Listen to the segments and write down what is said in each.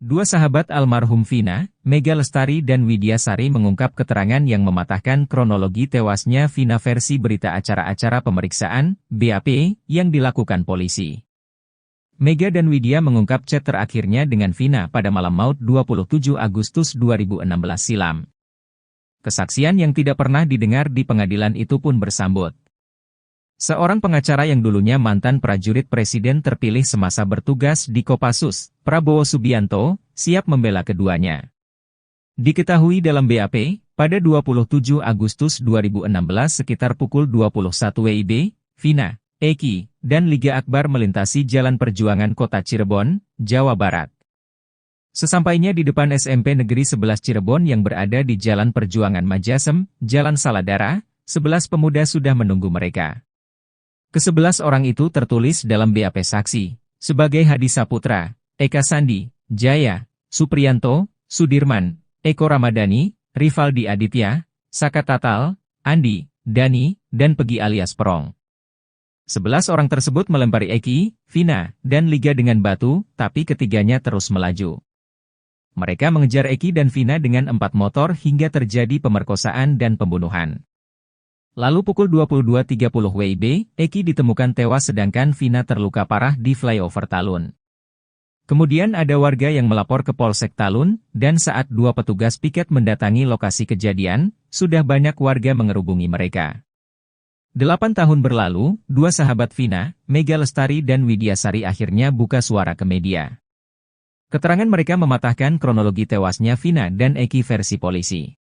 Dua sahabat almarhum Vina, Mega Lestari dan Widya Sari mengungkap keterangan yang mematahkan kronologi tewasnya Vina versi berita acara-acara pemeriksaan, BAP, yang dilakukan polisi. Mega dan Widya mengungkap chat terakhirnya dengan Vina pada malam maut 27 Agustus 2016 silam. Kesaksian yang tidak pernah didengar di pengadilan itu pun bersambut. Seorang pengacara yang dulunya mantan prajurit presiden terpilih semasa bertugas di Kopassus, Prabowo Subianto, siap membela keduanya. Diketahui dalam BAP, pada 27 Agustus 2016 sekitar pukul 21 WIB, Vina, Eki, dan Liga Akbar melintasi Jalan Perjuangan Kota Cirebon, Jawa Barat. Sesampainya di depan SMP Negeri 11 Cirebon yang berada di Jalan Perjuangan Majasem, Jalan Saladara, 11 pemuda sudah menunggu mereka. Ke-11 orang itu tertulis dalam BAP saksi, sebagai Hadi Saputra, Eka Sandi, Jaya, Supriyanto, Sudirman, Eko Ramadhani, Rivaldi Aditya, Saka Tatal, Andi, Dani, dan Pegi alias Perong. 11 orang tersebut melempari Eki, Vina, dan Liga dengan batu, tapi ketiganya terus melaju. Mereka mengejar Eki dan Vina dengan 4 motor hingga terjadi pemerkosaan dan pembunuhan. Lalu pukul 22.30 WIB, Eki ditemukan tewas sedangkan Vina terluka parah di flyover Talun. Kemudian ada warga yang melapor ke Polsek Talun, dan saat 2 petugas piket mendatangi lokasi kejadian, sudah banyak warga mengerubungi mereka. 8 tahun berlalu, 2 sahabat Vina, Mega Lestari dan Widya Sari akhirnya buka suara ke media. Keterangan mereka mematahkan kronologi tewasnya Vina dan Eki versi polisi.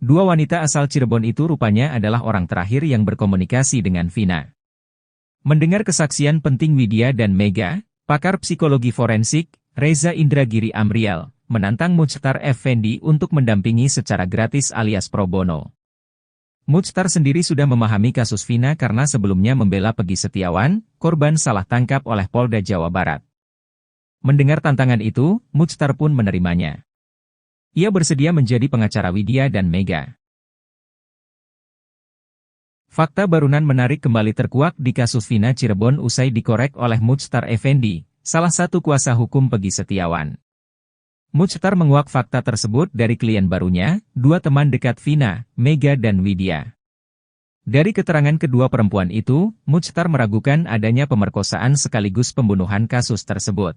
2 wanita asal Cirebon itu rupanya adalah orang terakhir yang berkomunikasi dengan Vina. Mendengar kesaksian penting Widya dan Mega, pakar psikologi forensik, Reza Indragiri Amriel, menantang Muchtar Effendi untuk mendampingi secara gratis alias pro bono. Muchtar sendiri sudah memahami kasus Vina karena sebelumnya membela Pegi Setiawan, korban salah tangkap oleh Polda Jawa Barat. Mendengar tantangan itu, Muchtar pun menerimanya. Ia bersedia menjadi pengacara Widya dan Mega. Fakta barunan menarik kembali terkuak di kasus Vina Cirebon usai dikorek oleh Muchtar Effendi, salah satu kuasa hukum Pegi Setiawan. Muchtar menguak fakta tersebut dari klien barunya, 2 teman dekat Vina, Mega dan Widya. Dari keterangan kedua perempuan itu, Muchtar meragukan adanya pemerkosaan sekaligus pembunuhan kasus tersebut.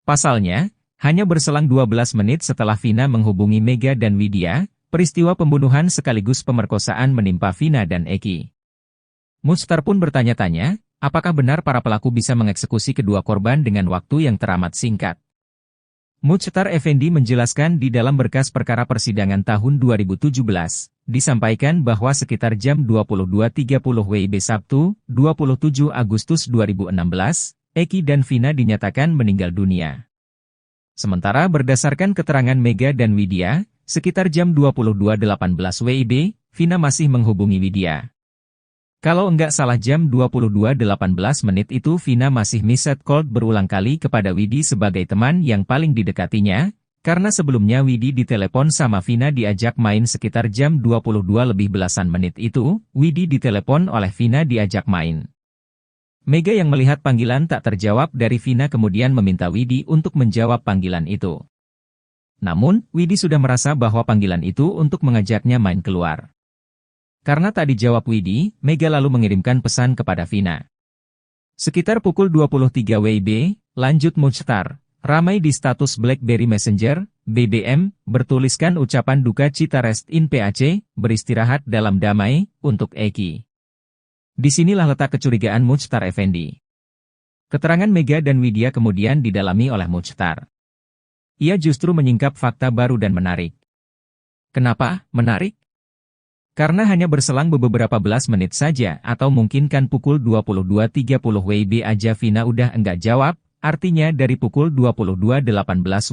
Pasalnya, hanya berselang 12 menit setelah Vina menghubungi Mega dan Widya, peristiwa pembunuhan sekaligus pemerkosaan menimpa Vina dan Eki. Muchtar pun bertanya-tanya, apakah benar para pelaku bisa mengeksekusi kedua korban dengan waktu yang teramat singkat. Muchtar Effendi menjelaskan di dalam berkas perkara persidangan tahun 2017, disampaikan bahwa sekitar jam 22.30 WIB Sabtu, 27 Agustus 2016, Eki dan Vina dinyatakan meninggal dunia. Sementara berdasarkan keterangan Mega dan Widya, sekitar jam 22.18 WIB, Vina masih menghubungi Widya. Kalau enggak salah jam 22.18 menit itu Vina masih missed call berulang kali kepada Widi sebagai teman yang paling didekatinya, karena sebelumnya Widi ditelepon sama Vina diajak main sekitar jam 22 lebih belasan menit itu, Widi ditelepon oleh Vina diajak main. Mega yang melihat panggilan tak terjawab dari Vina kemudian meminta Widi untuk menjawab panggilan itu. Namun, Widi sudah merasa bahwa panggilan itu untuk mengajaknya main keluar. Karena tak dijawab Widi, Mega lalu mengirimkan pesan kepada Vina. Sekitar pukul 23 WIB, lanjut Muchtar, ramai di status BlackBerry Messenger, BBM, bertuliskan ucapan duka cita rest in PAC, beristirahat dalam damai, untuk Eki. Disinilah letak kecurigaan Muchtar Effendi. Keterangan Mega dan Widya kemudian didalami oleh Muchtar. Ia justru menyingkap fakta baru dan menarik. Kenapa menarik? Karena hanya berselang beberapa belas menit saja atau mungkin kan pukul 22.30 WIB aja Vina udah enggak jawab, artinya dari pukul 22.18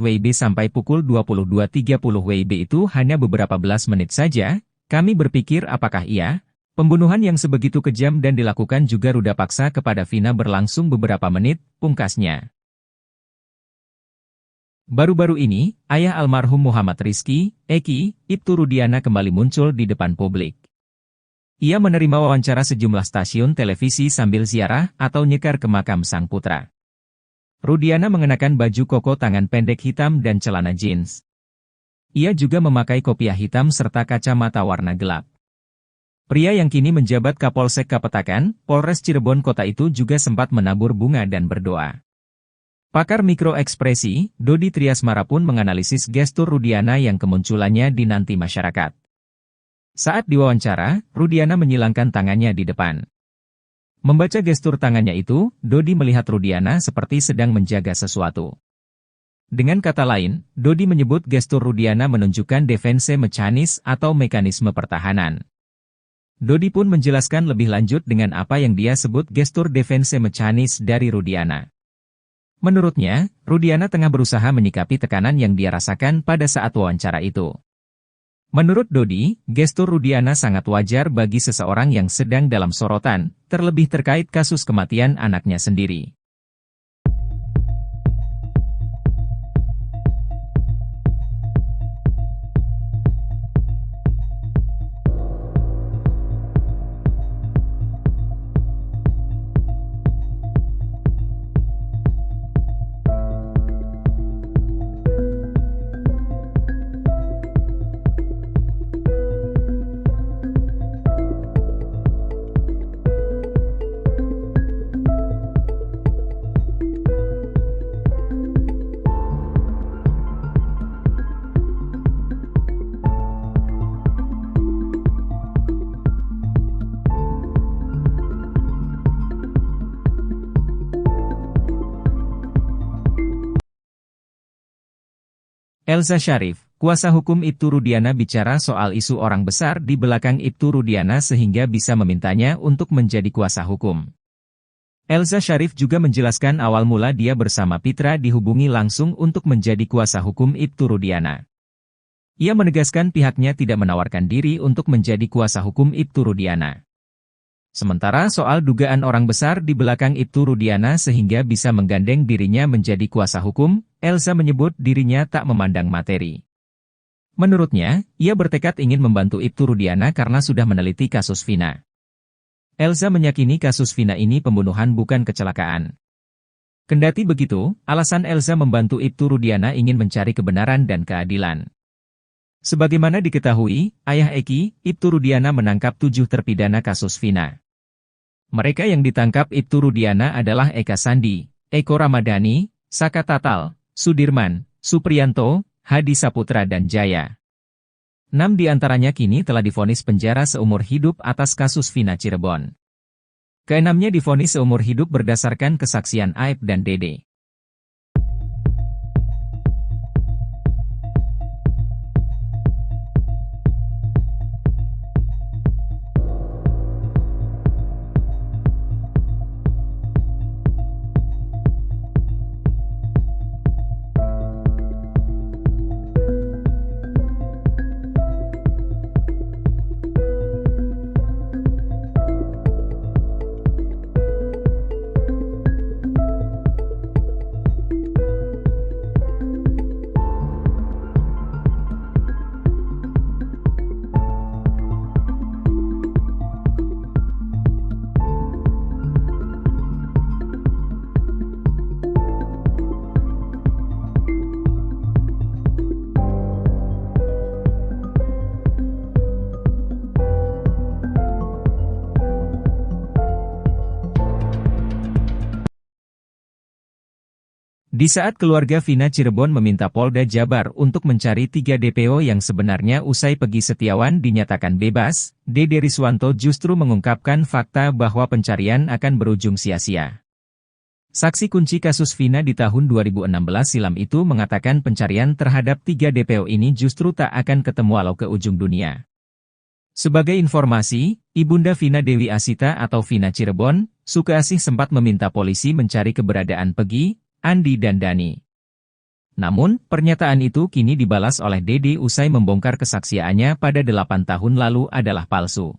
WIB sampai pukul 22.30 WIB itu hanya beberapa belas menit saja, kami berpikir apakah pembunuhan yang sebegitu kejam dan dilakukan juga ruda paksa kepada Vina berlangsung beberapa menit, pungkasnya. Baru-baru ini, ayah almarhum Muhammad Rizky, Eki, Ibtu Rudiana kembali muncul di depan publik. Ia menerima wawancara sejumlah stasiun televisi sambil ziarah atau nyekar ke makam sang putra. Rudiana mengenakan baju koko tangan pendek hitam dan celana jeans. Ia juga memakai kopiah hitam serta kacamata warna gelap. Pria yang kini menjabat Kapolsek Kapetakan, Polres Cirebon Kota itu juga sempat menabur bunga dan berdoa. Pakar mikroekspresi, Dodi Triasmara pun menganalisis gestur Rudiana yang kemunculannya dinanti masyarakat. Saat diwawancara, Rudiana menyilangkan tangannya di depan. Membaca gestur tangannya itu, Dodi melihat Rudiana seperti sedang menjaga sesuatu. Dengan kata lain, Dodi menyebut gestur Rudiana menunjukkan defense mechanism atau mekanisme pertahanan. Dodi pun menjelaskan lebih lanjut dengan apa yang dia sebut gestur defense mechanism dari Rudiana. Menurutnya, Rudiana tengah berusaha menyikapi tekanan yang dia rasakan pada saat wawancara itu. Menurut Dodi, gestur Rudiana sangat wajar bagi seseorang yang sedang dalam sorotan, terlebih terkait kasus kematian anaknya sendiri. Elza Sharif, kuasa hukum Ibtu Rudiana bicara soal isu orang besar di belakang Ibtu Rudiana sehingga bisa memintanya untuk menjadi kuasa hukum. Elza Sharif juga menjelaskan awal mula dia bersama Pitra dihubungi langsung untuk menjadi kuasa hukum Ibtu Rudiana. Ia menegaskan pihaknya tidak menawarkan diri untuk menjadi kuasa hukum Ibtu Rudiana. Sementara soal dugaan orang besar di belakang Ibtu Rudiana sehingga bisa menggandeng dirinya menjadi kuasa hukum, Elza menyebut dirinya tak memandang materi. Menurutnya, ia bertekad ingin membantu Ibtu Rudiana karena sudah meneliti kasus Vina. Elza meyakini kasus Vina ini pembunuhan bukan kecelakaan. Kendati begitu, alasan Elza membantu Ibtu Rudiana ingin mencari kebenaran dan keadilan. Sebagaimana diketahui, ayah Eki, Ibtu Rudiana menangkap 7 terpidana kasus Vina. Mereka yang ditangkap Ibtu Rudiana adalah Eka Sandi, Eko Ramadhani, Saka Tatal, Sudirman, Supriyanto, Hadi Saputra dan Jaya. 6 diantaranya kini telah divonis penjara seumur hidup atas kasus Vina Cirebon. Keenamnya divonis seumur hidup berdasarkan kesaksian Aib dan Dede. Di saat keluarga Vina Cirebon meminta Polda Jabar untuk mencari 3 DPO yang sebenarnya usai Peggy Setiawan dinyatakan bebas, Dede Riswanto justru mengungkapkan fakta bahwa pencarian akan berujung sia-sia. Saksi kunci kasus Vina di tahun 2016 silam itu mengatakan pencarian terhadap 3 DPO ini justru tak akan ketemu walau ke ujung dunia. Sebagai informasi, Ibunda Vina Dewi Asita atau Vina Cirebon, Sukeasih sempat meminta polisi mencari keberadaan Peggy, Andi dan Dani. Namun, pernyataan itu kini dibalas oleh Dede usai membongkar kesaksiannya pada 8 tahun lalu adalah palsu.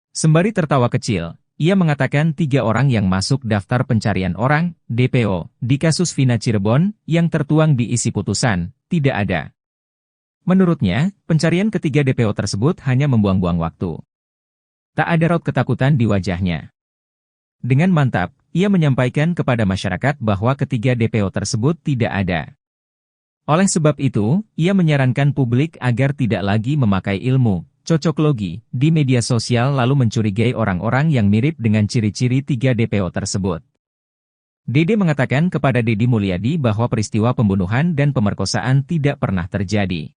Sembari tertawa kecil, ia mengatakan 3 orang yang masuk daftar pencarian orang, DPO, di kasus Vina Cirebon, yang tertuang di isi putusan, tidak ada. Menurutnya, pencarian ketiga DPO tersebut hanya membuang-buang waktu. Tak ada raut ketakutan di wajahnya. Dengan mantap, ia menyampaikan kepada masyarakat bahwa ketiga DPO tersebut tidak ada. Oleh sebab itu, ia menyarankan publik agar tidak lagi memakai ilmu cocoklogi di media sosial lalu mencurigai orang-orang yang mirip dengan ciri-ciri tiga DPO tersebut. Dede mengatakan kepada Deddy Mulyadi bahwa peristiwa pembunuhan dan pemerkosaan tidak pernah terjadi.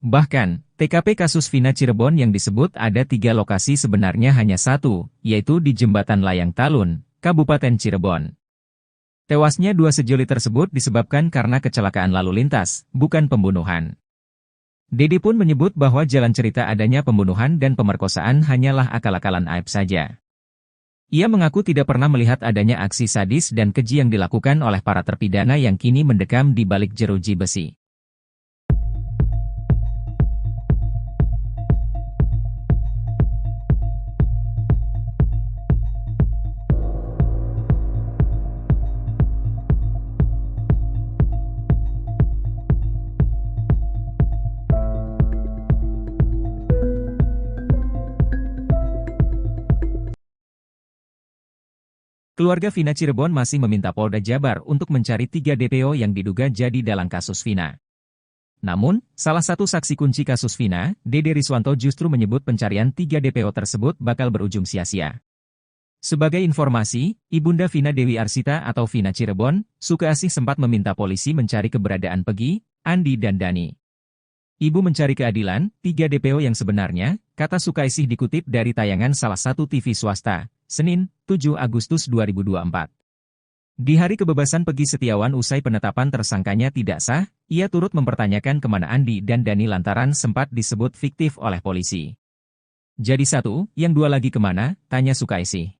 Bahkan, TKP kasus Vina Cirebon yang disebut ada 3 lokasi sebenarnya hanya satu, yaitu di Jembatan Layang Talun, Kabupaten Cirebon. Tewasnya 2 sejoli tersebut disebabkan karena kecelakaan lalu lintas, bukan pembunuhan. Dede pun menyebut bahwa jalan cerita adanya pembunuhan dan pemerkosaan hanyalah akal-akalan aib saja. Ia mengaku tidak pernah melihat adanya aksi sadis dan keji yang dilakukan oleh para terpidana yang kini mendekam di balik jeruji besi. Keluarga Vina Cirebon masih meminta Polda Jabar untuk mencari 3 DPO yang diduga jadi dalang kasus Vina. Namun, salah satu saksi kunci kasus Vina, Dede Riswanto justru menyebut pencarian 3 DPO tersebut bakal berujung sia-sia. Sebagai informasi, Ibunda Vina Dewi Arsita atau Vina Cirebon, Sukaasih sempat meminta polisi mencari keberadaan Pegi, Andi dan Dani. Ibu mencari keadilan, 3 DPO yang sebenarnya, kata Sukaasih dikutip dari tayangan salah satu TV swasta, Senin, 7 Agustus 2024. Di hari kebebasan Pegi Setiawan usai penetapan tersangkanya tidak sah, ia turut mempertanyakan kemana Andi dan Dani lantaran sempat disebut fiktif oleh polisi. Jadi satu, yang 2 lagi kemana, tanya Sukaasih.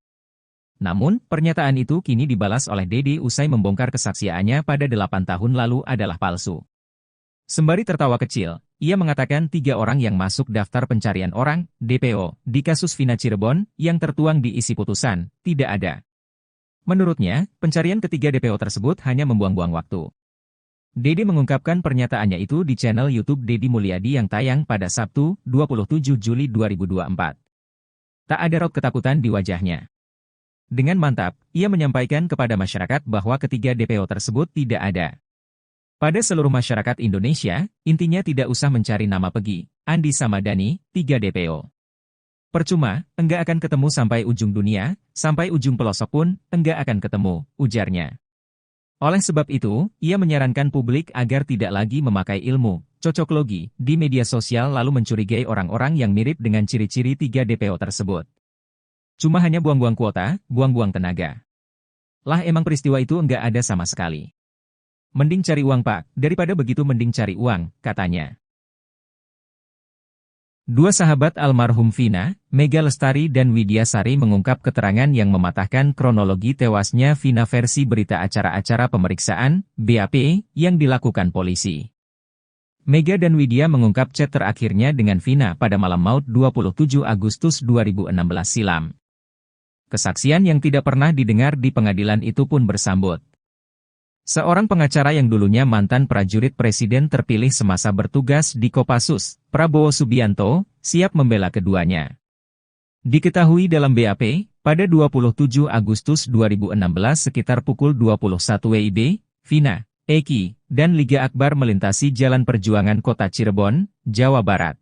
Namun, pernyataan itu kini dibalas oleh Dede usai membongkar kesaksiannya pada 8 tahun lalu adalah palsu. Sembari tertawa kecil, ia mengatakan 3 orang yang masuk daftar pencarian orang, DPO, di kasus Vina Cirebon, yang tertuang di isi putusan, tidak ada. Menurutnya, pencarian ketiga DPO tersebut hanya membuang-buang waktu. Dede mengungkapkan pernyataannya itu di channel YouTube Deddy Mulyadi yang tayang pada Sabtu, 27 Juli 2024. Tak ada raut ketakutan di wajahnya. Dengan mantap, ia menyampaikan kepada masyarakat bahwa ketiga DPO tersebut tidak ada. Pada seluruh masyarakat Indonesia, intinya tidak usah mencari nama Pegi, Andi sama Dani, 3 DPO. Percuma, enggak akan ketemu sampai ujung dunia, sampai ujung pelosok pun, enggak akan ketemu, ujarnya. Oleh sebab itu, ia menyarankan publik agar tidak lagi memakai ilmu cocoklogi di media sosial lalu mencurigai orang-orang yang mirip dengan ciri-ciri 3 DPO tersebut. Cuma hanya buang-buang kuota, buang-buang tenaga. Lah emang peristiwa itu enggak ada sama sekali. Mending cari uang Pak, daripada begitu mending cari uang, katanya. 2 sahabat almarhum Vina, Mega Lestari dan Widya Sari mengungkap keterangan yang mematahkan kronologi tewasnya Vina versi berita acara-acara pemeriksaan, BAP, yang dilakukan polisi. Mega dan Widya mengungkap chat terakhirnya dengan Vina pada malam maut 27 Agustus 2016 silam. Kesaksian yang tidak pernah didengar di pengadilan itu pun bersambut. Seorang pengacara yang dulunya mantan prajurit presiden terpilih semasa bertugas di Kopassus, Prabowo Subianto, siap membela keduanya. Diketahui dalam BAP, pada 27 Agustus 2016 sekitar pukul 21 WIB, Vina, Eki, dan Liga Akbar melintasi Jalan Perjuangan Kota Cirebon, Jawa Barat.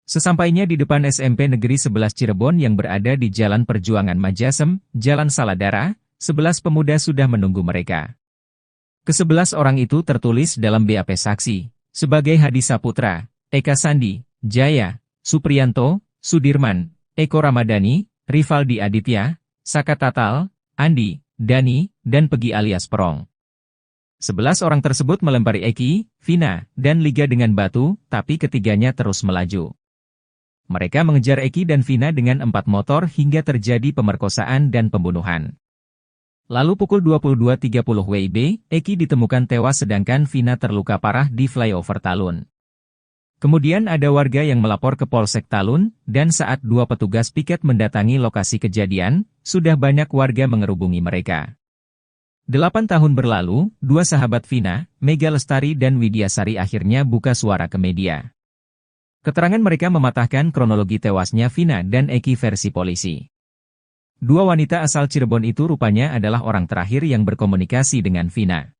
Sesampainya di depan SMP Negeri 11 Cirebon yang berada di Jalan Perjuangan Majasem, Jalan Saladara, 11 pemuda sudah menunggu mereka. Ke-11 orang itu tertulis dalam BAP saksi, sebagai Hadi Saputra, Eka Sandi, Jaya, Supriyanto, Sudirman, Eko Ramadhani, Rivaldi Aditya, Saka Tatal, Andi, Dani, dan Pegi alias Perong. 11 orang tersebut melempari Eki, Vina, dan Liga dengan batu, tapi ketiganya terus melaju. Mereka mengejar Eki dan Vina dengan 4 motor hingga terjadi pemerkosaan dan pembunuhan. Lalu pukul 22.30 WIB, Eki ditemukan tewas sedangkan Vina terluka parah di flyover Talun. Kemudian ada warga yang melapor ke Polsek Talun, dan saat 2 petugas piket mendatangi lokasi kejadian, sudah banyak warga mengerubungi mereka. 8 tahun berlalu, 2 sahabat Vina, Mega Lestari dan Widya Sari akhirnya buka suara ke media. Keterangan mereka mematahkan kronologi tewasnya Vina dan Eki versi polisi. Dua wanita asal Cirebon itu rupanya adalah orang terakhir yang berkomunikasi dengan Vina.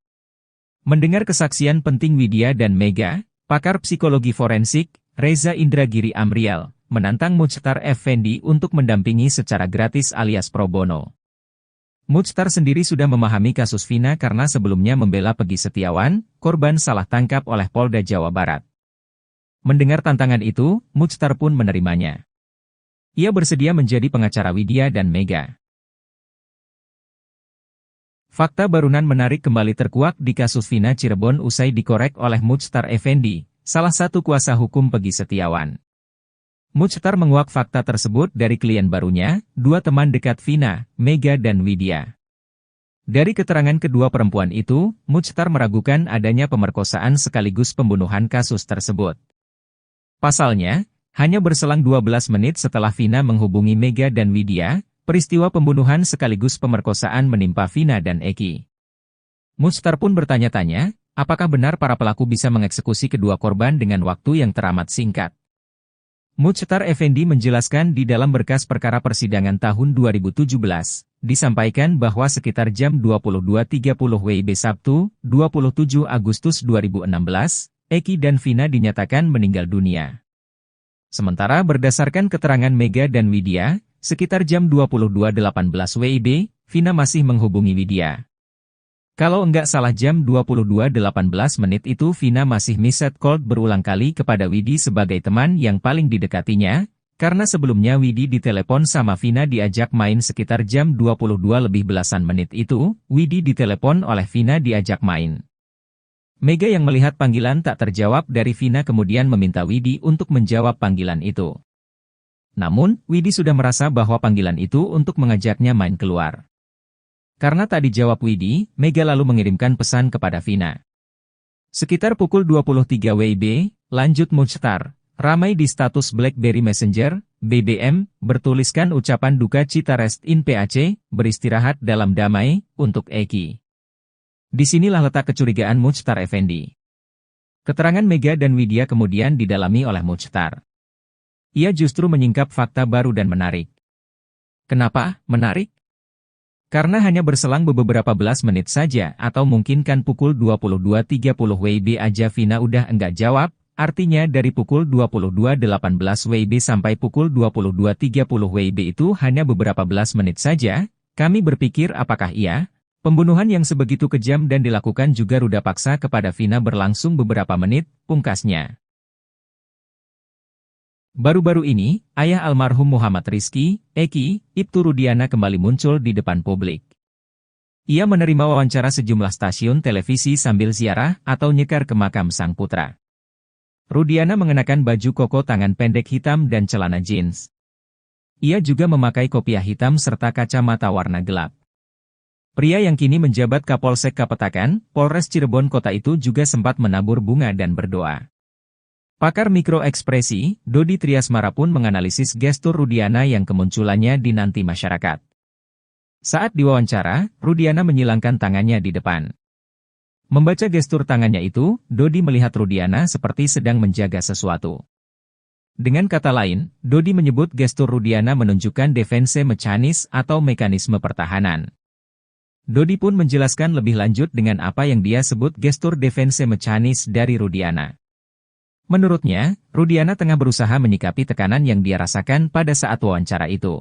Mendengar kesaksian penting Widya dan Mega, pakar psikologi forensik, Reza Indragiri Amriel, menantang Muchtar Effendi untuk mendampingi secara gratis alias pro bono. Muchtar sendiri sudah memahami kasus Vina karena sebelumnya membela Peggy Setiawan, korban salah tangkap oleh Polda Jawa Barat. Mendengar tantangan itu, Muchtar pun menerimanya. Ia bersedia menjadi pengacara Widya dan Mega. Fakta barunan menarik kembali terkuak di kasus Vina Cirebon usai dikorek oleh Muchtar Effendi, salah satu kuasa hukum Peggy Setiawan. Muchtar menguak fakta tersebut dari klien barunya, dua teman dekat Vina, Mega dan Widya. Dari keterangan kedua perempuan itu, Muchtar meragukan adanya pemerkosaan sekaligus pembunuhan kasus tersebut. Pasalnya, hanya berselang 12 menit setelah Vina menghubungi Mega dan Widya, peristiwa pembunuhan sekaligus pemerkosaan menimpa Vina dan Eki. Muchtar pun bertanya-tanya, apakah benar para pelaku bisa mengeksekusi kedua korban dengan waktu yang teramat singkat. Muchtar Effendi menjelaskan di dalam berkas perkara persidangan tahun 2017, disampaikan bahwa sekitar jam 22.30 WIB Sabtu, 27 Agustus 2016, Eki dan Vina dinyatakan meninggal dunia. Sementara berdasarkan keterangan Mega dan Widya, sekitar jam 22.18 WIB, Vina masih menghubungi Widya. Kalau enggak salah jam 22.18 menit itu Vina masih missed call berulang kali kepada Widi sebagai teman yang paling didekatinya, karena sebelumnya Widi ditelepon sama Vina diajak main sekitar jam 22 lebih belasan menit itu, Widi ditelepon oleh Vina diajak main. Mega yang melihat panggilan tak terjawab dari Vina kemudian meminta Widi untuk menjawab panggilan itu. Namun, Widi sudah merasa bahwa panggilan itu untuk mengajaknya main keluar. Karena tak dijawab Widi, Mega lalu mengirimkan pesan kepada Vina. Sekitar pukul 23 WIB, lanjut Muchtar, ramai di status BlackBerry Messenger, BBM, bertuliskan ucapan duka cita rest in PAC, beristirahat dalam damai, untuk Eki. Disinilah letak kecurigaan Muchtar Effendi. Keterangan Mega dan Widya kemudian didalami oleh Muchtar. Ia justru menyingkap fakta baru dan menarik. Kenapa menarik? Karena hanya berselang beberapa belas menit saja atau mungkin kan pukul 22.30 WIB aja Vina udah enggak jawab, artinya dari pukul 22.18 WIB sampai pukul 22.30 WIB itu hanya beberapa belas menit saja. Kami berpikir apakah pembunuhan yang sebegitu kejam dan dilakukan juga ruda paksa kepada Vina berlangsung beberapa menit, pungkasnya. Baru-baru ini, ayah almarhum Muhammad Rizky, Eki, Ibtu Rudiana kembali muncul di depan publik. Ia menerima wawancara sejumlah stasiun televisi sambil ziarah atau nyekar ke makam sang putra. Rudiana mengenakan baju koko tangan pendek hitam dan celana jeans. Ia juga memakai kopiah hitam serta kacamata warna gelap. Pria yang kini menjabat Kapolsek Kapetakan, Polres Cirebon kota itu juga sempat menabur bunga dan berdoa. Pakar mikroekspresi, Dodi Triasmara pun menganalisis gestur Rudiana yang kemunculannya dinanti masyarakat. Saat diwawancara, Rudiana menyilangkan tangannya di depan. Membaca gestur tangannya itu, Dodi melihat Rudiana seperti sedang menjaga sesuatu. Dengan kata lain, Dodi menyebut gestur Rudiana menunjukkan defense mechanism atau mekanisme pertahanan. Dodi pun menjelaskan lebih lanjut dengan apa yang dia sebut gestur defense mechanism dari Rudiana. Menurutnya, Rudiana tengah berusaha menyikapi tekanan yang dia rasakan pada saat wawancara itu.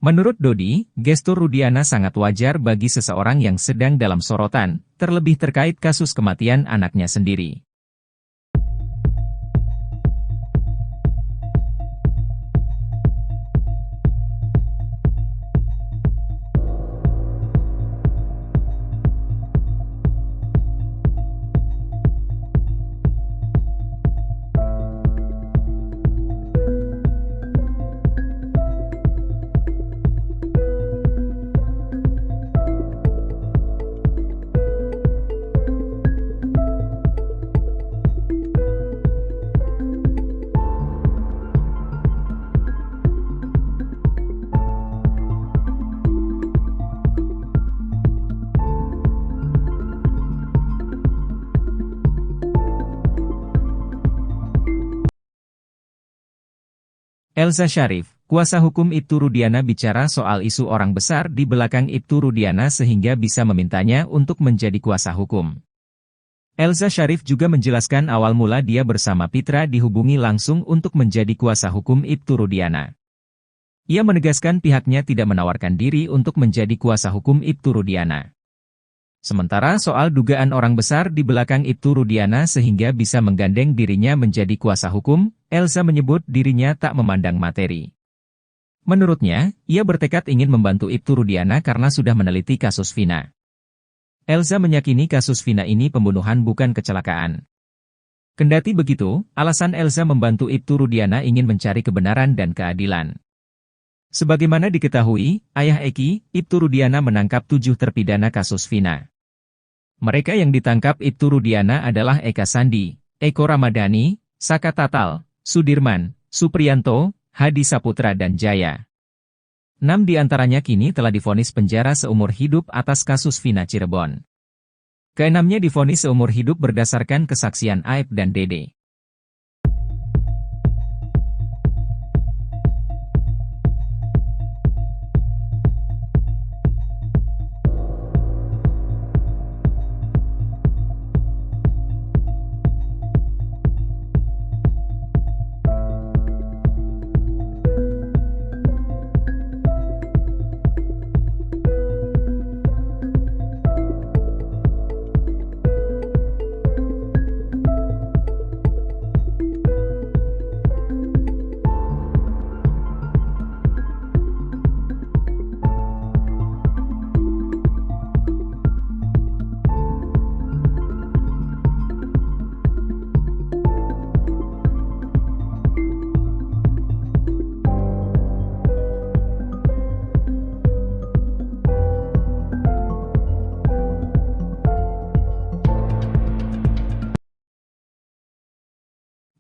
Menurut Dodi, gestur Rudiana sangat wajar bagi seseorang yang sedang dalam sorotan, terlebih terkait kasus kematian anaknya sendiri. Elza Sharif, Kuasa hukum Ibtu Rudiana bicara soal isu orang besar di belakang Ibtu Rudiana sehingga bisa memintanya untuk menjadi kuasa hukum. Elza Sharif juga menjelaskan awal mula dia bersama Pitra dihubungi langsung untuk menjadi kuasa hukum Ibtu Rudiana. Ia menegaskan pihaknya tidak menawarkan diri untuk menjadi kuasa hukum Ibtu Rudiana. Sementara soal dugaan orang besar di belakang Ibtu Rudiana sehingga bisa menggandeng dirinya menjadi kuasa hukum, Elza menyebut dirinya tak memandang materi. Menurutnya, ia bertekad ingin membantu Ibtu Rudiana karena sudah meneliti kasus Vina. Elza meyakini kasus Vina ini pembunuhan bukan kecelakaan. Kendati begitu, alasan Elza membantu Ibtu Rudiana ingin mencari kebenaran dan keadilan. Sebagaimana diketahui, ayah Eki, Ibtu Rudiana menangkap 7 terpidana kasus Vina. Mereka yang ditangkap Ibtu Rudiana adalah Eka Sandi, Eko Ramadhani, Saka Tatal, Sudirman, Supriyanto, Hadi Saputra dan Jaya. 6 di antaranya kini telah divonis penjara seumur hidup atas kasus Vina Cirebon. Keenamnya divonis seumur hidup berdasarkan kesaksian Aep dan Dede.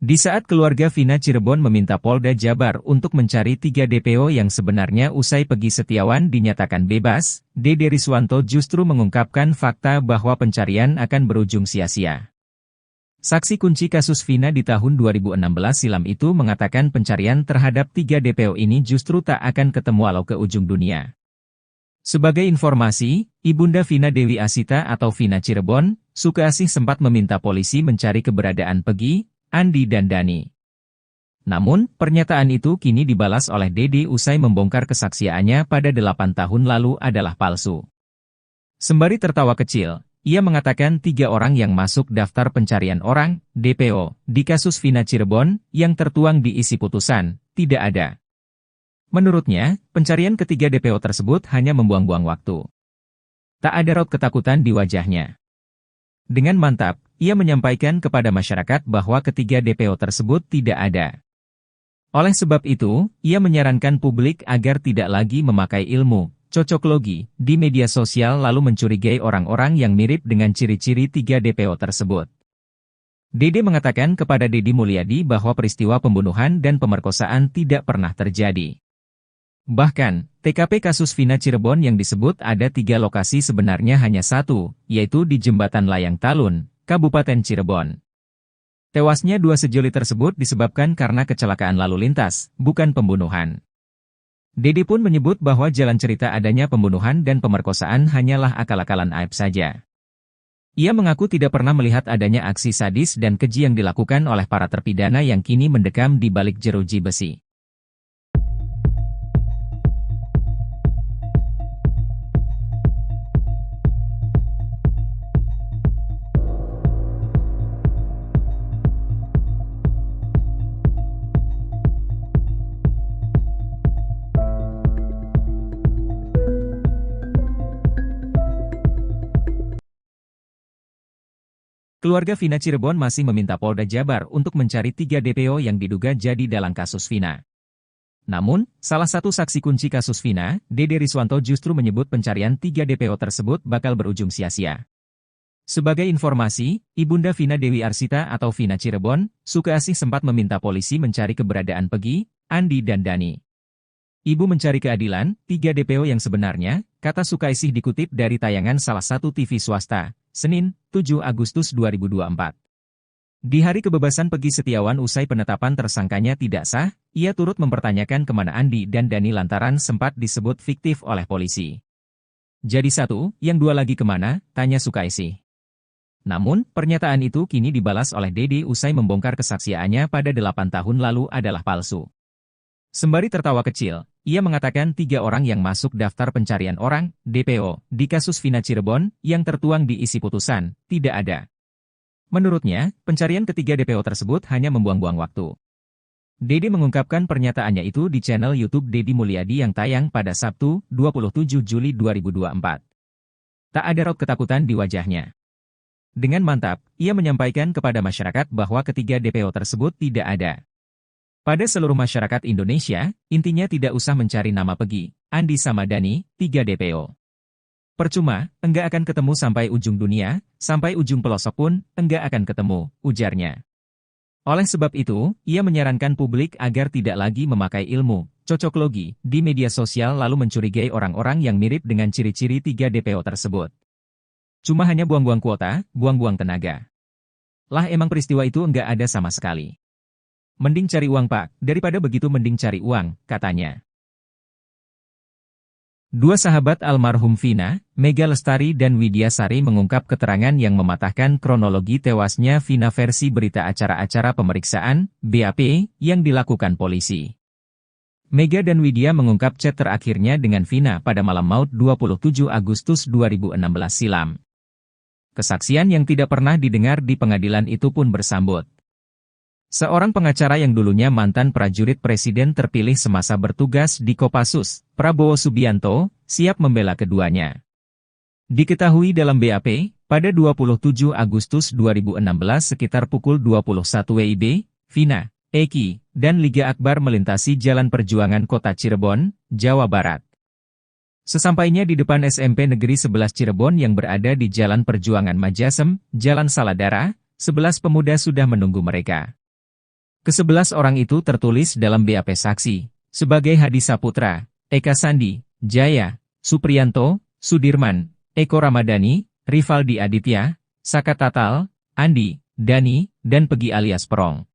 Di saat keluarga Vina Cirebon meminta Polda Jabar untuk mencari 3 DPO yang sebenarnya usai Peggy Setiawan dinyatakan bebas, Dede Riswanto justru mengungkapkan fakta bahwa pencarian akan berujung sia-sia. Saksi kunci kasus Vina di tahun 2016 silam itu mengatakan pencarian terhadap 3 DPO ini justru tak akan ketemu walau ke ujung dunia. Sebagai informasi, Ibunda Vina Dewi Asita atau Vina Cirebon, Sukaasih sempat meminta polisi mencari keberadaan Peggy, Andi dan Dani. Namun, pernyataan itu kini dibalas oleh Dede usai membongkar kesaksiannya pada 8 tahun lalu adalah palsu. Sembari tertawa kecil, ia mengatakan 3 orang yang masuk daftar pencarian orang, DPO, di kasus Vina Cirebon, yang tertuang di isi putusan, tidak ada. Menurutnya, pencarian ketiga DPO tersebut hanya membuang-buang waktu. Tak ada raut ketakutan di wajahnya. Dengan mantap, ia menyampaikan kepada masyarakat bahwa ketiga DPO tersebut tidak ada. Oleh sebab itu, ia menyarankan publik agar tidak lagi memakai ilmu cocoklogi di media sosial lalu mencurigai orang-orang yang mirip dengan ciri-ciri 3 DPO tersebut. Dede mengatakan kepada Deddy Mulyadi bahwa peristiwa pembunuhan dan pemerkosaan tidak pernah terjadi. Bahkan, TKP kasus Vina Cirebon yang disebut ada 3 lokasi sebenarnya hanya 1, yaitu di Jembatan Layang Talun, Kabupaten Cirebon. Tewasnya 2 sejoli tersebut disebabkan karena kecelakaan lalu lintas, bukan pembunuhan. Dede pun menyebut bahwa jalan cerita adanya pembunuhan dan pemerkosaan hanyalah akal-akalan Aep saja. Ia mengaku tidak pernah melihat adanya aksi sadis dan keji yang dilakukan oleh para terpidana yang kini mendekam di balik jeruji besi. Keluarga Vina Cirebon masih meminta Polda Jabar untuk mencari 3 DPO yang diduga jadi dalang kasus Vina. Namun, salah satu saksi kunci kasus Vina, Dede Riswanto justru menyebut pencarian 3 DPO tersebut bakal berujung sia-sia. Sebagai informasi, Ibunda Vina Dewi Arsita atau Vina Cirebon, Sukaasih sempat meminta polisi mencari keberadaan Peggy, Andi dan Dani. Ibu mencari keadilan, 3 DPO yang sebenarnya, kata Sukaasih dikutip dari tayangan salah satu TV swasta, Senin, 7 Agustus 2024. Di hari kebebasan Peggy Setiawan usai penetapan tersangkanya tidak sah, ia turut mempertanyakan kemana Andi dan Dani lantaran sempat disebut fiktif oleh polisi. Jadi satu, yang dua lagi kemana, tanya Sukaisi. Namun, pernyataan itu kini dibalas oleh Dedi usai membongkar kesaksiannya pada 8 tahun lalu adalah palsu. Sembari tertawa kecil, ia mengatakan 3 orang yang masuk daftar pencarian orang, DPO, di kasus Vina Cirebon, yang tertuang di isi putusan, tidak ada. Menurutnya, pencarian ketiga DPO tersebut hanya membuang-buang waktu. Dedi mengungkapkan pernyataannya itu di channel YouTube Dedi Mulyadi yang tayang pada Sabtu, 27 Juli 2024. Tak ada raut ketakutan di wajahnya. Dengan mantap, ia menyampaikan kepada masyarakat bahwa ketiga DPO tersebut tidak ada. Pada seluruh masyarakat Indonesia, intinya tidak usah mencari nama Peggy, Andi sama Dani, 3 DPO. Percuma, enggak akan ketemu sampai ujung dunia, sampai ujung pelosok pun, enggak akan ketemu, ujarnya. Oleh sebab itu, ia menyarankan publik agar tidak lagi memakai ilmu cocoklogi di media sosial lalu mencurigai orang-orang yang mirip dengan ciri-ciri 3 DPO tersebut. Cuma hanya buang-buang kuota, buang-buang tenaga. Lah emang peristiwa itu enggak ada sama sekali. Mending cari uang Pak, daripada begitu mending cari uang, katanya. Dua sahabat almarhum Vina, Mega Lestari dan Widya Sari mengungkap keterangan yang mematahkan kronologi tewasnya Vina versi berita acara-acara pemeriksaan, BAP, yang dilakukan polisi. Mega dan Widya mengungkap chat terakhirnya dengan Vina pada malam maut 27 Agustus 2016 silam. Kesaksian yang tidak pernah didengar di pengadilan itu pun bersambut. Seorang pengacara yang dulunya mantan prajurit presiden terpilih semasa bertugas di Kopassus, Prabowo Subianto, siap membela keduanya. Diketahui dalam BAP, pada 27 Agustus 2016 sekitar pukul 21 WIB, Vina, Eki, dan Liga Akbar melintasi Jalan Perjuangan Kota Cirebon, Jawa Barat. Sesampainya di depan SMP Negeri 11 Cirebon yang berada di Jalan Perjuangan Majasem, Jalan Saladara, 11 pemuda sudah menunggu mereka. Ke-11 orang itu tertulis dalam BAP saksi, sebagai Hadi Saputra, Eka Sandi, Jaya, Supriyanto, Sudirman, Eko Ramadhani, Rivaldi Aditya, Saka Tatal, Andi, Dani, dan Peggy alias Perong.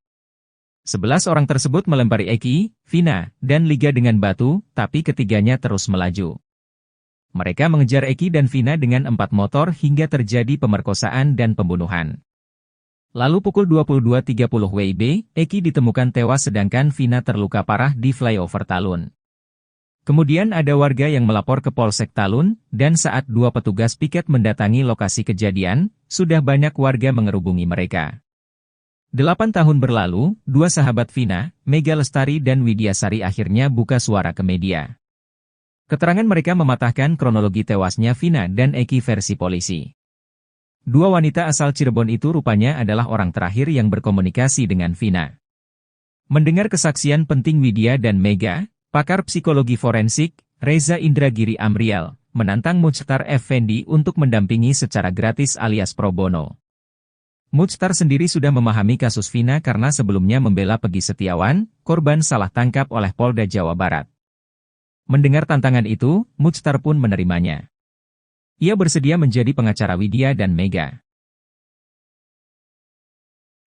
11 orang tersebut melempari Eki, Vina, dan Liga dengan batu, tapi ketiganya terus melaju. Mereka mengejar Eki dan Vina dengan 4 motor hingga terjadi pemerkosaan dan pembunuhan. Lalu pukul 22.30 WIB, Eki ditemukan tewas sedangkan Vina terluka parah di flyover Talun. Kemudian ada warga yang melapor ke Polsek Talun, dan saat 2 petugas piket mendatangi lokasi kejadian, sudah banyak warga mengerubungi mereka. 8 tahun berlalu, 2 sahabat Vina, Mega Lestari dan Widya Sari akhirnya buka suara ke media. Keterangan mereka mematahkan kronologi tewasnya Vina dan Eki versi polisi. 2 wanita asal Cirebon itu rupanya adalah orang terakhir yang berkomunikasi dengan Vina. Mendengar kesaksian penting Widya dan Mega, pakar psikologi forensik, Reza Indragiri Amriel, menantang Muchtar Effendi untuk mendampingi secara gratis alias pro bono. Muchtar sendiri sudah memahami kasus Vina karena sebelumnya membela Peggy Setiawan, korban salah tangkap oleh Polda Jawa Barat. Mendengar tantangan itu, Muchtar pun menerimanya. Ia bersedia menjadi pengacara Widya dan Mega.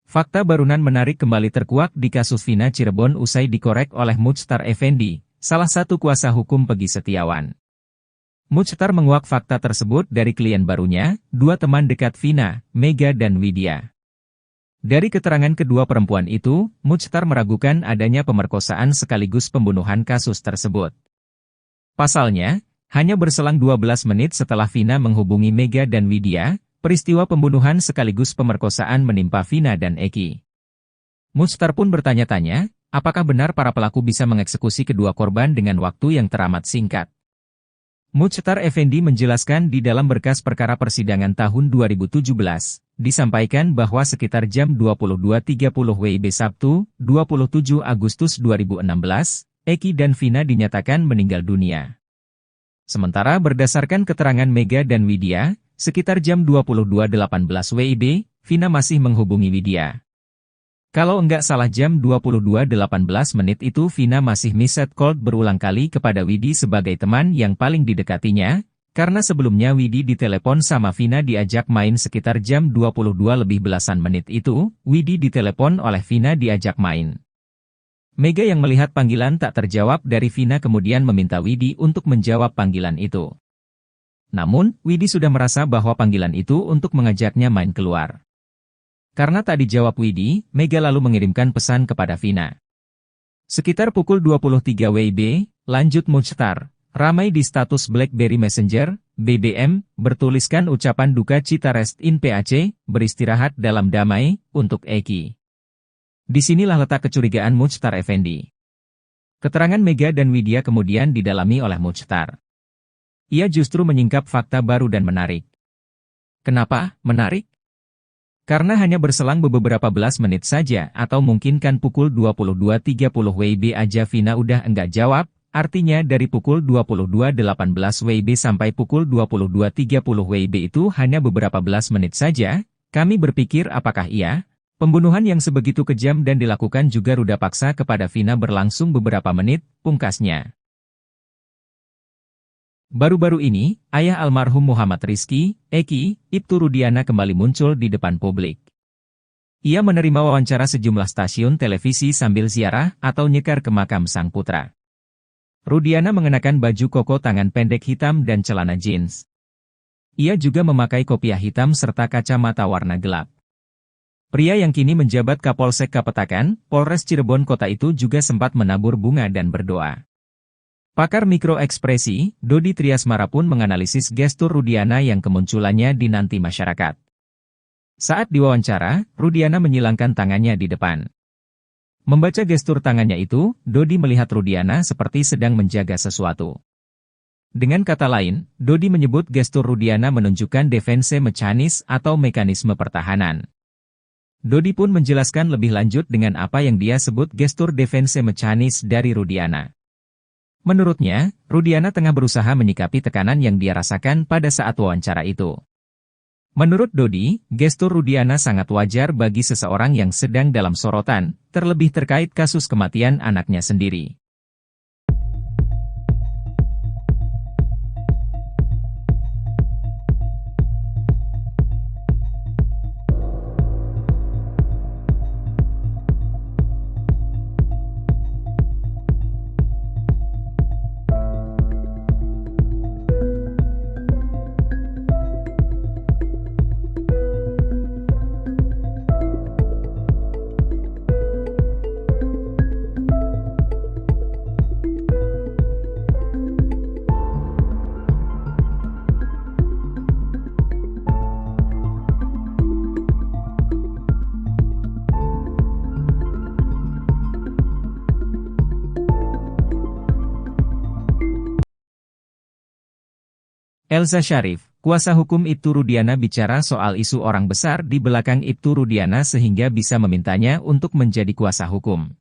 Fakta barunan menarik kembali terkuak di kasus Vina Cirebon usai dikorek oleh Muchtar Effendi, salah satu kuasa hukum Peggy Setiawan. Muchtar menguak fakta tersebut dari klien barunya, 2 teman dekat Vina, Mega dan Widya. Dari keterangan kedua perempuan itu, Muchtar meragukan adanya pemerkosaan sekaligus pembunuhan kasus tersebut. Pasalnya, hanya berselang 12 menit setelah Vina menghubungi Mega dan Widya, peristiwa pembunuhan sekaligus pemerkosaan menimpa Vina dan Eki. Muchtar pun bertanya-tanya, apakah benar para pelaku bisa mengeksekusi kedua korban dengan waktu yang teramat singkat. Muchtar Effendi menjelaskan di dalam berkas perkara persidangan tahun 2017, disampaikan bahwa sekitar jam 22.30 WIB Sabtu, 27 Agustus 2016, Eki dan Vina dinyatakan meninggal dunia. Sementara berdasarkan keterangan Mega dan Widya, sekitar jam 22.18 WIB, Vina masih menghubungi Widya. Kalau enggak salah jam 22.18 menit itu Vina masih miset call berulang kali kepada Widya sebagai teman yang paling didekatinya, Karena sebelumnya Widi ditelepon sama Vina diajak main sekitar jam 22 lebih belasan menit itu, Widi ditelepon oleh Vina diajak main. Mega yang melihat panggilan tak terjawab dari Vina kemudian meminta Widi untuk menjawab panggilan itu. Namun, Widi sudah merasa bahwa panggilan itu untuk mengajaknya main keluar. Karena tak dijawab Widi, Mega lalu mengirimkan pesan kepada Vina. Sekitar pukul 23 WIB, lanjut Muchtar. Ramai di status BlackBerry Messenger, BBM, bertuliskan ucapan duka cita rest in PAC, beristirahat dalam damai, untuk Eki. Disinilah letak kecurigaan Muchtar Effendi. Keterangan Mega dan Widya kemudian didalami oleh Muchtar. Ia justru menyingkap fakta baru dan menarik. Kenapa menarik? Karena hanya berselang beberapa belas menit saja atau mungkin kan pukul 22.30 WIB aja Vina udah enggak jawab. Artinya dari pukul 22.18 WIB sampai pukul 22.30 WIB itu hanya beberapa belas menit saja. Kami berpikir apakah pembunuhan yang sebegitu kejam dan dilakukan juga ruda paksa kepada Vina berlangsung beberapa menit, pungkasnya. Baru-baru ini, ayah almarhum Muhammad Rizky, Eki, Ibtu Rudiana kembali muncul di depan publik. Ia menerima wawancara sejumlah stasiun televisi sambil ziarah atau nyekar ke makam sang putra. Rudiana mengenakan baju koko tangan pendek hitam dan celana jeans. Ia juga memakai kopiah hitam serta kacamata warna gelap. Pria yang kini menjabat Kapolsek Kapetakan, Polres Cirebon Kota itu juga sempat menabur bunga dan berdoa. Pakar mikroekspresi, Dodi Triasmara pun menganalisis gestur Rudiana yang kemunculannya dinanti masyarakat. Saat diwawancara, Rudiana menyilangkan tangannya di depan. Membaca gestur tangannya itu, Dodi melihat Rudiana seperti sedang menjaga sesuatu. Dengan kata lain, Dodi menyebut gestur Rudiana menunjukkan defense mechanism atau mekanisme pertahanan. Dodi pun menjelaskan lebih lanjut dengan apa yang dia sebut gestur defense mechanism dari Rudiana. Menurutnya, Rudiana tengah berusaha menyikapi tekanan yang dia rasakan pada saat wawancara itu. Menurut Dodi, gestur Rudiana sangat wajar bagi seseorang yang sedang dalam sorotan, terlebih terkait kasus kematian anaknya sendiri. Elza Sharif, kuasa hukum Ibtu Rudiana bicara soal isu orang besar di belakang Ibtu Rudiana sehingga bisa memintanya untuk menjadi kuasa hukum.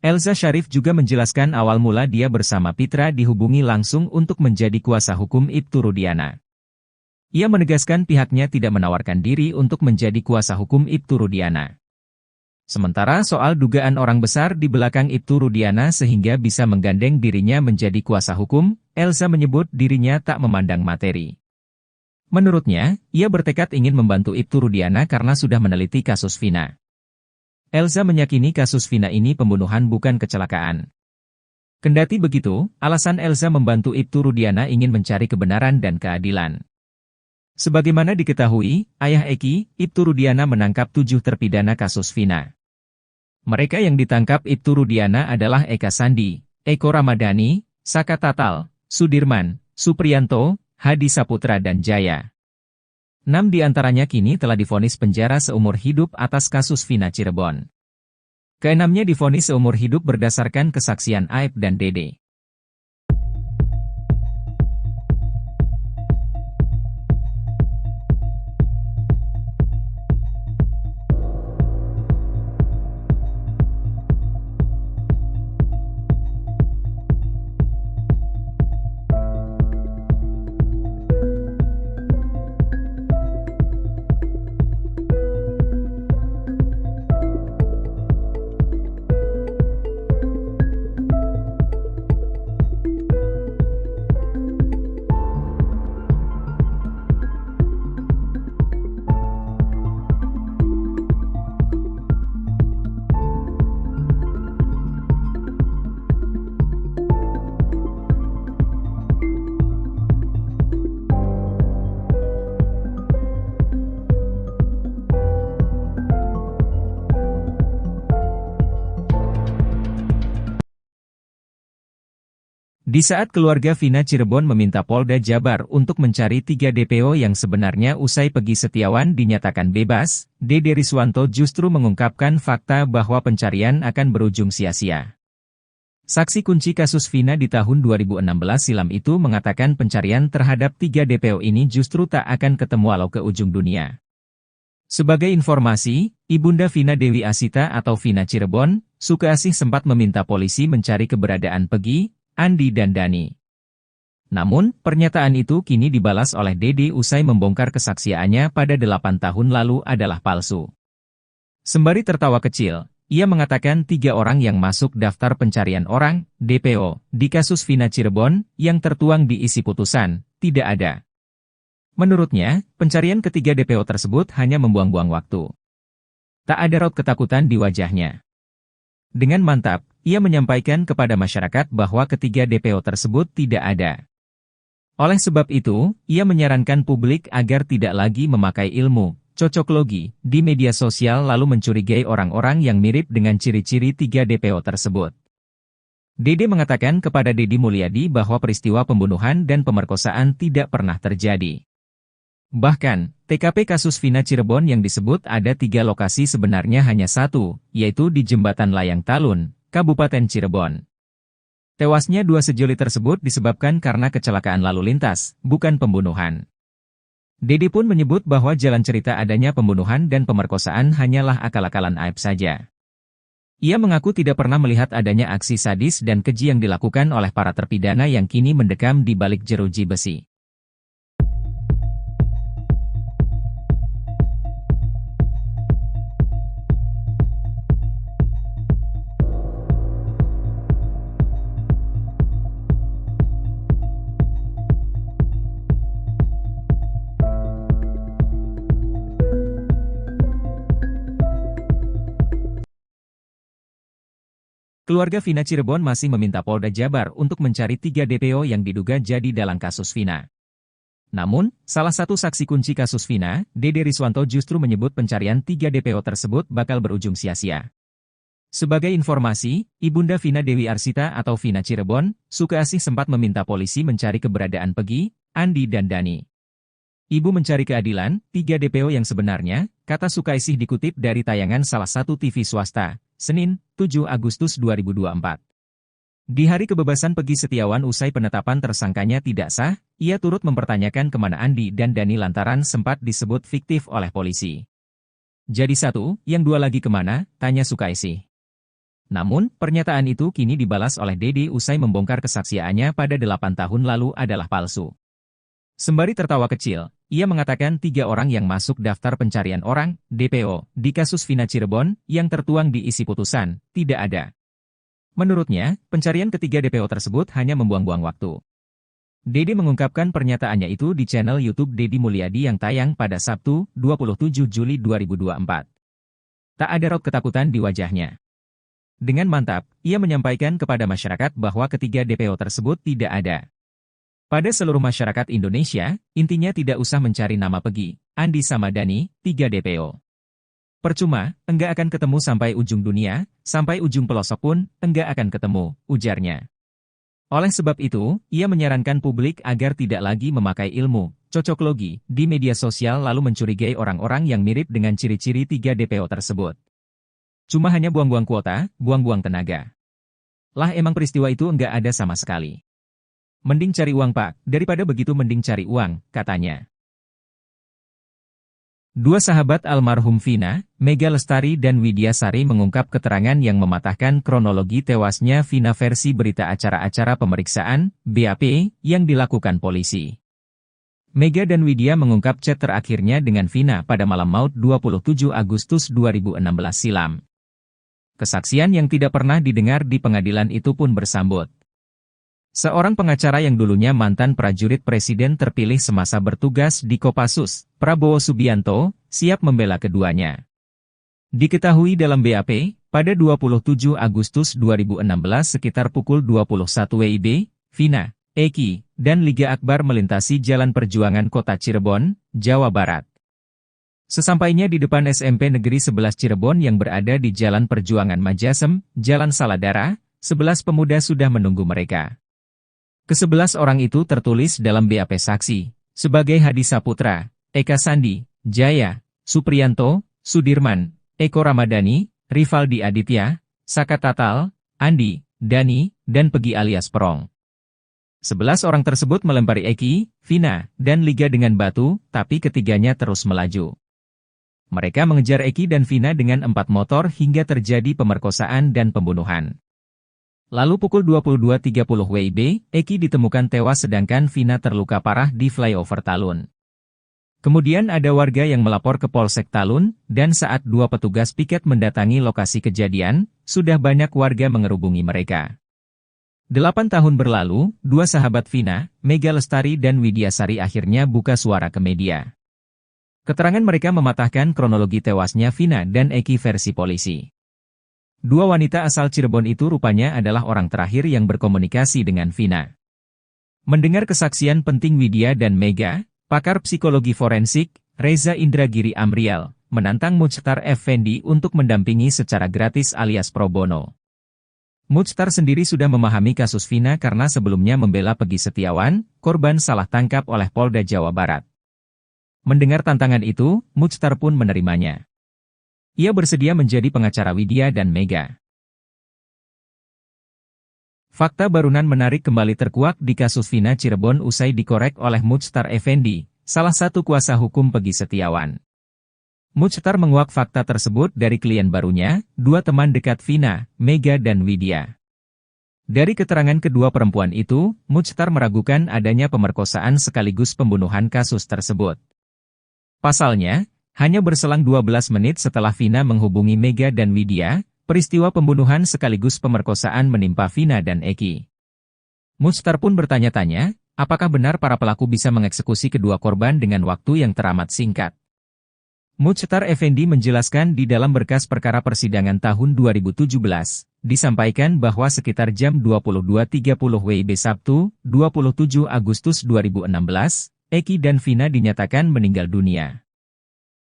Elza Sharif juga menjelaskan awal mula dia bersama Pitra dihubungi langsung untuk menjadi kuasa hukum Ibtu Rudiana. Ia menegaskan pihaknya tidak menawarkan diri untuk menjadi kuasa hukum Ibtu Rudiana. Sementara soal dugaan orang besar di belakang Ibtu Rudiana sehingga bisa menggandeng dirinya menjadi kuasa hukum, Elza menyebut dirinya tak memandang materi. Menurutnya, ia bertekad ingin membantu Ibtu Rudiana karena sudah meneliti kasus Vina. Elza meyakini kasus Vina ini pembunuhan bukan kecelakaan. Kendati begitu, alasan Elza membantu Ibtu Rudiana ingin mencari kebenaran dan keadilan. Sebagaimana diketahui, ayah Eki, Ibtu Rudiana menangkap 7 terpidana kasus Vina. Mereka yang ditangkap Ibtu Rudiana adalah Eka Sandi, Eko Ramadhani, Saka Tatal, Sudirman, Supriyanto, Hadi Saputra dan Jaya. 6 di antaranya kini telah divonis penjara seumur hidup atas kasus Vina Cirebon. Keenamnya divonis seumur hidup berdasarkan kesaksian Aib dan Dede. Di saat keluarga Vina Cirebon meminta Polda Jabar untuk mencari 3 DPO yang sebenarnya usai Peggy Setiawan dinyatakan bebas, Dede Riswanto justru mengungkapkan fakta bahwa pencarian akan berujung sia-sia. Saksi kunci kasus Vina di tahun 2016 silam itu mengatakan pencarian terhadap 3 DPO ini justru tak akan ketemu walau ke ujung dunia. Sebagai informasi, Ibunda Vina Dewi Asita atau Vina Cirebon, Sukaasih sempat meminta polisi mencari keberadaan Peggy, Andi dan Dani. Namun, pernyataan itu kini dibalas oleh Dede usai membongkar kesaksiannya pada 8 tahun lalu adalah palsu. Sembari tertawa kecil, ia mengatakan 3 orang yang masuk daftar pencarian orang, DPO, di kasus Vina Cirebon, yang tertuang di isi putusan, tidak ada. Menurutnya, pencarian ketiga DPO tersebut hanya membuang-buang waktu. Tak ada raut ketakutan di wajahnya. Dengan mantap, ia menyampaikan kepada masyarakat bahwa ketiga DPO tersebut tidak ada. Oleh sebab itu, ia menyarankan publik agar tidak lagi memakai ilmu cocoklogi di media sosial lalu mencurigai orang-orang yang mirip dengan ciri-ciri 3 DPO tersebut. Dede mengatakan kepada Deddy Mulyadi bahwa peristiwa pembunuhan dan pemerkosaan tidak pernah terjadi. Bahkan, TKP kasus Vina Cirebon yang disebut ada 3 lokasi sebenarnya hanya satu, yaitu di Jembatan Layang Talun, Kabupaten Cirebon. Tewasnya 2 sejoli tersebut disebabkan karena kecelakaan lalu lintas, bukan pembunuhan. Dede pun menyebut bahwa jalan cerita adanya pembunuhan dan pemerkosaan hanyalah akal-akalan aib saja. Ia mengaku tidak pernah melihat adanya aksi sadis dan keji yang dilakukan oleh para terpidana yang kini mendekam di balik jeruji besi. Keluarga Vina Cirebon masih meminta Polda Jabar untuk mencari 3 DPO yang diduga jadi dalam kasus Vina. Namun, salah satu saksi kunci kasus Vina, Dede Riswanto justru menyebut pencarian 3 DPO tersebut bakal berujung sia-sia. Sebagai informasi, Ibunda Vina Dewi Arsita atau Vina Cirebon, Sukaasih sempat meminta polisi mencari keberadaan Peggy, Andi dan Dani. Ibu mencari keadilan, 3 DPO yang sebenarnya, kata Sukaasih dikutip dari tayangan salah satu TV swasta, Senin, 7 Agustus 2024. Di hari kebebasan Peggy Setiawan usai penetapan tersangkanya tidak sah, ia turut mempertanyakan kemana Andi dan Dani lantaran sempat disebut fiktif oleh polisi. Jadi satu, yang 2 lagi kemana, tanya Sukaasih. Namun, pernyataan itu kini dibalas oleh Dede usai membongkar kesaksiannya pada 8 tahun lalu adalah palsu. Sembari tertawa kecil, ia mengatakan 3 orang yang masuk daftar pencarian orang, DPO, di kasus Vina Cirebon, yang tertuang di isi putusan, tidak ada. Menurutnya, pencarian ketiga DPO tersebut hanya membuang-buang waktu. Dede mengungkapkan pernyataannya itu di channel YouTube Deddy Mulyadi yang tayang pada Sabtu, 27 Juli 2024. Tak ada raut ketakutan di wajahnya. Dengan mantap, ia menyampaikan kepada masyarakat bahwa ketiga DPO tersebut tidak ada. Pada seluruh masyarakat Indonesia, intinya tidak usah mencari nama Peggy, Andi sama Dani, 3 DPO. Percuma, enggak akan ketemu sampai ujung dunia, sampai ujung pelosok pun, enggak akan ketemu, ujarnya. Oleh sebab itu, ia menyarankan publik agar tidak lagi memakai ilmu cocoklogi di media sosial lalu mencurigai orang-orang yang mirip dengan ciri-ciri 3 DPO tersebut. Cuma hanya buang-buang kuota, buang-buang tenaga. Lah emang peristiwa itu enggak ada sama sekali. Mending cari uang Pak, daripada begitu mending cari uang, katanya. 2 sahabat almarhum Vina, Mega Lestari dan Widya Sari mengungkap keterangan yang mematahkan kronologi tewasnya Vina versi berita acara-acara pemeriksaan, BAP, yang dilakukan polisi. Mega dan Widya mengungkap chat terakhirnya dengan Vina pada malam maut 27 Agustus 2016 silam. Kesaksian yang tidak pernah didengar di pengadilan itu pun bersambut. Seorang pengacara yang dulunya mantan prajurit presiden terpilih semasa bertugas di Kopassus, Prabowo Subianto, siap membela keduanya. Diketahui dalam BAP, pada 27 Agustus 2016 sekitar pukul 21 WIB, Vina, Eki, dan Liga Akbar melintasi Jalan Perjuangan Kota Cirebon, Jawa Barat. Sesampainya di depan SMP Negeri 11 Cirebon yang berada di Jalan Perjuangan Majasem, Jalan Saladara, 11 pemuda sudah menunggu mereka. Ke-11 orang itu tertulis dalam BAP saksi, sebagai Hadi Saputra, Eka Sandi, Jaya, Supriyanto, Sudirman, Eko Ramadhani, Rivaldi Aditya, Saka Tatal, Andi, Dani, dan Pegi alias Perong. 11 orang tersebut melempari Eki, Vina, dan Liga dengan batu, tapi ketiganya terus melaju. Mereka mengejar Eki dan Vina dengan 4 motor hingga terjadi pemerkosaan dan pembunuhan. Lalu pukul 22.30 WIB, Eki ditemukan tewas sedangkan Vina terluka parah di flyover Talun. Kemudian ada warga yang melapor ke Polsek Talun, dan saat 2 petugas piket mendatangi lokasi kejadian, sudah banyak warga mengerubungi mereka. 8 tahun berlalu, 2 sahabat Vina, Mega Lestari dan Widyasari akhirnya buka suara ke media. Keterangan mereka mematahkan kronologi tewasnya Vina dan Eki versi polisi. 2 wanita asal Cirebon itu rupanya adalah orang terakhir yang berkomunikasi dengan Vina. Mendengar kesaksian penting Widya dan Mega, pakar psikologi forensik, Reza Indragiri Amrial, menantang Muchtar Effendi untuk mendampingi secara gratis alias pro bono. Muchtar sendiri sudah memahami kasus Vina karena sebelumnya membela Pegi Setiawan, korban salah tangkap oleh Polda Jawa Barat. Mendengar tantangan itu, Muchtar pun menerimanya. Ia bersedia menjadi pengacara Widya dan Mega. Fakta barunan menarik kembali terkuak di kasus Vina Cirebon usai dikorek oleh Muchtar Effendi, salah satu kuasa hukum Pegi Setiawan. Muchtar menguak fakta tersebut dari klien barunya, 2 teman dekat Vina, Mega dan Widya. Dari keterangan kedua perempuan itu, Muchtar meragukan adanya pemerkosaan sekaligus pembunuhan kasus tersebut. Pasalnya, hanya berselang 12 menit setelah Vina menghubungi Mega dan Widya, peristiwa pembunuhan sekaligus pemerkosaan menimpa Vina dan Eki. Muchtar pun bertanya-tanya, apakah benar para pelaku bisa mengeksekusi kedua korban dengan waktu yang teramat singkat. Muchtar Effendi menjelaskan di dalam berkas perkara persidangan tahun 2017, disampaikan bahwa sekitar jam 22.30 WIB Sabtu, 27 Agustus 2016, Eki dan Vina dinyatakan meninggal dunia.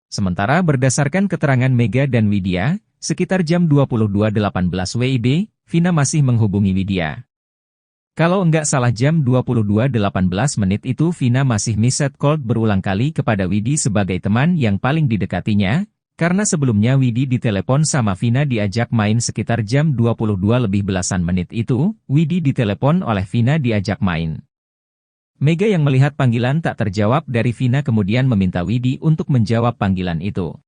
Sementara berdasarkan keterangan Mega dan Widya, sekitar jam 22.18 WIB, Vina masih menghubungi Widya. Kalau enggak salah jam 22.18 menit itu Vina masih miset call berulang kali kepada Widi sebagai teman yang paling didekatinya, karena sebelumnya Widi ditelepon sama Vina diajak main sekitar jam 22 lebih belasan menit itu, Widi ditelepon oleh Vina diajak main. Mega yang melihat panggilan tak terjawab dari Vina kemudian meminta Widi untuk menjawab panggilan itu.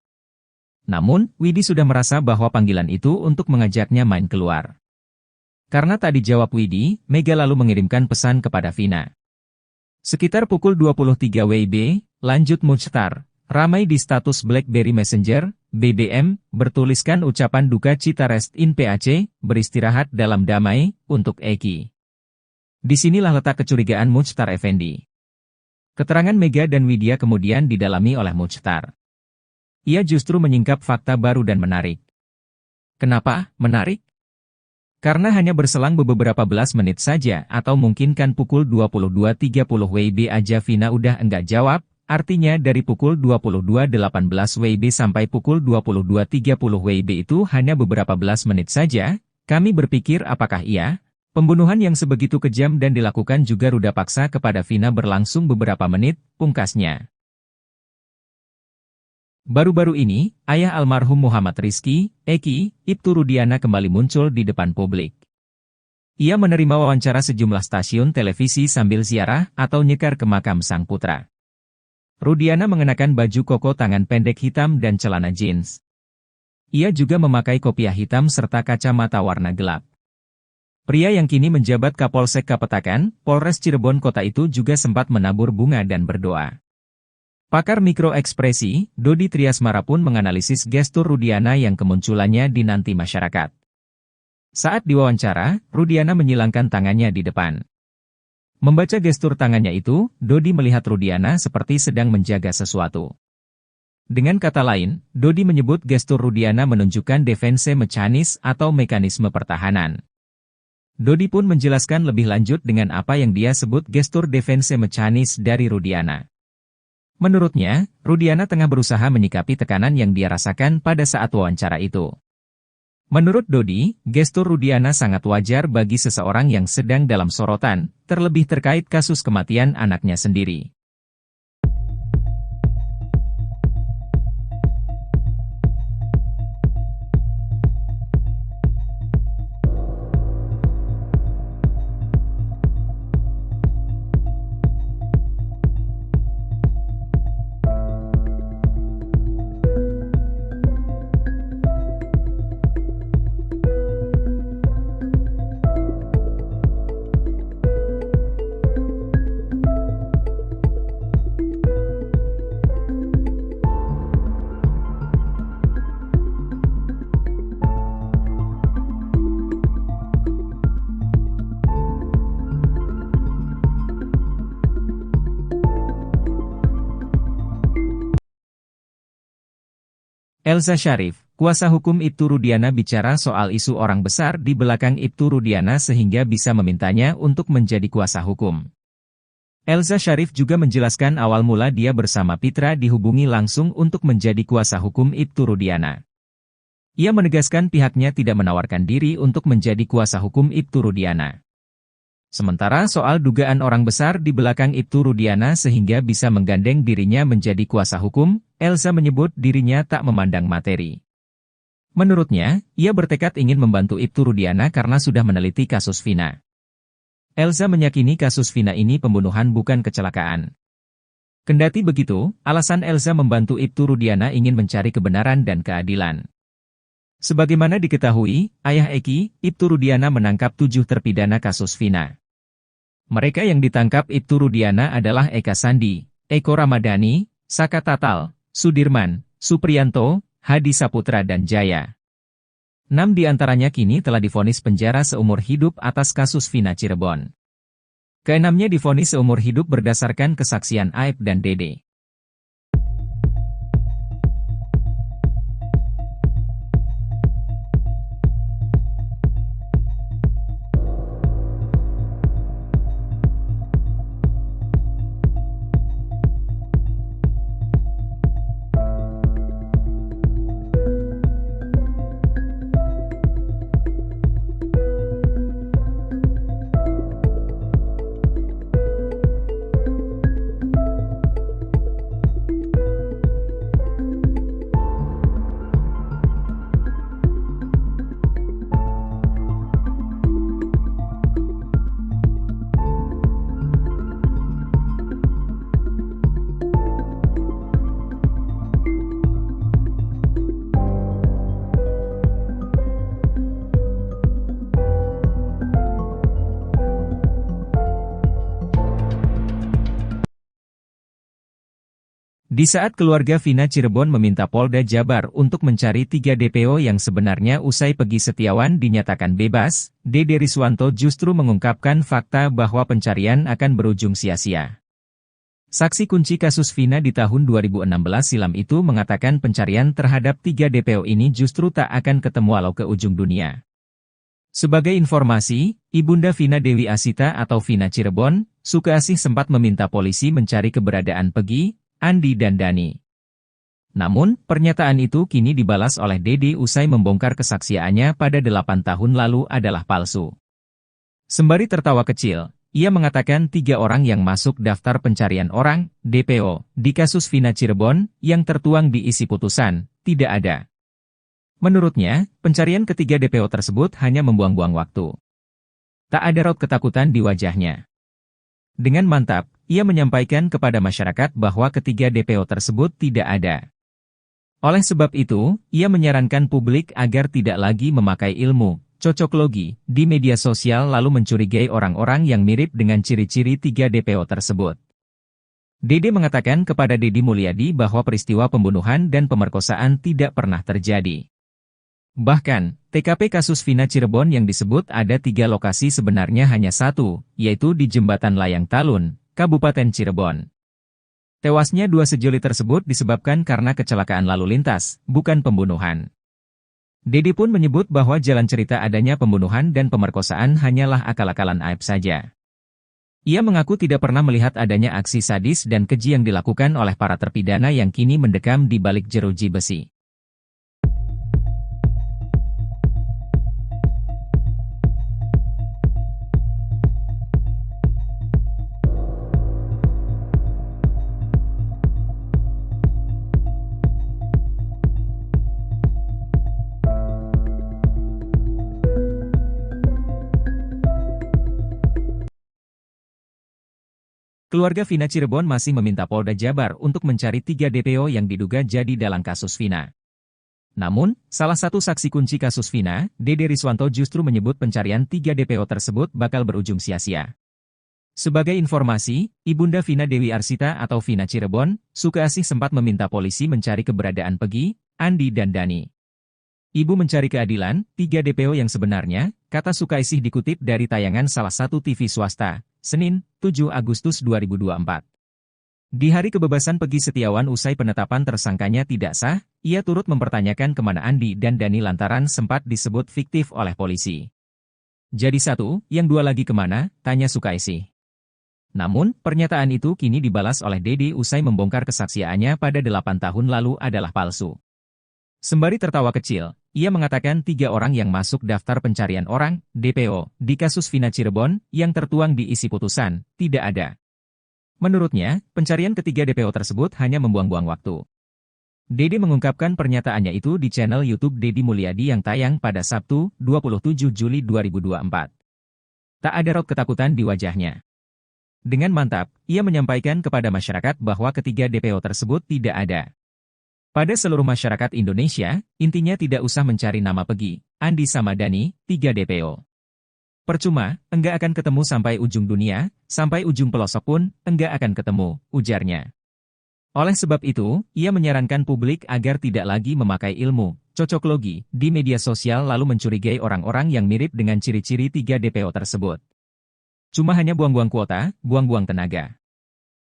Namun, Widi sudah merasa bahwa panggilan itu untuk mengajaknya main keluar. Karena tak dijawab Widi, Mega lalu mengirimkan pesan kepada Vina. Sekitar pukul 23 WIB, lanjut Muchtar, ramai di status BlackBerry Messenger, BBM, bertuliskan ucapan duka cita rest in PAC, beristirahat dalam damai, untuk Eki. Disinilah letak kecurigaan Muchtar Effendi. Keterangan Mega dan Widya kemudian didalami oleh Muchtar. Ia justru menyingkap fakta baru dan menarik. Kenapa menarik? Karena hanya berselang beberapa belas menit saja atau mungkin kan pukul 22.30 WIB aja Vina udah enggak jawab, artinya dari pukul 22.18 WIB sampai pukul 22.30 WIB itu hanya beberapa belas menit saja. Kami berpikir apakah pembunuhan yang sebegitu kejam dan dilakukan juga ruda paksa kepada Vina berlangsung beberapa menit, pungkasnya. Baru-baru ini, ayah almarhum Muhammad Rizky, Eki, Ibtu Rudiana kembali muncul di depan publik. Ia menerima wawancara sejumlah stasiun televisi sambil ziarah atau nyekar ke makam sang putra. Rudiana mengenakan baju koko tangan pendek hitam dan celana jeans. Ia juga memakai kopiah hitam serta kacamata warna gelap. Pria yang kini menjabat Kapolsek Kapetakan, Polres Cirebon kota itu juga sempat menabur bunga dan berdoa. Pakar mikroekspresi, Dodi Triasmara pun menganalisis gestur Rudiana yang kemunculannya dinanti masyarakat. Saat diwawancara, Rudiana menyilangkan tangannya di depan. Membaca gestur tangannya itu, Dodi melihat Rudiana seperti sedang menjaga sesuatu. Dengan kata lain, Dodi menyebut gestur Rudiana menunjukkan defense mechanism atau mekanisme pertahanan. Dodi pun menjelaskan lebih lanjut dengan apa yang dia sebut gestur defense mechanism dari Rudiana. Menurutnya, Rudiana tengah berusaha menyikapi tekanan yang dia rasakan pada saat wawancara itu. Menurut Dodi, gestur Rudiana sangat wajar bagi seseorang yang sedang dalam sorotan, terlebih terkait kasus kematian anaknya sendiri. Elza Sharif, kuasa hukum Ibtu Rudiana bicara soal isu orang besar di belakang Ibtu Rudiana sehingga bisa memintanya untuk menjadi kuasa hukum. Elza Sharif juga menjelaskan awal mula dia bersama Pitra dihubungi langsung untuk menjadi kuasa hukum Ibtu Rudiana. Ia menegaskan pihaknya tidak menawarkan diri untuk menjadi kuasa hukum Ibtu Rudiana. Sementara soal dugaan orang besar di belakang Ibtu Rudiana sehingga bisa menggandeng dirinya menjadi kuasa hukum, Elza menyebut dirinya tak memandang materi. Menurutnya, ia bertekad ingin membantu Ibtu Rudiana karena sudah meneliti kasus Vina. Elza meyakini kasus Vina ini pembunuhan bukan kecelakaan. Kendati begitu, alasan Elza membantu Ibtu Rudiana ingin mencari kebenaran dan keadilan. Sebagaimana diketahui, ayah Eki, Ibtu Rudiana menangkap 7 terpidana kasus Vina. Mereka yang ditangkap Ibtu Rudiana adalah Eka Sandi, Eko Ramadhani, Saka Tatal, Sudirman, Supriyanto, Hadi Saputra dan Jaya. 6 di antaranya kini telah divonis penjara seumur hidup atas kasus Vina Cirebon. Keenamnya divonis seumur hidup berdasarkan kesaksian Aib dan Dede. Di saat keluarga Vina Cirebon meminta Polda Jabar untuk mencari 3 DPO yang sebenarnya usai Peggy Setiawan dinyatakan bebas, Dede Riswanto justru mengungkapkan fakta bahwa pencarian akan berujung sia-sia. Saksi kunci kasus Vina di tahun 2016 silam itu mengatakan pencarian terhadap 3 DPO ini justru tak akan ketemu walau ke ujung dunia. Sebagai informasi, Ibunda Vina Dewi Asita atau Vina Cirebon, Sukaasih sempat meminta polisi mencari keberadaan Peggy, Andi dan Dani. Namun, pernyataan itu kini dibalas oleh Dede usai membongkar kesaksiannya pada 8 tahun lalu adalah palsu. Sembari tertawa kecil, ia mengatakan 3 orang yang masuk daftar pencarian orang, DPO, di kasus Vina Cirebon, yang tertuang di isi putusan, tidak ada. Menurutnya, pencarian ketiga DPO tersebut hanya membuang-buang waktu. Tak ada raut ketakutan di wajahnya. Dengan mantap, ia menyampaikan kepada masyarakat bahwa ketiga DPO tersebut tidak ada. Oleh sebab itu, ia menyarankan publik agar tidak lagi memakai ilmu cocoklogi di media sosial lalu mencurigai orang-orang yang mirip dengan ciri-ciri 3 DPO tersebut. Dede mengatakan kepada Deddy Mulyadi bahwa peristiwa pembunuhan dan pemerkosaan tidak pernah terjadi. Bahkan, TKP kasus Vina Cirebon yang disebut ada 3 lokasi sebenarnya hanya 1, yaitu di Jembatan Layang Talun, Kabupaten Cirebon. Tewasnya 2 sejoli tersebut disebabkan karena kecelakaan lalu lintas, bukan pembunuhan. Dede pun menyebut bahwa jalan cerita adanya pembunuhan dan pemerkosaan hanyalah akal-akalan Aib saja. Ia mengaku tidak pernah melihat adanya aksi sadis dan keji yang dilakukan oleh para terpidana yang kini mendekam di balik jeruji besi. Keluarga Vina Cirebon masih meminta Polda Jabar untuk mencari 3 DPO yang diduga jadi dalang kasus Vina. Namun, salah satu saksi kunci kasus Vina, Dede Riswanto justru menyebut pencarian 3 DPO tersebut bakal berujung sia-sia. Sebagai informasi, Ibunda Vina Dewi Arsita atau Vina Cirebon, Sukaasih sempat meminta polisi mencari keberadaan Pegi, Andi dan Dani. Ibu mencari keadilan, 3 DPO yang sebenarnya, kata Sukaasih dikutip dari tayangan salah satu TV swasta, Senin, 7 Agustus 2024. Di hari kebebasan Pegi Setiawan usai penetapan tersangkanya tidak sah, ia turut mempertanyakan kemana Andi dan Dani lantaran sempat disebut fiktif oleh polisi. Jadi satu, yang dua lagi kemana, tanya Sukaasih. Namun, pernyataan itu kini dibalas oleh Dede usai membongkar kesaksiannya pada 8 tahun lalu adalah palsu. Sembari tertawa kecil, ia mengatakan 3 orang yang masuk daftar pencarian orang, DPO, di kasus Vina Cirebon, yang tertuang di isi putusan, tidak ada. Menurutnya, pencarian ketiga DPO tersebut hanya membuang-buang waktu. Dede mengungkapkan pernyataannya itu di channel YouTube Deddy Mulyadi yang tayang pada Sabtu, 27 Juli 2024. Tak ada raut ketakutan di wajahnya. Dengan mantap, ia menyampaikan kepada masyarakat bahwa ketiga DPO tersebut tidak ada. Pada seluruh masyarakat Indonesia, intinya tidak usah mencari nama Pegi, Andi sama Dani, 3 DPO. Percuma, enggak akan ketemu sampai ujung dunia, sampai ujung pelosok pun, enggak akan ketemu, ujarnya. Oleh sebab itu, ia menyarankan publik agar tidak lagi memakai ilmu cocoklogi di media sosial lalu mencurigai orang-orang yang mirip dengan ciri-ciri 3 DPO tersebut. Cuma hanya buang-buang kuota, buang-buang tenaga.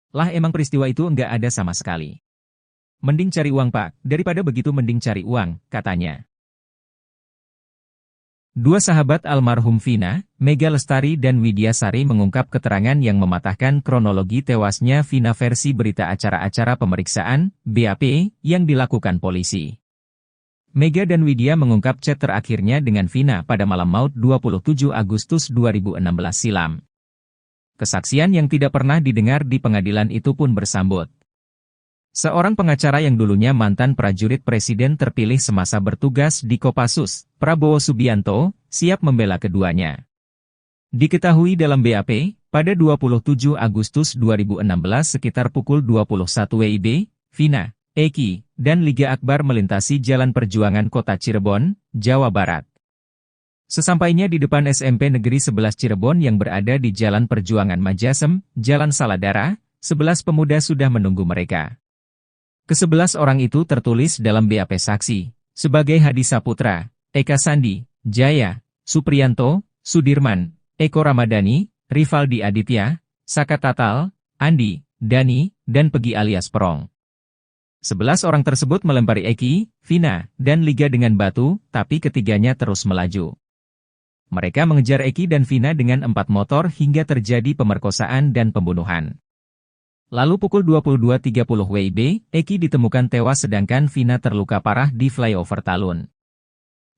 Lah emang peristiwa itu enggak ada sama sekali. Mending cari uang Pak, daripada begitu mending cari uang, katanya. 2 sahabat almarhum Vina, Mega Lestari dan Widya Sari mengungkap keterangan yang mematahkan kronologi tewasnya Vina versi berita acara-acara pemeriksaan, BAP, yang dilakukan polisi. Mega dan Widya mengungkap chat terakhirnya dengan Vina pada malam maut 27 Agustus 2016 silam. Kesaksian yang tidak pernah didengar di pengadilan itu pun bersambut. Seorang pengacara yang dulunya mantan prajurit presiden terpilih semasa bertugas di Kopassus, Prabowo Subianto, siap membela keduanya. Diketahui dalam BAP, pada 27 Agustus 2016 sekitar pukul 21 WIB, Vina, Eki, dan Liga Akbar melintasi Jalan Perjuangan Kota Cirebon, Jawa Barat. Sesampainya di depan SMP Negeri 11 Cirebon yang berada di Jalan Perjuangan Majasem, Jalan Saladara, 11 pemuda sudah menunggu mereka. Ke-11 orang itu tertulis dalam BAP saksi, sebagai Hadi Saputra, Eka Sandi, Jaya, Supriyanto, Sudirman, Eko Ramadhani, Rivaldi Aditya, Saka Tatal, Andi, Dani, dan Pegi alias Perong. 11 orang tersebut melempari Eki, Vina, dan Liga dengan batu, tapi ketiganya terus melaju. Mereka mengejar Eki dan Vina dengan 4 motor hingga terjadi pemerkosaan dan pembunuhan. Lalu pukul 22.30 WIB, Eki ditemukan tewas sedangkan Vina terluka parah di flyover Talun.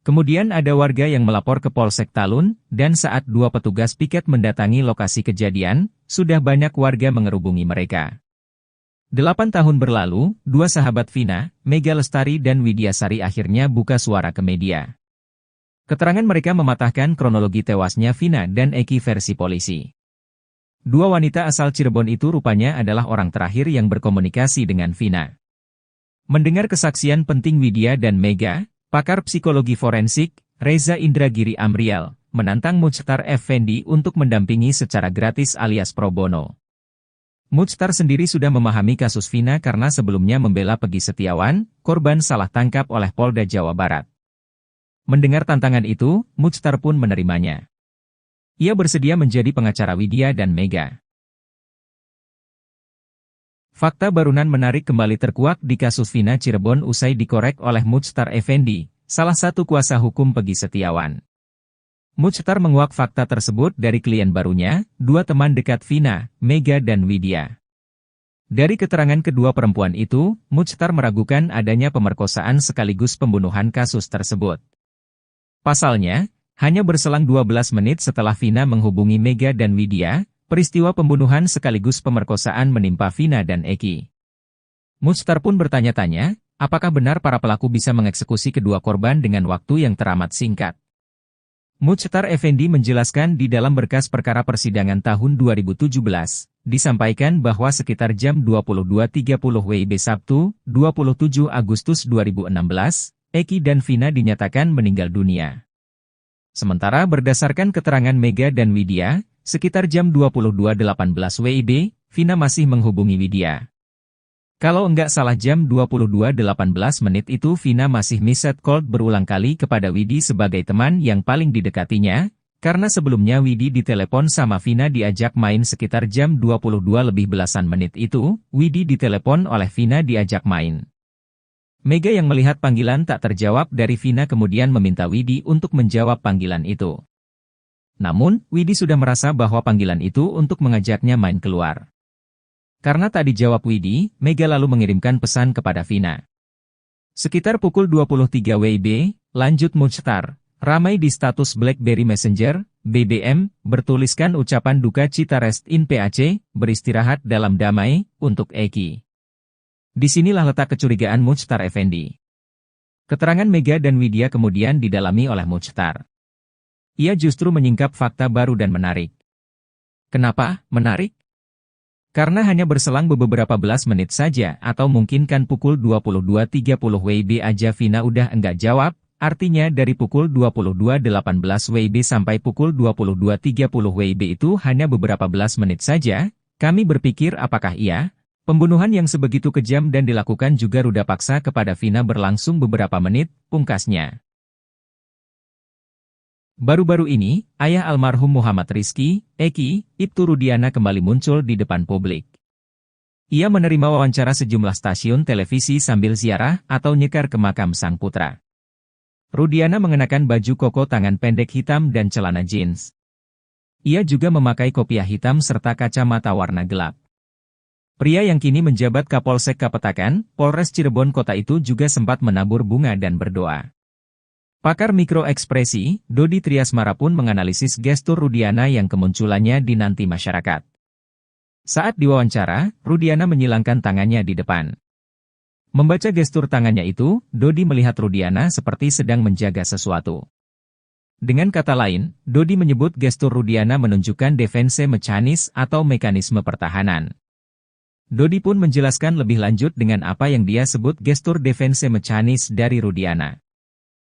Kemudian ada warga yang melapor ke Polsek Talun, dan saat 2 petugas piket mendatangi lokasi kejadian, sudah banyak warga mengerubungi mereka. 8 tahun berlalu, 2 sahabat Vina, Mega Lestari dan Widya Sari akhirnya buka suara ke media. Keterangan mereka mematahkan kronologi tewasnya Vina dan Eki versi polisi. 2 wanita asal Cirebon itu rupanya adalah orang terakhir yang berkomunikasi dengan Vina. Mendengar kesaksian penting Widya dan Mega, pakar psikologi forensik, Reza Indragiri Amriel, menantang Muchtar Effendi untuk mendampingi secara gratis alias pro bono. Muchtar sendiri sudah memahami kasus Vina karena sebelumnya membela Pegi Setiawan, korban salah tangkap oleh Polda Jawa Barat. Mendengar tantangan itu, Muchtar pun menerimanya. Ia bersedia menjadi pengacara Widya dan Mega. Fakta barunan menarik kembali terkuak di kasus Vina Cirebon usai dikorek oleh Muchtar Effendi, salah satu kuasa hukum Pegi Setiawan. Muchtar menguak fakta tersebut dari klien barunya, 2 teman dekat Vina, Mega dan Widya. Dari keterangan kedua perempuan itu, Muchtar meragukan adanya pemerkosaan sekaligus pembunuhan kasus tersebut. Pasalnya, hanya berselang 12 menit setelah Vina menghubungi Mega dan Widya, peristiwa pembunuhan sekaligus pemerkosaan menimpa Vina dan Eki. Muchtar pun bertanya-tanya, apakah benar para pelaku bisa mengeksekusi kedua korban dengan waktu yang teramat singkat? Muchtar Effendi menjelaskan di dalam berkas perkara persidangan tahun 2017, disampaikan bahwa sekitar jam 22.30 WIB Sabtu, 27 Agustus 2016, Eki dan Vina dinyatakan meninggal dunia. Sementara berdasarkan keterangan Mega dan Widya, sekitar jam 22.18 WIB, Vina masih menghubungi Widya. Kalau enggak salah jam 22.18 menit itu Vina masih missed call berulang kali kepada Widi sebagai teman yang paling didekatinya, karena sebelumnya Widi ditelepon sama Vina diajak main sekitar jam 22 lebih belasan menit itu, Widi ditelepon oleh Vina diajak main. Mega yang melihat panggilan tak terjawab dari Vina kemudian meminta Widi untuk menjawab panggilan itu. Namun, Widi sudah merasa bahwa panggilan itu untuk mengajaknya main keluar. Karena tak dijawab Widi, Mega lalu mengirimkan pesan kepada Vina. Sekitar pukul 23 WIB, lanjut Muchtar, ramai di status BlackBerry Messenger, BBM, bertuliskan ucapan duka cita rest in PAC, beristirahat dalam damai, untuk Eki. Disinilah letak kecurigaan Muchtar Effendi. Keterangan Mega dan Widya kemudian didalami oleh Muchtar. Ia justru menyingkap fakta baru dan menarik. Kenapa menarik? Karena hanya berselang beberapa belas menit saja atau mungkin kan pukul 22.30 WIB aja Vina udah enggak jawab, artinya dari pukul 22.18 WIB sampai pukul 22.30 WIB itu hanya beberapa belas menit saja, kami berpikir apakah iya? Pembunuhan yang sebegitu kejam dan dilakukan juga ruda paksa kepada Vina berlangsung beberapa menit, pungkasnya. Baru-baru ini, ayah almarhum Muhammad Rizky, Eki, Ibtu Rudiana kembali muncul di depan publik. Ia menerima wawancara sejumlah stasiun televisi sambil ziarah atau nyekar ke makam sang putra. Rudiana mengenakan baju koko tangan pendek hitam dan celana jeans. Ia juga memakai kopiah hitam serta kacamata warna gelap. Pria yang kini menjabat Kapolsek Kapetakan, Polres Cirebon Kota itu juga sempat menabur bunga dan berdoa. Pakar mikroekspresi, Dodi Triasmara pun menganalisis gestur Rudiana yang kemunculannya dinanti masyarakat. Saat diwawancara, Rudiana menyilangkan tangannya di depan. Membaca gestur tangannya itu, Dodi melihat Rudiana seperti sedang menjaga sesuatu. Dengan kata lain, Dodi menyebut gestur Rudiana menunjukkan defense mechanism atau mekanisme pertahanan. Dodi pun menjelaskan lebih lanjut dengan apa yang dia sebut gestur defense mechanism dari Rudiana.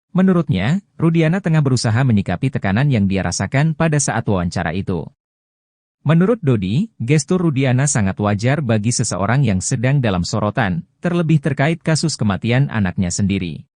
Menurutnya, Rudiana tengah berusaha menyikapi tekanan yang dia rasakan pada saat wawancara itu. Menurut Dodi, gestur Rudiana sangat wajar bagi seseorang yang sedang dalam sorotan, terlebih terkait kasus kematian anaknya sendiri.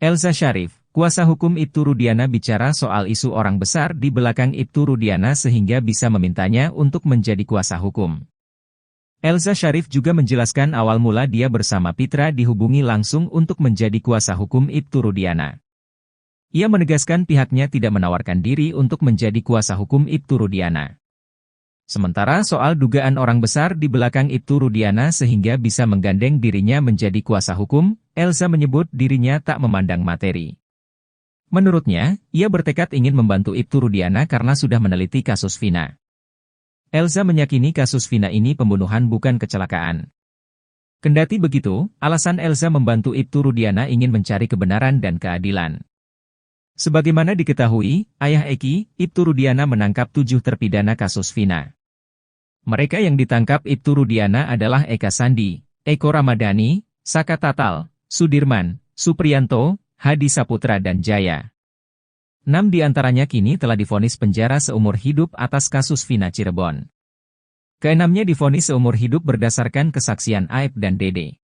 Elza Sharif, kuasa hukum Ibtu Rudiana bicara soal isu orang besar di belakang Ibtu Rudiana sehingga bisa memintanya untuk menjadi kuasa hukum. Elza Sharif juga menjelaskan awal mula dia bersama Pitra dihubungi langsung untuk menjadi kuasa hukum Ibtu Rudiana. Ia menegaskan pihaknya tidak menawarkan diri untuk menjadi kuasa hukum Ibtu Rudiana. Sementara soal dugaan orang besar di belakang Ibtu Rudiana sehingga bisa menggandeng dirinya menjadi kuasa hukum, Elza menyebut dirinya tak memandang materi. Menurutnya, ia bertekad ingin membantu Ibtu Rudiana karena sudah meneliti kasus Vina. Elza meyakini kasus Vina ini pembunuhan bukan kecelakaan. Kendati begitu, alasan Elza membantu Ibtu Rudiana ingin mencari kebenaran dan keadilan. Sebagaimana diketahui, ayah Eki, Ibtu Rudiana menangkap 7 terpidana kasus Vina. Mereka yang ditangkap Ibtu Rudiana adalah Eka Sandi, Eko Ramadhani, Saka Tatal, Sudirman, Supriyanto, Hadi Saputra dan Jaya. 6 di antaranya kini telah divonis penjara seumur hidup atas kasus Vina Cirebon. Keenamnya divonis seumur hidup berdasarkan kesaksian Aep dan Dede.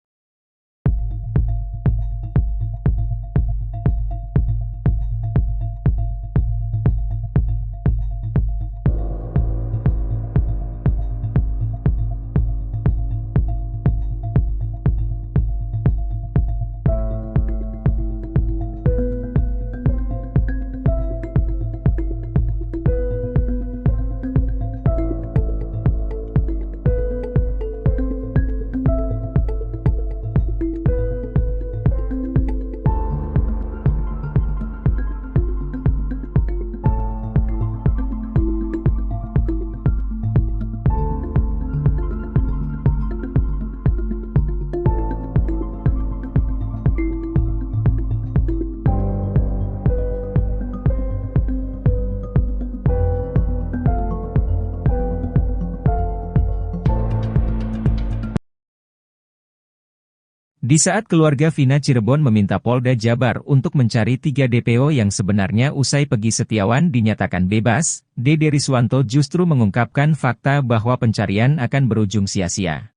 Di saat keluarga Vina Cirebon meminta Polda Jabar untuk mencari 3 DPO yang sebenarnya usai Peggy Setiawan dinyatakan bebas, Dede Riswanto justru mengungkapkan fakta bahwa pencarian akan berujung sia-sia.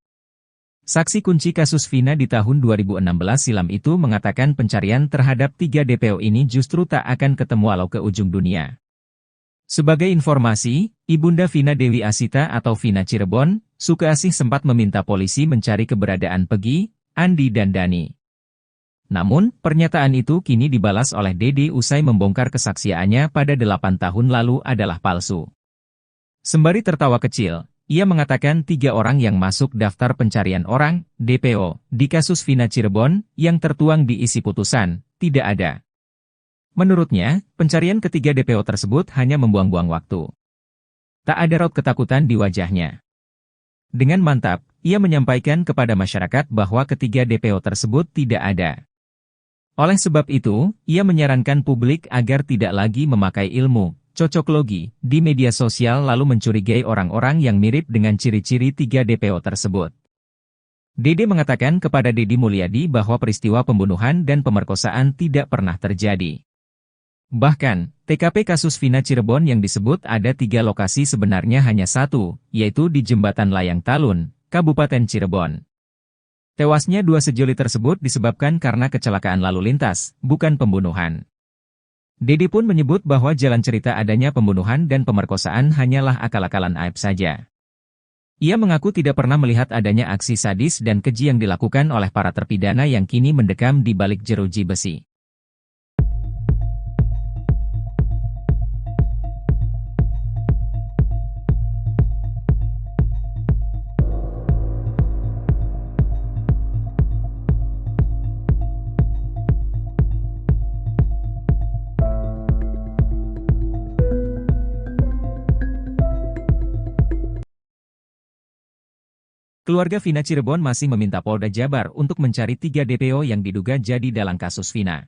Saksi kunci kasus Vina di tahun 2016 silam itu mengatakan pencarian terhadap 3 DPO ini justru tak akan ketemu walau ke ujung dunia. Sebagai informasi, Ibunda Vina Dewi Asita atau Vina Cirebon, Sukaasih sempat meminta polisi mencari keberadaan Peggy, Andi dan Dani. Namun, pernyataan itu kini dibalas oleh Dede usai membongkar kesaksiannya pada 8 tahun lalu adalah palsu. Sembari tertawa kecil, ia mengatakan 3 orang yang masuk daftar pencarian orang, DPO, di kasus Vina Cirebon, yang tertuang di isi putusan, tidak ada. Menurutnya, pencarian ketiga DPO tersebut hanya membuang-buang waktu. Tak ada raut ketakutan di wajahnya. Dengan mantap, ia menyampaikan kepada masyarakat bahwa ketiga DPO tersebut tidak ada. Oleh sebab itu, ia menyarankan publik agar tidak lagi memakai ilmu cocoklogi di media sosial lalu mencurigai orang-orang yang mirip dengan ciri-ciri 3 DPO tersebut. Dede mengatakan kepada Deddy Mulyadi bahwa peristiwa pembunuhan dan pemerkosaan tidak pernah terjadi. Bahkan, TKP kasus Vina Cirebon yang disebut ada 3 lokasi sebenarnya hanya satu, yaitu di Jembatan Layang Talun, Kabupaten Cirebon. Tewasnya 2 sejoli tersebut disebabkan karena kecelakaan lalu lintas, bukan pembunuhan. Dede pun menyebut bahwa jalan cerita adanya pembunuhan dan pemerkosaan hanyalah akal-akalan aib saja. Ia mengaku tidak pernah melihat adanya aksi sadis dan keji yang dilakukan oleh para terpidana yang kini mendekam di balik jeruji besi. Keluarga Vina Cirebon masih meminta Polda Jabar untuk mencari 3 DPO yang diduga jadi dalam kasus Vina.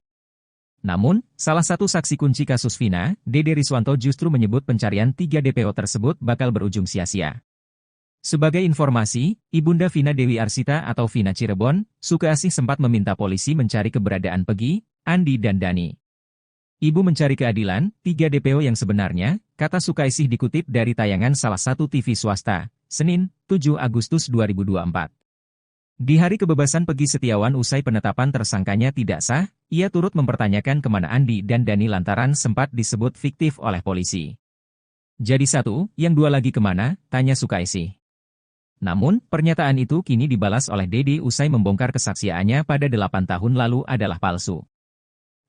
Namun, salah satu saksi kunci kasus Vina, Dede Riswanto justru menyebut pencarian 3 DPO tersebut bakal berujung sia-sia. Sebagai informasi, Ibunda Vina Dewi Arsita atau Vina Cirebon, Sukaasih sempat meminta polisi mencari keberadaan Peggy, Andi dan Dani. Ibu mencari keadilan, 3 DPO yang sebenarnya, kata Sukaasih dikutip dari tayangan salah satu TV swasta, Senin, 7 Agustus 2024. Di hari kebebasan Peggy Setiawan usai penetapan tersangkanya tidak sah, ia turut mempertanyakan kemana Andi dan Dani lantaran sempat disebut fiktif oleh polisi. Jadi satu, yang 2 lagi kemana, tanya Sukaasih. Namun, pernyataan itu kini dibalas oleh Dede usai membongkar kesaksiannya pada 8 tahun lalu adalah palsu.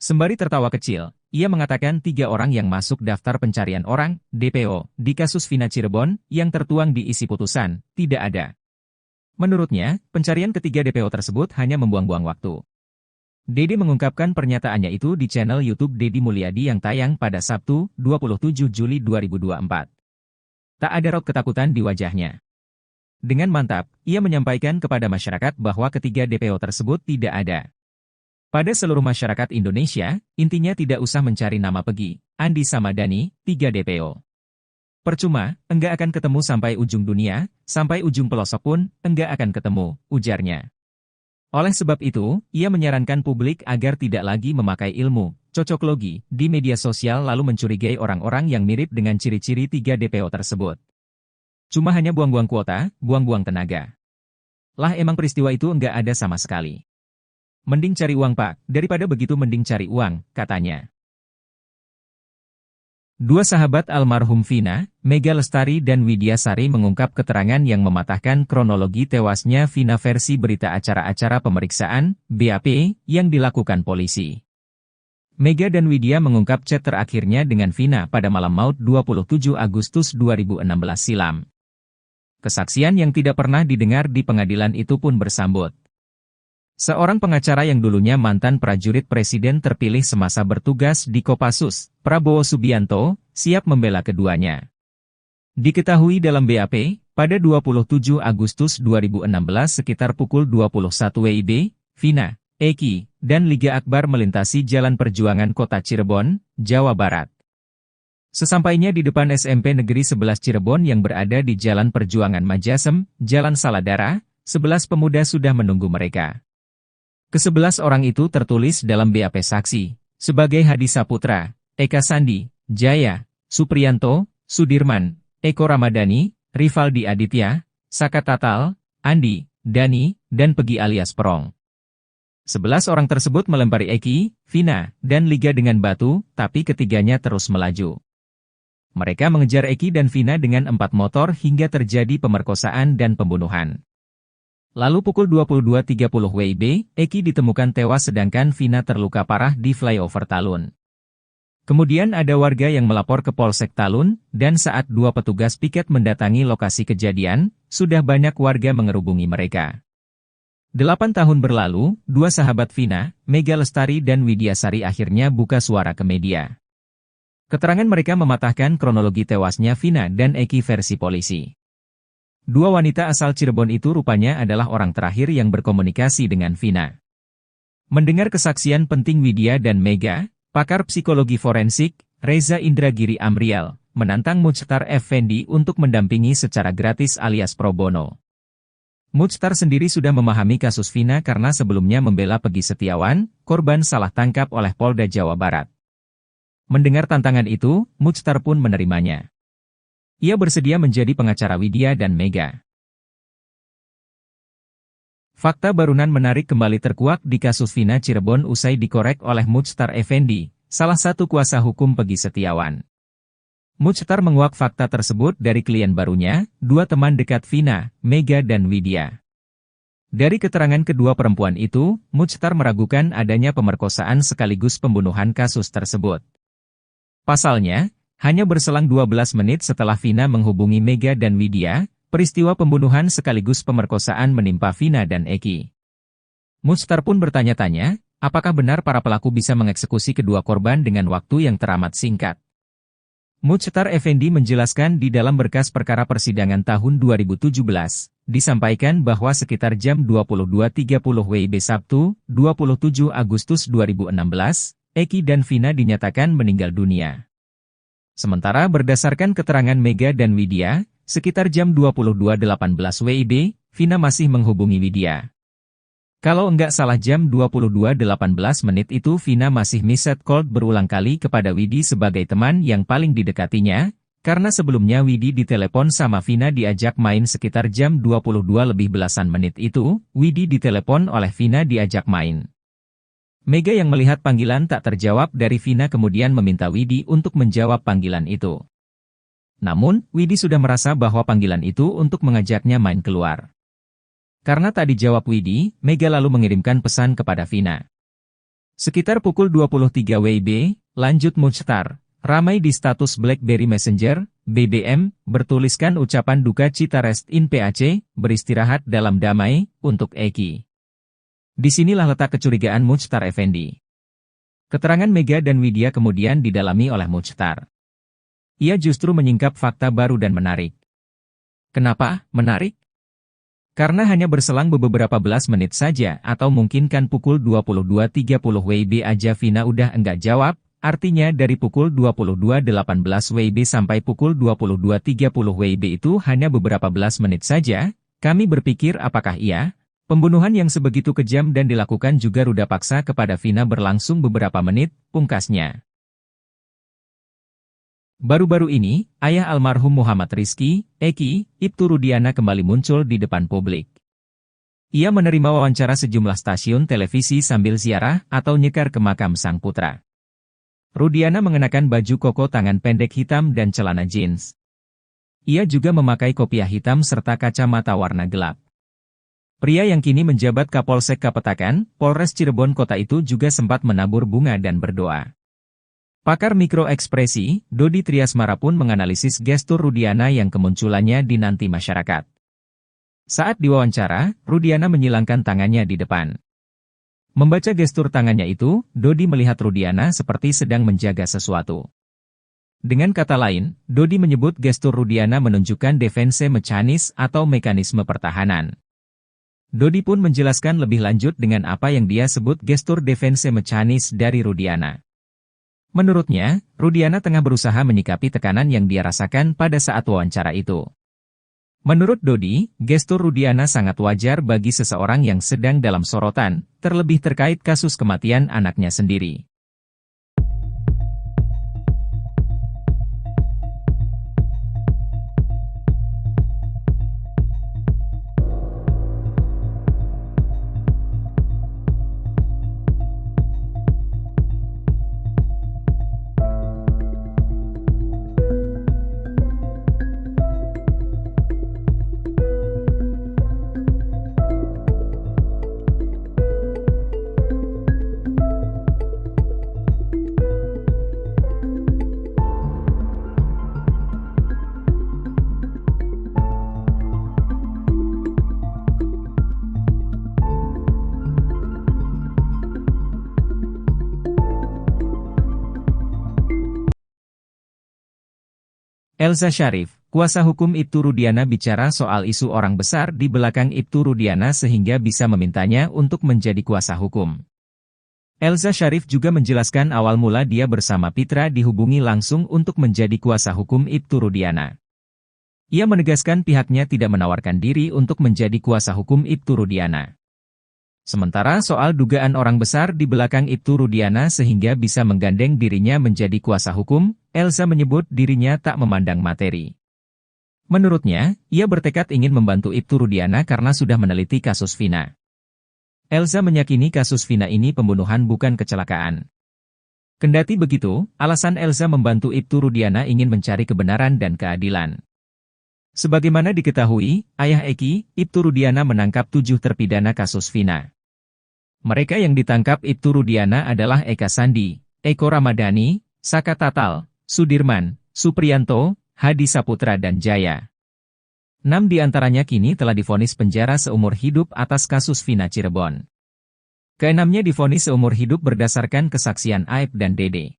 Sembari tertawa kecil, ia mengatakan 3 orang yang masuk daftar pencarian orang, DPO, di kasus Vina Cirebon, yang tertuang di isi putusan, tidak ada. Menurutnya, pencarian ketiga DPO tersebut hanya membuang-buang waktu. Dede mengungkapkan pernyataannya itu di channel YouTube Deddy Mulyadi yang tayang pada Sabtu, 27 Juli 2024. Tak ada raut ketakutan di wajahnya. Dengan mantap, ia menyampaikan kepada masyarakat bahwa ketiga DPO tersebut tidak ada. Pada seluruh masyarakat Indonesia, intinya tidak usah mencari nama Peggy, Andi sama Dani, 3 DPO. Percuma, enggak akan ketemu sampai ujung dunia, sampai ujung pelosok pun, enggak akan ketemu, ujarnya. Oleh sebab itu, ia menyarankan publik agar tidak lagi memakai ilmu cocoklogi di media sosial lalu mencurigai orang-orang yang mirip dengan ciri-ciri 3 DPO tersebut. Cuma hanya buang-buang kuota, buang-buang tenaga. Lah emang peristiwa itu enggak ada sama sekali. Mending cari uang Pak, daripada begitu mending cari uang, katanya. 2 sahabat almarhum Vina, Mega Lestari dan Widya Sari mengungkap keterangan yang mematahkan kronologi tewasnya Vina versi berita acara-acara pemeriksaan, BAP, yang dilakukan polisi. Mega dan Widya mengungkap chat terakhirnya dengan Vina pada malam maut 27 Agustus 2016 silam. Kesaksian yang tidak pernah didengar di pengadilan itu pun bersambut. Seorang pengacara yang dulunya mantan prajurit presiden terpilih semasa bertugas di Kopassus, Prabowo Subianto, siap membela keduanya. Diketahui dalam BAP, pada 27 Agustus 2016 sekitar pukul 21 WIB, Vina, Eki, dan Liga Akbar melintasi Jalan Perjuangan Kota Cirebon, Jawa Barat. Sesampainya di depan SMP Negeri 11 Cirebon yang berada di Jalan Perjuangan Majasem, Jalan Saladara, 11 pemuda sudah menunggu mereka. Ke-11 orang itu tertulis dalam BAP saksi, sebagai Hadi Saputra, Eka Sandi, Jaya, Supriyanto, Sudirman, Eko Ramadhani, Rivaldi Aditya, Saka Tatal, Andi, Dani, dan Pegi alias Perong. 11 orang tersebut melempari Eki, Vina, dan Liga dengan batu, tapi ketiganya terus melaju. Mereka mengejar Eki dan Vina dengan 4 motor hingga terjadi pemerkosaan dan pembunuhan. Lalu pukul 22.30 WIB, Eki ditemukan tewas sedangkan Vina terluka parah di flyover Talun. Kemudian ada warga yang melapor ke Polsek Talun, dan saat 2 petugas piket mendatangi lokasi kejadian, sudah banyak warga mengerubungi mereka. 8 tahun berlalu, 2 sahabat Vina, Mega Lestari dan Widya Sari akhirnya buka suara ke media. Keterangan mereka mematahkan kronologi tewasnya Vina dan Eki versi polisi. 2 wanita asal Cirebon itu rupanya adalah orang terakhir yang berkomunikasi dengan Vina. Mendengar kesaksian penting Widya dan Mega, pakar psikologi forensik, Reza Indragiri Amrial, menantang Muchtar Effendi untuk mendampingi secara gratis alias pro bono. Muchtar sendiri sudah memahami kasus Vina karena sebelumnya membela Pegi Setiawan, korban salah tangkap oleh Polda Jawa Barat. Mendengar tantangan itu, Muchtar pun menerimanya. Ia bersedia menjadi pengacara Widya dan Mega. Fakta barunan menarik kembali terkuak di kasus Vina Cirebon usai dikorek oleh Muchtar Effendi, salah satu kuasa hukum Pegi Setiawan. Muchtar menguak fakta tersebut dari klien barunya, 2 teman dekat Vina, Mega dan Widya. Dari keterangan kedua perempuan itu, Muchtar meragukan adanya pemerkosaan sekaligus pembunuhan kasus tersebut. Pasalnya, hanya berselang 12 menit setelah Vina menghubungi Mega dan Widya, peristiwa pembunuhan sekaligus pemerkosaan menimpa Vina dan Eki. Muchtar pun bertanya-tanya, apakah benar para pelaku bisa mengeksekusi kedua korban dengan waktu yang teramat singkat. Muchtar Effendi menjelaskan di dalam berkas perkara persidangan tahun 2017, disampaikan bahwa sekitar jam 22.30 WIB Sabtu, 27 Agustus 2016, Eki dan Vina dinyatakan meninggal dunia. Sementara berdasarkan keterangan Mega dan Widya, sekitar jam 22.18 WIB, Vina masih menghubungi Widya. Kalau enggak salah jam 22.18 menit itu Vina masih miset call berulang kali kepada Widi sebagai teman yang paling didekatinya, karena sebelumnya Widi ditelepon sama Vina diajak main sekitar jam 22 lebih belasan menit itu, Widi ditelepon oleh Vina diajak main. Mega yang melihat panggilan tak terjawab dari Vina kemudian meminta Widi untuk menjawab panggilan itu. Namun, Widi sudah merasa bahwa panggilan itu untuk mengajaknya main keluar. Karena tak dijawab Widi, Mega lalu mengirimkan pesan kepada Vina. Sekitar pukul 23 WIB, lanjut Muchtar, ramai di status BlackBerry Messenger, BBM, bertuliskan ucapan duka cita rest in PAC, beristirahat dalam damai, untuk Eki. Disinilah letak kecurigaan Muchtar Effendi. Keterangan Mega dan Widya kemudian didalami oleh Muchtar. Ia justru menyingkap fakta baru dan menarik. Kenapa menarik? Karena hanya berselang beberapa belas menit saja atau mungkin kan pukul 22.30 WIB aja Vina udah enggak jawab, artinya dari pukul 22.18 WIB sampai pukul 22.30 WIB itu hanya beberapa belas menit saja. Kami berpikir apakah pembunuhan yang sebegitu kejam dan dilakukan juga ruda paksa kepada Vina berlangsung beberapa menit, pungkasnya. Baru-baru ini, ayah almarhum Muhammad Rizky, Eki, Ibtu Rudiana kembali muncul di depan publik. Ia menerima wawancara sejumlah stasiun televisi sambil ziarah atau nyekar ke makam sang putra. Rudiana mengenakan baju koko tangan pendek hitam dan celana jeans. Ia juga memakai kopiah hitam serta kacamata warna gelap. Pria yang kini menjabat Kapolsek Kapetakan, Polres Cirebon Kota itu juga sempat menabur bunga dan berdoa. Pakar mikroekspresi, Dodi Triasmara pun menganalisis gestur Rudiana yang kemunculannya dinanti masyarakat. Saat diwawancara, Rudiana menyilangkan tangannya di depan. Membaca gestur tangannya itu, Dodi melihat Rudiana seperti sedang menjaga sesuatu. Dengan kata lain, Dodi menyebut gestur Rudiana menunjukkan defense mechanism atau mekanisme pertahanan. Dodi pun menjelaskan lebih lanjut dengan apa yang dia sebut gestur defense mechanism dari Rudiana. Menurutnya, Rudiana tengah berusaha menyikapi tekanan yang dia rasakan pada saat wawancara itu. Menurut Dodi, gestur Rudiana sangat wajar bagi seseorang yang sedang dalam sorotan, terlebih terkait kasus kematian anaknya sendiri. Elza Sharif, kuasa hukum Ibtu Rudiana bicara soal isu orang besar di belakang Ibtu Rudiana sehingga bisa memintanya untuk menjadi kuasa hukum. Elza Sharif juga menjelaskan awal mula dia bersama Pitra dihubungi langsung untuk menjadi kuasa hukum Ibtu Rudiana. Ia menegaskan pihaknya tidak menawarkan diri untuk menjadi kuasa hukum Ibtu Rudiana. Sementara soal dugaan orang besar di belakang Ibtu Rudiana sehingga bisa menggandeng dirinya menjadi kuasa hukum, Elza menyebut dirinya tak memandang materi. Menurutnya, ia bertekad ingin membantu Ibtu Rudiana karena sudah meneliti kasus Vina. Elza meyakini kasus Vina ini pembunuhan bukan kecelakaan. Kendati begitu, alasan Elza membantu Ibtu Rudiana ingin mencari kebenaran dan keadilan. Sebagaimana diketahui, ayah Eki, Ibtu Rudiana menangkap 7 terpidana kasus Vina. Mereka yang ditangkap Ibtu Rudiana adalah Eka Sandi, Eko Ramadhani, Saka Tatal, Sudirman, Supriyanto, Hadi Saputra dan Jaya. 6 diantaranya kini telah divonis penjara seumur hidup atas kasus Vina Cirebon. Keenamnya divonis seumur hidup berdasarkan kesaksian Aib dan Dede.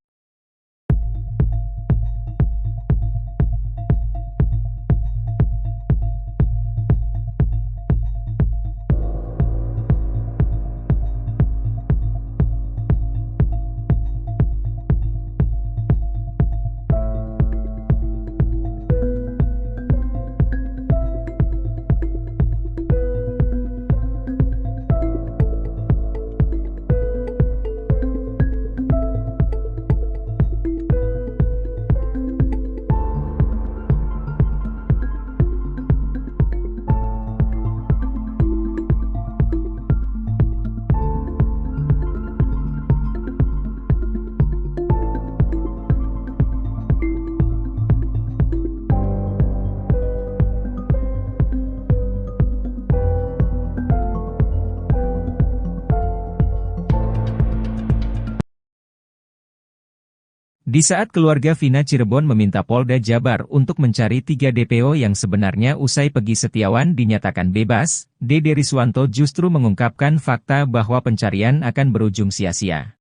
Di saat keluarga Vina Cirebon meminta Polda Jabar untuk mencari 3 DPO yang sebenarnya usai Peggy Setiawan dinyatakan bebas, Dede Riswanto justru mengungkapkan fakta bahwa pencarian akan berujung sia-sia.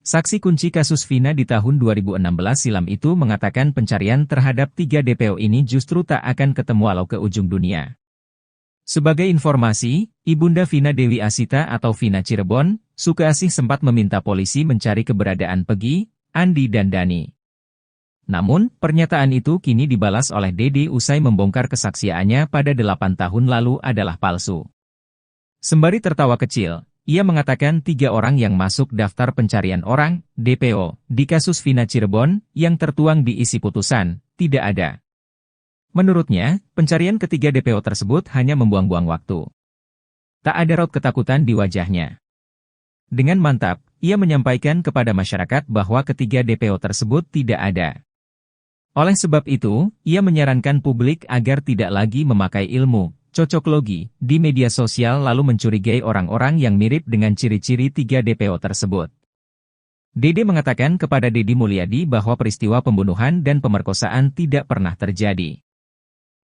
Saksi kunci kasus Vina di tahun 2016 silam itu mengatakan pencarian terhadap 3 DPO ini justru tak akan ketemu walau ke ujung dunia. Sebagai informasi, Ibunda Vina Dewi Asita atau Vina Cirebon, Sukeasih sempat meminta polisi mencari keberadaan Peggy, Andi dan Dani. Namun, pernyataan itu kini dibalas oleh Dede usai membongkar kesaksiannya pada 8 tahun lalu adalah palsu. Sembari tertawa kecil, ia mengatakan 3 orang yang masuk daftar pencarian orang, DPO, di kasus Vina Cirebon, yang tertuang di isi putusan, tidak ada. Menurutnya, pencarian ketiga DPO tersebut hanya membuang-buang waktu. Tak ada raut ketakutan di wajahnya. Dengan mantap, ia menyampaikan kepada masyarakat bahwa ketiga DPO tersebut tidak ada. Oleh sebab itu, ia menyarankan publik agar tidak lagi memakai ilmu cocoklogi di media sosial lalu mencurigai orang-orang yang mirip dengan ciri-ciri 3 DPO tersebut. Dede mengatakan kepada Deddy Mulyadi bahwa peristiwa pembunuhan dan pemerkosaan tidak pernah terjadi.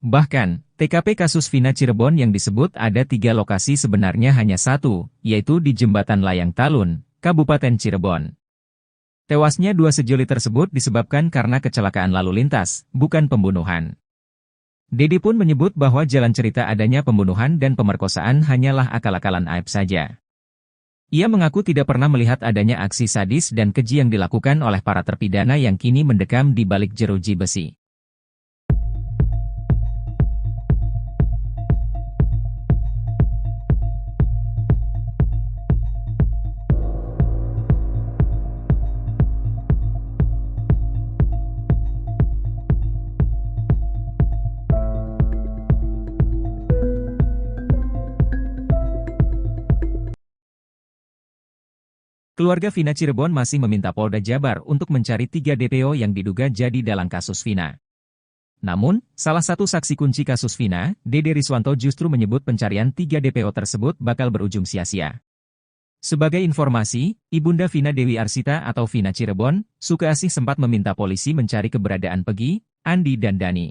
Bahkan, TKP kasus Vina Cirebon yang disebut ada 3 lokasi sebenarnya hanya 1, yaitu di Jembatan Layang Talun, Kabupaten Cirebon. Tewasnya 2 sejoli tersebut disebabkan karena kecelakaan lalu lintas, bukan pembunuhan. Dede pun menyebut bahwa jalan cerita adanya pembunuhan dan pemerkosaan hanyalah akal-akalan Aib saja. Ia mengaku tidak pernah melihat adanya aksi sadis dan keji yang dilakukan oleh para terpidana yang kini mendekam di balik jeruji besi. Keluarga Vina Cirebon masih meminta Polda Jabar untuk mencari 3 DPO yang diduga jadi dalang kasus Vina. Namun, salah satu saksi kunci kasus Vina, Dede Riswanto justru menyebut pencarian 3 DPO tersebut bakal berujung sia-sia. Sebagai informasi, Ibunda Vina Dewi Arsita atau Vina Cirebon, Sukaasih sempat meminta polisi mencari keberadaan Pegi, Andi dan Dani.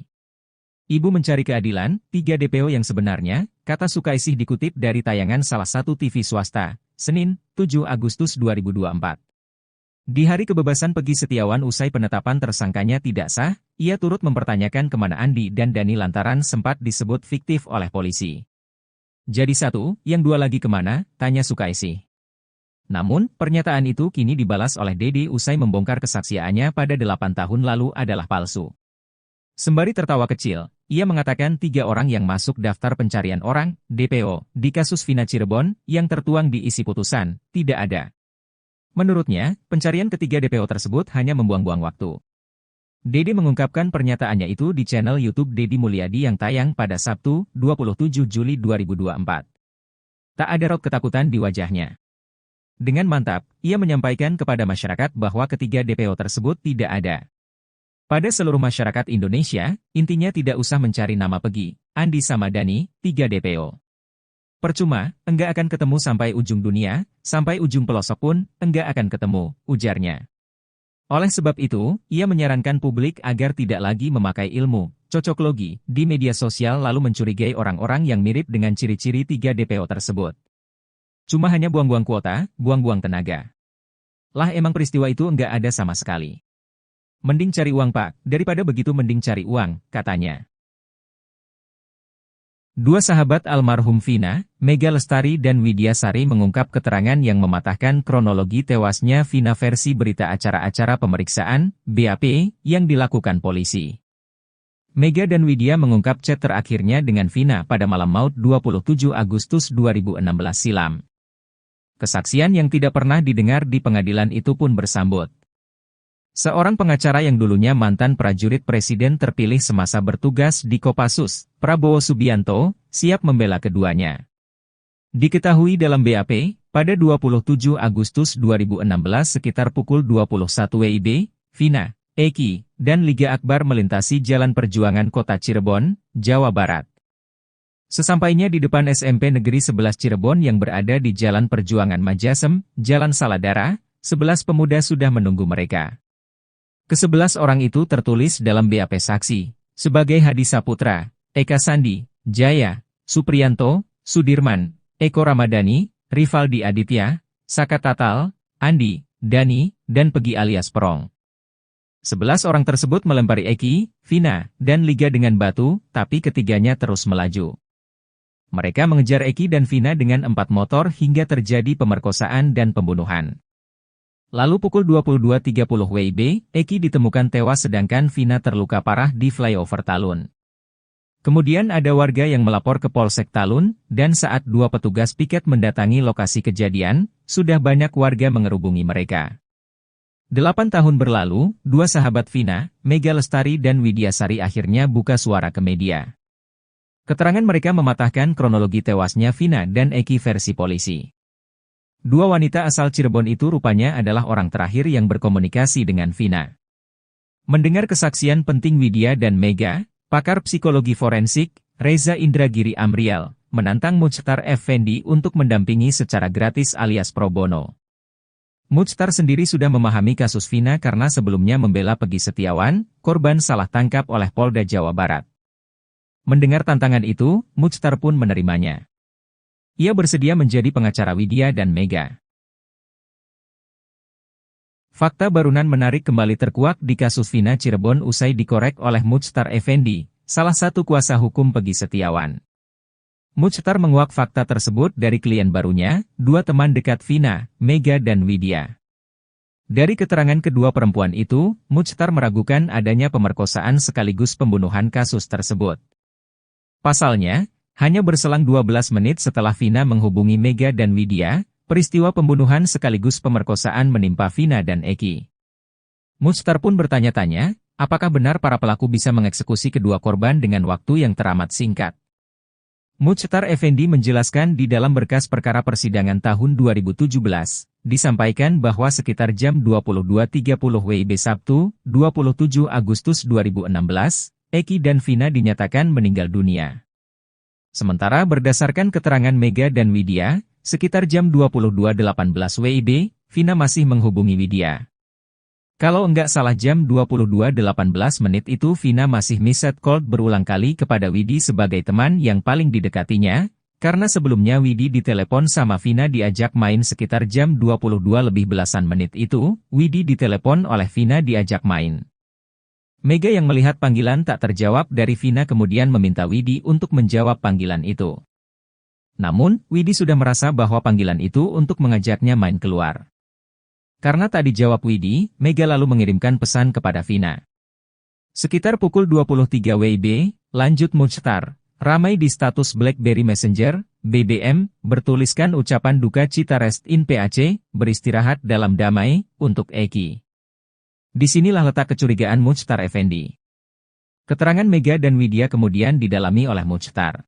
Ibu mencari keadilan, 3 DPO yang sebenarnya, kata Sukaasih dikutip dari tayangan salah satu TV swasta, Senin, 7 Agustus 2024. Di hari kebebasan Pegi Setiawan usai penetapan tersangkanya tidak sah, ia turut mempertanyakan kemana Andi dan Dani lantaran sempat disebut fiktif oleh polisi. Jadi satu, yang dua lagi kemana, tanya Sukaasih. Namun, pernyataan itu kini dibalas oleh Dede usai membongkar kesaksiannya pada 8 tahun lalu adalah palsu. Sembari tertawa kecil, ia mengatakan 3 orang yang masuk daftar pencarian orang, DPO, di kasus Vina Cirebon, yang tertuang di isi putusan, tidak ada. Menurutnya, pencarian ketiga DPO tersebut hanya membuang-buang waktu. Dede mengungkapkan pernyataannya itu di channel YouTube Deddy Mulyadi yang tayang pada Sabtu, 27 Juli 2024. Tak ada raut ketakutan di wajahnya. Dengan mantap, ia menyampaikan kepada masyarakat bahwa ketiga DPO tersebut tidak ada. Pada seluruh masyarakat Indonesia, intinya tidak usah mencari nama Pegi, Andi sama Dani, 3 DPO. Percuma, enggak akan ketemu sampai ujung dunia, sampai ujung pelosok pun, enggak akan ketemu, ujarnya. Oleh sebab itu, ia menyarankan publik agar tidak lagi memakai ilmu cocoklogi di media sosial lalu mencurigai orang-orang yang mirip dengan ciri-ciri 3 DPO tersebut. Cuma hanya buang-buang kuota, buang-buang tenaga. Lah emang peristiwa itu enggak ada sama sekali. Mending cari uang Pak, daripada begitu mending cari uang, katanya. 2 sahabat almarhum Vina, Mega Lestari dan Widya Sari mengungkap keterangan yang mematahkan kronologi tewasnya Vina versi berita acara-acara pemeriksaan, BAP, yang dilakukan polisi. Mega dan Widya mengungkap chat terakhirnya dengan Vina pada malam maut 27 Agustus 2016 silam. Kesaksian yang tidak pernah didengar di pengadilan itu pun bersambut. Seorang pengacara yang dulunya mantan prajurit presiden terpilih semasa bertugas di Kopassus, Prabowo Subianto, siap membela keduanya. Diketahui dalam BAP, pada 27 Agustus 2016 sekitar pukul 21 WIB, Vina, Eki, dan Liga Akbar melintasi Jalan Perjuangan Kota Cirebon, Jawa Barat. Sesampainya di depan SMP Negeri 11 Cirebon yang berada di Jalan Perjuangan Majasem, Jalan Saladara, 11 pemuda sudah menunggu mereka. Ke-11 orang itu tertulis dalam BAP saksi, sebagai Hadi Saputra, Eka Sandi, Jaya, Supriyanto, Sudirman, Eko Ramadhani, Rivaldi Aditya, Saka Tatal, Andi, Dani, dan Pegi alias Perong. 11 orang tersebut melempari Eki, Vina, dan Liga dengan batu, tapi ketiganya terus melaju. Mereka mengejar Eki dan Vina dengan 4 motor hingga terjadi pemerkosaan dan pembunuhan. Lalu pukul 22.30 WIB, Eki ditemukan tewas sedangkan Vina terluka parah di flyover Talun. Kemudian ada warga yang melapor ke Polsek Talun, dan saat 2 petugas piket mendatangi lokasi kejadian, sudah banyak warga mengerubungi mereka. 8 tahun berlalu, 2 sahabat Vina, Mega Lestari dan Widya Sari akhirnya buka suara ke media. Keterangan mereka mematahkan kronologi tewasnya Vina dan Eki versi polisi. 2 wanita asal Cirebon itu rupanya adalah orang terakhir yang berkomunikasi dengan Vina. Mendengar kesaksian penting Widya dan Mega, pakar psikologi forensik, Reza Indragiri Amriel, menantang Muchtar Effendi untuk mendampingi secara gratis alias pro bono. Muchtar sendiri sudah memahami kasus Vina karena sebelumnya membela Pegi Setiawan, korban salah tangkap oleh Polda Jawa Barat. Mendengar tantangan itu, Muchtar pun menerimanya. Ia bersedia menjadi pengacara Widya dan Mega. Fakta barunan menarik kembali terkuak di kasus Vina Cirebon usai dikorek oleh Muchtar Effendi, salah satu kuasa hukum Pegi Setiawan. Muchtar menguak fakta tersebut dari klien barunya, 2 teman dekat Vina, Mega dan Widya. Dari keterangan kedua perempuan itu, Muchtar meragukan adanya pemerkosaan sekaligus pembunuhan kasus tersebut. Pasalnya, hanya berselang 12 menit setelah Vina menghubungi Mega dan Widya, peristiwa pembunuhan sekaligus pemerkosaan menimpa Vina dan Eki. Muchtar pun bertanya-tanya, apakah benar para pelaku bisa mengeksekusi kedua korban dengan waktu yang teramat singkat. Muchtar Effendi menjelaskan di dalam berkas perkara persidangan tahun 2017, disampaikan bahwa sekitar jam 22.30 WIB Sabtu, 27 Agustus 2016, Eki dan Vina dinyatakan meninggal dunia. Sementara berdasarkan keterangan Mega dan Widya, sekitar jam 22.18 WIB, Vina masih menghubungi Widya. Kalau enggak salah jam 22.18 menit itu Vina masih miset call berulang kali kepada Widi sebagai teman yang paling didekatinya, karena sebelumnya Widi ditelepon sama Vina diajak main sekitar jam 22 lebih belasan menit itu, Widi ditelepon oleh Vina diajak main. Mega yang melihat panggilan tak terjawab dari Vina kemudian meminta Widi untuk menjawab panggilan itu. Namun, Widi sudah merasa bahwa panggilan itu untuk mengajaknya main keluar. Karena tak dijawab Widi, Mega lalu mengirimkan pesan kepada Vina. Sekitar pukul 23 WIB, lanjut Muchtar, ramai di status BlackBerry Messenger, BBM, bertuliskan ucapan duka cita rest in PAC, beristirahat dalam damai, untuk Eki. Disinilah letak kecurigaan Muchtar Effendi. Keterangan Mega dan Widya kemudian didalami oleh Muchtar.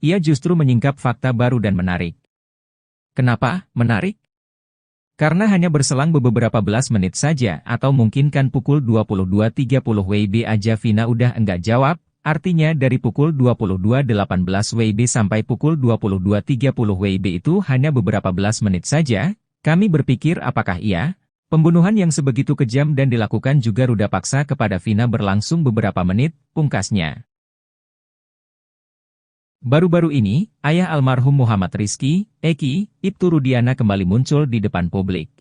Ia justru menyingkap fakta baru dan menarik. Kenapa menarik? Karena hanya berselang beberapa belas menit saja atau mungkin kan pukul 22.30 WIB aja Vina udah enggak jawab, artinya dari pukul 22.18 WIB sampai pukul 22.30 WIB itu hanya beberapa belas menit saja. Kami berpikir apakah pembunuhan yang sebegitu kejam dan dilakukan juga ruda paksa kepada Vina berlangsung beberapa menit, pungkasnya. Baru-baru ini, ayah almarhum Muhammad Rizky, Eki, Ibtu Rudiana kembali muncul di depan publik.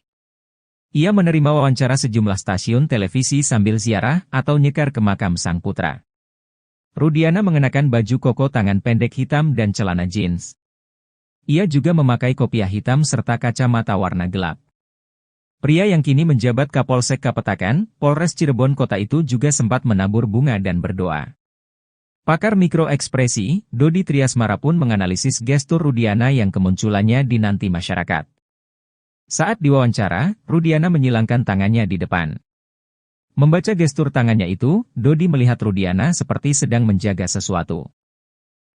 Ia menerima wawancara sejumlah stasiun televisi sambil ziarah atau nyekar ke makam sang putra. Rudiana mengenakan baju koko tangan pendek hitam dan celana jeans. Ia juga memakai kopiah hitam serta kacamata warna gelap. Pria yang kini menjabat Kapolsek Kapetakan, Polres Cirebon Kota itu juga sempat menabur bunga dan berdoa. Pakar mikroekspresi, Dodi Triasmara pun menganalisis gestur Rudiana yang kemunculannya dinanti masyarakat. Saat diwawancara, Rudiana menyilangkan tangannya di depan. Membaca gestur tangannya itu, Dodi melihat Rudiana seperti sedang menjaga sesuatu.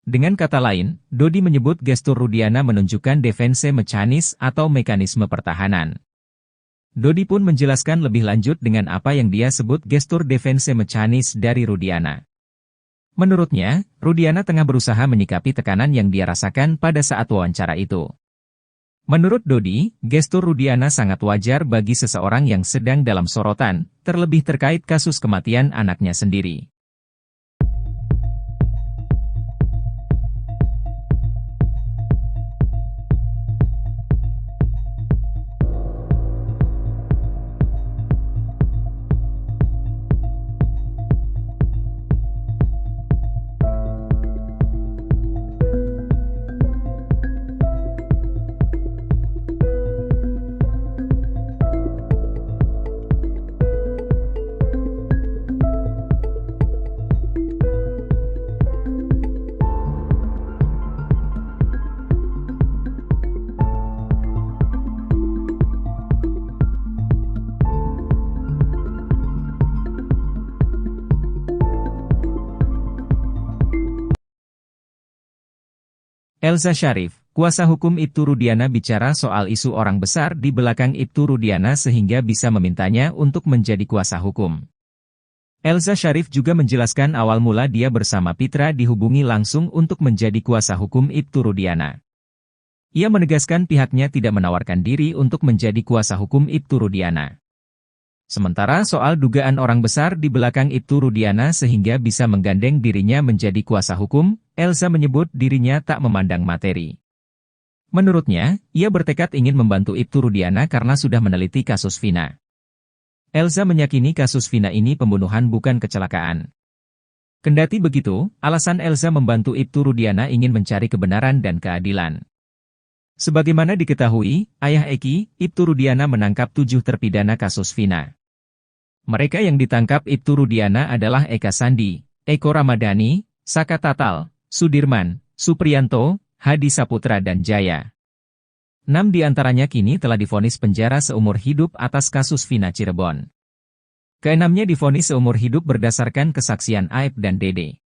Dengan kata lain, Dodi menyebut gestur Rudiana menunjukkan defense mechanism atau mekanisme pertahanan. Dodi pun menjelaskan lebih lanjut dengan apa yang dia sebut gestur defense mechanism dari Rudiana. Menurutnya, Rudiana tengah berusaha menyikapi tekanan yang dia rasakan pada saat wawancara itu. Menurut Dodi, gestur Rudiana sangat wajar bagi seseorang yang sedang dalam sorotan, terlebih terkait kasus kematian anaknya sendiri. Elza Sharif, kuasa hukum Ibtu Rudiana bicara soal isu orang besar di belakang Ibtu Rudiana sehingga bisa memintanya untuk menjadi kuasa hukum. Elza Sharif juga menjelaskan awal mula dia bersama Pitra dihubungi langsung untuk menjadi kuasa hukum Ibtu Rudiana. Ia menegaskan pihaknya tidak menawarkan diri untuk menjadi kuasa hukum Ibtu Rudiana. Sementara soal dugaan orang besar di belakang Ibtu Rudiana sehingga bisa menggandeng dirinya menjadi kuasa hukum, Elza menyebut dirinya tak memandang materi. Menurutnya, ia bertekad ingin membantu Ibtu Rudiana karena sudah meneliti kasus Vina. Elza meyakini kasus Vina ini pembunuhan bukan kecelakaan. Kendati begitu, alasan Elza membantu Ibtu Rudiana ingin mencari kebenaran dan keadilan. Sebagaimana diketahui, ayah Eki, Ibtu Rudiana menangkap 7 terpidana kasus Vina. Mereka yang ditangkap Ibtu Rudiana adalah Eka Sandi, Eko Ramadhani, Saka Tatal, Sudirman, Supriyanto, Hadi Saputra dan Jaya. 6 di antaranya kini telah divonis penjara seumur hidup atas kasus Vina Cirebon. Keenamnya divonis seumur hidup berdasarkan kesaksian Aep dan Dede.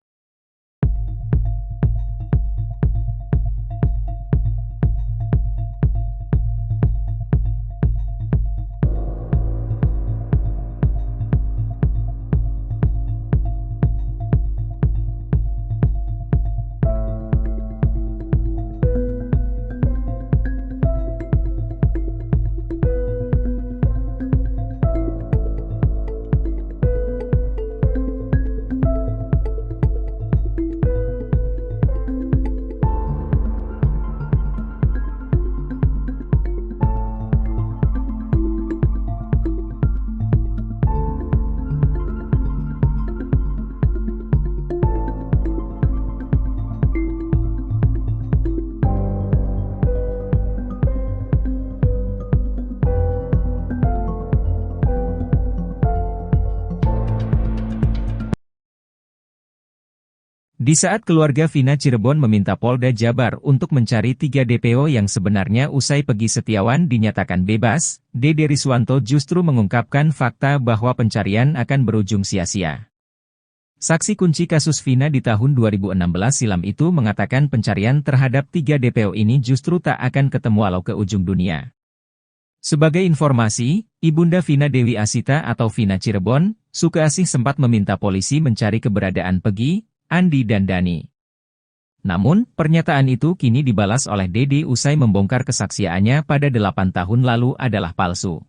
Di saat keluarga Vina Cirebon meminta Polda Jabar untuk mencari 3 DPO yang sebenarnya usai Peggy Setiawan dinyatakan bebas, Dede Riswanto justru mengungkapkan fakta bahwa pencarian akan berujung sia-sia. Saksi kunci kasus Vina di tahun 2016 silam itu mengatakan pencarian terhadap 3 DPO ini justru tak akan ketemu walau ke ujung dunia. Sebagai informasi, Ibunda Vina Dewi Asita atau Vina Cirebon, Sukaasih sempat meminta polisi mencari keberadaan Peggy, Andi dan Dani. Namun, pernyataan itu kini dibalas oleh Dede usai membongkar kesaksiannya pada 8 tahun lalu adalah palsu.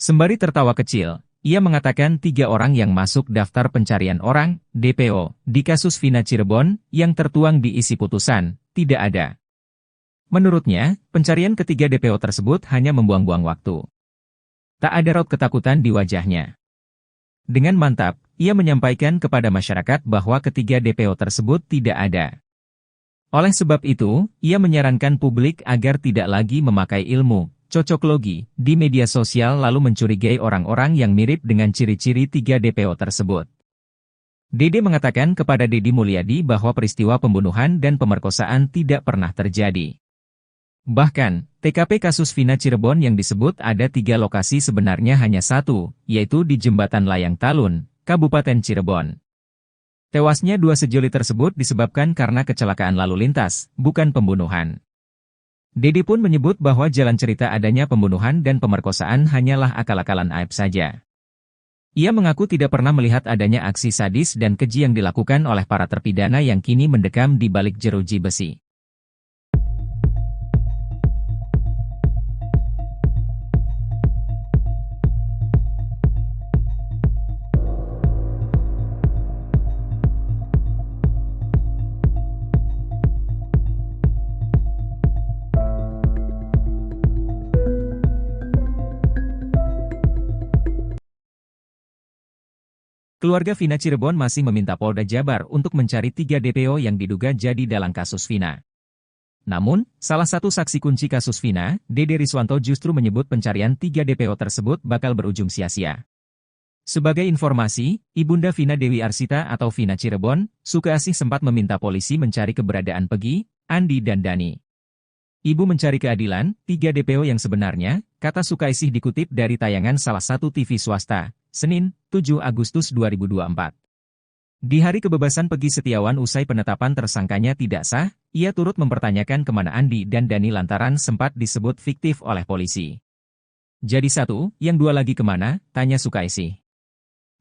Sembari tertawa kecil, ia mengatakan 3 orang yang masuk daftar pencarian orang, DPO, di kasus Vina Cirebon, yang tertuang di isi putusan, tidak ada. Menurutnya, pencarian ketiga DPO tersebut hanya membuang-buang waktu. Tak ada raut ketakutan di wajahnya. Dengan mantap, ia menyampaikan kepada masyarakat bahwa ketiga DPO tersebut tidak ada. Oleh sebab itu, ia menyarankan publik agar tidak lagi memakai ilmu cocoklogi di media sosial lalu mencurigai orang-orang yang mirip dengan ciri-ciri 3 DPO tersebut. Dede mengatakan kepada Deddy Mulyadi bahwa peristiwa pembunuhan dan pemerkosaan tidak pernah terjadi. Bahkan, TKP kasus Vina Cirebon yang disebut ada 3 lokasi sebenarnya hanya satu, yaitu di Jembatan Layang Talun, Kabupaten Cirebon. Tewasnya 2 sejoli tersebut disebabkan karena kecelakaan lalu lintas, bukan pembunuhan. Dede pun menyebut bahwa jalan cerita adanya pembunuhan dan pemerkosaan hanyalah akal-akalan aib saja. Ia mengaku tidak pernah melihat adanya aksi sadis dan keji yang dilakukan oleh para terpidana yang kini mendekam di balik jeruji besi. Keluarga Vina Cirebon masih meminta Polda Jabar untuk mencari 3 DPO yang diduga jadi dalang kasus Vina. Namun, salah satu saksi kunci kasus Vina, Dede Riswanto justru menyebut pencarian 3 DPO tersebut bakal berujung sia-sia. Sebagai informasi, Ibunda Vina Dewi Arsita atau Vina Cirebon, Sukaasih sempat meminta polisi mencari keberadaan Peggy, Andi dan Dani. Ibu mencari keadilan, 3 DPO yang sebenarnya, kata Sukaasih dikutip dari tayangan salah satu TV swasta, Senin, 7 Agustus 2024. Di hari kebebasan Peggy Setiawan usai penetapan tersangkanya tidak sah, ia turut mempertanyakan kemana Andi dan Dani lantaran sempat disebut fiktif oleh polisi. Jadi satu, yang 2 lagi kemana, tanya Sukaasih.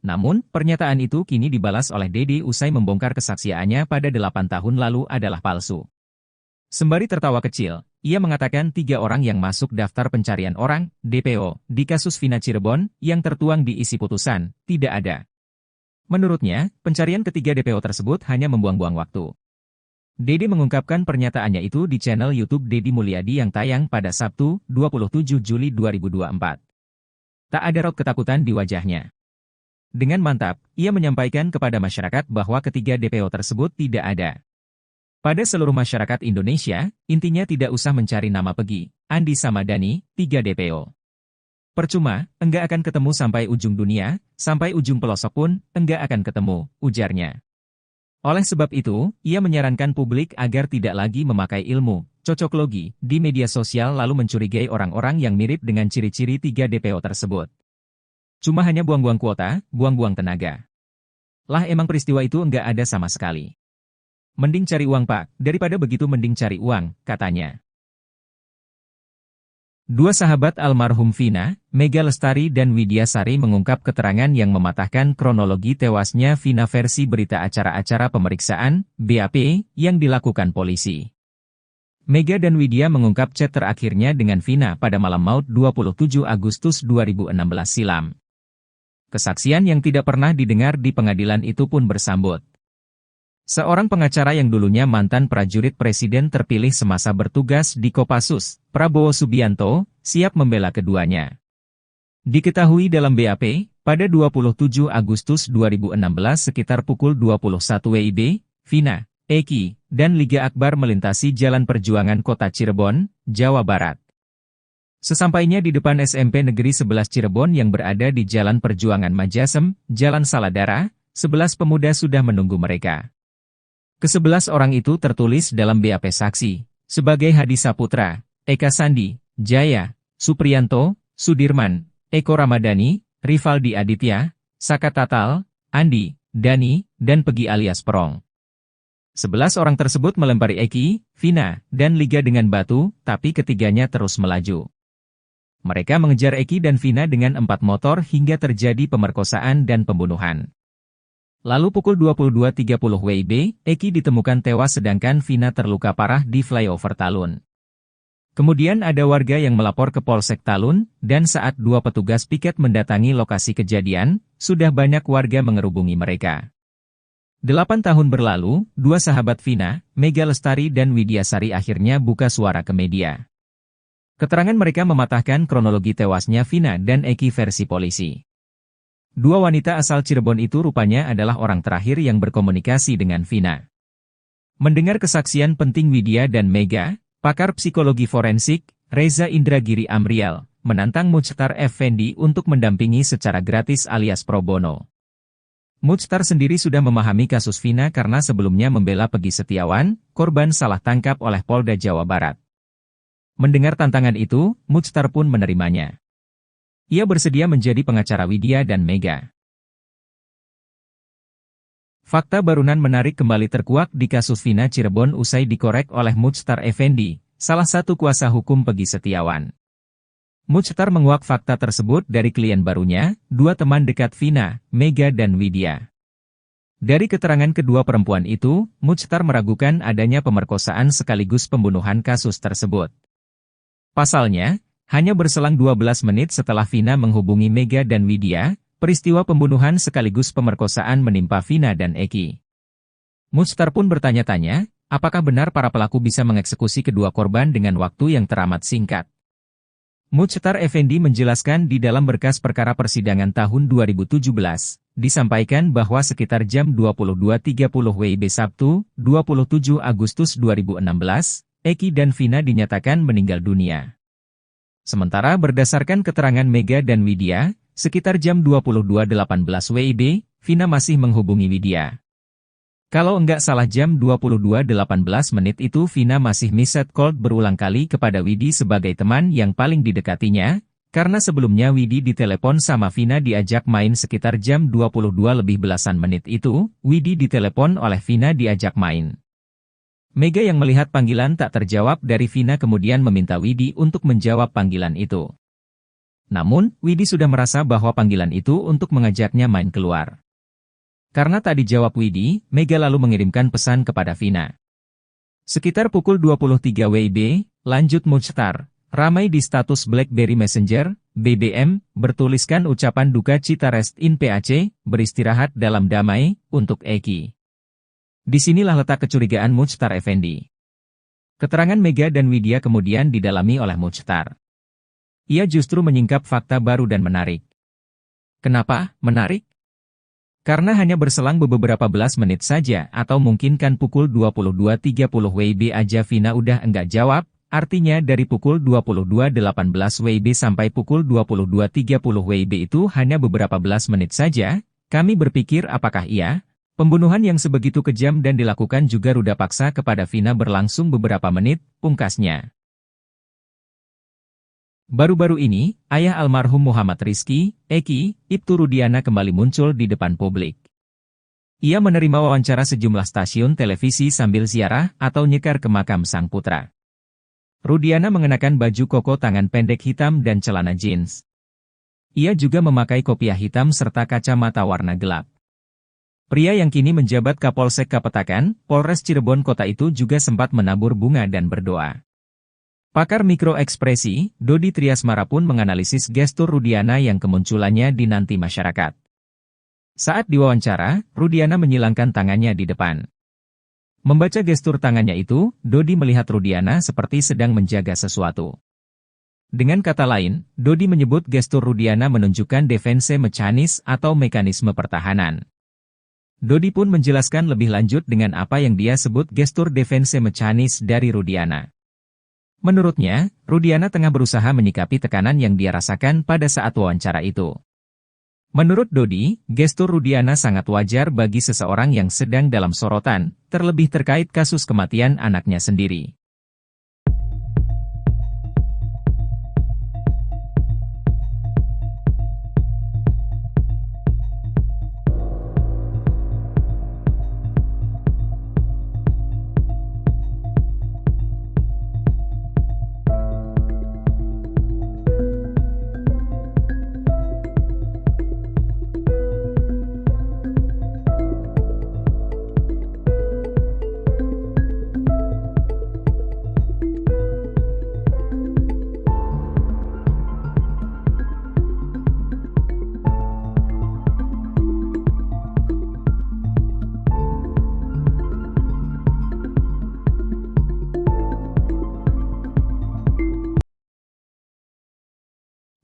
Namun, pernyataan itu kini dibalas oleh Dede usai membongkar kesaksiannya pada 8 tahun lalu adalah palsu. Sembari tertawa kecil, ia mengatakan 3 orang yang masuk daftar pencarian orang, DPO, di kasus Vina Cirebon, yang tertuang di isi putusan, tidak ada. Menurutnya, pencarian ketiga DPO tersebut hanya membuang-buang waktu. Dede mengungkapkan pernyataannya itu di channel YouTube Deddy Mulyadi yang tayang pada Sabtu, 27 Juli 2024. Tak ada raut ketakutan di wajahnya. Dengan mantap, ia menyampaikan kepada masyarakat bahwa ketiga DPO tersebut tidak ada. Pada seluruh masyarakat Indonesia, intinya tidak usah mencari nama Peggy, Andi sama Dani, 3 DPO. Percuma, enggak akan ketemu sampai ujung dunia, sampai ujung pelosok pun, enggak akan ketemu, ujarnya. Oleh sebab itu, ia menyarankan publik agar tidak lagi memakai ilmu cocoklogi di media sosial lalu mencurigai orang-orang yang mirip dengan ciri-ciri 3 DPO tersebut. Cuma hanya buang-buang kuota, buang-buang tenaga. Lah emang peristiwa itu enggak ada sama sekali. Mending cari uang Pak, daripada begitu mending cari uang, katanya. 2 sahabat almarhum Vina, Mega Lestari dan Widya Sari mengungkap keterangan yang mematahkan kronologi tewasnya Vina versi berita acara-acara pemeriksaan, BAP, yang dilakukan polisi. Mega dan Widya mengungkap chat terakhirnya dengan Vina pada malam maut 27 Agustus 2016 silam. Kesaksian yang tidak pernah didengar di pengadilan itu pun bersambut. Seorang pengacara yang dulunya mantan prajurit presiden terpilih semasa bertugas di Kopassus, Prabowo Subianto, siap membela keduanya. Diketahui dalam BAP, pada 27 Agustus 2016 sekitar pukul 21 WIB, Vina, Eki, dan Liga Akbar melintasi Jalan Perjuangan Kota Cirebon, Jawa Barat. Sesampainya di depan SMP Negeri 11 Cirebon yang berada di Jalan Perjuangan Majasem, Jalan Saladara, 11 pemuda sudah menunggu mereka. Ke-11 orang itu tertulis dalam BAP saksi, sebagai Hadi Saputra, Eka Sandi, Jaya, Supriyanto, Sudirman, Eko Ramadhani, Rivaldi Aditya, Saka Tatal, Andi, Dani, dan Pegi alias Perong. 11 orang tersebut melempari Eki, Vina, dan Liga dengan batu, tapi ketiganya terus melaju. Mereka mengejar Eki dan Vina dengan 4 motor hingga terjadi pemerkosaan dan pembunuhan. Lalu pukul 22.30 WIB, Eki ditemukan tewas sedangkan Vina terluka parah di flyover Talun. Kemudian ada warga yang melapor ke Polsek Talun, dan saat 2 petugas piket mendatangi lokasi kejadian, sudah banyak warga mengerubungi mereka. 8 tahun berlalu, 2 sahabat Vina, Mega Lestari dan Widya Sari akhirnya buka suara ke media. Keterangan mereka mematahkan kronologi tewasnya Vina dan Eki versi polisi. 2 wanita asal Cirebon itu rupanya adalah orang terakhir yang berkomunikasi dengan Vina. Mendengar kesaksian penting Widya dan Mega, pakar psikologi forensik, Reza Indragiri Amrial, menantang Muchtar Effendi untuk mendampingi secara gratis alias pro bono. Muchtar sendiri sudah memahami kasus Vina karena sebelumnya membela Pegi Setiawan, korban salah tangkap oleh Polda Jawa Barat. Mendengar tantangan itu, Muchtar pun menerimanya. Ia bersedia menjadi pengacara Widya dan Mega. Fakta barunan menarik kembali terkuak di kasus Vina Cirebon usai dikorek oleh Muchtar Effendi, salah satu kuasa hukum Pegi Setiawan. Muchtar menguak fakta tersebut dari klien barunya, 2 teman dekat Vina, Mega dan Widya. Dari keterangan kedua perempuan itu, Muchtar meragukan adanya pemerkosaan sekaligus pembunuhan kasus tersebut. Pasalnya, hanya berselang 12 menit setelah Vina menghubungi Mega dan Widya, peristiwa pembunuhan sekaligus pemerkosaan menimpa Vina dan Eki. Muchtar pun bertanya-tanya, apakah benar para pelaku bisa mengeksekusi kedua korban dengan waktu yang teramat singkat. Muchtar Effendi menjelaskan di dalam berkas perkara persidangan tahun 2017, disampaikan bahwa sekitar jam 22.30 WIB Sabtu, 27 Agustus 2016, Eki dan Vina dinyatakan meninggal dunia. Sementara berdasarkan keterangan Mega dan Widya, sekitar jam 22.18 WIB, Vina masih menghubungi Widya. Kalau enggak salah jam 22.18 menit itu Vina masih miset call berulang kali kepada Widi sebagai teman yang paling didekatinya, karena sebelumnya Widi ditelepon sama Vina diajak main sekitar jam 22 lebih belasan menit itu, Widi ditelepon oleh Vina diajak main. Mega yang melihat panggilan tak terjawab dari Vina kemudian meminta Widi untuk menjawab panggilan itu. Namun, Widi sudah merasa bahwa panggilan itu untuk mengajaknya main keluar. Karena tak dijawab Widi, Mega lalu mengirimkan pesan kepada Vina. Sekitar pukul 23 WIB, lanjut Muchtar, ramai di status BlackBerry Messenger, BBM, bertuliskan ucapan duka cita rest in PAC, beristirahat dalam damai, untuk Eki. Disinilah letak kecurigaan Muchtar Effendi. Keterangan Mega dan Widya kemudian didalami oleh Muchtar. Ia justru menyingkap fakta baru dan menarik. Kenapa menarik? Karena hanya berselang beberapa belas menit saja atau mungkin kan pukul 22.30 WIB aja Vina udah enggak jawab, artinya dari pukul 22.18 WIB sampai pukul 22.30 WIB itu hanya beberapa belas menit saja. Kami berpikir apakah pembunuhan yang sebegitu kejam dan dilakukan juga ruda paksa kepada Vina berlangsung beberapa menit, pungkasnya. Baru-baru ini, ayah almarhum Muhammad Rizky, Eki, Ibtu Rudiana kembali muncul di depan publik. Ia menerima wawancara sejumlah stasiun televisi sambil ziarah atau nyekar ke makam sang putra. Rudiana mengenakan baju koko tangan pendek hitam dan celana jeans. Ia juga memakai kopiah hitam serta kacamata warna gelap. Pria yang kini menjabat Kapolsek Kapetakan, Polres Cirebon Kota itu juga sempat menabur bunga dan berdoa. Pakar mikroekspresi, Dodi Triasmara pun menganalisis gestur Rudiana yang kemunculannya dinanti masyarakat. Saat diwawancara, Rudiana menyilangkan tangannya di depan. Membaca gestur tangannya itu, Dodi melihat Rudiana seperti sedang menjaga sesuatu. Dengan kata lain, Dodi menyebut gestur Rudiana menunjukkan defense mechanism atau mekanisme pertahanan. Dodi pun menjelaskan lebih lanjut dengan apa yang dia sebut gestur defense mechanism dari Rudiana. Menurutnya, Rudiana tengah berusaha menyikapi tekanan yang dia rasakan pada saat wawancara itu. Menurut Dodi, gestur Rudiana sangat wajar bagi seseorang yang sedang dalam sorotan, terlebih terkait kasus kematian anaknya sendiri.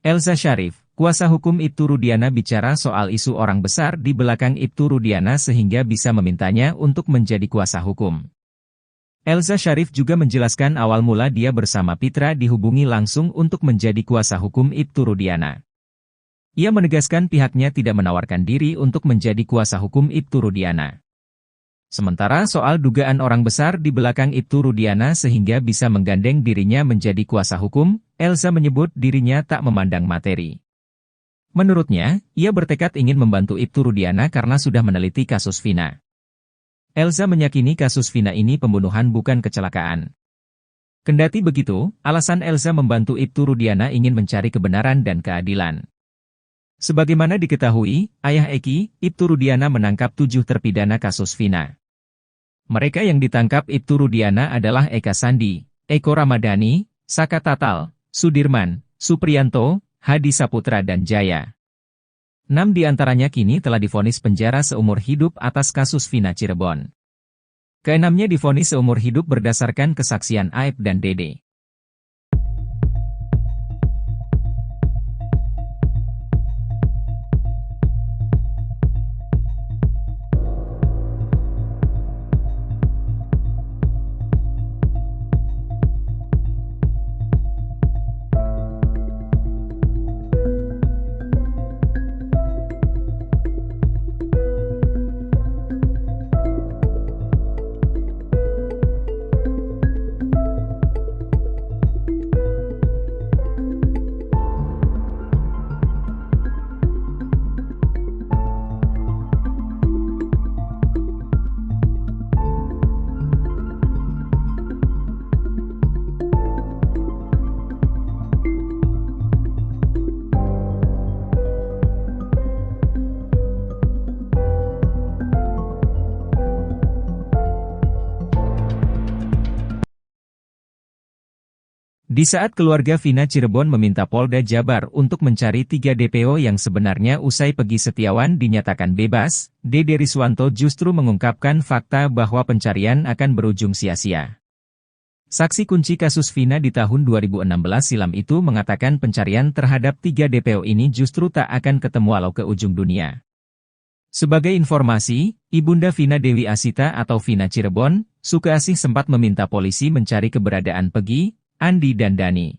Elza Sharif, kuasa hukum Ibtu Rudiana bicara soal isu orang besar di belakang Ibtu Rudiana sehingga bisa memintanya untuk menjadi kuasa hukum. Elza Sharif juga menjelaskan awal mula dia bersama Pitra dihubungi langsung untuk menjadi kuasa hukum Ibtu Rudiana. Ia menegaskan pihaknya tidak menawarkan diri untuk menjadi kuasa hukum Ibtu Rudiana. Sementara soal dugaan orang besar di belakang Ibtu Rudiana sehingga bisa menggandeng dirinya menjadi kuasa hukum, Elza menyebut dirinya tak memandang materi. Menurutnya, ia bertekad ingin membantu Ibtu Rudiana karena sudah meneliti kasus Vina. Elza meyakini kasus Vina ini pembunuhan bukan kecelakaan. Kendati begitu, alasan Elza membantu Ibtu Rudiana ingin mencari kebenaran dan keadilan. Sebagaimana diketahui, ayah Eki, Ibtu Rudiana menangkap 7 terpidana kasus Vina. Mereka yang ditangkap Ibtu Rudiana adalah Eka Sandi, Eko Ramadhani, Saka Tatal, Sudirman, Supriyanto, Hadi Saputra dan Jaya. 6 diantaranya kini telah divonis penjara seumur hidup atas kasus Vina Cirebon. Keenamnya divonis seumur hidup berdasarkan kesaksian Aep dan Dede. Di saat keluarga Vina Cirebon meminta Polda Jabar untuk mencari 3 DPO yang sebenarnya usai Peggy Setiawan dinyatakan bebas, Dede Riswanto justru mengungkapkan fakta bahwa pencarian akan berujung sia-sia. Saksi kunci kasus Vina di tahun 2016 silam itu mengatakan pencarian terhadap 3 DPO ini justru tak akan ketemu walau ke ujung dunia. Sebagai informasi, Ibunda Vina Dewi Asita atau Vina Cirebon, Sukeasih sempat meminta polisi mencari keberadaan Peggy, Andi dan Dani.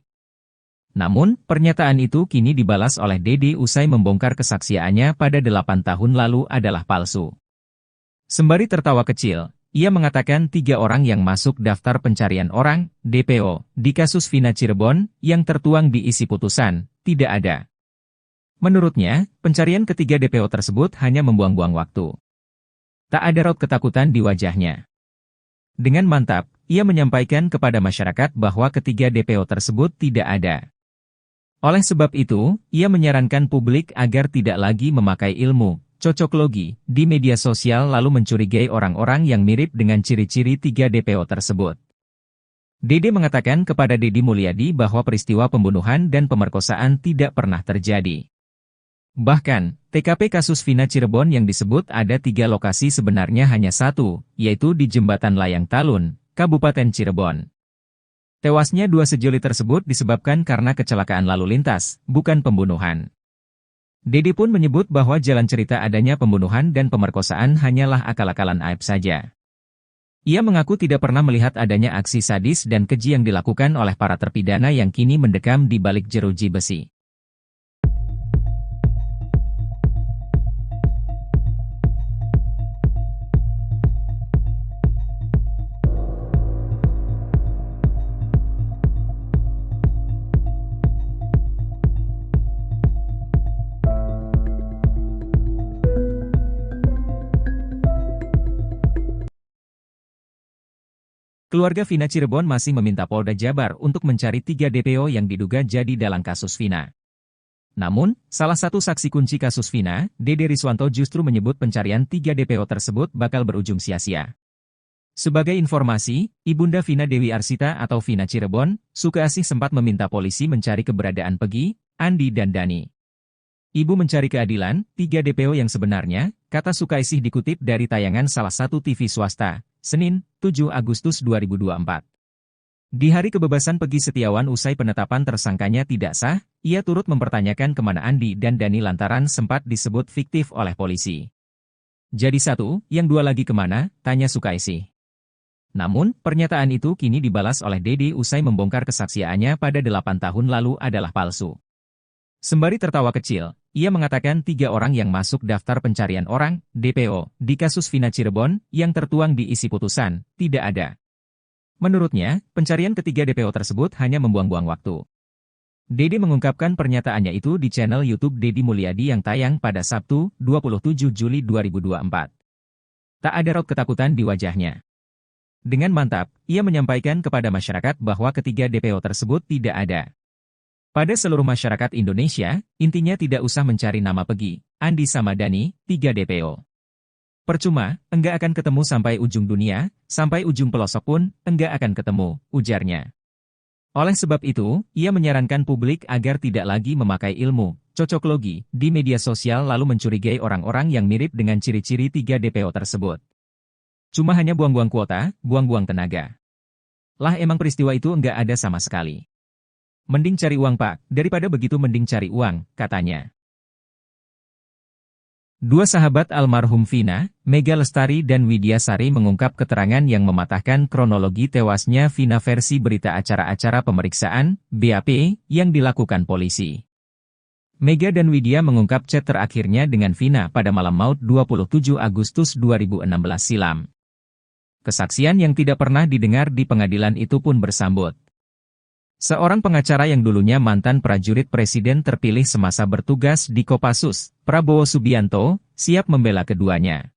Namun, pernyataan itu kini dibalas oleh Dede usai membongkar kesaksiannya pada 8 tahun lalu adalah palsu. Sembari tertawa kecil, ia mengatakan 3 orang yang masuk daftar pencarian orang, DPO, di kasus Vina Cirebon, yang tertuang di isi putusan, tidak ada. Menurutnya, pencarian ketiga DPO tersebut hanya membuang-buang waktu. Tak ada raut ketakutan di wajahnya. Dengan mantap, ia menyampaikan kepada masyarakat bahwa ketiga DPO tersebut tidak ada. Oleh sebab itu, ia menyarankan publik agar tidak lagi memakai ilmu cocoklogi di media sosial lalu mencurigai orang-orang yang mirip dengan ciri-ciri 3 DPO tersebut. Dede mengatakan kepada Deddy Mulyadi bahwa peristiwa pembunuhan dan pemerkosaan tidak pernah terjadi. Bahkan, TKP kasus Vina Cirebon yang disebut ada 3 lokasi sebenarnya hanya 1, yaitu di Jembatan Layang Talun, Kabupaten Cirebon. Tewasnya 2 sejoli tersebut disebabkan karena kecelakaan lalu lintas, bukan pembunuhan. Dede pun menyebut bahwa jalan cerita adanya pembunuhan dan pemerkosaan hanyalah akal-akalan Aep saja. Ia mengaku tidak pernah melihat adanya aksi sadis dan keji yang dilakukan oleh para terpidana yang kini mendekam di balik jeruji besi. Keluarga Vina Cirebon masih meminta Polda Jabar untuk mencari 3 DPO yang diduga jadi dalang kasus Vina. Namun, salah satu saksi kunci kasus Vina, Dede Riswanto justru menyebut pencarian 3 DPO tersebut bakal berujung sia-sia. Sebagai informasi, Ibunda Vina Dewi Arsita atau Vina Cirebon, Sukaasih sempat meminta polisi mencari keberadaan Pegi, Andi dan Dani. Ibu mencari keadilan, 3 DPO yang sebenarnya, kata Sukaasih dikutip dari tayangan salah satu TV swasta, Senin, 7 Agustus 2024. Di hari kebebasan Pegi Setiawan usai penetapan tersangkanya tidak sah, ia turut mempertanyakan kemana Andi dan Dani lantaran sempat disebut fiktif oleh polisi. Jadi satu, yang dua lagi kemana, tanya Sukaasih. Namun, pernyataan itu kini dibalas oleh Dede usai membongkar kesaksiannya pada 8 tahun lalu adalah palsu. Sembari tertawa kecil, ia mengatakan 3 orang yang masuk daftar pencarian orang, DPO, di kasus Vina Cirebon, yang tertuang di isi putusan, tidak ada. Menurutnya, pencarian ketiga DPO tersebut hanya membuang-buang waktu. Dede mengungkapkan pernyataannya itu di channel YouTube Deddy Mulyadi yang tayang pada Sabtu, 27 Juli 2024. Tak ada raut ketakutan di wajahnya. Dengan mantap, ia menyampaikan kepada masyarakat bahwa ketiga DPO tersebut tidak ada. Pada seluruh masyarakat Indonesia, intinya tidak usah mencari nama Pegi, Andi sama Dani, 3 DPO. Percuma, enggak akan ketemu sampai ujung dunia, sampai ujung pelosok pun, enggak akan ketemu, ujarnya. Oleh sebab itu, ia menyarankan publik agar tidak lagi memakai ilmu cocoklogi di media sosial lalu mencurigai orang-orang yang mirip dengan ciri-ciri 3 DPO tersebut. Cuma hanya buang-buang kuota, buang-buang tenaga. Lah emang peristiwa itu enggak ada sama sekali. Mending cari uang Pak, daripada begitu mending cari uang, katanya. 2 sahabat almarhum Vina, Mega Lestari dan Widya Sari mengungkap keterangan yang mematahkan kronologi tewasnya Vina versi berita acara-acara pemeriksaan, BAP, yang dilakukan polisi. Mega dan Widya mengungkap chat terakhirnya dengan Vina pada malam maut 27 Agustus 2016 silam. Kesaksian yang tidak pernah didengar di pengadilan itu pun bersambut. Seorang pengacara yang dulunya mantan prajurit presiden terpilih semasa bertugas di Kopassus, Prabowo Subianto, siap membela keduanya.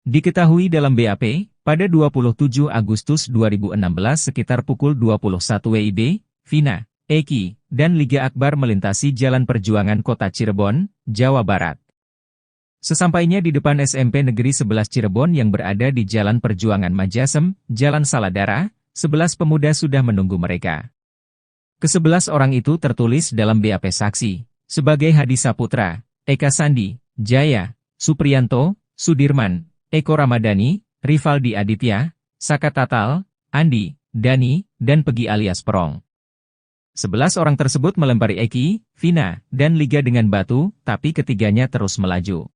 Diketahui dalam BAP, pada 27 Agustus 2016 sekitar pukul 21 WIB, Vina, Eki, dan Liga Akbar melintasi Jalan Perjuangan Kota Cirebon, Jawa Barat. Sesampainya di depan SMP Negeri 11 Cirebon yang berada di Jalan Perjuangan Majasem, Jalan Saladara, 11 pemuda sudah menunggu mereka. Ke-11 orang itu tertulis dalam BAP saksi, sebagai Hadi Saputra, Eka Sandi, Jaya, Supriyanto, Sudirman, Eko Ramadhani, Rivaldi Aditya, Saka Tatal, Andi, Dani, dan Pegi alias Perong. 11 orang tersebut melempari Eki, Vina, dan Liga dengan batu, tapi ketiganya terus melaju.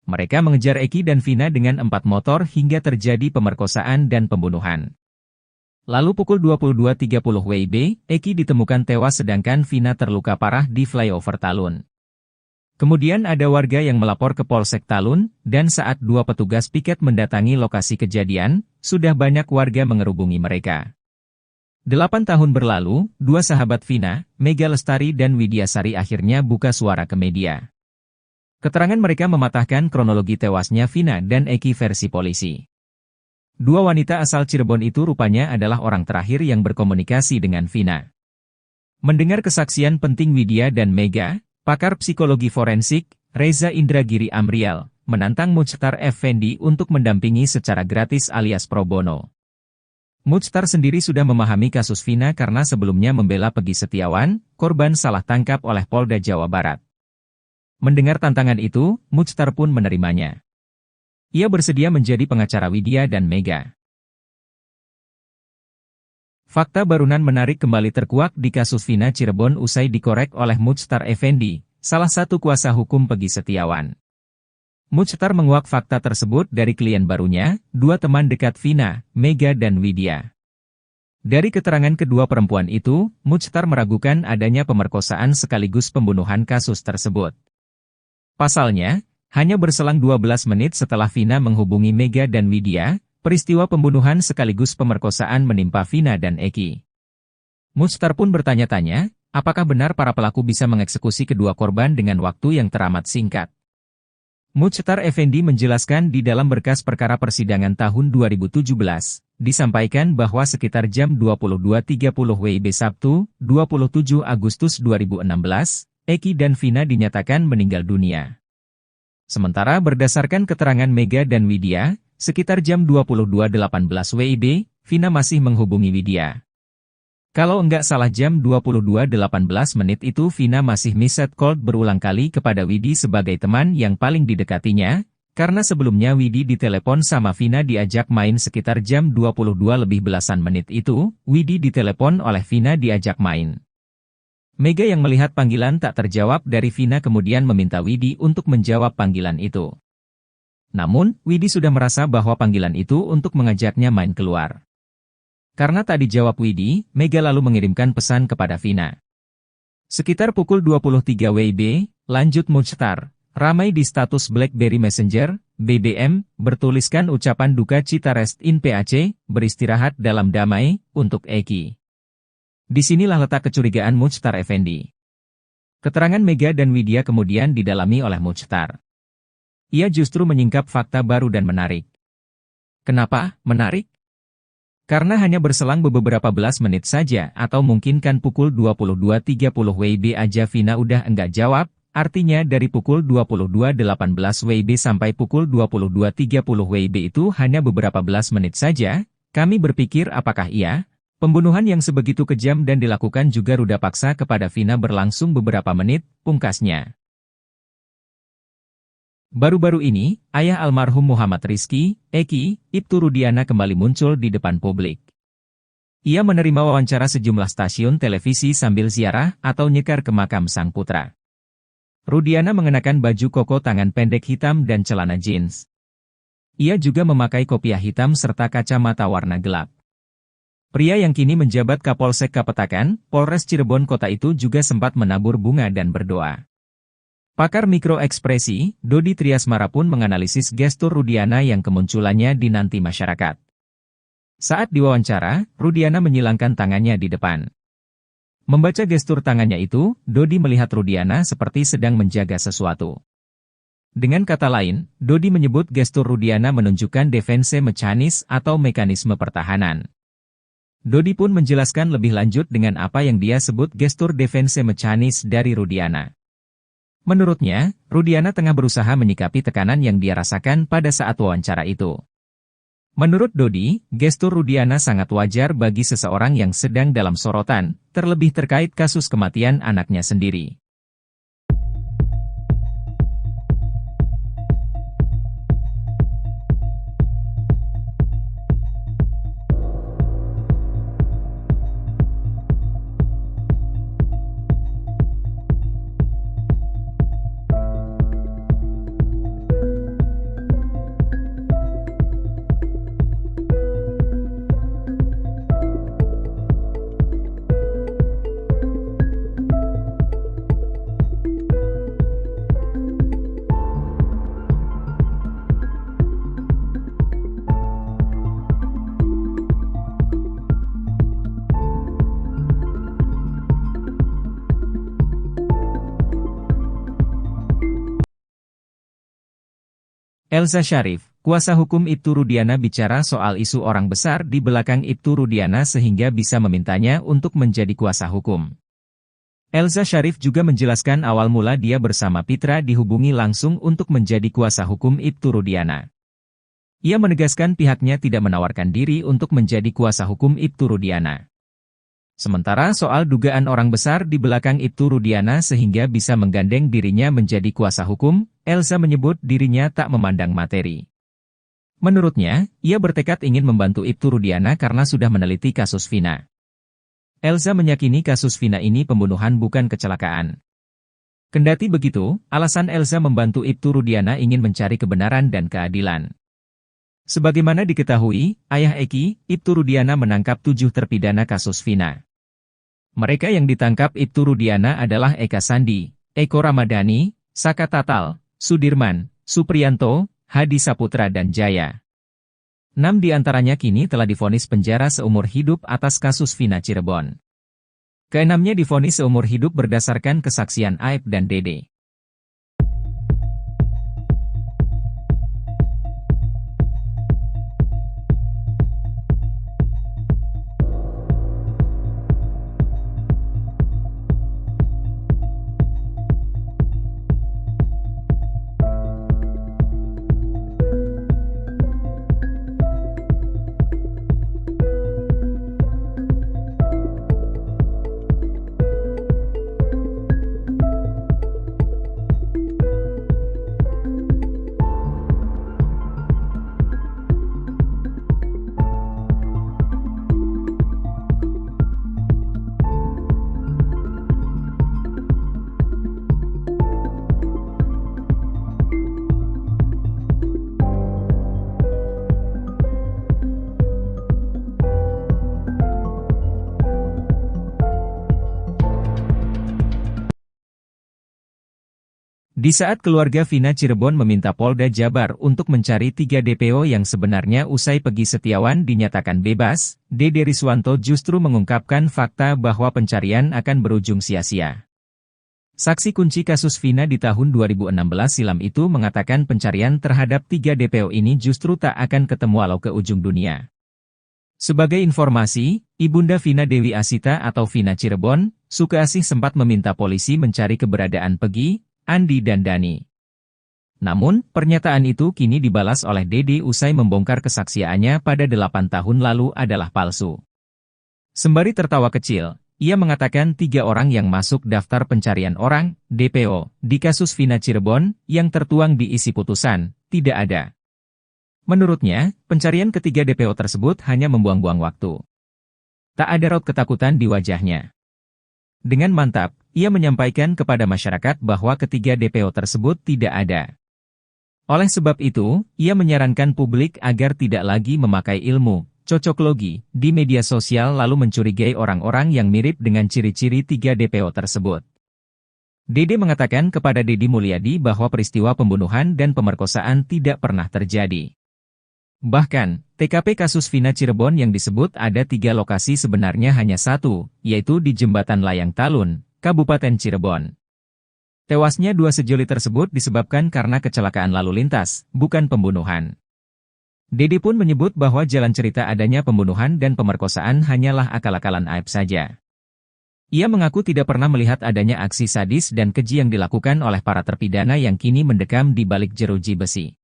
Mereka mengejar Eki dan Vina dengan 4 motor hingga terjadi pemerkosaan dan pembunuhan. Lalu pukul 22.30 WIB, Eki ditemukan tewas sedangkan Vina terluka parah di flyover Talun. Kemudian ada warga yang melapor ke Polsek Talun, dan saat 2 petugas piket mendatangi lokasi kejadian, sudah banyak warga mengerubungi mereka. 8 tahun berlalu, 2 sahabat Vina, Mega Lestari dan Widya Sari akhirnya buka suara ke media. Keterangan mereka mematahkan kronologi tewasnya Vina dan Eki versi polisi. 2 wanita asal Cirebon itu rupanya adalah orang terakhir yang berkomunikasi dengan Vina. Mendengar kesaksian penting Widya dan Mega, pakar psikologi forensik, Reza Indragiri Amriel, menantang Muchtar Effendi untuk mendampingi secara gratis alias pro bono. Muchtar sendiri sudah memahami kasus Vina karena sebelumnya membela Pegi Setiawan, korban salah tangkap oleh Polda Jawa Barat. Mendengar tantangan itu, Muchtar pun menerimanya. Ia bersedia menjadi pengacara Widya dan Mega. Fakta barunan menarik kembali terkuak di kasus Vina Cirebon usai dikorek oleh Muchtar Effendi, salah satu kuasa hukum Pegi Setiawan. Muchtar menguak fakta tersebut dari klien barunya, 2 teman dekat Vina, Mega dan Widya. Dari keterangan kedua perempuan itu, Muchtar meragukan adanya pemerkosaan sekaligus pembunuhan kasus tersebut. Pasalnya, hanya berselang 12 menit setelah Vina menghubungi Mega dan Widya, peristiwa pembunuhan sekaligus pemerkosaan menimpa Vina dan Eki. Muchtar pun bertanya-tanya, apakah benar para pelaku bisa mengeksekusi kedua korban dengan waktu yang teramat singkat. Muchtar Effendi menjelaskan di dalam berkas perkara persidangan tahun 2017, disampaikan bahwa sekitar jam 22.30 WIB Sabtu, 27 Agustus 2016, Eki dan Vina dinyatakan meninggal dunia. Sementara berdasarkan keterangan Mega dan Widya, sekitar jam 22.18 WIB, Vina masih menghubungi Widya. Kalau enggak salah jam 22.18 menit itu Vina masih message call berulang kali kepada Widi sebagai teman yang paling didekatinya, karena sebelumnya Widi ditelepon sama Vina diajak main sekitar jam 22 lebih belasan menit itu, Widi ditelepon oleh Vina diajak main. Mega yang melihat panggilan tak terjawab dari Vina kemudian meminta Widi untuk menjawab panggilan itu. Namun, Widi sudah merasa bahwa panggilan itu untuk mengajaknya main keluar. Karena tak dijawab Widi, Mega lalu mengirimkan pesan kepada Vina. Sekitar pukul 23 WIB, lanjut Muchtar, ramai di status BlackBerry Messenger, BBM, bertuliskan ucapan duka cita rest in PAC, beristirahat dalam damai, untuk Eki. Disinilah letak kecurigaan Muchtar Effendi. Keterangan Mega dan Widya kemudian didalami oleh Muchtar. Ia justru menyingkap fakta baru dan menarik. Kenapa menarik? Karena hanya berselang beberapa belas menit saja atau mungkin kan pukul 22.30 WIB aja Vina udah enggak jawab, artinya dari pukul 22.18 WIB sampai pukul 22.30 WIB itu hanya beberapa belas menit saja, kami berpikir apakah pembunuhan yang sebegitu kejam dan dilakukan juga ruda paksa kepada Vina berlangsung beberapa menit, pungkasnya. Baru-baru ini, ayah almarhum Muhammad Rizky, Eki, Ibtu Rudiana kembali muncul di depan publik. Ia menerima wawancara sejumlah stasiun televisi sambil ziarah atau nyekar ke makam sang putra. Rudiana mengenakan baju koko tangan pendek hitam dan celana jeans. Ia juga memakai kopiah hitam serta kacamata warna gelap. Pria yang kini menjabat Kapolsek Kapetakan, Polres Cirebon Kota itu juga sempat menabur bunga dan berdoa. Pakar mikroekspresi, Dodi Triasmara pun menganalisis gestur Rudiana yang kemunculannya dinanti masyarakat. Saat diwawancara, Rudiana menyilangkan tangannya di depan. Membaca gestur tangannya itu, Dodi melihat Rudiana seperti sedang menjaga sesuatu. Dengan kata lain, Dodi menyebut gestur Rudiana menunjukkan defense mechanism atau mekanisme pertahanan. Dodi pun menjelaskan lebih lanjut dengan apa yang dia sebut gestur defense mechanism dari Rudiana. Menurutnya, Rudiana tengah berusaha menyikapi tekanan yang dia rasakan pada saat wawancara itu. Menurut Dodi, gestur Rudiana sangat wajar bagi seseorang yang sedang dalam sorotan, terlebih terkait kasus kematian anaknya sendiri. Elza Sharif, kuasa hukum Ibtu Rudiana bicara soal isu orang besar di belakang Ibtu Rudiana sehingga bisa memintanya untuk menjadi kuasa hukum. Elza Sharif juga menjelaskan awal mula dia bersama Pitra dihubungi langsung untuk menjadi kuasa hukum Ibtu Rudiana. Ia menegaskan pihaknya tidak menawarkan diri untuk menjadi kuasa hukum Ibtu Rudiana. Sementara soal dugaan orang besar di belakang Ibtu Rudiana sehingga bisa menggandeng dirinya menjadi kuasa hukum, Elza menyebut dirinya tak memandang materi. Menurutnya, ia bertekad ingin membantu Ibtu Rudiana karena sudah meneliti kasus Vina. Elza meyakini kasus Vina ini pembunuhan bukan kecelakaan. Kendati begitu, alasan Elza membantu Ibtu Rudiana ingin mencari kebenaran dan keadilan. Sebagaimana diketahui, ayah Eki, Ibtu Rudiana menangkap 7 terpidana kasus Vina. Mereka yang ditangkap Ibtu Rudiana adalah Eka Sandi, Eko Ramadhani, Saka Tatal, Sudirman, Supriyanto, Hadi Saputra dan Jaya. 6 di antaranya kini telah divonis penjara seumur hidup atas kasus Vina Cirebon. Keenamnya divonis seumur hidup berdasarkan kesaksian Aib dan Dede. Di saat keluarga Vina Cirebon meminta Polda Jabar untuk mencari 3 DPO yang sebenarnya usai Peggy Setiawan dinyatakan bebas, Dede Riswanto justru mengungkapkan fakta bahwa pencarian akan berujung sia-sia. Saksi kunci kasus Vina di tahun 2016 silam itu mengatakan pencarian terhadap 3 DPO ini justru tak akan ketemu walau ke ujung dunia. Sebagai informasi, Ibunda Vina Dewi Asita atau Vina Cirebon, Sukaasih sempat meminta polisi mencari keberadaan Peggy, Andi dan Dani. Namun, pernyataan itu kini dibalas oleh Dede usai membongkar kesaksiannya pada 8 tahun lalu adalah palsu. Sembari tertawa kecil, ia mengatakan 3 orang yang masuk daftar pencarian orang, DPO, di kasus Vina Cirebon, yang tertuang di isi putusan, tidak ada. Menurutnya, pencarian ketiga DPO tersebut hanya membuang-buang waktu. Tak ada raut ketakutan di wajahnya. Dengan mantap, ia menyampaikan kepada masyarakat bahwa ketiga DPO tersebut tidak ada. Oleh sebab itu, ia menyarankan publik agar tidak lagi memakai ilmu cocoklogi di media sosial lalu mencurigai orang-orang yang mirip dengan ciri-ciri 3 DPO tersebut. Dede mengatakan kepada Deddy Mulyadi bahwa peristiwa pembunuhan dan pemerkosaan tidak pernah terjadi. Bahkan, TKP kasus Vina Cirebon yang disebut ada 3 lokasi sebenarnya hanya satu, yaitu di Jembatan Layang Talun, Kabupaten Cirebon. Tewasnya 2 sejoli tersebut disebabkan karena kecelakaan lalu lintas, bukan pembunuhan. Dede pun menyebut bahwa jalan cerita adanya pembunuhan dan pemerkosaan hanyalah akal-akalan aib saja. Ia mengaku tidak pernah melihat adanya aksi sadis dan keji yang dilakukan oleh para terpidana yang kini mendekam di balik jeruji besi.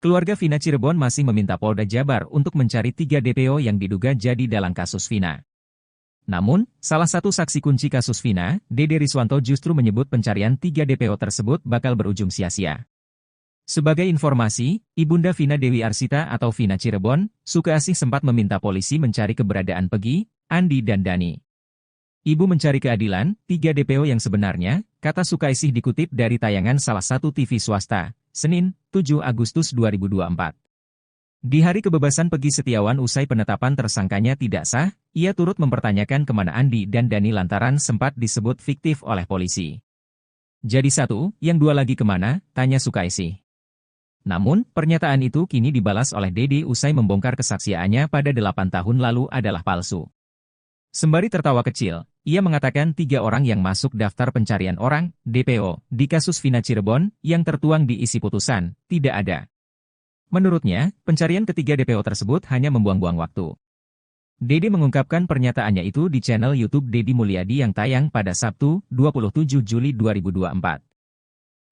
Keluarga Vina Cirebon masih meminta Polda Jabar untuk mencari 3 DPO yang diduga jadi dalang kasus Vina. Namun, salah satu saksi kunci kasus Vina, Dede Riswanto justru menyebut pencarian 3 DPO tersebut bakal berujung sia-sia. Sebagai informasi, Ibunda Vina Dewi Arsita atau Vina Cirebon, Sukaasih sempat meminta polisi mencari keberadaan Peggy, Andi dan Dani. Ibu mencari keadilan, 3 DPO yang sebenarnya, kata Sukaasih dikutip dari tayangan salah satu TV swasta, Senin, 7 Agustus 2024. Di hari kebebasan Peggy Setiawan usai penetapan tersangkanya tidak sah, ia turut mempertanyakan kemana Andi dan Dani lantaran sempat disebut fiktif oleh polisi. Jadi satu, yang 2 lagi kemana, tanya Sukaasih. Namun, pernyataan itu kini dibalas oleh Dede usai membongkar kesaksiannya pada 8 tahun lalu adalah palsu. Sembari tertawa kecil, ia mengatakan 3 orang yang masuk daftar pencarian orang, DPO, di kasus Vina Cirebon, yang tertuang di isi putusan, tidak ada. Menurutnya, pencarian ketiga DPO tersebut hanya membuang-buang waktu. Dede mengungkapkan pernyataannya itu di channel YouTube Deddy Mulyadi yang tayang pada Sabtu, 27 Juli 2024.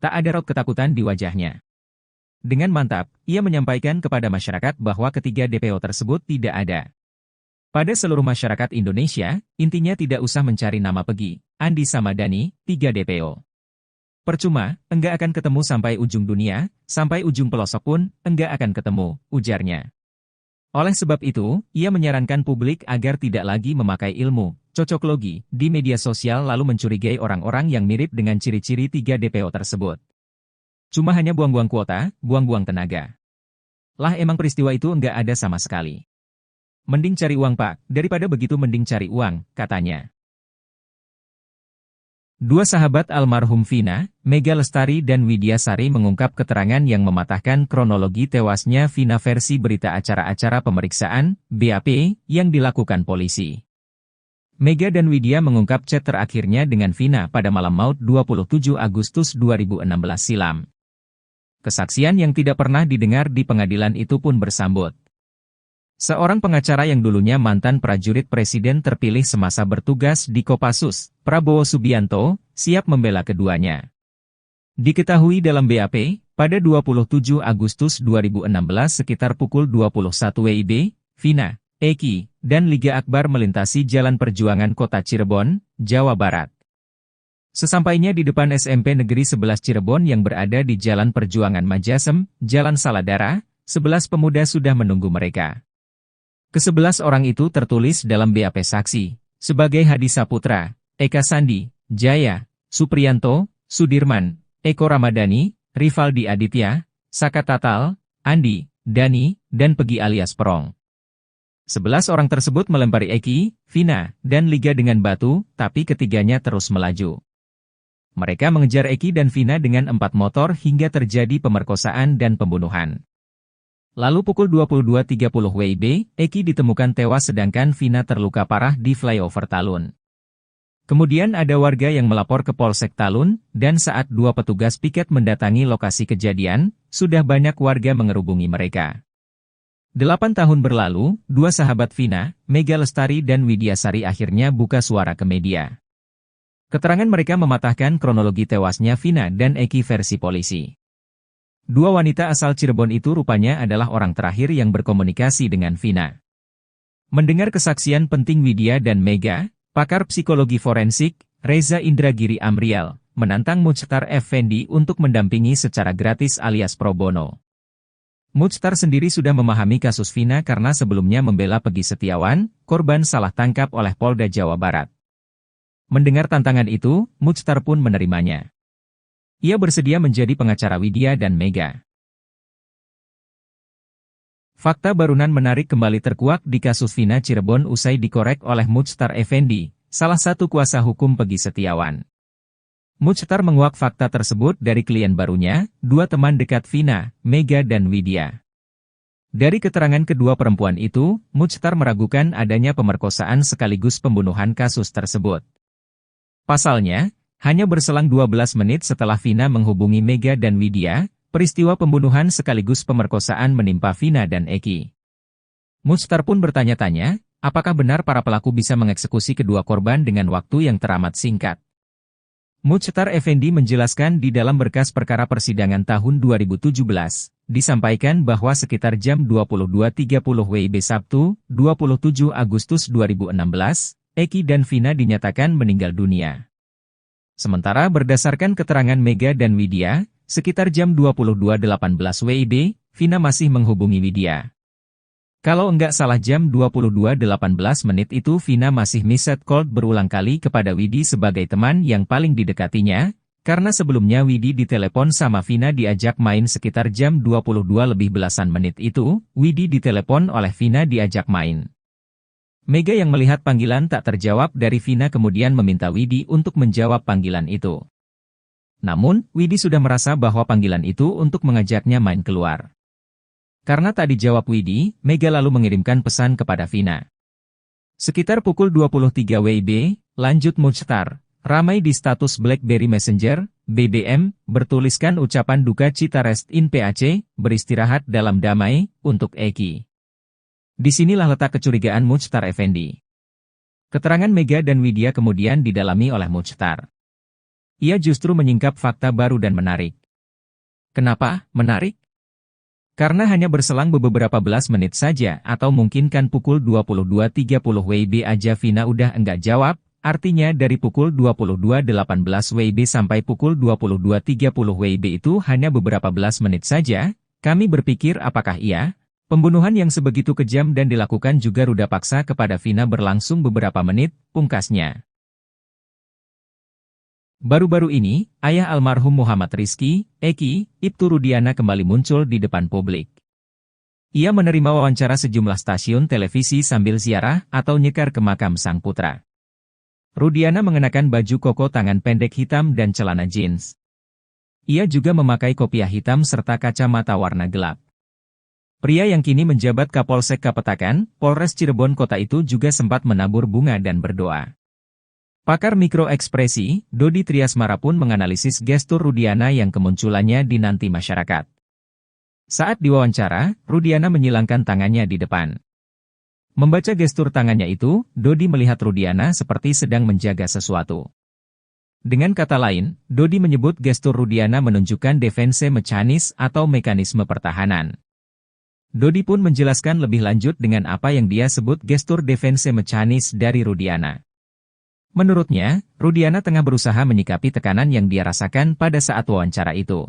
Tak ada raut ketakutan di wajahnya. Dengan mantap, ia menyampaikan kepada masyarakat bahwa ketiga DPO tersebut tidak ada. Pada seluruh masyarakat Indonesia, intinya tidak usah mencari nama Peggy, Andi sama Dani, 3 DPO. Percuma, enggak akan ketemu sampai ujung dunia, sampai ujung pelosok pun, enggak akan ketemu, ujarnya. Oleh sebab itu, ia menyarankan publik agar tidak lagi memakai ilmu cocoklogi di media sosial lalu mencurigai orang-orang yang mirip dengan ciri-ciri 3 DPO tersebut. Cuma hanya buang-buang kuota, buang-buang tenaga. Lah emang peristiwa itu enggak ada sama sekali. Mending cari uang Pak, daripada begitu mending cari uang, katanya. 2 sahabat almarhum Vina, Mega Lestari dan Widya Sari mengungkap keterangan yang mematahkan kronologi tewasnya Vina versi berita acara-acara pemeriksaan, BAP, yang dilakukan polisi. Mega dan Widya mengungkap chat terakhirnya dengan Vina pada malam maut 27 Agustus 2016 silam. Kesaksian yang tidak pernah didengar di pengadilan itu pun bersambut. Seorang pengacara yang dulunya mantan prajurit presiden terpilih semasa bertugas di Kopassus, Prabowo Subianto, siap membela keduanya. Diketahui dalam BAP, pada 27 Agustus 2016 sekitar pukul 21 WIB, Vina, Eki, dan Liga Akbar melintasi Jalan Perjuangan Kota Cirebon, Jawa Barat. Sesampainya di depan SMP Negeri 11 Cirebon yang berada di Jalan Perjuangan Majasem, Jalan Saladara, 11 pemuda sudah menunggu mereka. Ke-11 orang itu tertulis dalam BAP saksi, sebagai Hadi Saputra, Eka Sandi, Jaya, Supriyanto, Sudirman, Eko Ramadhani, Rivaldi Aditya, Saka Tatal, Andi, Dani, dan Pegi alias Perong. 11 orang tersebut melempari Eki, Vina, dan Liga dengan batu, tapi ketiganya terus melaju. Mereka mengejar Eki dan Vina dengan 4 motor hingga terjadi pemerkosaan dan pembunuhan. Lalu pukul 22.30 WIB, Eki ditemukan tewas sedangkan Vina terluka parah di flyover Talun. Kemudian ada warga yang melapor ke Polsek Talun, dan saat 2 petugas piket mendatangi lokasi kejadian, sudah banyak warga mengerubungi mereka. 8 tahun berlalu, 2 sahabat Vina, Mega Lestari dan Widyasari akhirnya buka suara ke media. Keterangan mereka mematahkan kronologi tewasnya Vina dan Eki versi polisi. 2 wanita asal Cirebon itu rupanya adalah orang terakhir yang berkomunikasi dengan Vina. Mendengar kesaksian penting Widya dan Mega, pakar psikologi forensik, Reza Indragiri Amriel, menantang Muchtar Effendi untuk mendampingi secara gratis alias pro bono. Muchtar sendiri sudah memahami kasus Vina karena sebelumnya membela Pegi Setiawan, korban salah tangkap oleh Polda Jawa Barat. Mendengar tantangan itu, Muchtar pun menerimanya. Ia bersedia menjadi pengacara Widya dan Mega. Fakta barunan menarik kembali terkuak di kasus Vina Cirebon usai dikorek oleh Muchtar Effendi, salah satu kuasa hukum Pegi Setiawan. Muchtar menguak fakta tersebut dari klien barunya, 2 teman dekat Vina, Mega dan Widya. Dari keterangan kedua perempuan itu, Muchtar meragukan adanya pemerkosaan sekaligus pembunuhan kasus tersebut. Pasalnya, hanya berselang 12 menit setelah Vina menghubungi Mega dan Widya, peristiwa pembunuhan sekaligus pemerkosaan menimpa Vina dan Eki. Muchtar pun bertanya-tanya, apakah benar para pelaku bisa mengeksekusi kedua korban dengan waktu yang teramat singkat. Muchtar Effendi menjelaskan di dalam berkas perkara persidangan tahun 2017, disampaikan bahwa sekitar jam 22.30 WIB Sabtu, 27 Agustus 2016, Eki dan Vina dinyatakan meninggal dunia. Sementara berdasarkan keterangan Mega dan Widya, sekitar jam 22.18 WIB, Vina masih menghubungi Widya. Kalau enggak salah jam 22.18 menit itu Vina masih miset call berulang kali kepada Widi sebagai teman yang paling didekatinya, karena sebelumnya Widi ditelepon sama Vina diajak main sekitar jam 22 lebih belasan menit itu, Widi ditelepon oleh Vina diajak main. Mega yang melihat panggilan tak terjawab dari Vina kemudian meminta Widi untuk menjawab panggilan itu. Namun, Widi sudah merasa bahwa panggilan itu untuk mengajaknya main keluar. Karena tak dijawab Widi, Mega lalu mengirimkan pesan kepada Vina. Sekitar pukul 23 WIB, lanjut Muchtar, ramai di status BlackBerry Messenger, BBM, bertuliskan ucapan duka cita rest in PAC, beristirahat dalam damai, untuk Eki. Disinilah letak kecurigaan Muchtar Effendi. Keterangan Mega dan Widya kemudian didalami oleh Muchtar. Ia justru menyingkap fakta baru dan menarik. Kenapa menarik? Karena hanya berselang beberapa belas menit saja atau mungkin kan pukul 22.30 WIB aja Vina udah enggak jawab, artinya dari pukul 22.18 WIB sampai pukul 22.30 WIB itu hanya beberapa belas menit saja. Kami berpikir apakah pembunuhan yang sebegitu kejam dan dilakukan juga ruda paksa kepada Vina berlangsung beberapa menit, pungkasnya. Baru-baru ini, ayah almarhum Muhammad Rizky, Eki, Ibtu Rudiana kembali muncul di depan publik. Ia menerima wawancara sejumlah stasiun televisi sambil ziarah atau nyekar ke makam sang putra. Rudiana mengenakan baju koko tangan pendek hitam dan celana jeans. Ia juga memakai kopiah hitam serta kacamata warna gelap. Pria yang kini menjabat Kapolsek Kapetakan, Polres Cirebon Kota itu juga sempat menabur bunga dan berdoa. Pakar mikroekspresi, Dodi Triasmara pun menganalisis gestur Rudiana yang kemunculannya dinanti masyarakat. Saat diwawancara, Rudiana menyilangkan tangannya di depan. Membaca gestur tangannya itu, Dodi melihat Rudiana seperti sedang menjaga sesuatu. Dengan kata lain, Dodi menyebut gestur Rudiana menunjukkan defense mechanism atau mekanisme pertahanan. Dodi pun menjelaskan lebih lanjut dengan apa yang dia sebut gestur defense mechanism dari Rudiana. Menurutnya, Rudiana tengah berusaha menyikapi tekanan yang dia rasakan pada saat wawancara itu.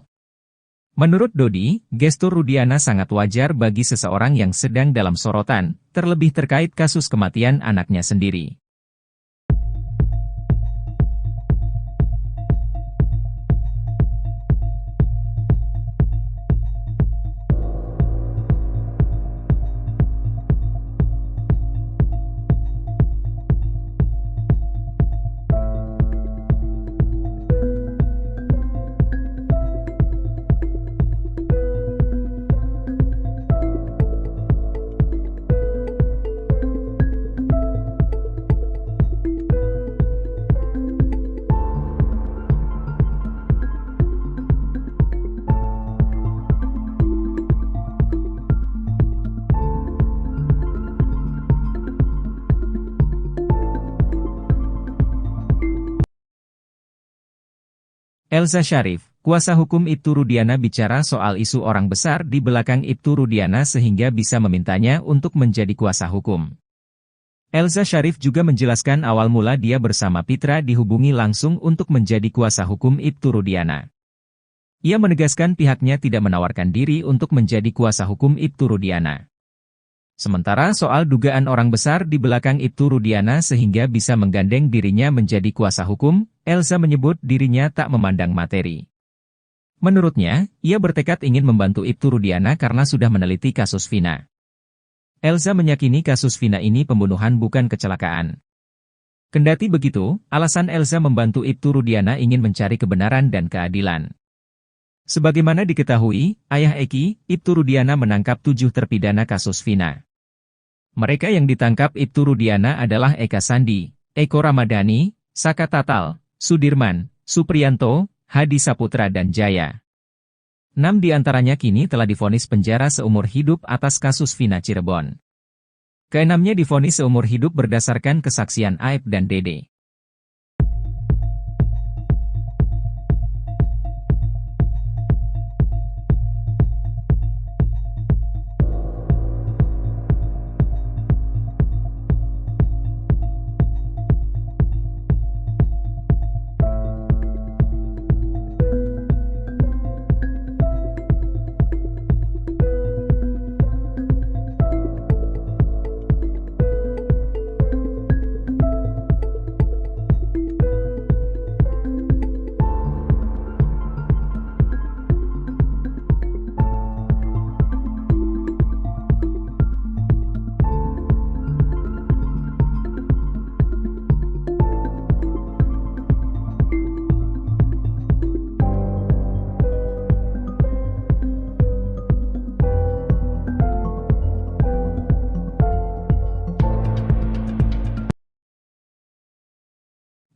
Menurut Dodi, gestur Rudiana sangat wajar bagi seseorang yang sedang dalam sorotan, terlebih terkait kasus kematian anaknya sendiri. Elza Sharif, kuasa hukum Ibtu Rudiana bicara soal isu orang besar di belakang Ibtu Rudiana sehingga bisa memintanya untuk menjadi kuasa hukum. Elza Sharif juga menjelaskan awal mula dia bersama Pitra dihubungi langsung untuk menjadi kuasa hukum Ibtu Rudiana. Ia menegaskan pihaknya tidak menawarkan diri untuk menjadi kuasa hukum Ibtu Rudiana. Sementara soal dugaan orang besar di belakang Ibtu Rudiana sehingga bisa menggandeng dirinya menjadi kuasa hukum, Elza menyebut dirinya tak memandang materi. Menurutnya, ia bertekad ingin membantu Ibtu Rudiana karena sudah meneliti kasus Vina. Elza meyakini kasus Vina ini pembunuhan bukan kecelakaan. Kendati begitu, alasan Elza membantu Ibtu Rudiana ingin mencari kebenaran dan keadilan. Sebagaimana diketahui, ayah Eki, Ibtu Rudiana menangkap 7 terpidana kasus Vina. Mereka yang ditangkap Ibtu Rudiana adalah Eka Sandi, Eko Ramadhani, Saka Tatal, Sudirman, Supriyanto, Hadi Saputra dan Jaya. 6 diantaranya kini telah divonis penjara seumur hidup atas kasus Vina Cirebon. Keenamnya divonis seumur hidup berdasarkan kesaksian Aep dan Dede.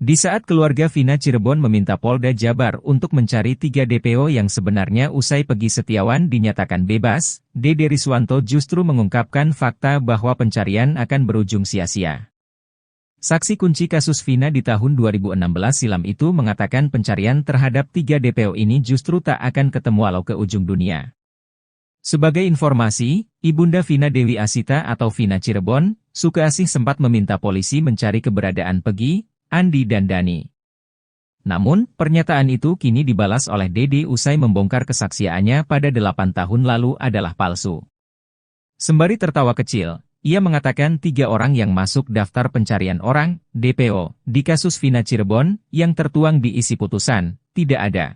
Di saat keluarga Vina Cirebon meminta Polda Jabar untuk mencari 3 DPO yang sebenarnya usai Peggy Setiawan dinyatakan bebas, Dede Riswanto justru mengungkapkan fakta bahwa pencarian akan berujung sia-sia. Saksi kunci kasus Vina di tahun 2016 silam itu mengatakan pencarian terhadap 3 DPO ini justru tak akan ketemu walau ke ujung dunia. Sebagai informasi, Ibunda Vina Dewi Asita atau Vina Cirebon, Sukeasih sempat meminta polisi mencari keberadaan Peggy, Andi dan Dani. Namun, pernyataan itu kini dibalas oleh Dede usai membongkar kesaksiannya pada 8 tahun lalu adalah palsu. Sembari tertawa kecil, ia mengatakan 3 orang yang masuk daftar pencarian orang, DPO, di kasus Vina Cirebon, yang tertuang di isi putusan, tidak ada.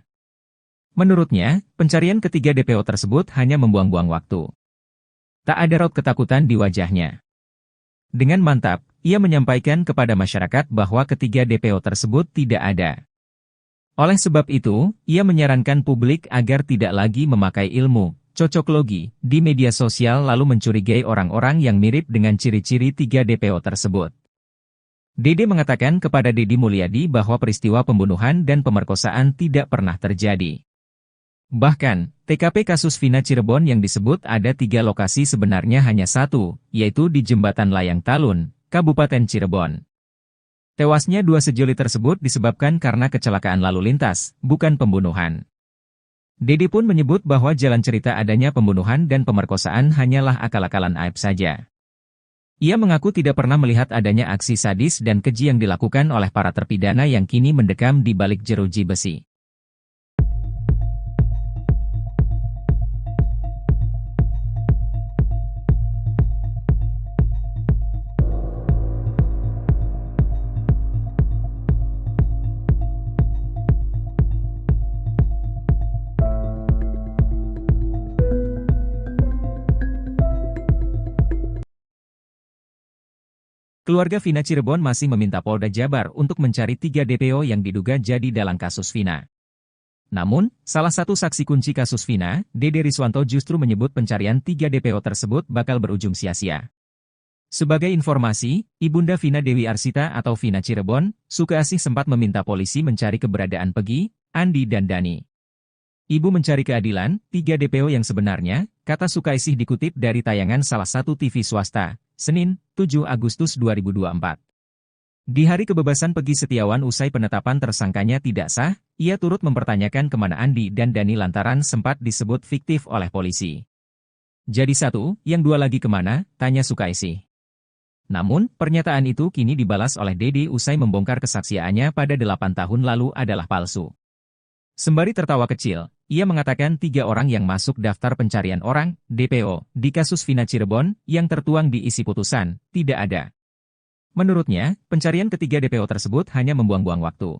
Menurutnya, pencarian ketiga DPO tersebut hanya membuang-buang waktu. Tak ada raut ketakutan di wajahnya. Dengan mantap, ia menyampaikan kepada masyarakat bahwa ketiga DPO tersebut tidak ada. Oleh sebab itu, ia menyarankan publik agar tidak lagi memakai ilmu cocoklogi di media sosial lalu mencurigai orang-orang yang mirip dengan ciri-ciri 3 DPO tersebut. Dede mengatakan kepada Deddy Mulyadi bahwa peristiwa pembunuhan dan pemerkosaan tidak pernah terjadi. Bahkan, TKP kasus Vina Cirebon yang disebut ada 3 lokasi sebenarnya hanya 1, yaitu di Jembatan Layang Talun, Kabupaten Cirebon. Tewasnya 2 sejoli tersebut disebabkan karena kecelakaan lalu lintas, bukan pembunuhan. Dede pun menyebut bahwa jalan cerita adanya pembunuhan dan pemerkosaan hanyalah akal-akalan Aep saja. Ia mengaku tidak pernah melihat adanya aksi sadis dan keji yang dilakukan oleh para terpidana yang kini mendekam di balik jeruji besi. Keluarga Vina Cirebon masih meminta Polda Jabar untuk mencari 3 DPO yang diduga jadi dalang kasus Vina. Namun, salah satu saksi kunci kasus Vina, Dede Riswanto justru menyebut pencarian 3 DPO tersebut bakal berujung sia-sia. Sebagai informasi, Ibunda Vina Dewi Arsita atau Vina Cirebon, Sukaasih sempat meminta polisi mencari keberadaan Peggy, Andi dan Dani. Ibu mencari keadilan, 3 DPO yang sebenarnya, kata Sukaasih dikutip dari tayangan salah satu TV swasta, Senin, 7 Agustus 2024. Di hari kebebasan Peggy Setiawan usai penetapan tersangkanya tidak sah, ia turut mempertanyakan kemana Andi dan Dani lantaran sempat disebut fiktif oleh polisi. Jadi satu, yang dua lagi kemana, tanya Sukaasih. Namun, pernyataan itu kini dibalas oleh Dede usai membongkar kesaksiannya pada 8 tahun lalu adalah palsu. Sembari tertawa kecil, ia mengatakan 3 orang yang masuk daftar pencarian orang, DPO, di kasus Vina Cirebon, yang tertuang di isi putusan, tidak ada. Menurutnya, pencarian ketiga DPO tersebut hanya membuang-buang waktu.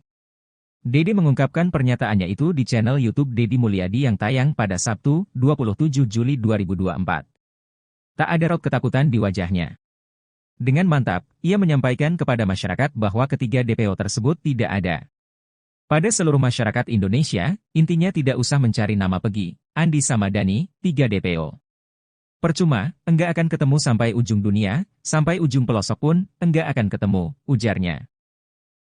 Dede mengungkapkan pernyataannya itu di channel YouTube Deddy Mulyadi yang tayang pada Sabtu, 27 Juli 2024. Tak ada raut ketakutan di wajahnya. Dengan mantap, ia menyampaikan kepada masyarakat bahwa ketiga DPO tersebut tidak ada. Pada seluruh masyarakat Indonesia, intinya tidak usah mencari nama Peggy, Andi sama Dani, 3 DPO. Percuma, enggak akan ketemu sampai ujung dunia, sampai ujung pelosok pun, enggak akan ketemu, ujarnya.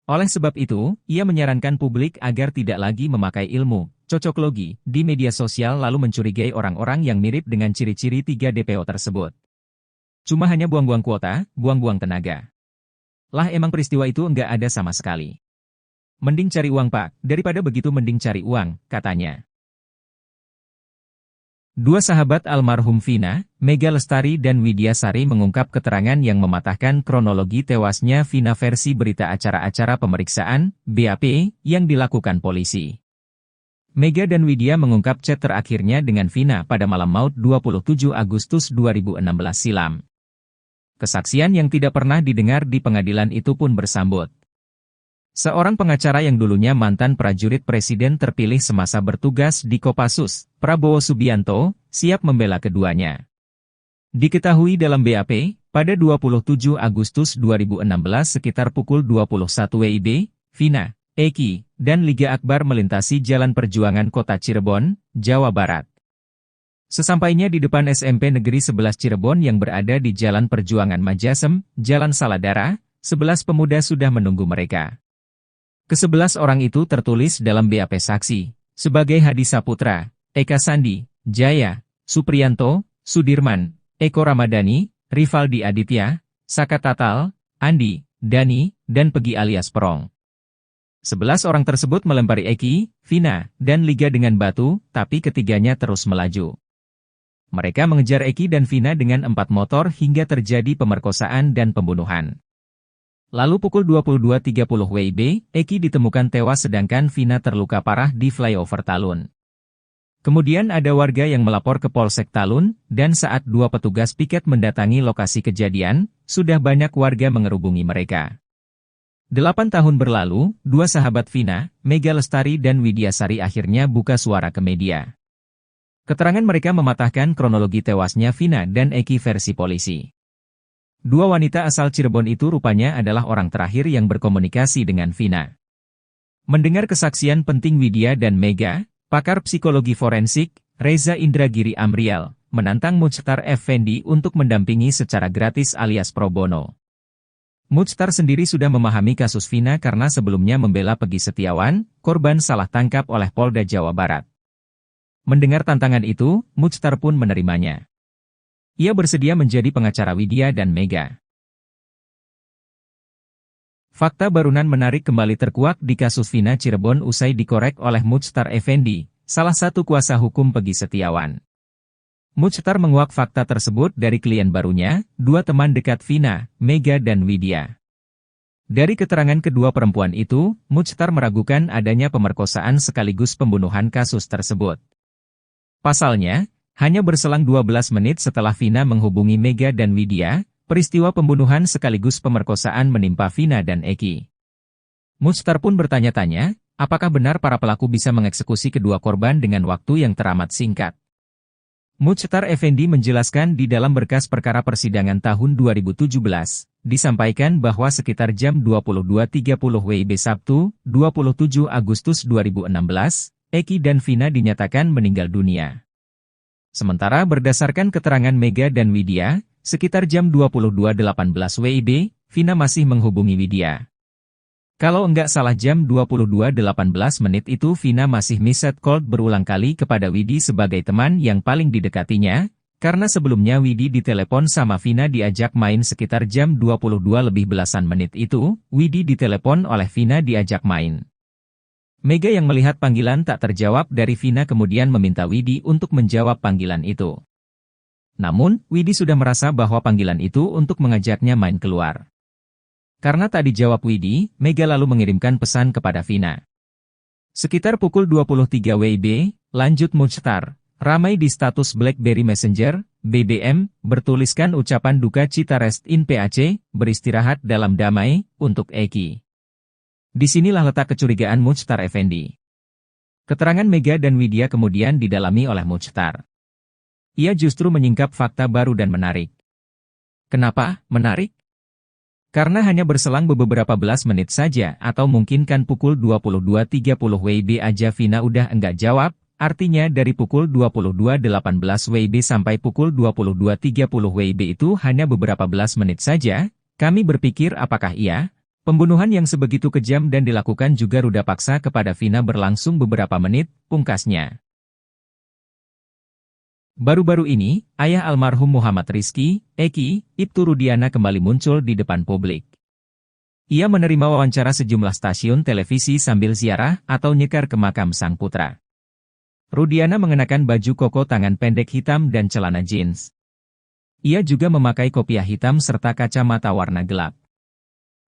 Oleh sebab itu, ia menyarankan publik agar tidak lagi memakai ilmu cocoklogi di media sosial lalu mencurigai orang-orang yang mirip dengan ciri-ciri 3 DPO tersebut. Cuma hanya buang-buang kuota, buang-buang tenaga. Lah emang peristiwa itu enggak ada sama sekali. Mending cari uang Pak, daripada begitu mending cari uang, katanya. Dua sahabat almarhum Vina, Mega Lestari dan Widya Sari mengungkap keterangan yang mematahkan kronologi tewasnya Vina versi berita acara-acara pemeriksaan, BAP, yang dilakukan polisi. Mega dan Widya mengungkap chat terakhirnya dengan Vina pada malam maut 27 Agustus 2016 silam. Kesaksian yang tidak pernah didengar di pengadilan itu pun bersambut. Seorang pengacara yang dulunya mantan prajurit presiden terpilih semasa bertugas di Kopassus, Prabowo Subianto, siap membela keduanya. Diketahui dalam BAP, pada 27 Agustus 2016 sekitar pukul 21 WIB, Vina, Eki, dan Liga Akbar melintasi Jalan Perjuangan Kota Cirebon, Jawa Barat. Sesampainya di depan SMP Negeri 11 Cirebon yang berada di Jalan Perjuangan Majasem, Jalan Saladara, 11 pemuda sudah menunggu mereka. Ke-11 orang itu tertulis dalam BAP saksi, sebagai Hadi Saputra, Eka Sandi, Jaya, Supriyanto, Sudirman, Eko Ramadhani, Rivaldi Aditya, Saka Tatal, Andi, Dani, dan Peggy alias Perong. 11 orang tersebut melempari Eki, Vina, dan Liga dengan batu, tapi ketiganya terus melaju. Mereka mengejar Eki dan Vina dengan 4 motor hingga terjadi pemerkosaan dan pembunuhan. Lalu pukul 22.30 WIB, Eki ditemukan tewas sedangkan Vina terluka parah di flyover Talun. Kemudian ada warga yang melapor ke Polsek Talun, dan saat 2 petugas piket mendatangi lokasi kejadian, sudah banyak warga mengerubungi mereka. 8 tahun berlalu, 2 sahabat Vina, Mega Lestari dan Widya Sari akhirnya buka suara ke media. Keterangan mereka mematahkan kronologi tewasnya Vina dan Eki versi polisi. 2 wanita asal Cirebon itu rupanya adalah orang terakhir yang berkomunikasi dengan Vina. Mendengar kesaksian penting Widya dan Mega, pakar psikologi forensik, Reza Indragiri Amrial, menantang Muchtar Effendi untuk mendampingi secara gratis alias pro bono. Muchtar sendiri sudah memahami kasus Vina karena sebelumnya membela Peggy Setiawan, korban salah tangkap oleh Polda Jawa Barat. Mendengar tantangan itu, Muchtar pun menerimanya. Ia bersedia menjadi pengacara Widya dan Mega. Fakta barunan menarik kembali terkuak di kasus Vina Cirebon usai dikorek oleh Muchtar Effendi, salah satu kuasa hukum Peggy Setiawan. Muchtar menguak fakta tersebut dari klien barunya, 2 teman dekat Vina, Mega dan Widya. Dari keterangan kedua perempuan itu, Muchtar meragukan adanya pemerkosaan sekaligus pembunuhan kasus tersebut. Pasalnya, hanya berselang 12 menit setelah Vina menghubungi Mega dan Widya, peristiwa pembunuhan sekaligus pemerkosaan menimpa Vina dan Eki. Muchtar pun bertanya-tanya, apakah benar para pelaku bisa mengeksekusi kedua korban dengan waktu yang teramat singkat? Muchtar Effendi menjelaskan di dalam berkas perkara persidangan tahun 2017, disampaikan bahwa sekitar jam 22.30 WIB Sabtu, 27 Agustus 2016, Eki dan Vina dinyatakan meninggal dunia. Sementara berdasarkan keterangan Mega dan Widya, sekitar jam 22.18 WIB, Vina masih menghubungi Widya. Kalau enggak salah jam 22.18 menit itu Vina masih missed call berulang kali kepada Widi sebagai teman yang paling didekatinya, karena sebelumnya Widi ditelepon sama Vina diajak main sekitar jam 22 lebih belasan menit itu, Widi ditelepon oleh Vina diajak main. Mega yang melihat panggilan tak terjawab dari Vina kemudian meminta Widi untuk menjawab panggilan itu. Namun, Widi sudah merasa bahwa panggilan itu untuk mengajaknya main keluar. Karena tak dijawab Widi, Mega lalu mengirimkan pesan kepada Vina. Sekitar pukul 23 WIB, lanjut Muchtar, ramai di status BlackBerry Messenger, BBM, bertuliskan ucapan duka cita rest in PAC, beristirahat dalam damai, untuk Eki. Disinilah letak kecurigaan Muchtar Effendi. Keterangan Mega dan Widya kemudian didalami oleh Muchtar. Ia justru menyingkap fakta baru dan menarik. Kenapa menarik? Karena hanya berselang beberapa belas menit saja atau mungkin kan pukul 22.30 WIB aja Vina udah enggak jawab, artinya dari pukul 22.18 WIB sampai pukul 22.30 WIB itu hanya beberapa belas menit saja. Kami berpikir apakah pembunuhan yang sebegitu kejam dan dilakukan juga ruda paksa kepada Vina berlangsung beberapa menit, pungkasnya. Baru-baru ini, ayah almarhum Muhammad Rizky, Eki, Ibtu Rudiana kembali muncul di depan publik. Ia menerima wawancara sejumlah stasiun televisi sambil ziarah atau nyekar ke makam sang putra. Rudiana mengenakan baju koko tangan pendek hitam dan celana jeans. Ia juga memakai kopiah hitam serta kacamata warna gelap.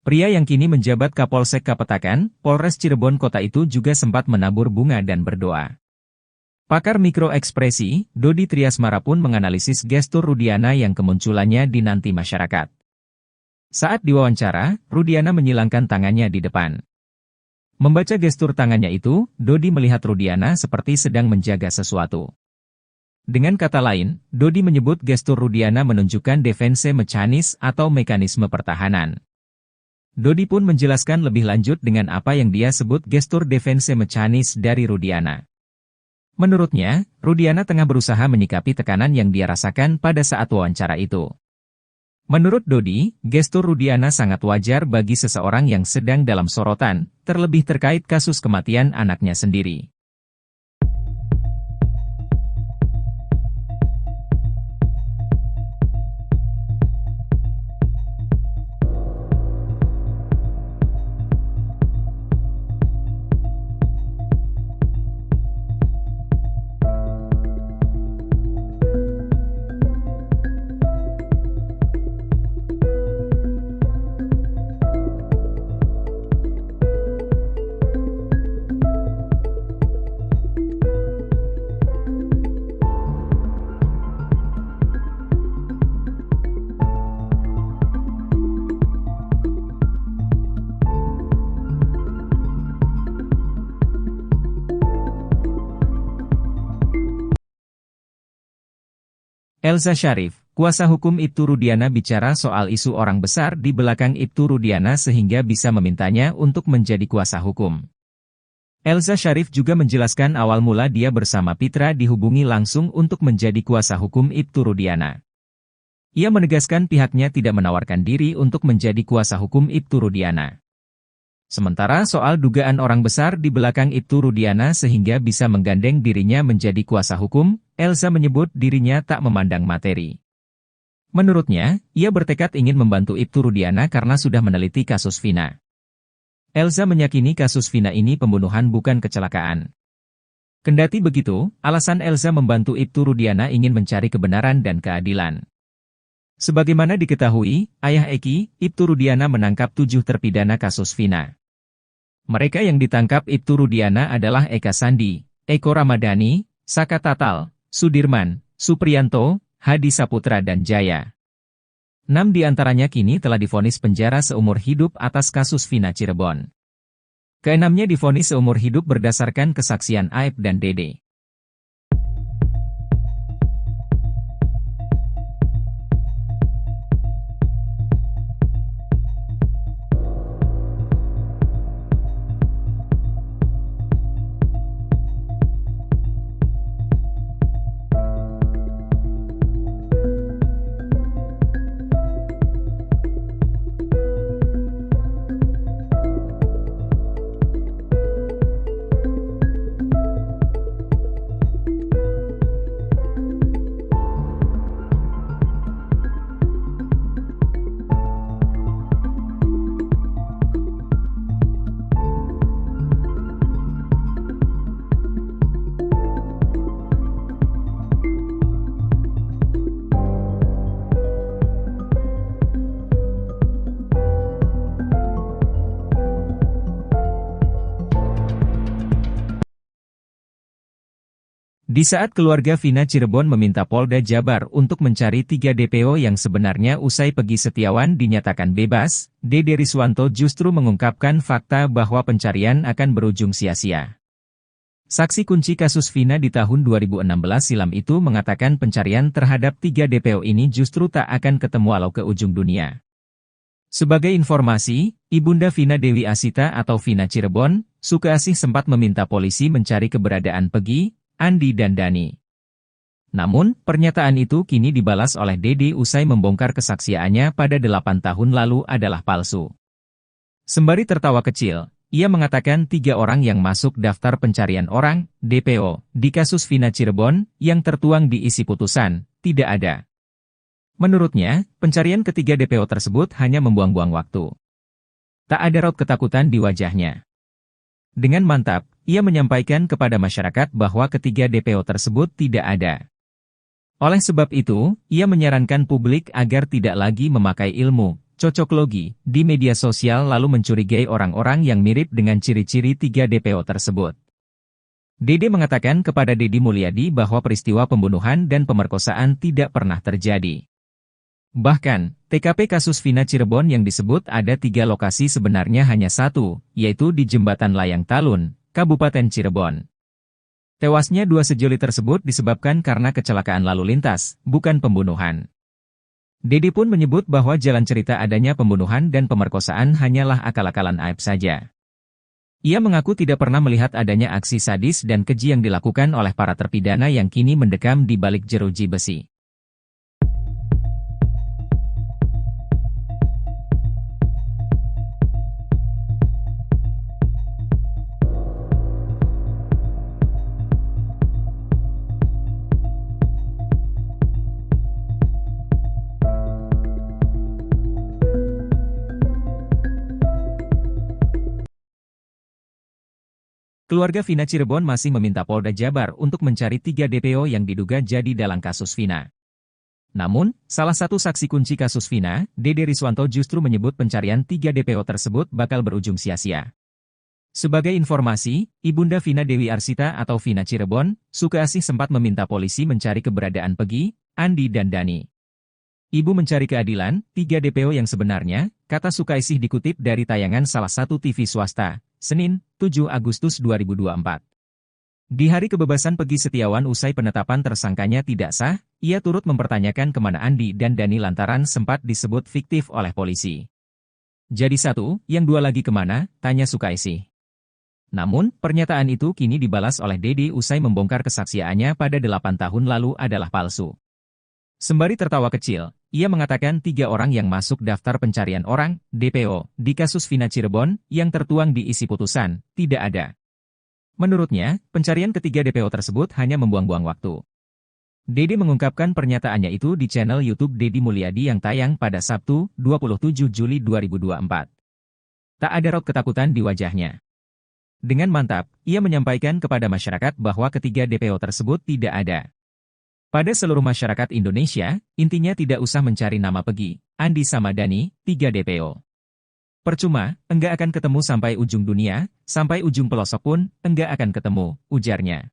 Pria yang kini menjabat Kapolsek Kapetakan, Polres Cirebon Kota itu juga sempat menabur bunga dan berdoa. Pakar mikroekspresi, Dodi Triasmara pun menganalisis gestur Rudiana yang kemunculannya dinanti masyarakat. Saat diwawancara, Rudiana menyilangkan tangannya di depan. Membaca gestur tangannya itu, Dodi melihat Rudiana seperti sedang menjaga sesuatu. Dengan kata lain, Dodi menyebut gestur Rudiana menunjukkan defense mechanism atau mekanisme pertahanan. Dodi pun menjelaskan lebih lanjut dengan apa yang dia sebut gestur defense mechanism dari Rudiana. Menurutnya, Rudiana tengah berusaha menyikapi tekanan yang dia rasakan pada saat wawancara itu. Menurut Dodi, gestur Rudiana sangat wajar bagi seseorang yang sedang dalam sorotan, terlebih terkait kasus kematian anaknya sendiri. Elza Sharif, kuasa hukum Ibtu Rudiana bicara soal isu orang besar di belakang Ibtu Rudiana sehingga bisa memintanya untuk menjadi kuasa hukum. Elza Sharif juga menjelaskan awal mula dia bersama Pitra dihubungi langsung untuk menjadi kuasa hukum Ibtu Rudiana. Ia menegaskan pihaknya tidak menawarkan diri untuk menjadi kuasa hukum Ibtu Rudiana. Sementara soal dugaan orang besar di belakang Ibtu Rudiana sehingga bisa menggandeng dirinya menjadi kuasa hukum, Elza menyebut dirinya tak memandang materi. Menurutnya, ia bertekad ingin membantu Ibtu Rudiana karena sudah meneliti kasus Vina. Elza meyakini kasus Vina ini pembunuhan bukan kecelakaan. Kendati begitu, alasan Elza membantu Ibtu Rudiana ingin mencari kebenaran dan keadilan. Sebagaimana diketahui, ayah Eki, Ibtu Rudiana menangkap 7 terpidana kasus Vina. Mereka yang ditangkap Ibtu Rudiana adalah Eka Sandi, Eko Ramadhani, Saka Tatal, Sudirman, Supriyanto, Hadi Saputra dan Jaya. 6 diantaranya kini telah divonis penjara seumur hidup atas kasus Vina Cirebon. Keenamnya divonis seumur hidup berdasarkan kesaksian Aep dan Dede. Di saat keluarga Vina Cirebon meminta Polda Jabar untuk mencari 3 DPO yang sebenarnya usai Peggy Setiawan dinyatakan bebas, Dede Riswanto justru mengungkapkan fakta bahwa pencarian akan berujung sia-sia. Saksi kunci kasus Vina di tahun 2016 silam itu mengatakan pencarian terhadap 3 DPO ini justru tak akan ketemu walau ke ujung dunia. Sebagai informasi, Ibunda Vina Dewi Asita atau Vina Cirebon, Sukaasih sempat meminta polisi mencari keberadaan Peggy, Andi dan Dani. Namun, pernyataan itu kini dibalas oleh Dede usai membongkar kesaksiannya pada 8 tahun lalu adalah palsu. Sembari tertawa kecil, ia mengatakan 3 orang yang masuk daftar pencarian orang, DPO, di kasus Vina Cirebon, yang tertuang di isi putusan, tidak ada. Menurutnya, pencarian ketiga DPO tersebut hanya membuang-buang waktu. Tak ada raut ketakutan di wajahnya. Dengan mantap, ia menyampaikan kepada masyarakat bahwa ketiga DPO tersebut tidak ada. Oleh sebab itu, ia menyarankan publik agar tidak lagi memakai ilmu cocoklogi di media sosial lalu mencurigai orang-orang yang mirip dengan ciri-ciri 3 DPO tersebut. Dede mengatakan kepada Deddy Mulyadi bahwa peristiwa pembunuhan dan pemerkosaan tidak pernah terjadi. Bahkan, TKP kasus Vina Cirebon yang disebut ada 3 lokasi sebenarnya hanya 1, yaitu di Jembatan Layang Talun, Kabupaten Cirebon. Tewasnya 2 sejoli tersebut disebabkan karena kecelakaan lalu lintas, bukan pembunuhan. Dede pun menyebut bahwa jalan cerita adanya pembunuhan dan pemerkosaan hanyalah akal-akalan aib saja. Ia mengaku tidak pernah melihat adanya aksi sadis dan keji yang dilakukan oleh para terpidana yang kini mendekam di balik jeruji besi. Keluarga Vina Cirebon masih meminta Polda Jabar untuk mencari 3 DPO yang diduga jadi dalang kasus Vina. Namun, salah satu saksi kunci kasus Vina, Dede Riswanto justru menyebut pencarian 3 DPO tersebut bakal berujung sia-sia. Sebagai informasi, Ibunda Vina Dewi Arsita atau Vina Cirebon, Sukaasih sempat meminta polisi mencari keberadaan Peggy, Andi dan Dani. Ibu mencari keadilan, 3 DPO yang sebenarnya, kata Sukaasih dikutip dari tayangan salah satu TV swasta, Senin, 7 Agustus 2024. Di hari kebebasan Peggy Setiawan usai penetapan tersangkanya tidak sah, ia turut mempertanyakan kemana Andi dan Dani lantaran sempat disebut fiktif oleh polisi. Jadi 1, yang 2 lagi kemana, tanya Sukaasih. Namun, pernyataan itu kini dibalas oleh Dede usai membongkar kesaksiannya pada 8 tahun lalu adalah palsu. Sembari tertawa kecil, ia mengatakan 3 orang yang masuk daftar pencarian orang, DPO, di kasus Vina Cirebon, yang tertuang di isi putusan, tidak ada. Menurutnya, pencarian ketiga DPO tersebut hanya membuang-buang waktu. Dede mengungkapkan pernyataannya itu di channel YouTube Deddy Mulyadi yang tayang pada Sabtu, 27 Juli 2024. Tak ada raut ketakutan di wajahnya. Dengan mantap, ia menyampaikan kepada masyarakat bahwa ketiga DPO tersebut tidak ada. Pada seluruh masyarakat Indonesia, intinya tidak usah mencari nama Peggy, Andi sama Dani, 3 DPO. Percuma, enggak akan ketemu sampai ujung dunia, sampai ujung pelosok pun, enggak akan ketemu, ujarnya.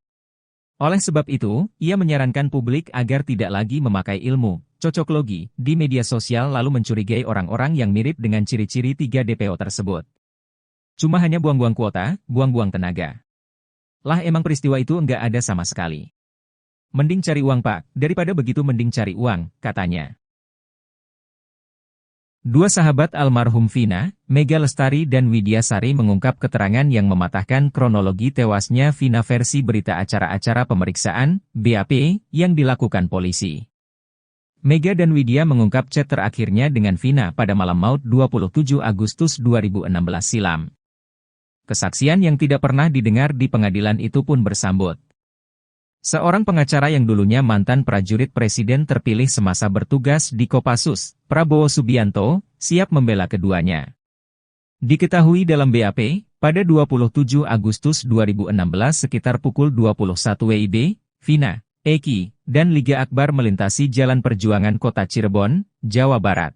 Oleh sebab itu, ia menyarankan publik agar tidak lagi memakai ilmu cocoklogi di media sosial lalu mencurigai orang-orang yang mirip dengan ciri-ciri 3 DPO tersebut. Cuma hanya buang-buang kuota, buang-buang tenaga. Lah emang peristiwa itu enggak ada sama sekali. Mending cari uang Pak, daripada begitu mending cari uang, katanya. 2 sahabat almarhum Vina, Mega Lestari dan Widya Sari mengungkap keterangan yang mematahkan kronologi tewasnya Vina versi berita acara-acara pemeriksaan, BAP, yang dilakukan polisi. Mega dan Widya mengungkap chat terakhirnya dengan Vina pada malam maut 27 Agustus 2016 silam. Kesaksian yang tidak pernah didengar di pengadilan itu pun bersambut. Seorang pengacara yang dulunya mantan prajurit presiden terpilih semasa bertugas di Kopassus, Prabowo Subianto, siap membela keduanya. Diketahui dalam BAP, pada 27 Agustus 2016 sekitar pukul 21 WIB, Vina, Eki, dan Liga Akbar melintasi Jalan Perjuangan Kota Cirebon, Jawa Barat.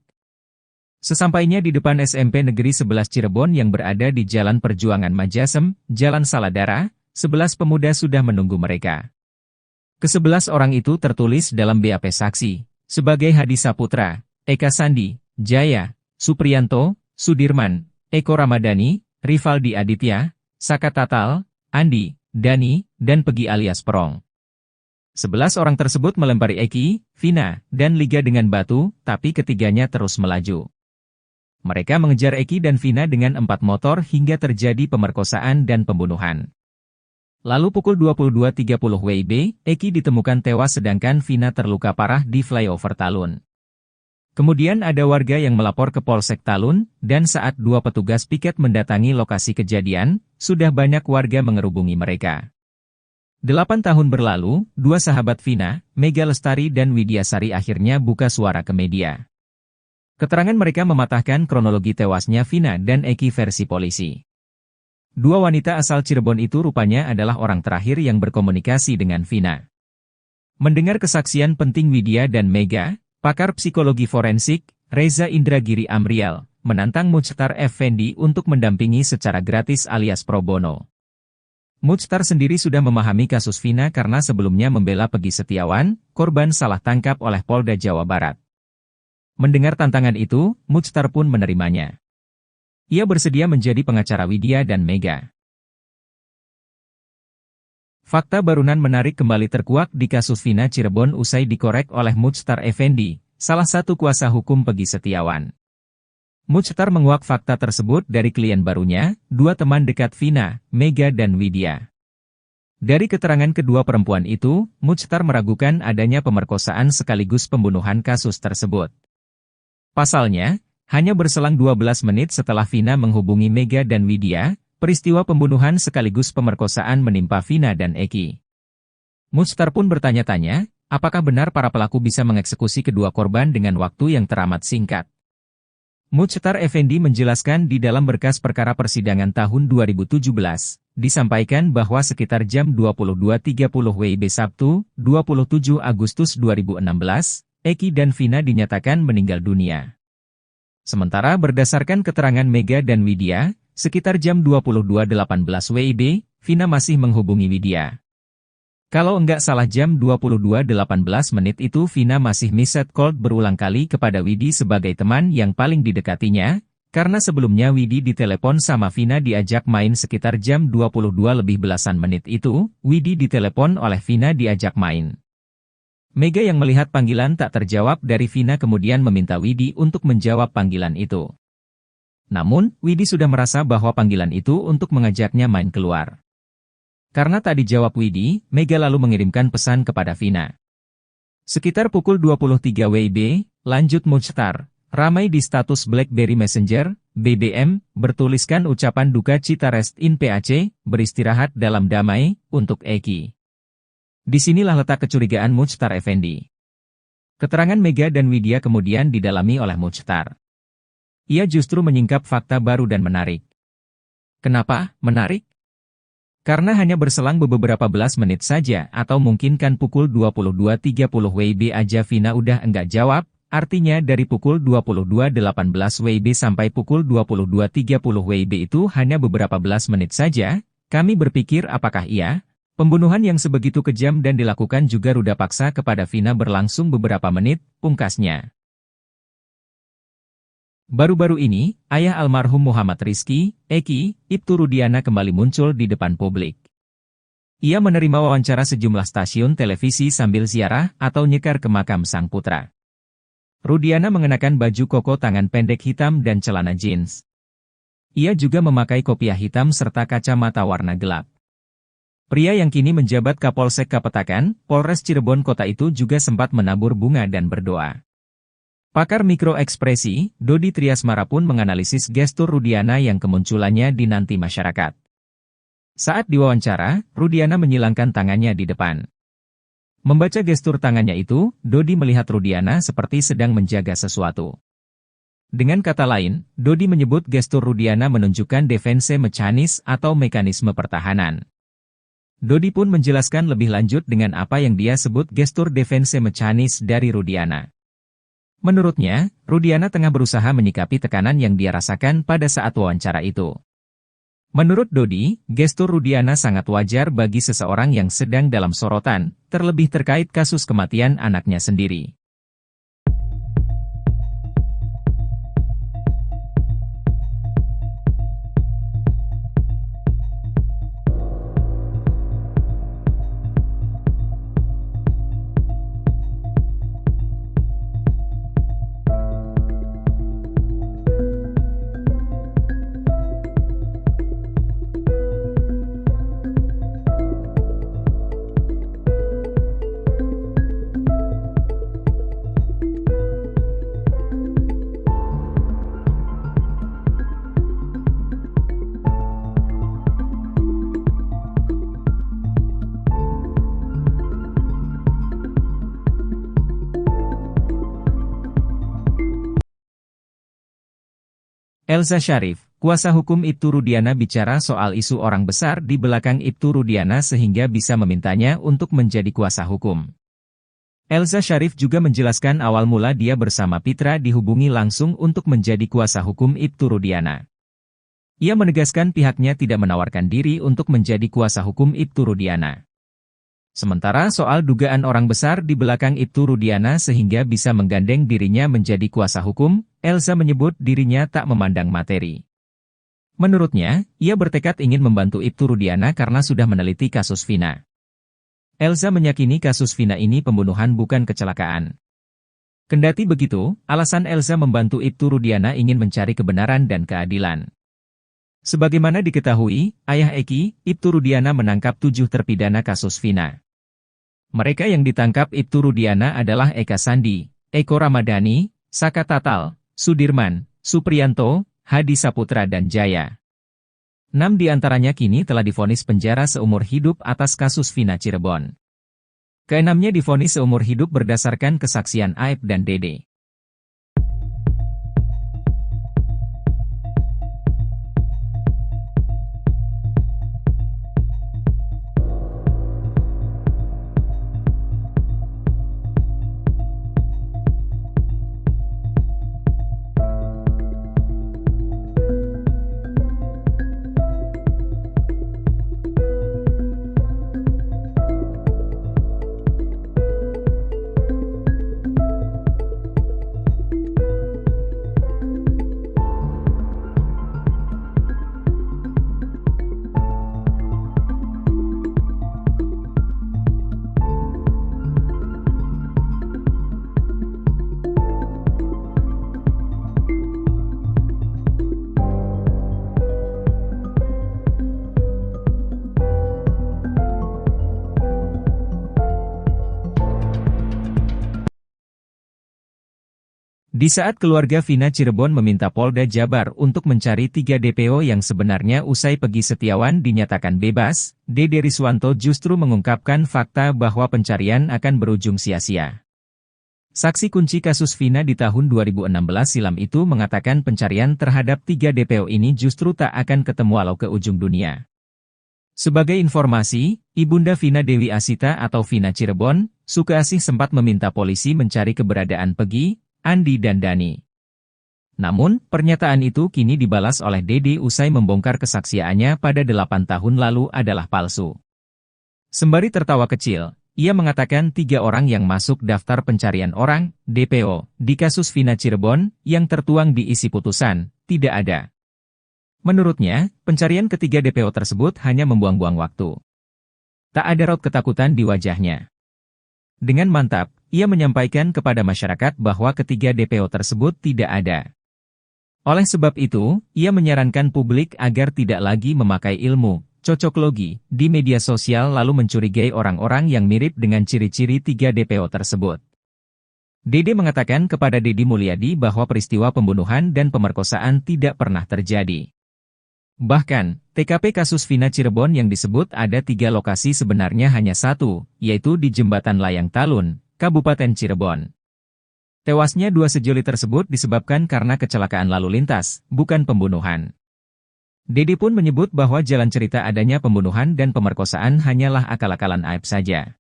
Sesampainya di depan SMP Negeri 11 Cirebon yang berada di Jalan Perjuangan Majasem, Jalan Saladara, 11 pemuda sudah menunggu mereka. Ke-11 orang itu tertulis dalam BAP saksi, sebagai Hadi Saputra, Eka Sandi, Jaya, Supriyanto, Sudirman, Eko Ramadhani, Rivaldi Aditya, Saka Tatal, Andi, Dani, dan Pegi alias Perong. 11 orang tersebut melempari Eki, Vina, dan Liga dengan batu, tapi ketiganya terus melaju. Mereka mengejar Eki dan Vina dengan 4 motor hingga terjadi pemerkosaan dan pembunuhan. Lalu pukul 22.30 WIB, Eki ditemukan tewas sedangkan Vina terluka parah di flyover Talun. Kemudian ada warga yang melapor ke Polsek Talun, dan saat 2 petugas piket mendatangi lokasi kejadian, sudah banyak warga mengerubungi mereka. 8 tahun berlalu, 2 sahabat Vina, Mega Lestari dan Widya Sari akhirnya buka suara ke media. Keterangan mereka mematahkan kronologi tewasnya Vina dan Eki versi polisi. 2 wanita asal Cirebon itu rupanya adalah orang terakhir yang berkomunikasi dengan Vina. Mendengar kesaksian penting Widya dan Mega, pakar psikologi forensik, Reza Indragiri Amriel, menantang Muchtar Effendi untuk mendampingi secara gratis alias pro bono. Muchtar sendiri sudah memahami kasus Vina karena sebelumnya membela Pegi Setiawan, korban salah tangkap oleh Polda Jawa Barat. Mendengar tantangan itu, Muchtar pun menerimanya. Ia bersedia menjadi pengacara Widya dan Mega. Fakta barunan menarik kembali terkuak di kasus Vina Cirebon usai dikorek oleh Muchtar Effendi, salah satu kuasa hukum Pegi Setiawan. Muchtar menguak fakta tersebut dari klien barunya, 2 teman dekat Vina, Mega dan Widya. Dari keterangan kedua perempuan itu, Muchtar meragukan adanya pemerkosaan sekaligus pembunuhan kasus tersebut. Pasalnya, hanya berselang 12 menit setelah Vina menghubungi Mega dan Widya, peristiwa pembunuhan sekaligus pemerkosaan menimpa Vina dan Eki. Muchtar pun bertanya-tanya, apakah benar para pelaku bisa mengeksekusi kedua korban dengan waktu yang teramat singkat. Muchtar Effendi menjelaskan di dalam berkas perkara persidangan tahun 2017, disampaikan bahwa sekitar jam 22.30 WIB Sabtu, 27 Agustus 2016, Eki dan Vina dinyatakan meninggal dunia. Sementara berdasarkan keterangan Mega dan Widya, sekitar jam 22.18 WIB, Vina masih menghubungi Widya. Kalau enggak salah jam 22.18 menit itu Vina masih missed call berulang kali kepada Widi sebagai teman yang paling didekatinya, karena sebelumnya Widi ditelepon sama Vina diajak main sekitar jam 22 lebih belasan menit itu, Widi ditelepon oleh Vina diajak main. Mega yang melihat panggilan tak terjawab dari Vina kemudian meminta Widi untuk menjawab panggilan itu. Namun, Widi sudah merasa bahwa panggilan itu untuk mengajaknya main keluar. Karena tak dijawab Widi, Mega lalu mengirimkan pesan kepada Vina. Sekitar pukul 23 WIB, lanjut Muchtar, ramai di status BlackBerry Messenger, BBM, bertuliskan ucapan duka cita rest in PAC, beristirahat dalam damai, untuk Eki. Disinilah letak kecurigaan Muchtar Effendi. Keterangan Mega dan Widya kemudian didalami oleh Muchtar. Ia justru menyingkap fakta baru dan menarik. Kenapa menarik? Karena hanya berselang beberapa belas menit saja atau mungkin kan pukul 22.30 WIB aja Vina udah enggak jawab, artinya dari pukul 22.18 WIB sampai pukul 22.30 WIB itu hanya beberapa belas menit saja, kami berpikir apakah iya? Pembunuhan yang sebegitu kejam dan dilakukan juga ruda paksa kepada Vina berlangsung beberapa menit, pungkasnya. Baru-baru ini, ayah almarhum Muhammad Rizky, Eki, Ibtu Rudiana kembali muncul di depan publik. Ia menerima wawancara sejumlah stasiun televisi sambil ziarah atau nyekar ke makam sang putra. Rudiana mengenakan baju koko tangan pendek hitam dan celana jeans. Ia juga memakai kopiah hitam serta kacamata warna gelap. Pria yang kini menjabat Kapolsek Kapetakan, Polres Cirebon Kota itu juga sempat menabur bunga dan berdoa. Pakar mikroekspresi, Dodi Triasmara pun menganalisis gestur Rudiana yang kemunculannya dinanti masyarakat. Saat diwawancara, Rudiana menyilangkan tangannya di depan. Membaca gestur tangannya itu, Dodi melihat Rudiana seperti sedang menjaga sesuatu. Dengan kata lain, Dodi menyebut gestur Rudiana menunjukkan defense mechanism atau mekanisme pertahanan. Dodi pun menjelaskan lebih lanjut dengan apa yang dia sebut gestur defense mechanism dari Rudiana. Menurutnya, Rudiana tengah berusaha menyikapi tekanan yang dia rasakan pada saat wawancara itu. Menurut Dodi, gestur Rudiana sangat wajar bagi seseorang yang sedang dalam sorotan, terlebih terkait kasus kematian anaknya sendiri. Elza Sharif, kuasa hukum Ibtu Rudiana bicara soal isu orang besar di belakang Ibtu Rudiana sehingga bisa memintanya untuk menjadi kuasa hukum. Elza Sharif juga menjelaskan awal mula dia bersama Pitra dihubungi langsung untuk menjadi kuasa hukum Ibtu Rudiana. Ia menegaskan pihaknya tidak menawarkan diri untuk menjadi kuasa hukum Ibtu Rudiana. Sementara soal dugaan orang besar di belakang Ibtu Rudiana sehingga bisa menggandeng dirinya menjadi kuasa hukum, Elza menyebut dirinya tak memandang materi. Menurutnya, ia bertekad ingin membantu Ibtu Rudiana karena sudah meneliti kasus Vina. Elza meyakini kasus Vina ini pembunuhan bukan kecelakaan. Kendati begitu, alasan Elza membantu Ibtu Rudiana ingin mencari kebenaran dan keadilan. Sebagaimana diketahui, ayah Eki, Ibtu Rudiana menangkap 7 terpidana kasus Vina. Mereka yang ditangkap Ibtu Rudiana adalah Eka Sandi, Eko Ramadhani, Saka Tatal, Sudirman, Supriyanto, Hadi Saputra dan Jaya. 6 diantaranya kini telah divonis penjara seumur hidup atas kasus Vina Cirebon. Keenamnya divonis seumur hidup berdasarkan kesaksian Aep dan Dede. Di saat keluarga Vina Cirebon meminta Polda Jabar untuk mencari 3 DPO yang sebenarnya usai Peggy Setiawan dinyatakan bebas, Dede Riswanto justru mengungkapkan fakta bahwa pencarian akan berujung sia-sia. Saksi kunci kasus Vina di tahun 2016 silam itu mengatakan pencarian terhadap 3 DPO ini justru tak akan ketemu walau ke ujung dunia. Sebagai informasi, Ibunda Vina Dewi Asita atau Vina Cirebon, Sukaasih sempat meminta polisi mencari keberadaan Peggy, Andi dan Dani. Namun, pernyataan itu kini dibalas oleh Dede usai membongkar kesaksiannya pada 8 tahun lalu adalah palsu. Sembari tertawa kecil, ia mengatakan 3 orang yang masuk daftar pencarian orang, DPO, di kasus Vina Cirebon, yang tertuang di isi putusan, tidak ada. Menurutnya, pencarian ketiga DPO tersebut hanya membuang-buang waktu. Tak ada raut ketakutan di wajahnya. Dengan mantap, ia menyampaikan kepada masyarakat bahwa ketiga DPO tersebut tidak ada. Oleh sebab itu, ia menyarankan publik agar tidak lagi memakai ilmu cocoklogi di media sosial lalu mencurigai orang-orang yang mirip dengan ciri-ciri 3 DPO tersebut. Dede mengatakan kepada Deddy Mulyadi bahwa peristiwa pembunuhan dan pemerkosaan tidak pernah terjadi. Bahkan, TKP kasus Vina Cirebon yang disebut ada 3 lokasi sebenarnya hanya 1, yaitu di Jembatan Layang Talun, Kabupaten Cirebon. Tewasnya 2 sejoli tersebut disebabkan karena kecelakaan lalu lintas, bukan pembunuhan. Dede pun menyebut bahwa jalan cerita adanya pembunuhan dan pemerkosaan hanyalah akal-akalan Aep saja.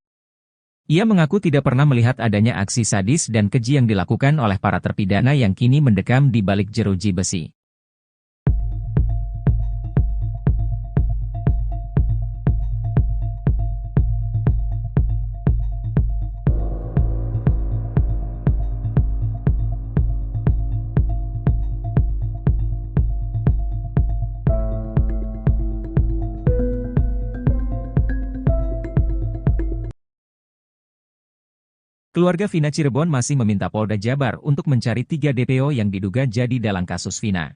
Ia mengaku tidak pernah melihat adanya aksi sadis dan keji yang dilakukan oleh para terpidana yang kini mendekam di balik jeruji besi. Keluarga Vina Cirebon masih meminta Polda Jabar untuk mencari 3 DPO yang diduga jadi dalang kasus Vina.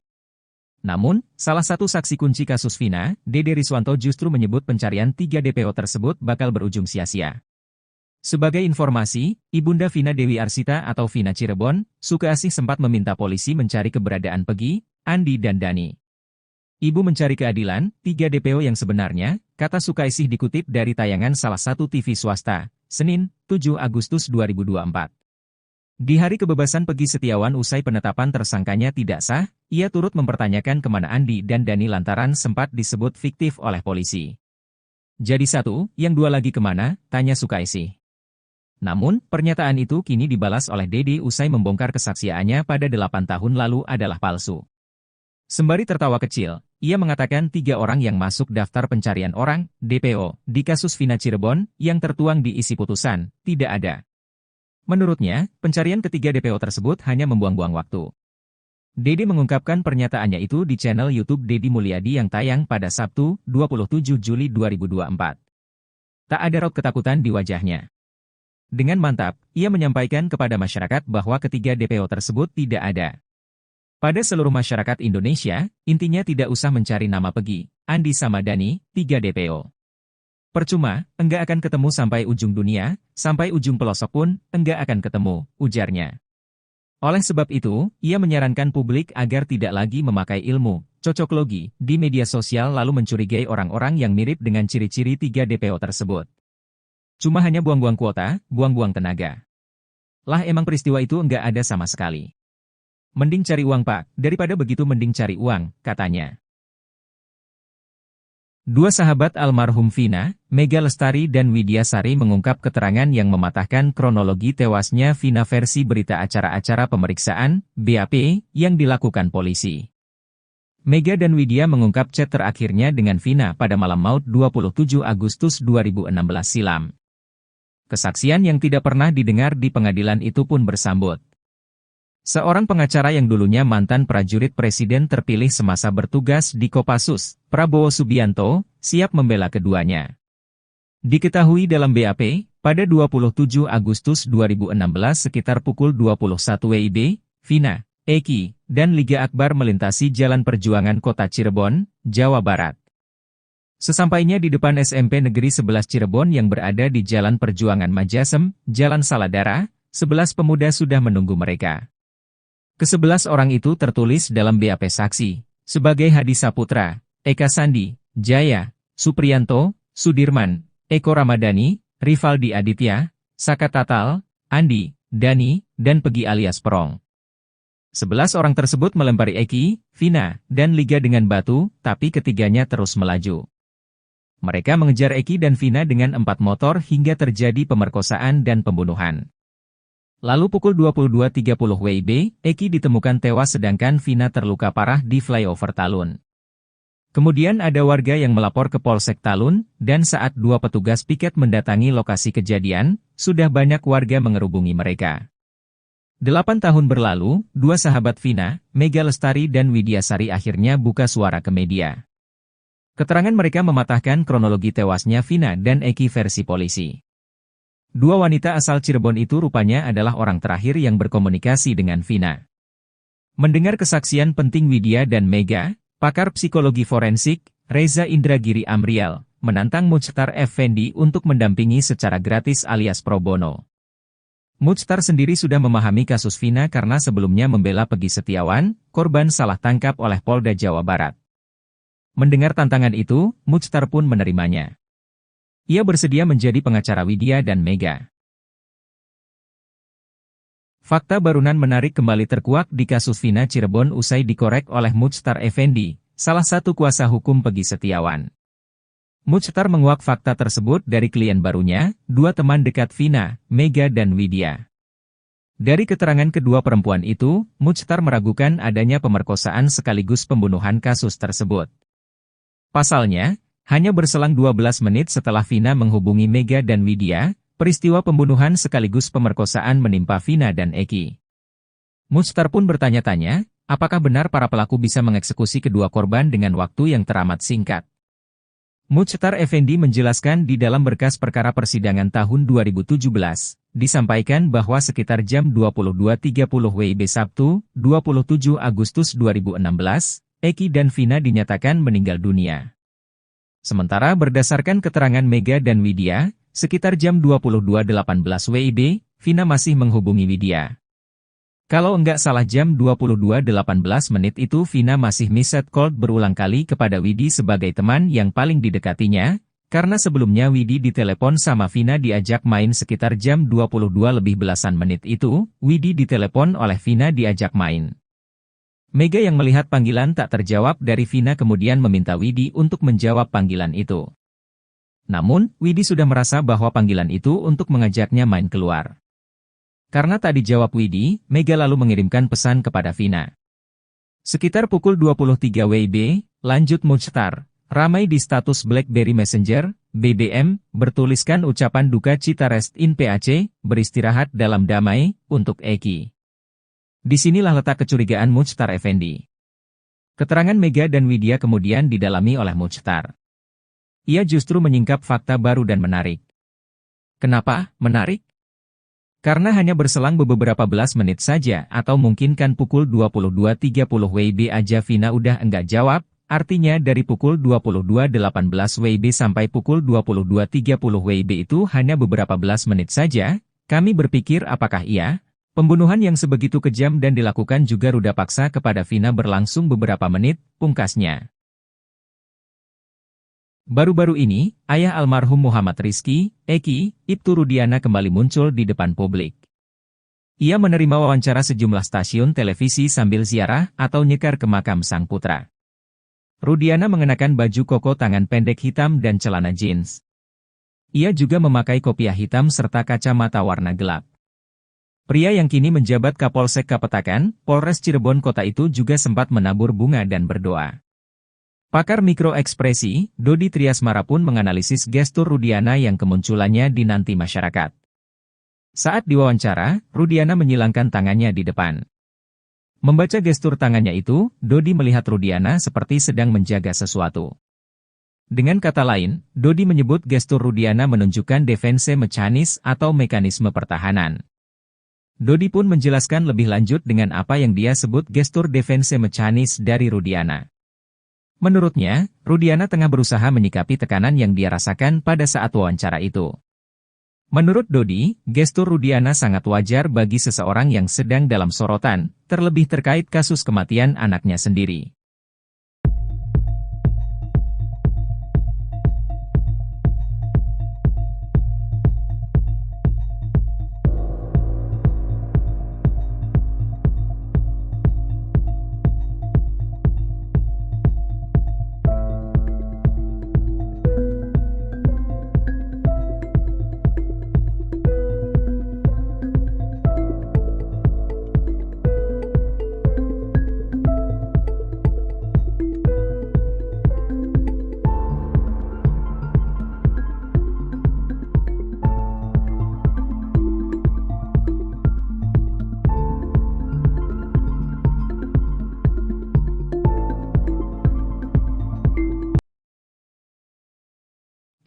Namun, salah satu saksi kunci kasus Vina, Dede Riswanto justru menyebut pencarian 3 DPO tersebut bakal berujung sia-sia. Sebagai informasi, Ibunda Vina Dewi Arsita atau Vina Cirebon, Sukaasih sempat meminta polisi mencari keberadaan Pegi, Andi dan Dani. Ibu mencari keadilan, 3 DPO yang sebenarnya, kata Sukaasih dikutip dari tayangan salah satu TV swasta, Senin, 7 Agustus 2024. Di hari kebebasan Pegi Setiawan usai penetapan tersangkanya tidak sah, ia turut mempertanyakan kemana Andi dan Dani lantaran sempat disebut fiktif oleh polisi. Jadi satu, yang dua lagi kemana, tanya Sukaasih. Namun, pernyataan itu kini dibalas oleh Dede usai membongkar kesaksiannya pada 8 tahun lalu adalah palsu. Sembari tertawa kecil, ia mengatakan 3 orang yang masuk daftar pencarian orang, DPO, di kasus Vina Cirebon, yang tertuang di isi putusan, tidak ada. Menurutnya, pencarian ketiga DPO tersebut hanya membuang-buang waktu. Dede mengungkapkan pernyataannya itu di channel YouTube Deddy Mulyadi yang tayang pada Sabtu, 27 Juli 2024. Tak ada raut ketakutan di wajahnya. Dengan mantap, ia menyampaikan kepada masyarakat bahwa ketiga DPO tersebut tidak ada. Pada seluruh masyarakat Indonesia, intinya tidak usah mencari nama Pegi, Andi sama Dani, 3 DPO. Percuma, enggak akan ketemu sampai ujung dunia, sampai ujung pelosok pun, enggak akan ketemu, ujarnya. Oleh sebab itu, ia menyarankan publik agar tidak lagi memakai ilmu cocoklogi di media sosial lalu mencurigai orang-orang yang mirip dengan ciri-ciri 3 DPO tersebut. Cuma hanya buang-buang kuota, buang-buang tenaga. Lah emang peristiwa itu enggak ada sama sekali. Mending cari uang Pak, daripada begitu mending cari uang, katanya. Dua sahabat almarhum Vina, Mega Lestari dan Widya Sari mengungkap keterangan yang mematahkan kronologi tewasnya Vina versi berita acara-acara pemeriksaan, BAP, yang dilakukan polisi. Mega dan Widya mengungkap chat terakhirnya dengan Vina pada malam maut 27 Agustus 2016 silam. Kesaksian yang tidak pernah didengar di pengadilan itu pun bersambut. Seorang pengacara yang dulunya mantan prajurit presiden terpilih semasa bertugas di Kopassus, Prabowo Subianto, siap membela keduanya. Diketahui dalam BAP, pada 27 Agustus 2016 sekitar pukul 21 WIB, Vina, Eki, dan Liga Akbar melintasi Jalan Perjuangan Kota Cirebon, Jawa Barat. Sesampainya di depan SMP Negeri 11 Cirebon yang berada di Jalan Perjuangan Majasem, Jalan Saladara, 11 pemuda sudah menunggu mereka. Ke-11 orang itu tertulis dalam BAP saksi, sebagai Hadi Saputra, Eka Sandi, Jaya, Supriyanto, Sudirman, Eko Ramadhani, Rivaldi Aditya, Saka Tatal, Andi, Dani, dan Pegi alias Perong. 11 orang tersebut melempari Eki, Vina, dan Liga dengan batu, tapi ketiganya terus melaju. Mereka mengejar Eki dan Vina dengan 4 motor hingga terjadi pemerkosaan dan pembunuhan. Lalu pukul 22.30 WIB, Eki ditemukan tewas sedangkan Vina terluka parah di flyover Talun. Kemudian ada warga yang melapor ke Polsek Talun, dan saat 2 petugas piket mendatangi lokasi kejadian, sudah banyak warga mengerubungi mereka. 8 tahun berlalu, 2 sahabat Vina, Mega Lestari dan Widya Sari akhirnya buka suara ke media. Keterangan mereka mematahkan kronologi tewasnya Vina dan Eki versi polisi. 2 wanita asal Cirebon itu rupanya adalah orang terakhir yang berkomunikasi dengan Vina. Mendengar kesaksian penting Widya dan Mega, pakar psikologi forensik, Reza Indragiri Amriel, menantang Muchtar Effendi untuk mendampingi secara gratis alias pro bono. Muchtar sendiri sudah memahami kasus Vina karena sebelumnya membela Pegi Setiawan, korban salah tangkap oleh Polda Jawa Barat. Mendengar tantangan itu, Muchtar pun menerimanya. Ia bersedia menjadi pengacara Widya dan Mega. Fakta barunan menarik kembali terkuak di kasus Vina Cirebon usai dikorek oleh Muchtar Effendi, salah satu kuasa hukum Pegi Setiawan. Muchtar menguak fakta tersebut dari klien barunya, 2 teman dekat Vina, Mega dan Widya. Dari keterangan kedua perempuan itu, Muchtar meragukan adanya pemerkosaan sekaligus pembunuhan kasus tersebut. Pasalnya, hanya berselang 12 menit setelah Vina menghubungi Mega dan Widya, peristiwa pembunuhan sekaligus pemerkosaan menimpa Vina dan Eki. Muchtar pun bertanya-tanya, apakah benar para pelaku bisa mengeksekusi kedua korban dengan waktu yang teramat singkat? Muchtar Effendi menjelaskan di dalam berkas perkara persidangan tahun 2017, disampaikan bahwa sekitar jam 22.30 WIB Sabtu, 27 Agustus 2016, Eki dan Vina dinyatakan meninggal dunia. Sementara berdasarkan keterangan Mega dan Widya, sekitar jam 22.18 WIB, Vina masih menghubungi Widya. Kalau enggak salah jam 22.18 menit itu Vina masih message call berulang kali kepada Widi sebagai teman yang paling didekatinya, karena sebelumnya Widi ditelepon sama Vina diajak main sekitar jam 22 lebih belasan menit itu, Widi ditelepon oleh Vina diajak main. Mega yang melihat panggilan tak terjawab dari Vina kemudian meminta Widi untuk menjawab panggilan itu. Namun, Widi sudah merasa bahwa panggilan itu untuk mengajaknya main keluar. Karena tak dijawab Widi, Mega lalu mengirimkan pesan kepada Vina. Sekitar pukul 23 WIB, lanjut Muchtar, ramai di status BlackBerry Messenger, BBM, bertuliskan ucapan duka cita rest in PAC, beristirahat dalam damai, untuk Eki. Disinilah letak kecurigaan Muchtar Effendi. Keterangan Mega dan Widya kemudian didalami oleh Muchtar. Ia justru menyingkap fakta baru dan menarik. Kenapa menarik? Karena hanya berselang beberapa belas menit saja atau mungkin kan pukul 22.30 WIB aja Vina udah enggak jawab, artinya dari pukul 22.18 WIB sampai pukul 22.30 WIB itu hanya beberapa belas menit saja, kami berpikir apakah pembunuhan yang sebegitu kejam dan dilakukan juga ruda paksa kepada Vina berlangsung beberapa menit, pungkasnya. Baru-baru ini, ayah almarhum Muhammad Rizky, Eki, Ibtu Rudiana kembali muncul di depan publik. Ia menerima wawancara sejumlah stasiun televisi sambil ziarah atau nyekar ke makam sang putra. Rudiana mengenakan baju koko tangan pendek hitam dan celana jeans. Ia juga memakai kopiah hitam serta kacamata warna gelap. Pria yang kini menjabat Kapolsek Kapetakan, Polres Cirebon Kota itu juga sempat menabur bunga dan berdoa. Pakar mikroekspresi, Dodi Triasmara pun menganalisis gestur Rudiana yang kemunculannya dinanti masyarakat. Saat diwawancara, Rudiana menyilangkan tangannya di depan. Membaca gestur tangannya itu, Dodi melihat Rudiana seperti sedang menjaga sesuatu. Dengan kata lain, Dodi menyebut gestur Rudiana menunjukkan defense mechanism atau mekanisme pertahanan. Dodi pun menjelaskan lebih lanjut dengan apa yang dia sebut gestur defense mechanism dari Rudiana. Menurutnya, Rudiana tengah berusaha menyikapi tekanan yang dia rasakan pada saat wawancara itu. Menurut Dodi, gestur Rudiana sangat wajar bagi seseorang yang sedang dalam sorotan, terlebih terkait kasus kematian anaknya sendiri.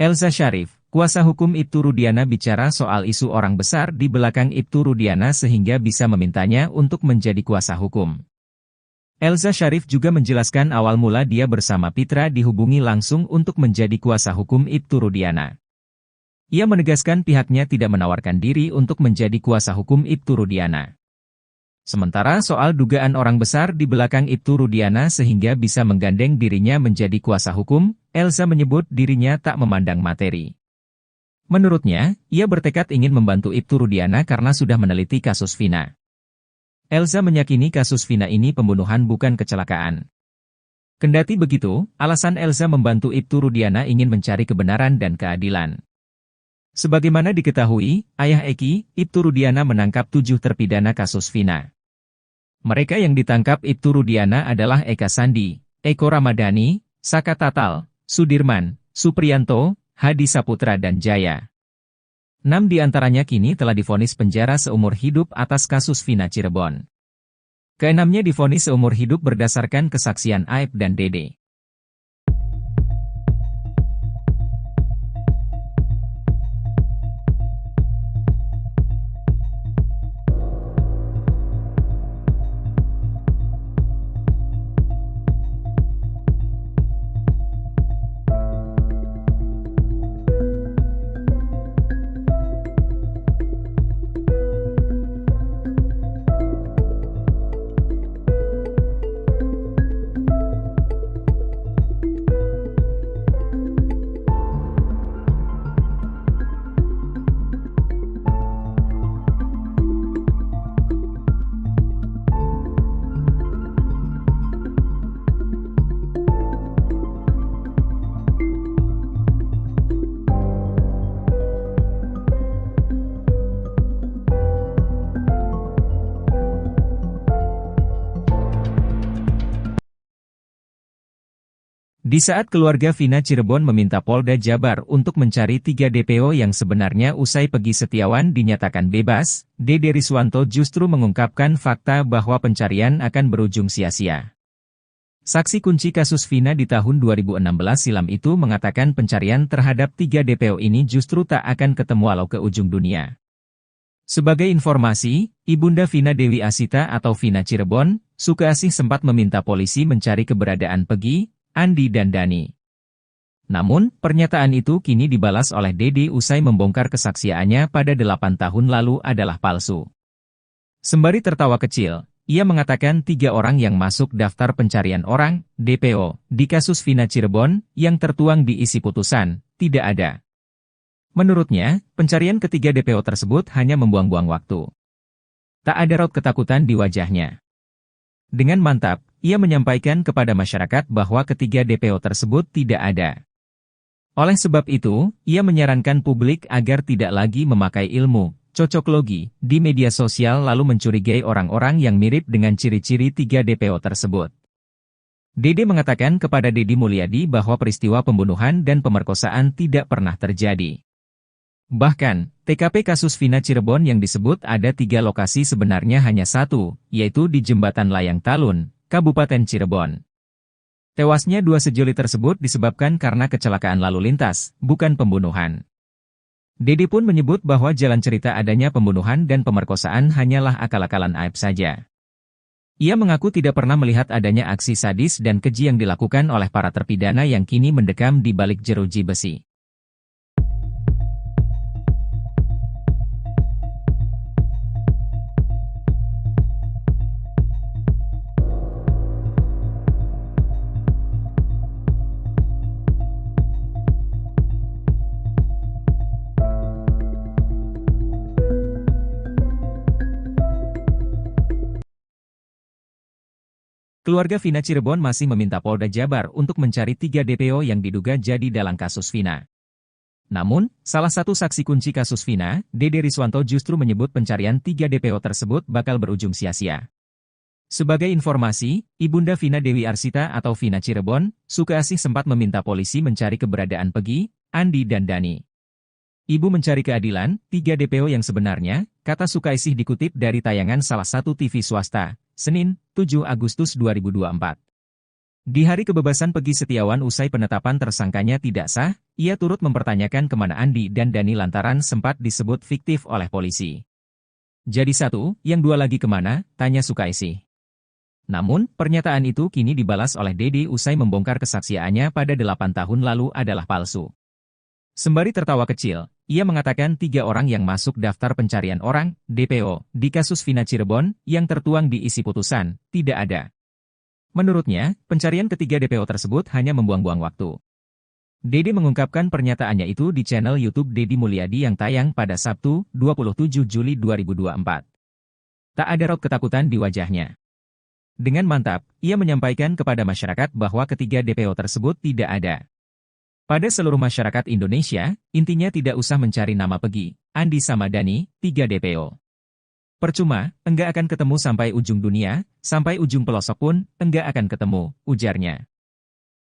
Elza Sharif, kuasa hukum Ibtu Rudiana bicara soal isu orang besar di belakang Ibtu Rudiana sehingga bisa memintanya untuk menjadi kuasa hukum. Elza Sharif juga menjelaskan awal mula dia bersama Pitra dihubungi langsung untuk menjadi kuasa hukum Ibtu Rudiana. Ia menegaskan pihaknya tidak menawarkan diri untuk menjadi kuasa hukum Ibtu Rudiana. Sementara soal dugaan orang besar di belakang Ibtu Rudiana sehingga bisa menggandeng dirinya menjadi kuasa hukum, Elza menyebut dirinya tak memandang materi. Menurutnya, ia bertekad ingin membantu Ibtu Rudiana karena sudah meneliti kasus Vina. Elza meyakini kasus Vina ini pembunuhan bukan kecelakaan. Kendati begitu, alasan Elza membantu Ibtu Rudiana ingin mencari kebenaran dan keadilan. Sebagaimana diketahui, ayah Eki, Ibtu Rudiana menangkap 7 terpidana kasus Vina. Mereka yang ditangkap Ibtu Rudiana adalah Eka Sandi, Eko Ramadhani, Saka Tatal, Sudirman, Supriyanto, Hadi Saputra dan Jaya. 6 di antaranya kini telah divonis penjara seumur hidup atas kasus Vina Cirebon. Keenamnya divonis seumur hidup berdasarkan kesaksian Aib dan Dede. Di saat keluarga Vina Cirebon meminta Polda Jabar untuk mencari 3 DPO yang sebenarnya usai Peggy Setiawan dinyatakan bebas, Dede Riswanto justru mengungkapkan fakta bahwa pencarian akan berujung sia-sia. Saksi kunci kasus Vina di tahun 2016 silam itu mengatakan pencarian terhadap 3 DPO ini justru tak akan ketemu walau ke ujung dunia. Sebagai informasi, Ibunda Vina Dewi Asita atau Vina Cirebon, Sukaasih sempat meminta polisi mencari keberadaan Peggy, Andi dan Dani. Namun, pernyataan itu kini dibalas oleh Dede usai membongkar kesaksiannya pada 8 tahun lalu adalah palsu. Sembari tertawa kecil, ia mengatakan 3 orang yang masuk daftar pencarian orang, DPO, di kasus Vina Cirebon, yang tertuang di isi putusan, tidak ada. Menurutnya, pencarian ketiga DPO tersebut hanya membuang-buang waktu. Tak ada raut ketakutan di wajahnya. Dengan mantap, ia menyampaikan kepada masyarakat bahwa ketiga DPO tersebut tidak ada. Oleh sebab itu, ia menyarankan publik agar tidak lagi memakai ilmu cocoklogi di media sosial lalu mencurigai orang-orang yang mirip dengan ciri-ciri 3 DPO tersebut. Dede mengatakan kepada Deddy Mulyadi bahwa peristiwa pembunuhan dan pemerkosaan tidak pernah terjadi. Bahkan, TKP kasus Vina Cirebon yang disebut ada 3 lokasi sebenarnya hanya satu, yaitu di Jembatan Layang Talun, Kabupaten Cirebon. Tewasnya 2 sejoli tersebut disebabkan karena kecelakaan lalu lintas, bukan pembunuhan. Dede pun menyebut bahwa jalan cerita adanya pembunuhan dan pemerkosaan hanyalah akal-akalan aib saja. Ia mengaku tidak pernah melihat adanya aksi sadis dan keji yang dilakukan oleh para terpidana yang kini mendekam di balik jeruji besi. Keluarga Vina Cirebon masih meminta Polda Jabar untuk mencari 3 DPO yang diduga jadi dalang kasus Vina. Namun, salah satu saksi kunci kasus Vina, Dede Riswanto justru menyebut pencarian 3 DPO tersebut bakal berujung sia-sia. Sebagai informasi, Ibunda Vina Dewi Arsita atau Vina Cirebon, Sukaasih sempat meminta polisi mencari keberadaan Peggy, Andi dan Dani. Ibu mencari keadilan, 3 DPO yang sebenarnya, kata Sukaasih dikutip dari tayangan salah satu TV swasta, Senin, 7 Agustus 2024. Di hari kebebasan Peggy Setiawan usai penetapan tersangkanya tidak sah, ia turut mempertanyakan kemana Andi dan Dani lantaran sempat disebut fiktif oleh polisi. Jadi satu, yang 2 lagi kemana, tanya Sukaasih. Namun, pernyataan itu kini dibalas oleh Dede usai membongkar kesaksiannya pada 8 tahun lalu adalah palsu. Sembari tertawa kecil, ia mengatakan 3 orang yang masuk daftar pencarian orang, DPO, di kasus Vina Cirebon, yang tertuang di isi putusan, tidak ada. Menurutnya, pencarian ketiga DPO tersebut hanya membuang-buang waktu. Dede mengungkapkan pernyataannya itu di channel YouTube Deddy Mulyadi yang tayang pada Sabtu, 27 Juli 2024. Tak ada raut ketakutan di wajahnya. Dengan mantap, ia menyampaikan kepada masyarakat bahwa ketiga DPO tersebut tidak ada. Pada seluruh masyarakat Indonesia, intinya tidak usah mencari nama Peggy, Andi sama Dani, 3 DPO. Percuma, enggak akan ketemu sampai ujung dunia, sampai ujung pelosok pun, enggak akan ketemu, ujarnya.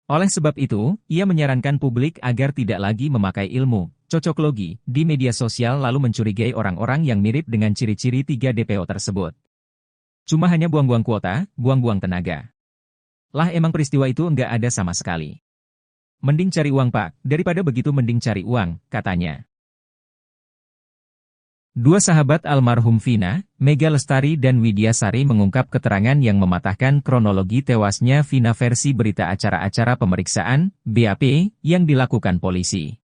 Oleh sebab itu, ia menyarankan publik agar tidak lagi memakai ilmu cocoklogi di media sosial lalu mencurigai orang-orang yang mirip dengan ciri-ciri 3 DPO tersebut. Cuma hanya buang-buang kuota, buang-buang tenaga. Lah emang peristiwa itu enggak ada sama sekali. Mending cari uang Pak, daripada begitu mending cari uang, katanya. 2 sahabat almarhum Vina, Mega Lestari dan Widya Sari mengungkap keterangan yang mematahkan kronologi tewasnya Vina versi berita acara-acara pemeriksaan, BAP, yang dilakukan polisi.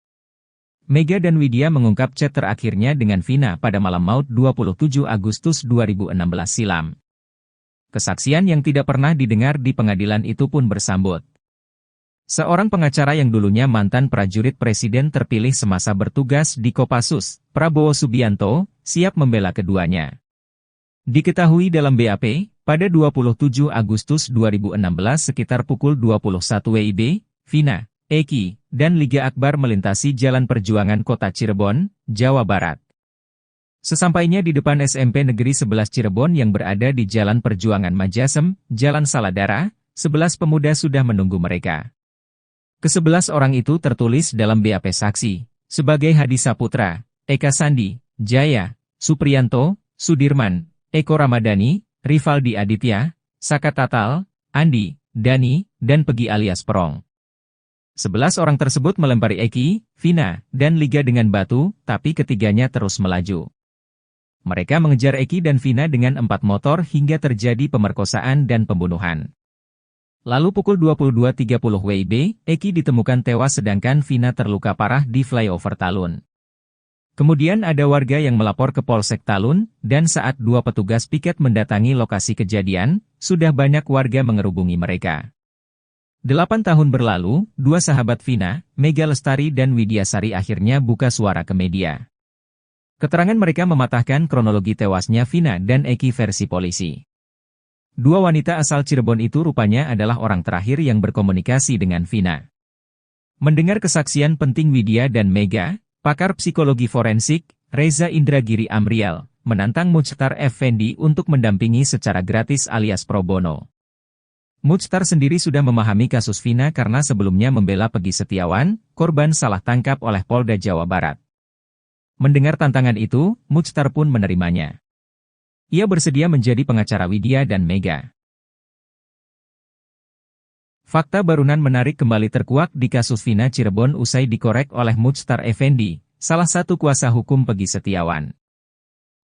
Mega dan Widya mengungkap chat terakhirnya dengan Vina pada malam maut 27 Agustus 2016 silam. Kesaksian yang tidak pernah didengar di pengadilan itu pun bersambut. Seorang pengacara yang dulunya mantan prajurit presiden terpilih semasa bertugas di Kopassus, Prabowo Subianto, siap membela keduanya. Diketahui dalam BAP, pada 27 Agustus 2016 sekitar pukul 21 WIB, Vina, Eki, dan Liga Akbar melintasi Jalan Perjuangan Kota Cirebon, Jawa Barat. Sesampainya di depan SMP Negeri 11 Cirebon yang berada di Jalan Perjuangan Majasem, Jalan Saladara, 11 pemuda sudah menunggu mereka. Ke-11 orang itu tertulis dalam BAP saksi, sebagai Hadi Saputra, Eka Sandi, Jaya, Supriyanto, Sudirman, Eko Ramadhani, Rivaldi Aditya, Saka Tatal, Andi, Dani, dan Pegi alias Perong. 11 orang tersebut melempari Eki, Vina, dan Liga dengan batu, tapi ketiganya terus melaju. Mereka mengejar Eki dan Vina dengan 4 motor hingga terjadi pemerkosaan dan pembunuhan. Lalu pukul 22.30 WIB, Eki ditemukan tewas sedangkan Vina terluka parah di flyover Talun. Kemudian ada warga yang melapor ke Polsek Talun, dan saat 2 petugas piket mendatangi lokasi kejadian, sudah banyak warga mengerubungi mereka. 8 tahun berlalu, 2 sahabat Vina, Mega Lestari dan Widya Sari akhirnya buka suara ke media. Keterangan mereka mematahkan kronologi tewasnya Vina dan Eki versi polisi. 2 wanita asal Cirebon itu rupanya adalah orang terakhir yang berkomunikasi dengan Vina. Mendengar kesaksian penting Widya dan Mega, pakar psikologi forensik, Reza Indragiri Amriel, menantang Muchtar Effendi untuk mendampingi secara gratis alias pro bono. Muchtar sendiri sudah memahami kasus Vina karena sebelumnya membela Pegi Setiawan, korban salah tangkap oleh Polda Jawa Barat. Mendengar tantangan itu, Muchtar pun menerimanya. Ia bersedia menjadi pengacara Widya dan Mega. Fakta barunan menarik kembali terkuak di kasus Vina Cirebon usai dikorek oleh Muchtar Effendi, salah satu kuasa hukum Pegi Setiawan.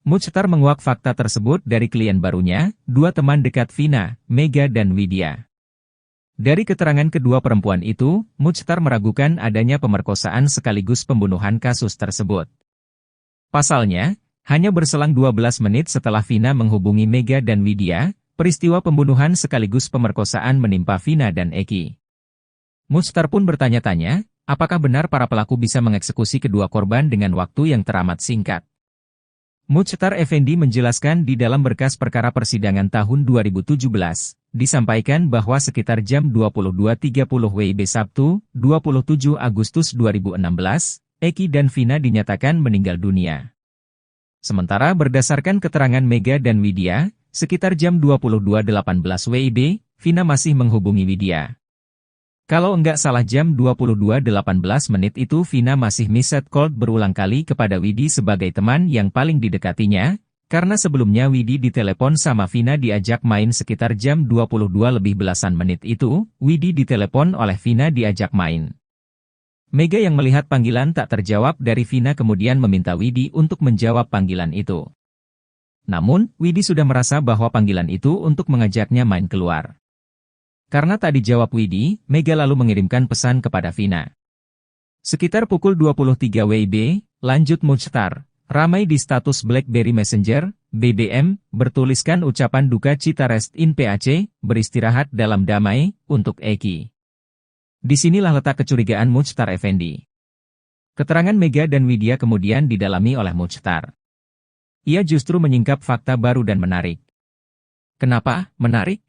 Muchtar menguak fakta tersebut dari klien barunya, 2 teman dekat Vina, Mega dan Widya. Dari keterangan kedua perempuan itu, Muchtar meragukan adanya pemerkosaan sekaligus pembunuhan kasus tersebut. Pasalnya, hanya berselang 12 menit setelah Vina menghubungi Mega dan Widya, peristiwa pembunuhan sekaligus pemerkosaan menimpa Vina dan Eki. Muchtar pun bertanya-tanya, apakah benar para pelaku bisa mengeksekusi kedua korban dengan waktu yang teramat singkat. Muchtar Effendi menjelaskan di dalam berkas perkara persidangan tahun 2017, disampaikan bahwa sekitar jam 22.30 WIB Sabtu, 27 Agustus 2016, Eki dan Vina dinyatakan meninggal dunia. Sementara berdasarkan keterangan Mega dan Widya, sekitar jam 22.18 WIB, Vina masih menghubungi Widya. Kalau enggak salah jam 22.18 menit itu Vina masih missed call berulang kali kepada Widi sebagai teman yang paling didekatinya, karena sebelumnya Widi ditelepon sama Vina diajak main sekitar jam 22 lebih belasan menit itu, Widi ditelepon oleh Vina diajak main. Mega yang melihat panggilan tak terjawab dari Vina kemudian meminta Widi untuk menjawab panggilan itu. Namun, Widi sudah merasa bahwa panggilan itu untuk mengajaknya main keluar. Karena tak dijawab Widi, Mega lalu mengirimkan pesan kepada Vina. Sekitar pukul 23 WIB, lanjut Muchtar, ramai di status BlackBerry Messenger, BBM, bertuliskan ucapan duka cita rest in PAC, beristirahat dalam damai, untuk Eki. Disinilah letak kecurigaan Muchtar Effendi. Keterangan Mega dan Widya kemudian didalami oleh Muchtar. Ia justru menyingkap fakta baru dan menarik. Kenapa menarik?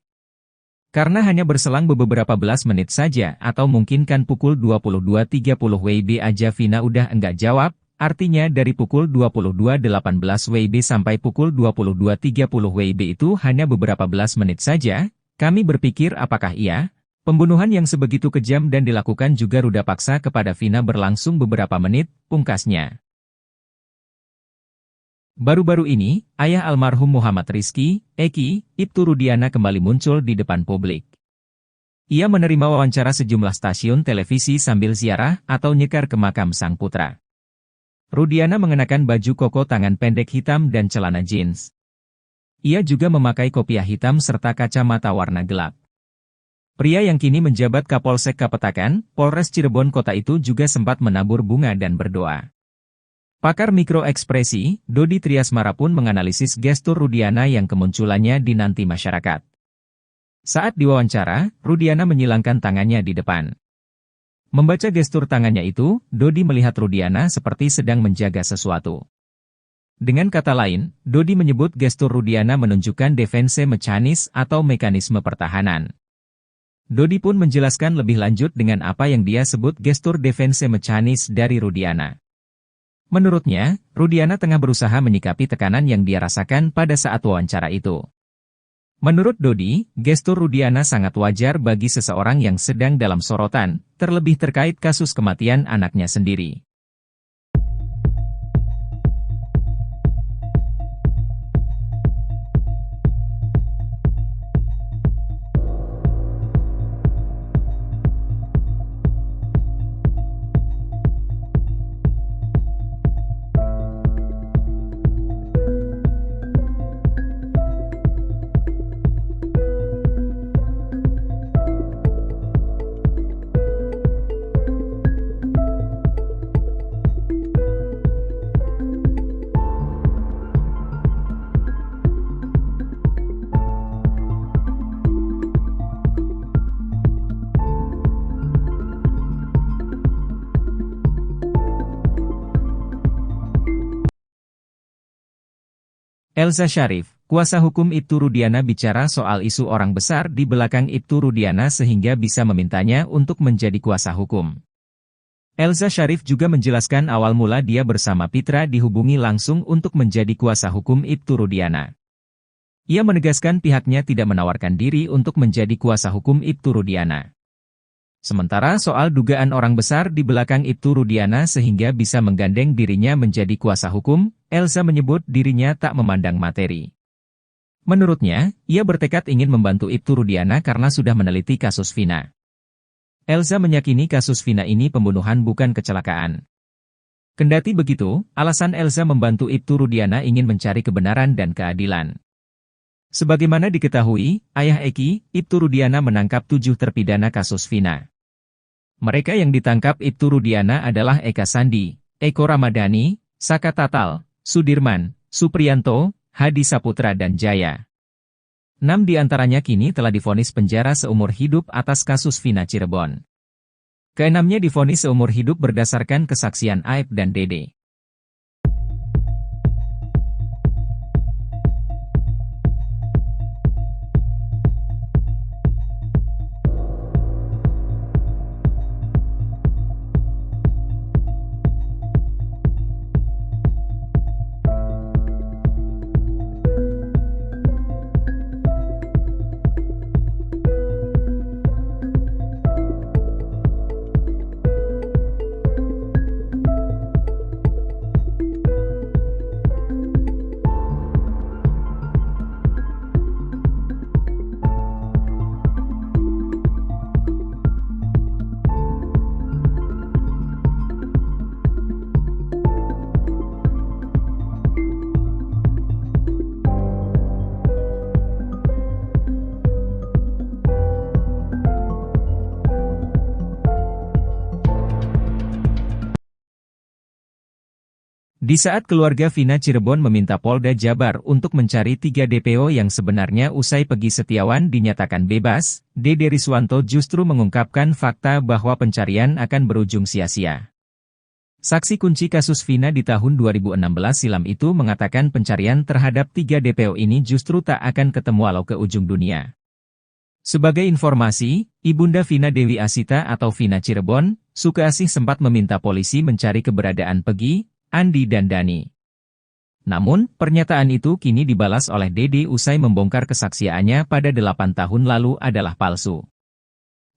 Karena hanya berselang beberapa belas menit saja atau mungkin kan pukul 22.30 WIB aja Vina udah enggak jawab, artinya dari pukul 22.18 WIB sampai pukul 22.30 WIB itu hanya beberapa belas menit saja, kami berpikir apakah pembunuhan yang sebegitu kejam dan dilakukan juga ruda paksa kepada Vina berlangsung beberapa menit, pungkasnya. Baru-baru ini, ayah almarhum Muhammad Rizky, Eki, Ibtu Rudiana kembali muncul di depan publik. Ia menerima wawancara sejumlah stasiun televisi sambil ziarah atau nyekar ke makam sang putra. Rudiana mengenakan baju koko tangan pendek hitam dan celana jeans. Ia juga memakai kopiah hitam serta kacamata warna gelap. Pria yang kini menjabat Kapolsek Kapetakan, Polres Cirebon Kota itu juga sempat menabur bunga dan berdoa. Pakar mikroekspresi, Dodi Triasmara pun menganalisis gestur Rudiana yang kemunculannya dinanti masyarakat. Saat diwawancara, Rudiana menyilangkan tangannya di depan. Membaca gestur tangannya itu, Dodi melihat Rudiana seperti sedang menjaga sesuatu. Dengan kata lain, Dodi menyebut gestur Rudiana menunjukkan defense mechanism atau mekanisme pertahanan. Dodi pun menjelaskan lebih lanjut dengan apa yang dia sebut gestur defense mechanism dari Rudiana. Menurutnya, Rudiana tengah berusaha menyikapi tekanan yang dia rasakan pada saat wawancara itu. Menurut Dodi, gestur Rudiana sangat wajar bagi seseorang yang sedang dalam sorotan, terlebih terkait kasus kematian anaknya sendiri. Elza Sharif, kuasa hukum Ibtu Rudiana bicara soal isu orang besar di belakang Ibtu Rudiana sehingga bisa memintanya untuk menjadi kuasa hukum. Elza Sharif juga menjelaskan awal mula dia bersama Pitra dihubungi langsung untuk menjadi kuasa hukum Ibtu Rudiana. Ia menegaskan pihaknya tidak menawarkan diri untuk menjadi kuasa hukum Ibtu Rudiana. Sementara soal dugaan orang besar di belakang Ibtu Rudiana sehingga bisa menggandeng dirinya menjadi kuasa hukum, Elza menyebut dirinya tak memandang materi. Menurutnya, ia bertekad ingin membantu Ibtu Rudiana karena sudah meneliti kasus Vina. Elza meyakini kasus Vina ini pembunuhan bukan kecelakaan. Kendati begitu, alasan Elza membantu Ibtu Rudiana ingin mencari kebenaran dan keadilan. Sebagaimana diketahui, ayah Eki, Ibtu Rudiana menangkap 7 terpidana kasus Vina. Mereka yang ditangkap Ibtu Rudiana adalah Eka Sandi, Eko Ramadhani, Saka Tatal, Sudirman, Supriyanto, Hadi Saputra dan Jaya. 6 diantaranya kini telah divonis penjara seumur hidup atas kasus Vina Cirebon. Keenamnya divonis seumur hidup berdasarkan kesaksian Aib dan Dede. Di saat keluarga Vina Cirebon meminta Polda Jabar untuk mencari 3 DPO yang sebenarnya usai Peggy Setiawan dinyatakan bebas, Dede Riswanto justru mengungkapkan fakta bahwa pencarian akan berujung sia-sia. Saksi kunci kasus Vina di tahun 2016 silam itu mengatakan pencarian terhadap 3 DPO ini justru tak akan ketemu walau ke ujung dunia. Sebagai informasi, Ibunda Vina Dewi Asita atau Vina Cirebon, Sukaasih sempat meminta polisi mencari keberadaan Peggy, Andi dan Dani. Namun, pernyataan itu kini dibalas oleh Dede usai membongkar kesaksiannya pada 8 tahun lalu adalah palsu.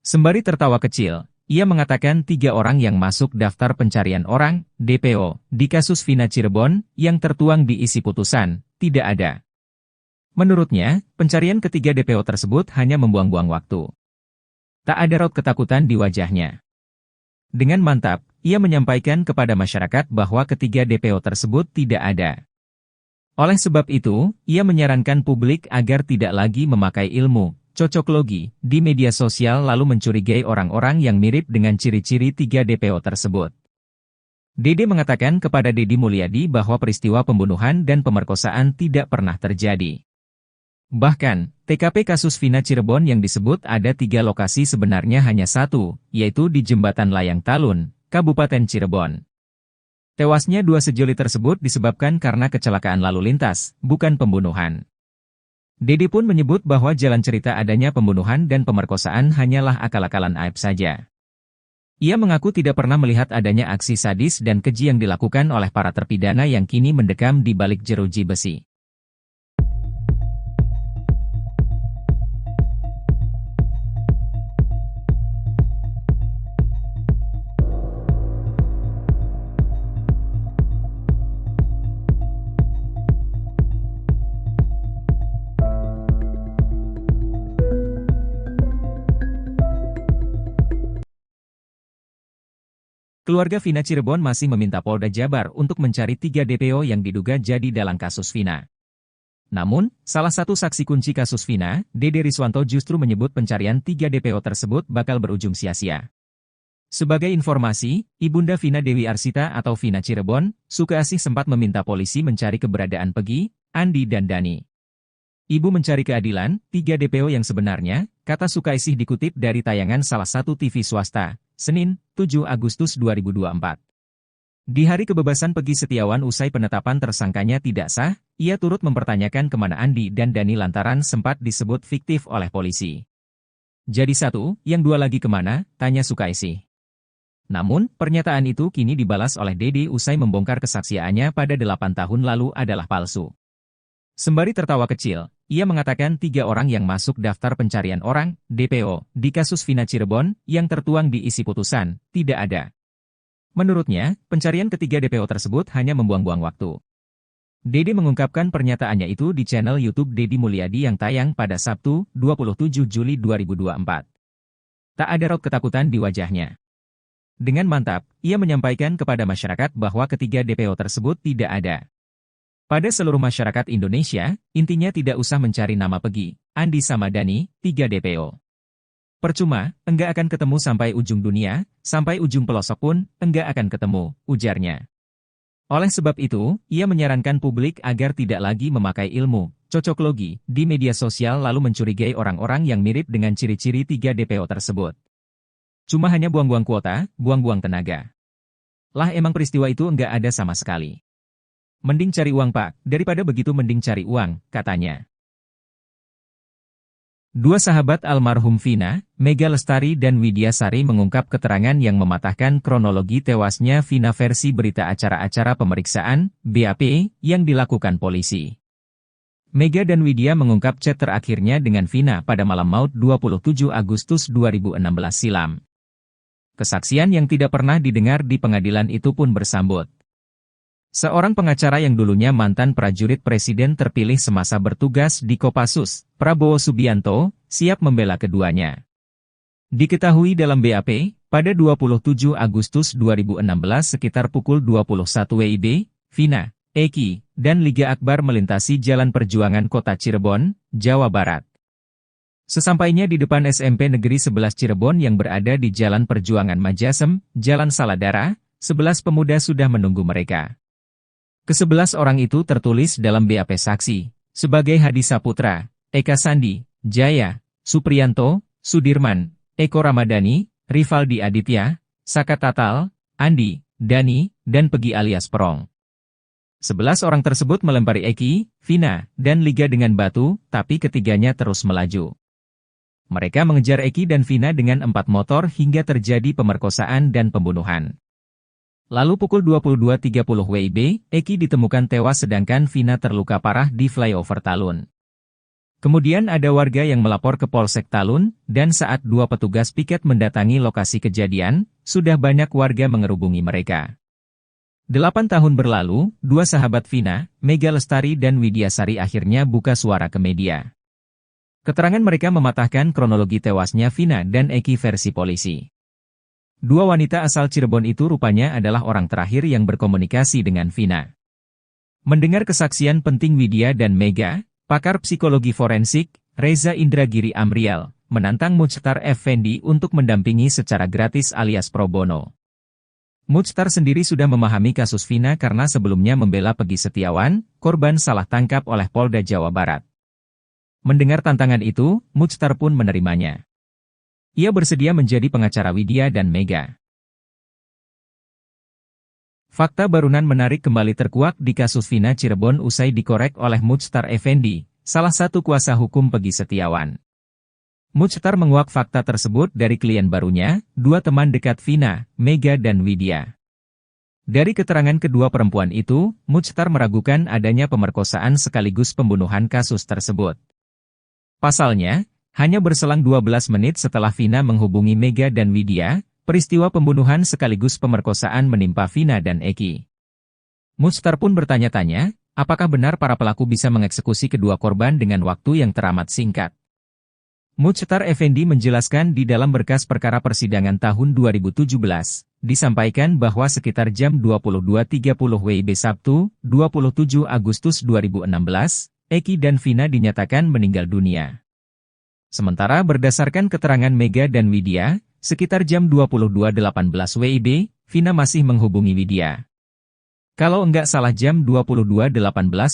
Sembari tertawa kecil, ia mengatakan 3 orang yang masuk daftar pencarian orang, DPO, di kasus Vina Cirebon, yang tertuang di isi putusan, tidak ada. Menurutnya, pencarian ketiga DPO tersebut hanya membuang-buang waktu. Tak ada raut ketakutan di wajahnya. Dengan mantap, ia menyampaikan kepada masyarakat bahwa ketiga DPO tersebut tidak ada. Oleh sebab itu, ia menyarankan publik agar tidak lagi memakai ilmu cocoklogi di media sosial lalu mencurigai orang-orang yang mirip dengan ciri-ciri 3 DPO tersebut. Dede mengatakan kepada Deddy Mulyadi bahwa peristiwa pembunuhan dan pemerkosaan tidak pernah terjadi. Bahkan, TKP kasus Vina Cirebon yang disebut ada 3 lokasi sebenarnya hanya 1, yaitu di Jembatan Layang Talun, Kabupaten Cirebon. Tewasnya 2 sejoli tersebut disebabkan karena kecelakaan lalu lintas, bukan pembunuhan. Dede pun menyebut bahwa jalan cerita adanya pembunuhan dan pemerkosaan hanyalah akal-akalan Aib saja. Ia mengaku tidak pernah melihat adanya aksi sadis dan keji yang dilakukan oleh para terpidana yang kini mendekam di balik jeruji besi. Keluarga Vina Cirebon masih meminta Polda Jabar untuk mencari 3 DPO yang diduga jadi dalang kasus Vina. Namun, salah satu saksi kunci kasus Vina, Dede Riswanto justru menyebut pencarian 3 DPO tersebut bakal berujung sia-sia. Sebagai informasi, Ibunda Vina Dewi Arsita atau Vina Cirebon, Sukaasih sempat meminta polisi mencari keberadaan Peggy, Andi dan Dani. Ibu mencari keadilan, 3 DPO yang sebenarnya, kata Sukaasih dikutip dari tayangan salah satu TV swasta, Senin, 7 Agustus 2024. Di hari kebebasan Peggy Setiawan usai penetapan tersangkanya tidak sah, ia turut mempertanyakan kemana Andi dan Dani lantaran sempat disebut fiktif oleh polisi. Jadi satu, yang dua lagi kemana, tanya Sukaasih. Namun, pernyataan itu kini dibalas oleh Dede usai membongkar kesaksiannya pada 8 tahun lalu adalah palsu. Sembari tertawa kecil, ia mengatakan 3 orang yang masuk daftar pencarian orang, DPO, di kasus Vina Cirebon, yang tertuang di isi putusan, tidak ada. Menurutnya, pencarian ketiga DPO tersebut hanya membuang-buang waktu. Dede mengungkapkan pernyataannya itu di channel YouTube Deddy Mulyadi yang tayang pada Sabtu, 27 Juli 2024. Tak ada raut ketakutan di wajahnya. Dengan mantap, ia menyampaikan kepada masyarakat bahwa ketiga DPO tersebut tidak ada. Pada seluruh masyarakat Indonesia, intinya tidak usah mencari nama Peggy, Andi sama Dani, 3 DPO. Percuma, enggak akan ketemu sampai ujung dunia, sampai ujung pelosok pun, enggak akan ketemu, ujarnya. Oleh sebab itu, ia menyarankan publik agar tidak lagi memakai ilmu cocoklogi di media sosial lalu mencurigai orang-orang yang mirip dengan ciri-ciri 3 DPO tersebut. Cuma hanya buang-buang kuota, buang-buang tenaga. Lah emang peristiwa itu enggak ada sama sekali. Mending cari uang Pak, daripada begitu mending cari uang, katanya. Dua sahabat almarhum Vina, Mega Lestari dan Widya Sari mengungkap keterangan yang mematahkan kronologi tewasnya Vina versi berita acara-acara pemeriksaan, BAP, yang dilakukan polisi. Mega dan Widya mengungkap chat terakhirnya dengan Vina pada malam maut 27 Agustus 2016 silam. Kesaksian yang tidak pernah didengar di pengadilan itu pun bersambut. Seorang pengacara yang dulunya mantan prajurit presiden terpilih semasa bertugas di Kopassus, Prabowo Subianto, siap membela keduanya. Diketahui dalam BAP, pada 27 Agustus 2016 sekitar pukul 21 WIB, Vina, Eki, dan Liga Akbar melintasi Jalan Perjuangan Kota Cirebon, Jawa Barat. Sesampainya di depan SMP Negeri 11 Cirebon yang berada di Jalan Perjuangan Majasem, Jalan Saladara, 11 pemuda sudah menunggu mereka. Ke-11 orang itu tertulis dalam BAP saksi, sebagai Hadi Saputra, Eka Sandi, Jaya, Supriyanto, Sudirman, Eko Ramadhani, Rivaldi Aditya, Saka Tatal, Andi, Dani, dan Peggy alias Perong. 11 orang tersebut melempari Eki, Vina, dan Liga dengan batu, tapi ketiganya terus melaju. Mereka mengejar Eki dan Vina dengan 4 motor hingga terjadi pemerkosaan dan pembunuhan. Lalu pukul 22.30 WIB, Eki ditemukan tewas sedangkan Vina terluka parah di flyover Talun. Kemudian ada warga yang melapor ke Polsek Talun, dan saat 2 petugas piket mendatangi lokasi kejadian, sudah banyak warga mengerubungi mereka. 8 tahun berlalu, 2 sahabat Vina, Mega Lestari dan Widya Sari akhirnya buka suara ke media. Keterangan mereka mematahkan kronologi tewasnya Vina dan Eki versi polisi. 2 wanita asal Cirebon itu rupanya adalah orang terakhir yang berkomunikasi dengan Vina. Mendengar kesaksian penting Widya dan Mega, pakar psikologi forensik, Reza Indragiri Amriel, menantang Muchtar Effendi untuk mendampingi secara gratis alias pro bono. Muchtar sendiri sudah memahami kasus Vina karena sebelumnya membela Peggy Setiawan, korban salah tangkap oleh Polda Jawa Barat. Mendengar tantangan itu, Muchtar pun menerimanya. Ia bersedia menjadi pengacara Widya dan Mega. Fakta barunan menarik kembali terkuak di kasus Vina Cirebon usai dikorek oleh Muchtar Effendi, salah satu kuasa hukum Peggy Setiawan. Muchtar menguak fakta tersebut dari klien barunya, 2 teman dekat Vina, Mega dan Widya. Dari keterangan kedua perempuan itu, Muchtar meragukan adanya pemerkosaan sekaligus pembunuhan kasus tersebut. Pasalnya, hanya berselang 12 menit setelah Vina menghubungi Mega dan Widya, peristiwa pembunuhan sekaligus pemerkosaan menimpa Vina dan Eki. Muchtar pun bertanya-tanya, apakah benar para pelaku bisa mengeksekusi kedua korban dengan waktu yang teramat singkat. Muchtar Effendi menjelaskan di dalam berkas perkara persidangan tahun 2017, disampaikan bahwa sekitar jam 22.30 WIB Sabtu, 27 Agustus 2016, Eki dan Vina dinyatakan meninggal dunia. Sementara berdasarkan keterangan Mega dan Widya, sekitar jam 22.18 WIB, Vina masih menghubungi Widya. Kalau enggak salah jam 22.18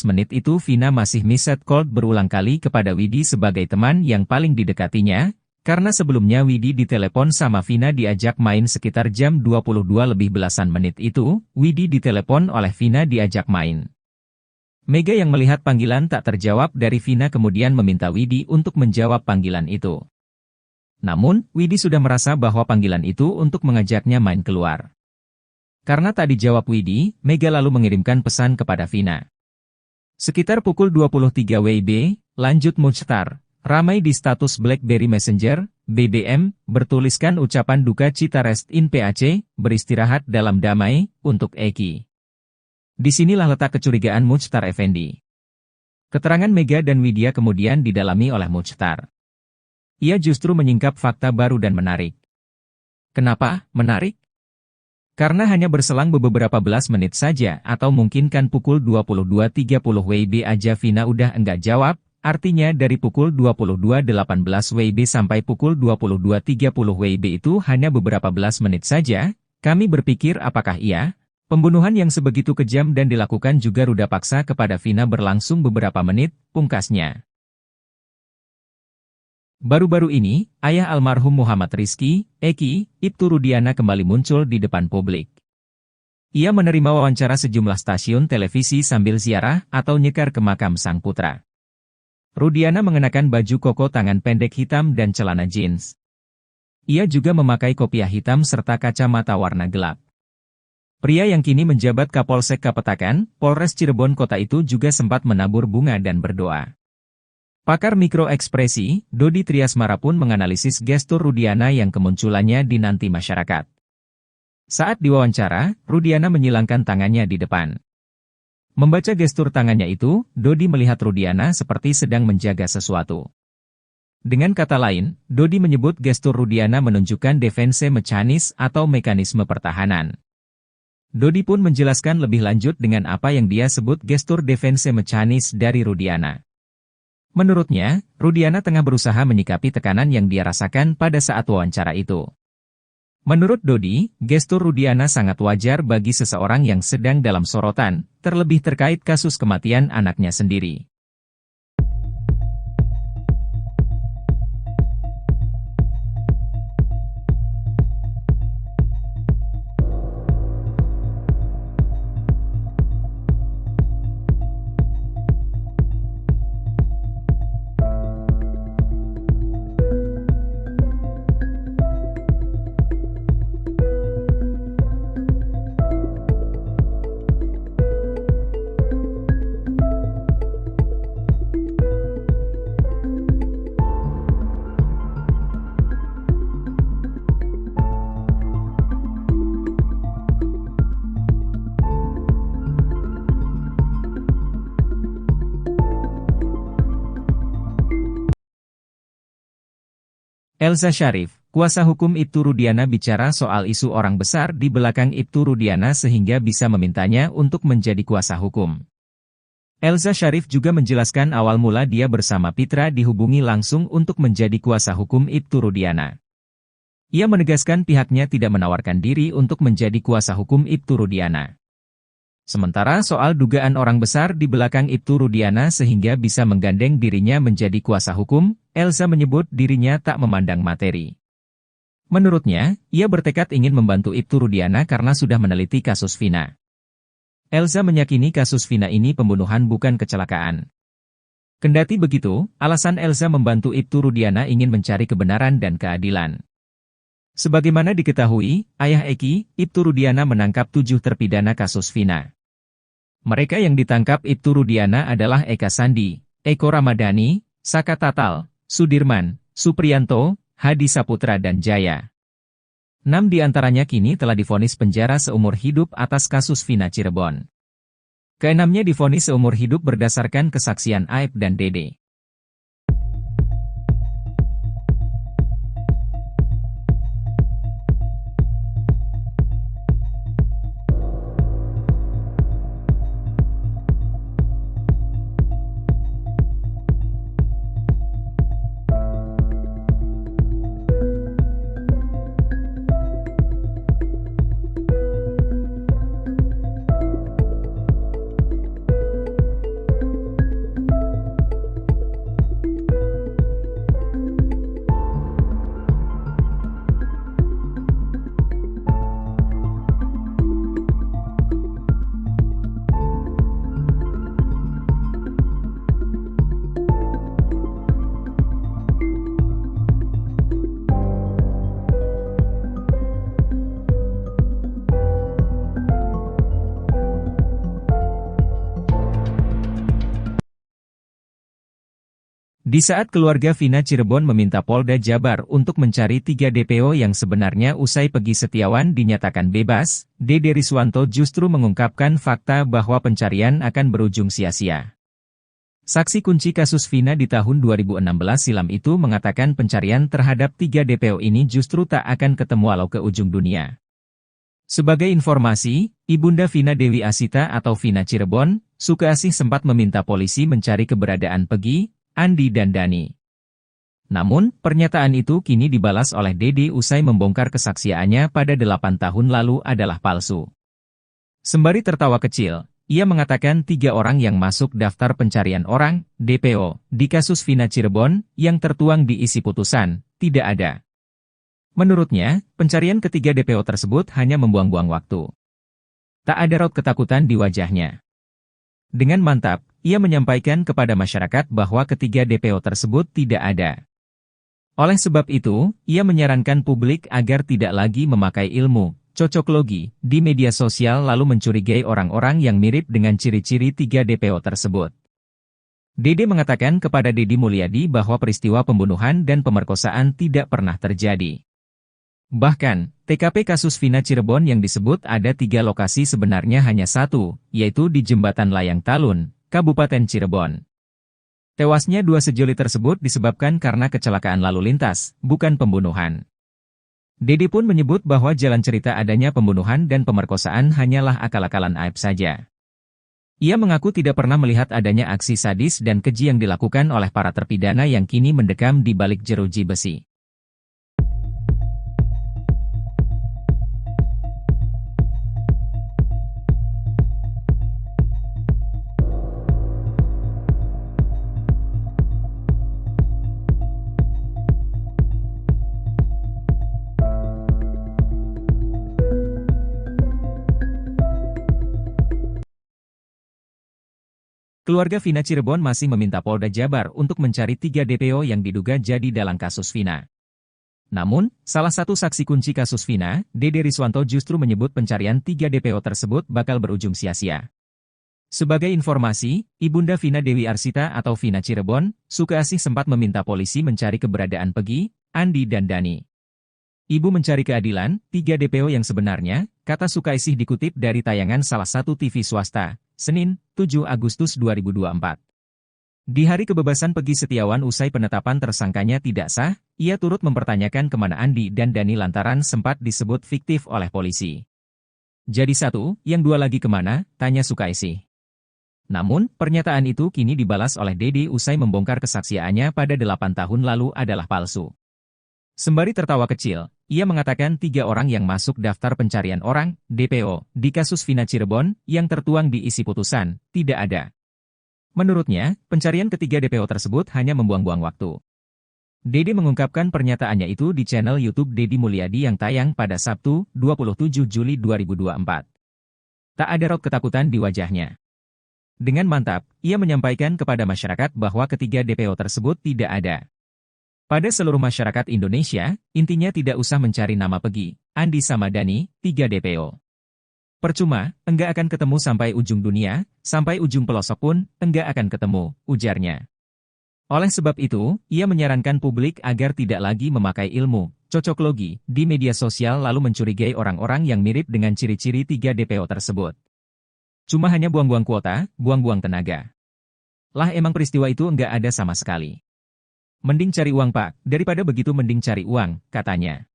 menit itu Vina masih message call berulang kali kepada Widi sebagai teman yang paling didekatinya, karena sebelumnya Widi ditelepon sama Vina diajak main sekitar jam 22 lebih belasan menit itu, Widi ditelepon oleh Vina diajak main. Mega yang melihat panggilan tak terjawab dari Vina kemudian meminta Widi untuk menjawab panggilan itu. Namun, Widi sudah merasa bahwa panggilan itu untuk mengajaknya main keluar. Karena tak dijawab Widi, Mega lalu mengirimkan pesan kepada Vina. Sekitar pukul 23 WIB, lanjut Muchtar, ramai di status BlackBerry Messenger, BBM, bertuliskan ucapan duka cita rest in PAC, beristirahat dalam damai, untuk Eki. Disinilah letak kecurigaan Muchtar Effendi. Keterangan Mega dan Widya kemudian didalami oleh Muchtar. Ia justru menyingkap fakta baru dan menarik. Kenapa menarik? Karena hanya berselang beberapa belas menit saja atau mungkin kan pukul 22.30 WIB aja Vina udah enggak jawab, artinya dari pukul 22.18 WIB sampai pukul 22.30 WIB itu hanya beberapa belas menit saja. Kami berpikir apakah pembunuhan yang sebegitu kejam dan dilakukan juga ruda paksa kepada Vina berlangsung beberapa menit, pungkasnya. Baru-baru ini, ayah almarhum Muhammad Rizky, Eki, Ibtu Rudiana kembali muncul di depan publik. Ia menerima wawancara sejumlah stasiun televisi sambil ziarah atau nyekar ke makam sang putra. Rudiana mengenakan baju koko tangan pendek hitam dan celana jeans. Ia juga memakai kopiah hitam serta kacamata warna gelap. Pria yang kini menjabat Kapolsek Kapetakan, Polres Cirebon Kota itu juga sempat menabur bunga dan berdoa. Pakar mikroekspresi, Dodi Triasmara pun menganalisis gestur Rudiana yang kemunculannya dinanti masyarakat. Saat diwawancara, Rudiana menyilangkan tangannya di depan. Membaca gestur tangannya itu, Dodi melihat Rudiana seperti sedang menjaga sesuatu. Dengan kata lain, Dodi menyebut gestur Rudiana menunjukkan defense mechanism atau mekanisme pertahanan. Dodi pun menjelaskan lebih lanjut dengan apa yang dia sebut gestur defense mechanism dari Rudiana. Menurutnya, Rudiana tengah berusaha menyikapi tekanan yang dia rasakan pada saat wawancara itu. Menurut Dodi, gestur Rudiana sangat wajar bagi seseorang yang sedang dalam sorotan, terlebih terkait kasus kematian anaknya sendiri. Elza Sharif, kuasa hukum Ibtu Rudiana bicara soal isu orang besar di belakang Ibtu Rudiana sehingga bisa memintanya untuk menjadi kuasa hukum. Elza Sharif juga menjelaskan awal mula dia bersama Pitra dihubungi langsung untuk menjadi kuasa hukum Ibtu Rudiana. Ia menegaskan pihaknya tidak menawarkan diri untuk menjadi kuasa hukum Ibtu Rudiana. Sementara soal dugaan orang besar di belakang Ibtu Rudiana sehingga bisa menggandeng dirinya menjadi kuasa hukum, Elza menyebut dirinya tak memandang materi. Menurutnya, ia bertekad ingin membantu Ibtu Rudiana karena sudah meneliti kasus Vina. Elza meyakini kasus Vina ini pembunuhan bukan kecelakaan. Kendati begitu, alasan Elza membantu Ibtu Rudiana ingin mencari kebenaran dan keadilan. Sebagaimana diketahui, ayah Eki, Ibtu Rudiana menangkap 7 terpidana kasus Vina. Mereka yang ditangkap Ibtu Rudiana adalah Eka Sandi, Eko Ramadhani, Saka Tatal, Sudirman, Supriyanto, Hadi Saputra dan Jaya. 6 di antaranya kini telah divonis penjara seumur hidup atas kasus Vina Cirebon. Keenamnya divonis seumur hidup berdasarkan kesaksian Aib dan Dede. Di saat keluarga Vina Cirebon meminta Polda Jabar untuk mencari 3 DPO yang sebenarnya usai Peggy Setiawan dinyatakan bebas, Dede Riswanto justru mengungkapkan fakta bahwa pencarian akan berujung sia-sia. Saksi kunci kasus Vina di tahun 2016 silam itu mengatakan pencarian terhadap 3 DPO ini justru tak akan ketemu walau ke ujung dunia. Sebagai informasi, Ibunda Vina Dewi Asita atau Vina Cirebon, Sukaasih sempat meminta polisi mencari keberadaan Peggy, Andi dan Dani. Namun, pernyataan itu kini dibalas oleh Dede usai membongkar kesaksiannya pada 8 tahun lalu adalah palsu. Sembari tertawa kecil, ia mengatakan 3 orang yang masuk daftar pencarian orang, DPO, di kasus Vina Cirebon, yang tertuang di isi putusan, tidak ada. Menurutnya, pencarian ketiga DPO tersebut hanya membuang-buang waktu. Tak ada raut ketakutan di wajahnya. Dengan mantap, ia menyampaikan kepada masyarakat bahwa ketiga DPO tersebut tidak ada. Oleh sebab itu, ia menyarankan publik agar tidak lagi memakai ilmu cocoklogi di media sosial lalu mencurigai orang-orang yang mirip dengan ciri-ciri 3 DPO tersebut. Dede mengatakan kepada Deddy Mulyadi bahwa peristiwa pembunuhan dan pemerkosaan tidak pernah terjadi. Bahkan, TKP kasus Vina Cirebon yang disebut ada 3 lokasi sebenarnya hanya satu, yaitu di Jembatan Layang Talun, Kabupaten Cirebon. Tewasnya 2 sejoli tersebut disebabkan karena kecelakaan lalu lintas, bukan pembunuhan. Dede pun menyebut bahwa jalan cerita adanya pembunuhan dan pemerkosaan hanyalah akal-akalan aib saja. Ia mengaku tidak pernah melihat adanya aksi sadis dan keji yang dilakukan oleh para terpidana yang kini mendekam di balik jeruji besi. Keluarga Vina Cirebon masih meminta Polda Jabar untuk mencari 3 DPO yang diduga jadi dalang kasus Vina. Namun, salah satu saksi kunci kasus Vina, Dede Riswanto justru menyebut pencarian 3 DPO tersebut bakal berujung sia-sia. Sebagai informasi, Ibunda Vina Dewi Arsita atau Vina Cirebon, Sukaasih sempat meminta polisi mencari keberadaan Peggy, Andi dan Dani. Ibu mencari keadilan, 3 DPO yang sebenarnya, kata Sukaasih dikutip dari tayangan salah satu TV swasta, Senin, 7 Agustus 2024. Di hari kebebasan Peggy Setiawan usai penetapan tersangkanya tidak sah, ia turut mempertanyakan kemana Andi dan Dani lantaran sempat disebut fiktif oleh polisi. Jadi satu, yang 2 lagi kemana, tanya Sukaasih. Namun, pernyataan itu kini dibalas oleh Dede usai membongkar kesaksiannya pada 8 tahun lalu adalah palsu. Sembari tertawa kecil, ia mengatakan 3 orang yang masuk daftar pencarian orang, DPO, di kasus Vina Cirebon, yang tertuang di isi putusan, tidak ada. Menurutnya, pencarian ketiga DPO tersebut hanya membuang-buang waktu. Dede mengungkapkan pernyataannya itu di channel YouTube Deddy Mulyadi yang tayang pada Sabtu, 27 Juli 2024. Tak ada raut ketakutan di wajahnya. Dengan mantap, ia menyampaikan kepada masyarakat bahwa ketiga DPO tersebut tidak ada. Pada seluruh masyarakat Indonesia, intinya tidak usah mencari nama Peggy, Andi sama Dani, 3 DPO. Percuma, enggak akan ketemu sampai ujung dunia, sampai ujung pelosok pun, enggak akan ketemu, ujarnya. Oleh sebab itu, ia menyarankan publik agar tidak lagi memakai ilmu cocoklogi di media sosial lalu mencurigai orang-orang yang mirip dengan ciri-ciri 3 DPO tersebut. Cuma hanya buang-buang kuota, buang-buang tenaga. Lah emang peristiwa itu enggak ada sama sekali. Mending cari uang Pak, daripada begitu mending cari uang, katanya.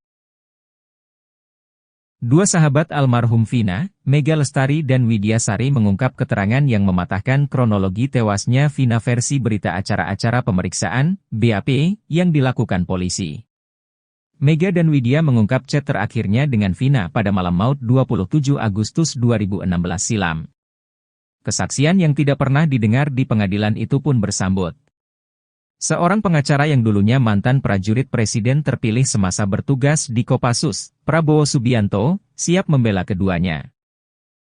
2 sahabat almarhum Vina, Mega Lestari dan Widya Sari mengungkap keterangan yang mematahkan kronologi tewasnya Vina versi berita acara-acara pemeriksaan, BAP, yang dilakukan polisi. Mega dan Widya mengungkap chat terakhirnya dengan Vina pada malam maut 27 Agustus 2016 silam. Kesaksian yang tidak pernah didengar di pengadilan itu pun bersambut. Seorang pengacara yang dulunya mantan prajurit presiden terpilih semasa bertugas di Kopassus, Prabowo Subianto, siap membela keduanya.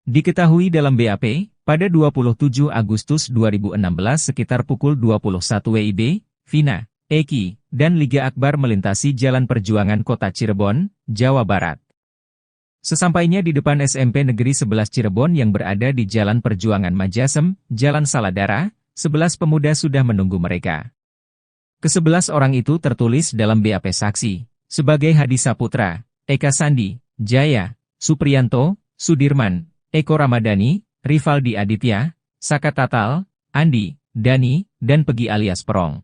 Diketahui dalam BAP, pada 27 Agustus 2016 sekitar pukul 21 WIB, Vina, Eki, dan Liga Akbar melintasi Jalan Perjuangan Kota Cirebon, Jawa Barat. Sesampainya di depan SMP Negeri 11 Cirebon yang berada di Jalan Perjuangan Majasem, Jalan Saladara, 11 pemuda sudah menunggu mereka. Ke-11 orang itu tertulis dalam BAP saksi, sebagai Hadi Saputra, Eka Sandi, Jaya, Supriyanto, Sudirman, Eko Ramadhani, Rivaldi Aditya, Saka Tatal, Andi, Dani, dan Pegi alias Perong.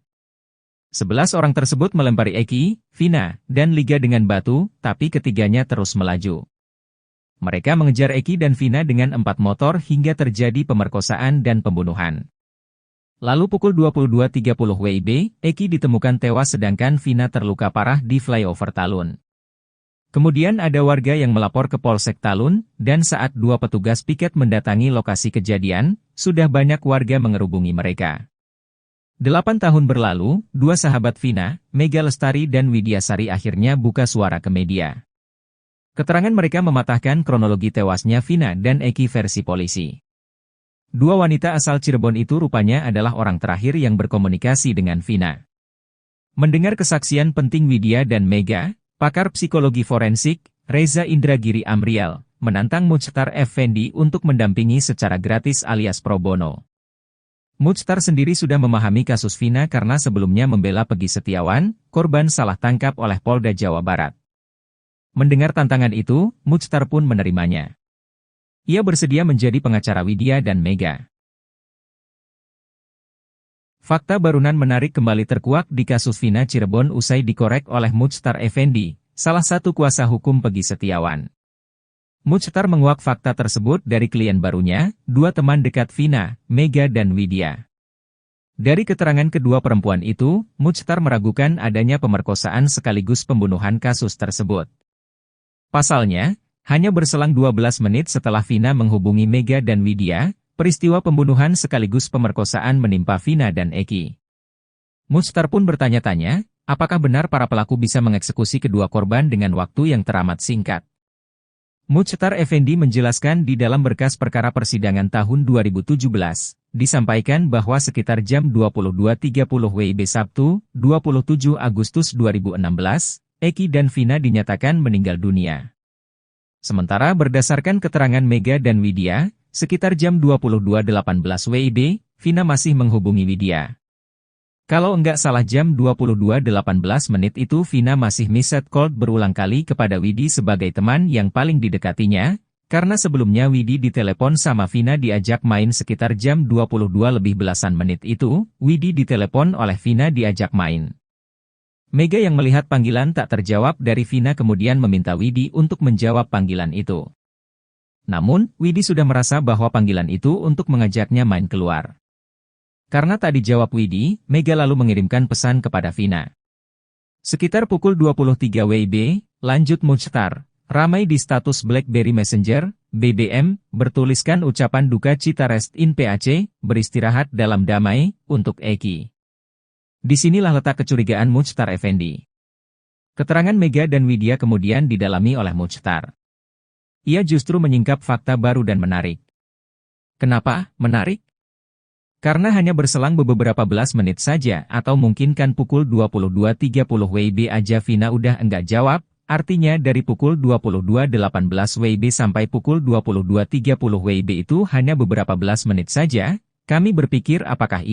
11 orang tersebut melempari Eki, Vina, dan Liga dengan batu, tapi ketiganya terus melaju. Mereka mengejar Eki dan Vina dengan 4 motor hingga terjadi pemerkosaan dan pembunuhan. Lalu pukul 22.30 WIB, Eki ditemukan tewas sedangkan Vina terluka parah di flyover Talun. Kemudian ada warga yang melapor ke Polsek Talun, dan saat 2 petugas piket mendatangi lokasi kejadian, sudah banyak warga mengerubungi mereka. 8 tahun berlalu, 2 sahabat Vina, Mega Lestari dan Widya Sari akhirnya buka suara ke media. Keterangan mereka mematahkan kronologi tewasnya Vina dan Eki versi polisi. 2 wanita asal Cirebon itu rupanya adalah orang terakhir yang berkomunikasi dengan Vina. Mendengar kesaksian penting Widya dan Mega, pakar psikologi forensik, Reza Indragiri Amriel, menantang Muchtar Effendi untuk mendampingi secara gratis alias pro bono. Muchtar sendiri sudah memahami kasus Vina karena sebelumnya membela Pegi Setiawan, korban salah tangkap oleh Polda Jawa Barat. Mendengar tantangan itu, Muchtar pun menerimanya. Ia bersedia menjadi pengacara Widya dan Mega. Fakta barunan menarik kembali terkuak di kasus Vina Cirebon usai dikorek oleh Muchtar Effendi, salah satu kuasa hukum Pegi Setiawan. Muchtar menguak fakta tersebut dari klien barunya, 2 teman dekat Vina, Mega dan Widya. Dari keterangan kedua perempuan itu, Muchtar meragukan adanya pemerkosaan sekaligus pembunuhan kasus tersebut. Pasalnya, hanya berselang 12 menit setelah Vina menghubungi Mega dan Widya, peristiwa pembunuhan sekaligus pemerkosaan menimpa Vina dan Eki. Muchtar pun bertanya-tanya, apakah benar para pelaku bisa mengeksekusi kedua korban dengan waktu yang teramat singkat. Muchtar Effendi menjelaskan di dalam berkas perkara persidangan tahun 2017, disampaikan bahwa sekitar jam 22.30 WIB Sabtu, 27 Agustus 2016, Eki dan Vina dinyatakan meninggal dunia. Sementara berdasarkan keterangan Mega dan Widya, sekitar jam 22.18 WIB, Vina masih menghubungi Widya. Kalau enggak salah jam 22.18 menit itu Vina masih missed call berulang kali kepada Widi sebagai teman yang paling didekatinya, karena sebelumnya Widi ditelepon sama Vina diajak main sekitar jam 22 lebih belasan menit itu, Widi ditelepon oleh Vina diajak main. Mega yang melihat panggilan tak terjawab dari Vina kemudian meminta Widi untuk menjawab panggilan itu. Namun, Widi sudah merasa bahwa panggilan itu untuk mengajaknya main keluar. Karena tak dijawab Widi, Mega lalu mengirimkan pesan kepada Vina. Sekitar pukul 23 WIB, lanjut Muchtar, ramai di status BlackBerry Messenger, BBM, bertuliskan ucapan duka cita rest in PAC, beristirahat dalam damai, untuk Eki. Disinilah letak kecurigaan Muchtar Effendi. Keterangan Mega dan Widya kemudian didalami oleh Muchtar. Ia justru menyingkap fakta baru dan menarik. Kenapa menarik? Karena hanya berselang beberapa belas menit saja atau mungkin kan pukul 22.30 WIB aja Vina udah enggak jawab, artinya dari pukul 22.18 WIB sampai pukul 22.30 WIB itu hanya beberapa belas menit saja, kami berpikir apakah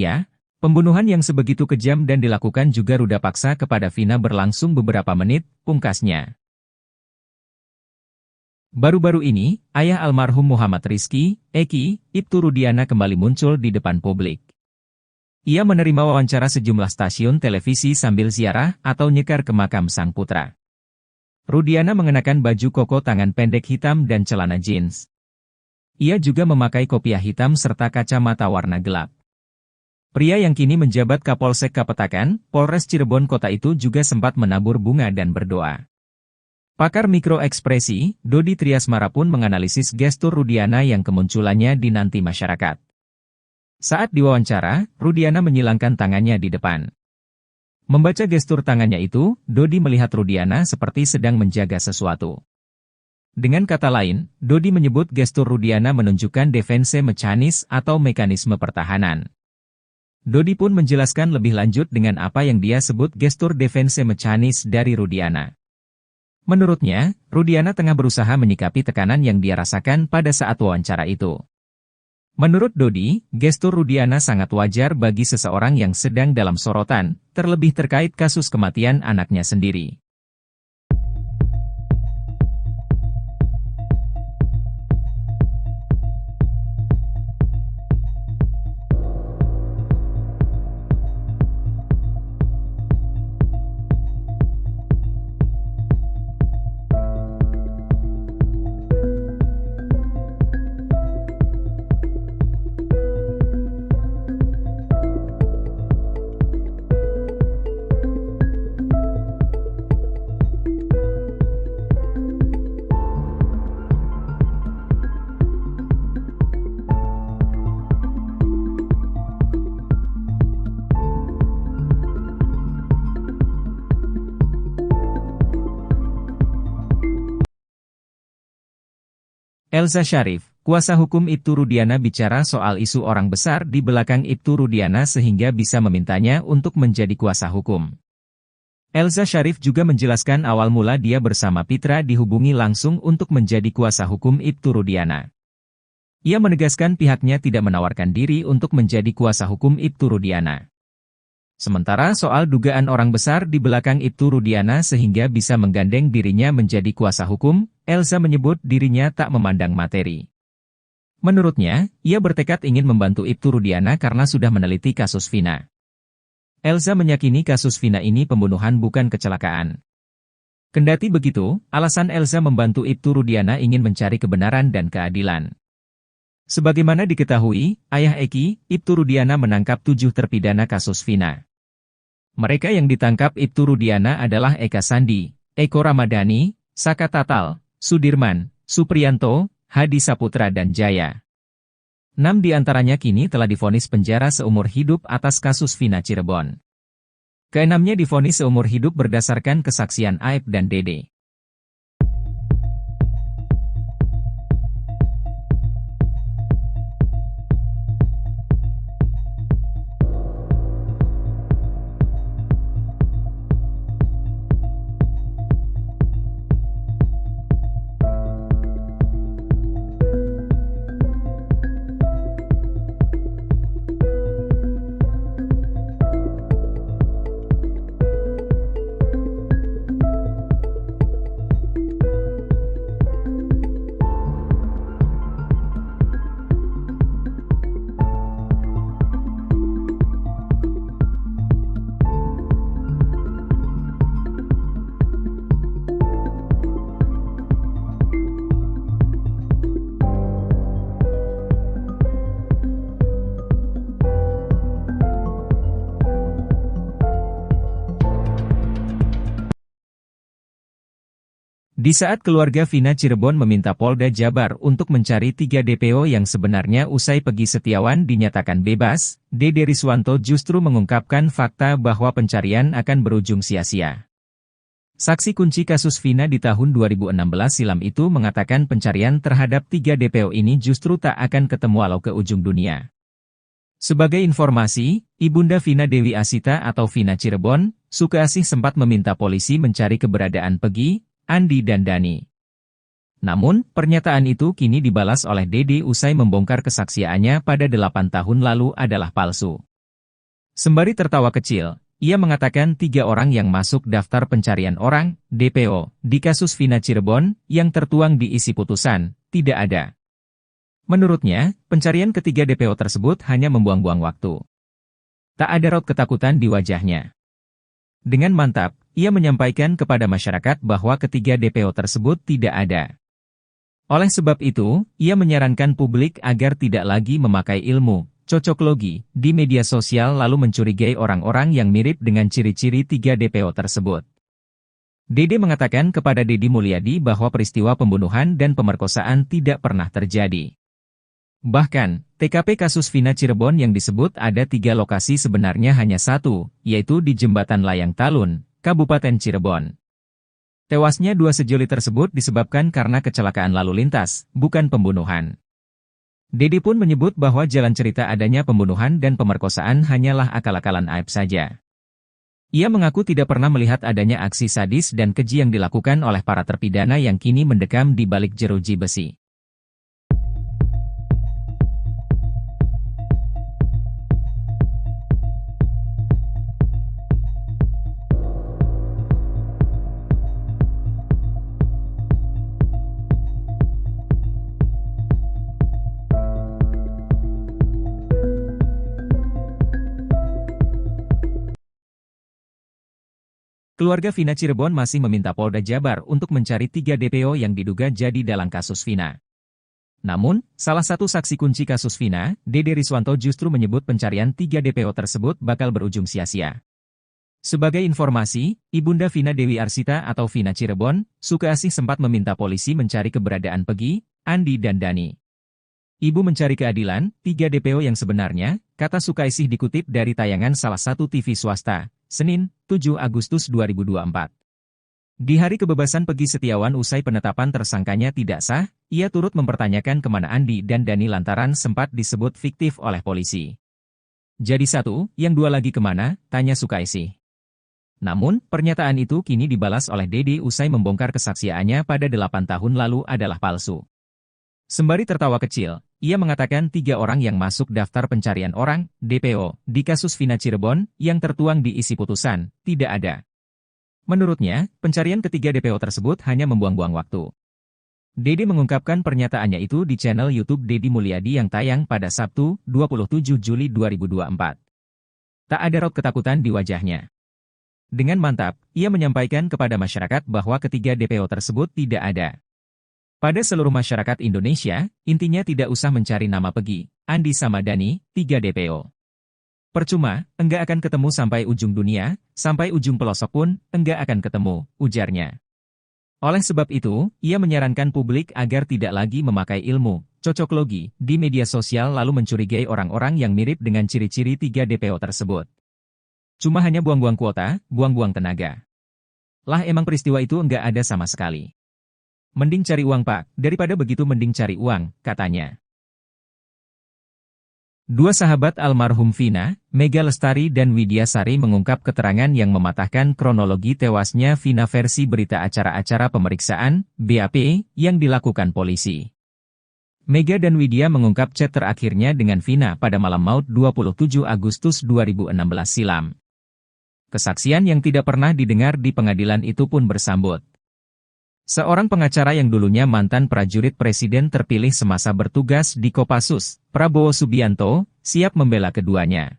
pembunuhan yang sebegitu kejam dan dilakukan juga ruda paksa kepada Vina berlangsung beberapa menit, pungkasnya. Baru-baru ini, ayah almarhum Muhammad Rizky, Eki, Ibtu Rudiana kembali muncul di depan publik. Ia menerima wawancara sejumlah stasiun televisi sambil ziarah atau nyekar ke makam sang putra. Rudiana mengenakan baju koko tangan pendek hitam dan celana jeans. Ia juga memakai kopiah hitam serta kacamata warna gelap. Pria yang kini menjabat Kapolsek Kapetakan, Polres Cirebon Kota itu juga sempat menabur bunga dan berdoa. Pakar mikroekspresi, Dodi Triasmara pun menganalisis gestur Rudiana yang kemunculannya dinanti masyarakat. Saat diwawancara, Rudiana menyilangkan tangannya di depan. Membaca gestur tangannya itu, Dodi melihat Rudiana seperti sedang menjaga sesuatu. Dengan kata lain, Dodi menyebut gestur Rudiana menunjukkan defense mechanism atau mekanisme pertahanan. Dodi pun menjelaskan lebih lanjut dengan apa yang dia sebut gestur defense mechanism dari Rudiana. Menurutnya, Rudiana tengah berusaha menyikapi tekanan yang dia rasakan pada saat wawancara itu. Menurut Dodi, gestur Rudiana sangat wajar bagi seseorang yang sedang dalam sorotan, terlebih terkait kasus kematian anaknya sendiri. Elza Sharif, kuasa hukum Ibtu Rudiana bicara soal isu orang besar di belakang Ibtu Rudiana sehingga bisa memintanya untuk menjadi kuasa hukum. Elza Sharif juga menjelaskan awal mula dia bersama Pitra dihubungi langsung untuk menjadi kuasa hukum Ibtu Rudiana. Ia menegaskan pihaknya tidak menawarkan diri untuk menjadi kuasa hukum Ibtu Rudiana. Sementara soal dugaan orang besar di belakang Ibtu Rudiana sehingga bisa menggandeng dirinya menjadi kuasa hukum, Elza menyebut dirinya tak memandang materi. Menurutnya, ia bertekad ingin membantu Ibtu Rudiana karena sudah meneliti kasus Vina. Elza meyakini kasus Vina ini pembunuhan bukan kecelakaan. Kendati begitu, alasan Elza membantu Ibtu Rudiana ingin mencari kebenaran dan keadilan. Sebagaimana diketahui, ayah Eki, Ibtu Rudiana menangkap 7 terpidana kasus Vina. Mereka yang ditangkap Ibtu Rudiana adalah Eka Sandi, Eko Ramadhani, Saka Tatal, Sudirman, Supriyanto, Hadi Saputra dan Jaya. 6 di antaranya kini telah divonis penjara seumur hidup atas kasus Vina Cirebon. Keenamnya divonis seumur hidup berdasarkan kesaksian Aep dan Dede. Di saat keluarga Vina Cirebon meminta Polda Jabar untuk mencari 3 DPO yang sebenarnya usai Peggy Setiawan dinyatakan bebas, Dede Riswanto justru mengungkapkan fakta bahwa pencarian akan berujung sia-sia. Saksi kunci kasus Vina di tahun 2016 silam itu mengatakan pencarian terhadap 3 DPO ini justru tak akan ketemu walau ke ujung dunia. Sebagai informasi, Ibunda Vina Dewi Asita atau Vina Cirebon, Sukeasih sempat meminta polisi mencari keberadaan Peggy, Andi dan Dani. Namun, pernyataan itu kini dibalas oleh Dede usai membongkar kesaksiannya pada 8 tahun lalu adalah palsu. Sembari tertawa kecil, ia mengatakan 3 orang yang masuk daftar pencarian orang, DPO, di kasus Vina Cirebon, yang tertuang di isi putusan, tidak ada. Menurutnya, pencarian ketiga DPO tersebut hanya membuang-buang waktu. Tak ada raut ketakutan di wajahnya. Dengan mantap, ia menyampaikan kepada masyarakat bahwa ketiga DPO tersebut tidak ada. Oleh sebab itu, ia menyarankan publik agar tidak lagi memakai ilmu cocoklogi di media sosial lalu mencurigai orang-orang yang mirip dengan ciri-ciri 3 DPO tersebut. Dede mengatakan kepada Deddy Mulyadi bahwa peristiwa pembunuhan dan pemerkosaan tidak pernah terjadi. Bahkan, TKP kasus Vina Cirebon yang disebut ada 3 lokasi sebenarnya hanya 1, yaitu di Jembatan Layang Talun, Kabupaten Cirebon. Tewasnya 2 sejoli tersebut disebabkan karena kecelakaan lalu lintas, bukan pembunuhan. Dede pun menyebut bahwa jalan cerita adanya pembunuhan dan pemerkosaan hanyalah akal-akalan Aep saja. Ia mengaku tidak pernah melihat adanya aksi sadis dan keji yang dilakukan oleh para terpidana yang kini mendekam di balik jeruji besi. Keluarga Vina Cirebon masih meminta Polda Jabar untuk mencari 3 DPO yang diduga jadi dalang kasus Vina. Namun, salah satu saksi kunci kasus Vina, Dede Riswanto justru menyebut pencarian 3 DPO tersebut bakal berujung sia-sia. Sebagai informasi, Ibunda Vina Dewi Arsita atau Vina Cirebon, Sukaasih sempat meminta polisi mencari keberadaan Peggy, Andi dan Dani. Ibu mencari keadilan, 3 DPO yang sebenarnya, kata Sukaasih dikutip dari tayangan salah satu TV swasta, Senin, 7 Agustus 2024. Di hari kebebasan Peggy Setiawan usai penetapan tersangkanya tidak sah, ia turut mempertanyakan kemana Andi dan Dani lantaran sempat disebut fiktif oleh polisi. Jadi satu, yang dua lagi kemana, tanya Sukaasih. Namun, pernyataan itu kini dibalas oleh Dede usai membongkar kesaksiannya pada 8 tahun lalu adalah palsu. Sembari tertawa kecil, ia mengatakan 3 orang yang masuk daftar pencarian orang, DPO, di kasus Vina Cirebon, yang tertuang di isi putusan, tidak ada. Menurutnya, pencarian ketiga DPO tersebut hanya membuang-buang waktu. Dede mengungkapkan pernyataannya itu di channel YouTube Deddy Mulyadi yang tayang pada Sabtu, 27 Juli 2024. Tak ada raut ketakutan di wajahnya. Dengan mantap, ia menyampaikan kepada masyarakat bahwa ketiga DPO tersebut tidak ada. Pada seluruh masyarakat Indonesia, intinya tidak usah mencari nama Peggy, Andi sama Dani, 3 DPO. Percuma, enggak akan ketemu sampai ujung dunia, sampai ujung pelosok pun, enggak akan ketemu, ujarnya. Oleh sebab itu, ia menyarankan publik agar tidak lagi memakai ilmu cocoklogi di media sosial lalu mencurigai orang-orang yang mirip dengan ciri-ciri 3 DPO tersebut. Cuma hanya buang-buang kuota, buang-buang tenaga. Lah emang peristiwa itu enggak ada sama sekali. Mending cari uang Pak, daripada begitu mending cari uang, katanya. Dua sahabat almarhum Vina, Mega Lestari dan Widya Sari mengungkap keterangan yang mematahkan kronologi tewasnya Vina versi berita acara-acara pemeriksaan, BAP, yang dilakukan polisi. Mega dan Widya mengungkap chat terakhirnya dengan Vina pada malam maut 27 Agustus 2016 silam. Kesaksian yang tidak pernah didengar di pengadilan itu pun bersambut. Seorang pengacara yang dulunya mantan prajurit presiden terpilih semasa bertugas di Kopassus, Prabowo Subianto, siap membela keduanya.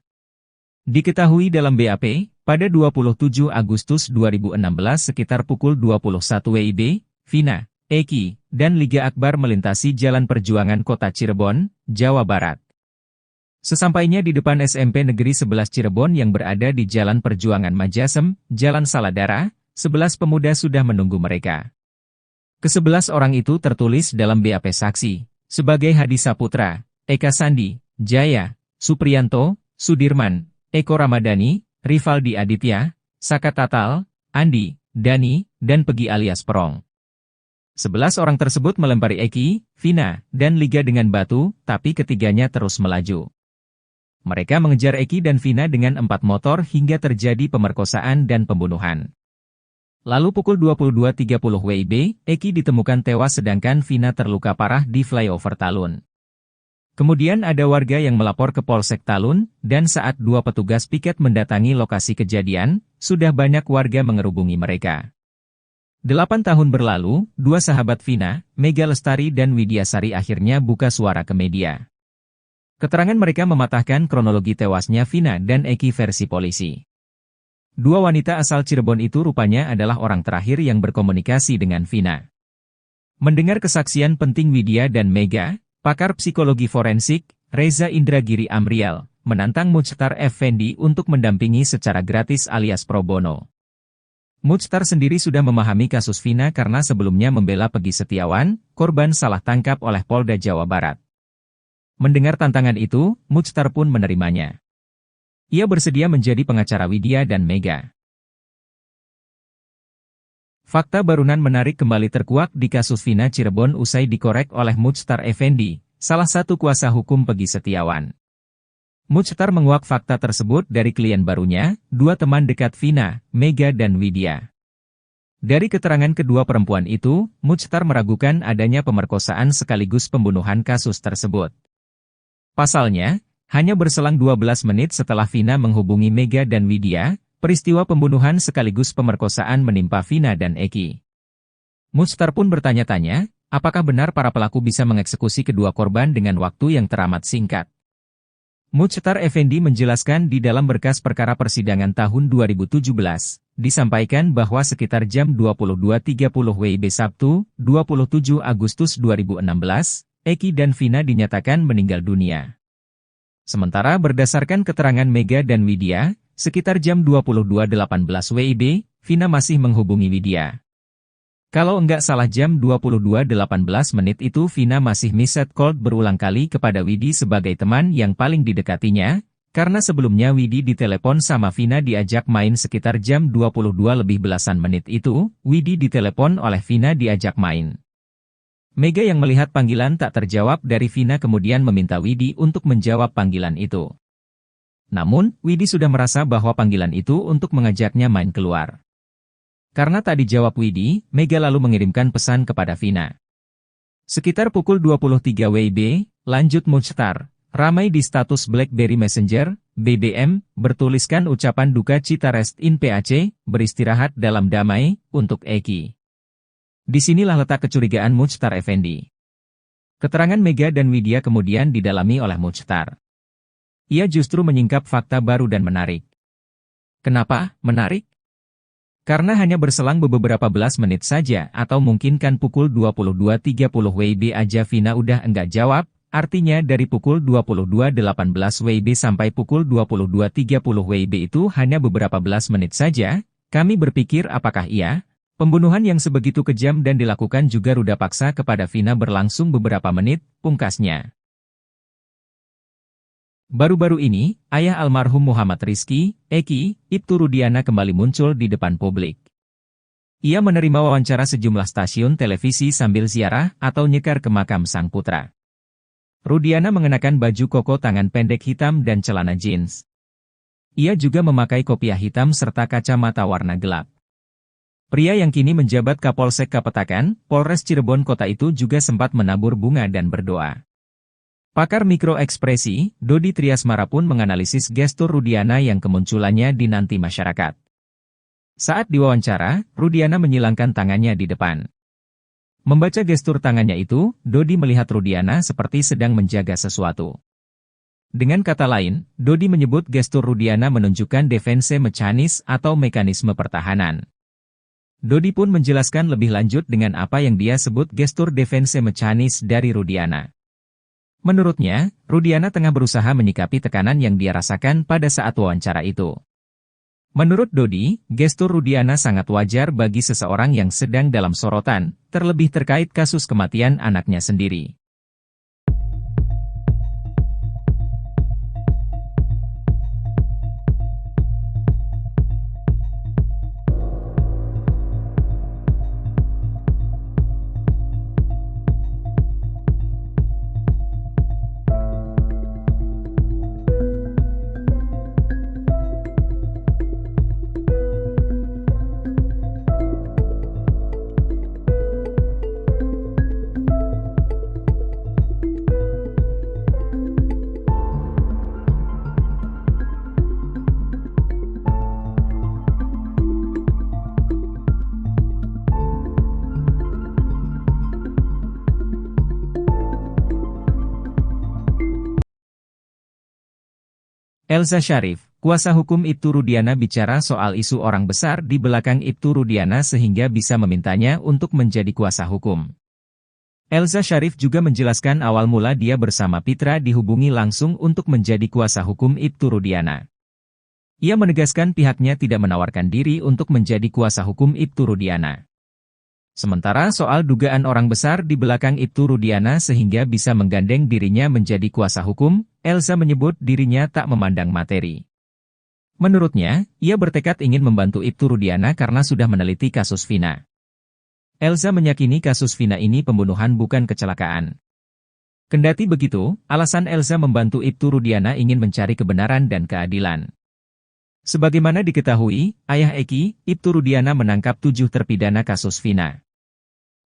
Diketahui dalam BAP, pada 27 Agustus 2016 sekitar pukul 21 WIB, Vina, Eki, dan Liga Akbar melintasi Jalan Perjuangan Kota Cirebon, Jawa Barat. Sesampainya di depan SMP Negeri 11 Cirebon yang berada di Jalan Perjuangan Majasem, Jalan Saladara, 11 pemuda sudah menunggu mereka. Ke-11 orang itu tertulis dalam BAP saksi, sebagai Hadi Saputra, Eka Sandi, Jaya, Supriyanto, Sudirman, Eko Ramadhani, Rivaldi Aditya, Saka Tatal, Andi, Dani, dan Peggy alias Perong. 11 orang tersebut melempari Eki, Vina, dan Liga dengan batu, tapi ketiganya terus melaju. Mereka mengejar Eki dan Vina dengan 4 motor hingga terjadi pemerkosaan dan pembunuhan. Lalu pukul 22.30 WIB, Eki ditemukan tewas sedangkan Vina terluka parah di flyover Talun. Kemudian ada warga yang melapor ke Polsek Talun, dan saat 2 petugas piket mendatangi lokasi kejadian, sudah banyak warga mengerubungi mereka. 8 tahun berlalu, 2 sahabat Vina, Mega Lestari dan Widya Sari akhirnya buka suara ke media. Keterangan mereka mematahkan kronologi tewasnya Vina dan Eki versi polisi. 2 wanita asal Cirebon itu rupanya adalah orang terakhir yang berkomunikasi dengan Vina. Mendengar kesaksian penting Widya dan Mega, pakar psikologi forensik, Reza Indragiri Amrial, menantang Muchtar Effendi untuk mendampingi secara gratis alias pro bono. Muchtar sendiri sudah memahami kasus Vina karena sebelumnya membela Peggy Setiawan, korban salah tangkap oleh Polda Jawa Barat. Mendengar tantangan itu, Muchtar pun menerimanya. Ia bersedia menjadi pengacara Widya dan Mega. Fakta barunan menarik kembali terkuak di kasus Vina Cirebon usai dikorek oleh Muchtar Effendi, salah satu kuasa hukum Peggy Setiawan. Muchtar menguak fakta tersebut dari klien barunya, 2 teman dekat Vina, Mega dan Widya. Dari keterangan kedua perempuan itu, Muchtar meragukan adanya pemerkosaan sekaligus pembunuhan kasus tersebut. Pasalnya, hanya berselang 12 menit setelah Vina menghubungi Mega dan Widya, peristiwa pembunuhan sekaligus pemerkosaan menimpa Vina dan Eki. Muchtar pun bertanya-tanya, apakah benar para pelaku bisa mengeksekusi kedua korban dengan waktu yang teramat singkat. Muchtar Effendi menjelaskan di dalam berkas perkara persidangan tahun 2017, disampaikan bahwa sekitar jam 22.30 WIB Sabtu, 27 Agustus 2016, Eki dan Vina dinyatakan meninggal dunia. Sementara berdasarkan keterangan Mega dan Widya, sekitar jam 22.18 WIB, Vina masih menghubungi Widya. Kalau enggak salah jam 22.18 menit itu Vina masih message call berulang kali kepada Widi sebagai teman yang paling didekatinya, karena sebelumnya Widi ditelepon sama Vina diajak main sekitar jam 22 lebih belasan menit itu, Widi ditelepon oleh Vina diajak main. Mega yang melihat panggilan tak terjawab dari Vina kemudian meminta Widi untuk menjawab panggilan itu. Namun, Widi sudah merasa bahwa panggilan itu untuk mengajaknya main keluar. Karena tak dijawab Widi, Mega lalu mengirimkan pesan kepada Vina. Sekitar pukul 23 WIB, lanjut Muchtar, ramai di status BlackBerry Messenger, BBM, bertuliskan ucapan duka cita rest in PAC, beristirahat dalam damai, untuk Eki. Disinilah letak kecurigaan Muchtar Effendi. Keterangan Mega dan Widya kemudian didalami oleh Muchtar. Ia justru menyingkap fakta baru dan menarik. Kenapa menarik? Karena hanya berselang beberapa belas menit saja atau mungkin kan pukul 22.30 WIB aja Vina udah enggak jawab, artinya dari pukul 22.18 WIB sampai pukul 22.30 WIB itu hanya beberapa belas menit saja. Kami berpikir apakah pembunuhan yang sebegitu kejam dan dilakukan juga ruda paksa kepada Vina berlangsung beberapa menit, pungkasnya. Baru-baru ini, ayah almarhum Muhammad Rizky, Eki, Ibtu Rudiana kembali muncul di depan publik. Ia menerima wawancara sejumlah stasiun televisi sambil ziarah atau nyekar ke makam sang putra. Rudiana mengenakan baju koko tangan pendek hitam dan celana jeans. Ia juga memakai kopiah hitam serta kacamata warna gelap. Pria yang kini menjabat Kapolsek Kapetakan, Polres Cirebon Kota itu juga sempat menabur bunga dan berdoa. Pakar mikroekspresi, Dodi Triasmara pun menganalisis gestur Rudiana yang kemunculannya dinanti masyarakat. Saat diwawancara, Rudiana menyilangkan tangannya di depan. Membaca gestur tangannya itu, Dodi melihat Rudiana seperti sedang menjaga sesuatu. Dengan kata lain, Dodi menyebut gestur Rudiana menunjukkan defense mechanism atau mekanisme pertahanan. Dodi pun menjelaskan lebih lanjut dengan apa yang dia sebut gestur defense mechanism dari Rudiana. Menurutnya, Rudiana tengah berusaha menyikapi tekanan yang dia rasakan pada saat wawancara itu. Menurut Dodi, gestur Rudiana sangat wajar bagi seseorang yang sedang dalam sorotan, terlebih terkait kasus kematian anaknya sendiri. Elza Sharif, kuasa hukum Ibtu Rudiana bicara soal isu orang besar di belakang Ibtu Rudiana sehingga bisa memintanya untuk menjadi kuasa hukum. Elza Sharif juga menjelaskan awal mula dia bersama Pitra dihubungi langsung untuk menjadi kuasa hukum Ibtu Rudiana. Ia menegaskan pihaknya tidak menawarkan diri untuk menjadi kuasa hukum Ibtu Rudiana. Sementara soal dugaan orang besar di belakang Ibtu Rudiana sehingga bisa menggandeng dirinya menjadi kuasa hukum, Elza menyebut dirinya tak memandang materi. Menurutnya, ia bertekad ingin membantu Ibtu Rudiana karena sudah meneliti kasus Vina. Elza meyakini kasus Vina ini pembunuhan bukan kecelakaan. Kendati begitu, alasan Elza membantu Ibtu Rudiana ingin mencari kebenaran dan keadilan. Sebagaimana diketahui, ayah Eki, Ibtu Rudiana menangkap 7 terpidana kasus Vina.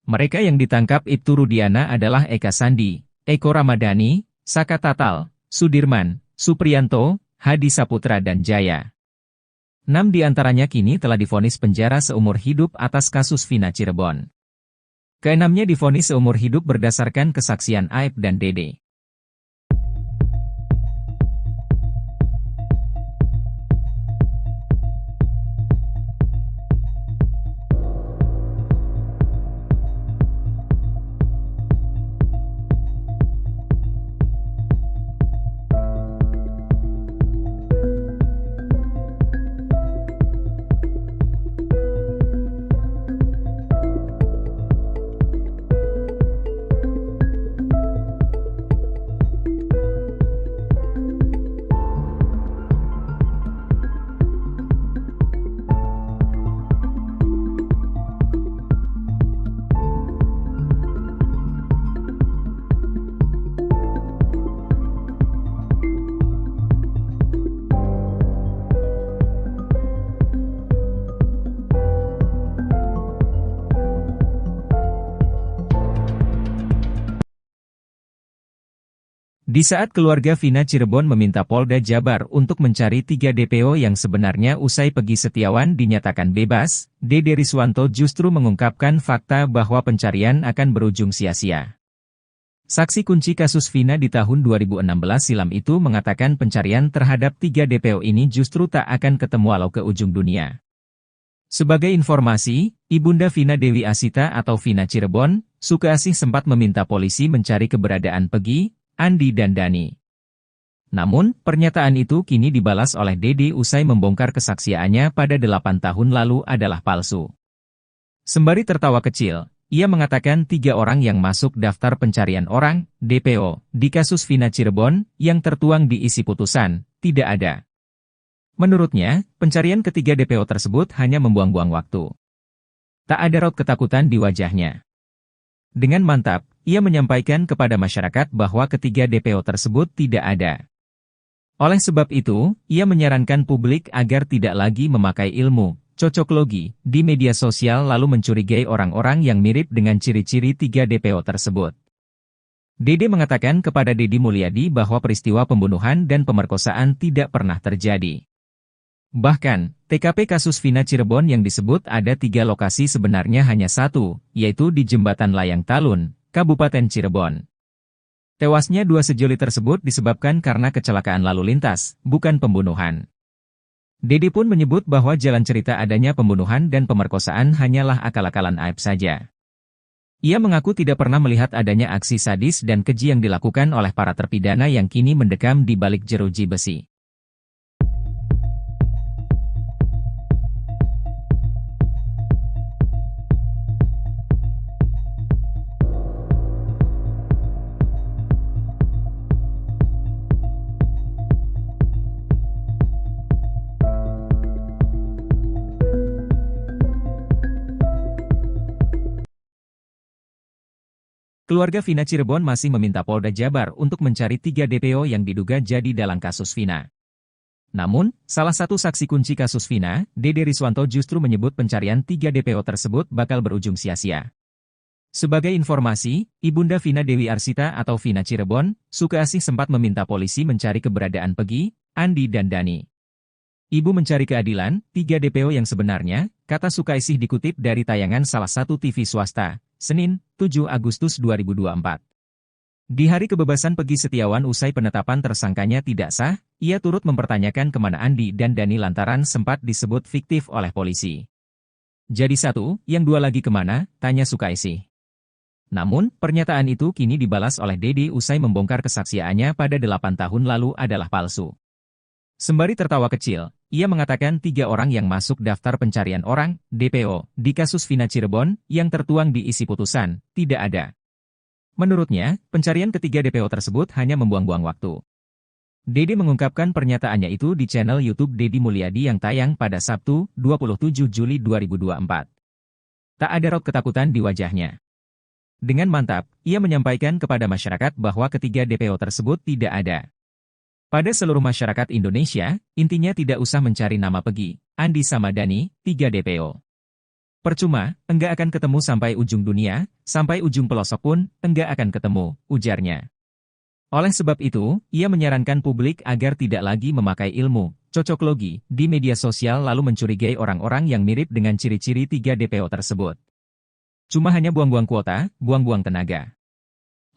Mereka yang ditangkap Ibtu Rudiana adalah Eka Sandi, Eko Ramadhani, Saka Tatal, Sudirman, Supriyanto, Hadi Saputra dan Jaya. 6 diantaranya kini telah divonis penjara seumur hidup atas kasus Vina Cirebon. Keenamnya divonis seumur hidup berdasarkan kesaksian Aib dan Dede. Di saat keluarga Vina Cirebon meminta Polda Jabar untuk mencari 3 DPO yang sebenarnya usai Peggy Setiawan dinyatakan bebas, Dede Riswanto justru mengungkapkan fakta bahwa pencarian akan berujung sia-sia. Saksi kunci kasus Vina di tahun 2016 silam itu mengatakan pencarian terhadap 3 DPO ini justru tak akan ketemu walau ke ujung dunia. Sebagai informasi, Ibunda Vina Dewi Asita atau Vina Cirebon, Sukaasih sempat meminta polisi mencari keberadaan Peggy, Andi dan Dani. Namun, pernyataan itu kini dibalas oleh Dede usai membongkar kesaksiannya pada 8 tahun lalu adalah palsu. Sembari tertawa kecil, ia mengatakan 3 orang yang masuk daftar pencarian orang, DPO, di kasus Vina Cirebon, yang tertuang di isi putusan, tidak ada. Menurutnya, pencarian ketiga DPO tersebut hanya membuang-buang waktu. Tak ada raut ketakutan di wajahnya. Dengan mantap, ia menyampaikan kepada masyarakat bahwa ketiga DPO tersebut tidak ada. Oleh sebab itu, ia menyarankan publik agar tidak lagi memakai ilmu cocoklogi di media sosial lalu mencurigai orang-orang yang mirip dengan ciri-ciri 3 DPO tersebut. Dede mengatakan kepada Deddy Mulyadi bahwa peristiwa pembunuhan dan pemerkosaan tidak pernah terjadi. Bahkan, TKP kasus Vina Cirebon yang disebut ada 3 lokasi sebenarnya hanya 1, yaitu di Jembatan Layang Talun, Kabupaten Cirebon. Tewasnya 2 sejoli tersebut disebabkan karena kecelakaan lalu lintas, bukan pembunuhan. Dede pun menyebut bahwa jalan cerita adanya pembunuhan dan pemerkosaan hanyalah akal-akalan aib saja. Ia mengaku tidak pernah melihat adanya aksi sadis dan keji yang dilakukan oleh para terpidana yang kini mendekam di balik jeruji besi. Keluarga Vina Cirebon masih meminta Polda Jabar untuk mencari 3 DPO yang diduga jadi dalang kasus Vina. Namun, salah satu saksi kunci kasus Vina, Dede Riswanto justru menyebut pencarian 3 DPO tersebut bakal berujung sia-sia. Sebagai informasi, Ibunda Vina Dewi Arsita atau Vina Cirebon, Sukaasih sempat meminta polisi mencari keberadaan Peggy, Andi dan Dani. Ibu mencari keadilan, 3 DPO yang sebenarnya, kata Sukaasih dikutip dari tayangan salah satu TV swasta, Senin, 7 Agustus 2024. Di hari kebebasan Peggy Setiawan usai penetapan tersangkanya tidak sah, ia turut mempertanyakan kemana Andi dan Dani lantaran sempat disebut fiktif oleh polisi. Jadi 1, yang 2 lagi kemana, tanya Sukaasih. Namun, pernyataan itu kini dibalas oleh Dede usai membongkar kesaksiannya pada 8 tahun lalu adalah palsu. Sembari tertawa kecil, ia mengatakan 3 orang yang masuk daftar pencarian orang, DPO, di kasus Vina Cirebon, yang tertuang di isi putusan, tidak ada. Menurutnya, pencarian ketiga DPO tersebut hanya membuang-buang waktu. Dede mengungkapkan pernyataannya itu di channel YouTube Deddy Mulyadi yang tayang pada Sabtu, 27 Juli 2024. Tak ada raut ketakutan di wajahnya. Dengan mantap, ia menyampaikan kepada masyarakat bahwa ketiga DPO tersebut tidak ada. Pada seluruh masyarakat Indonesia, intinya tidak usah mencari nama Peggy, Andi sama Dani, 3 DPO. Percuma, enggak akan ketemu sampai ujung dunia, sampai ujung pelosok pun, enggak akan ketemu, ujarnya. Oleh sebab itu, ia menyarankan publik agar tidak lagi memakai ilmu cocoklogi di media sosial lalu mencurigai orang-orang yang mirip dengan ciri-ciri 3 DPO tersebut. Cuma hanya buang-buang kuota, buang-buang tenaga.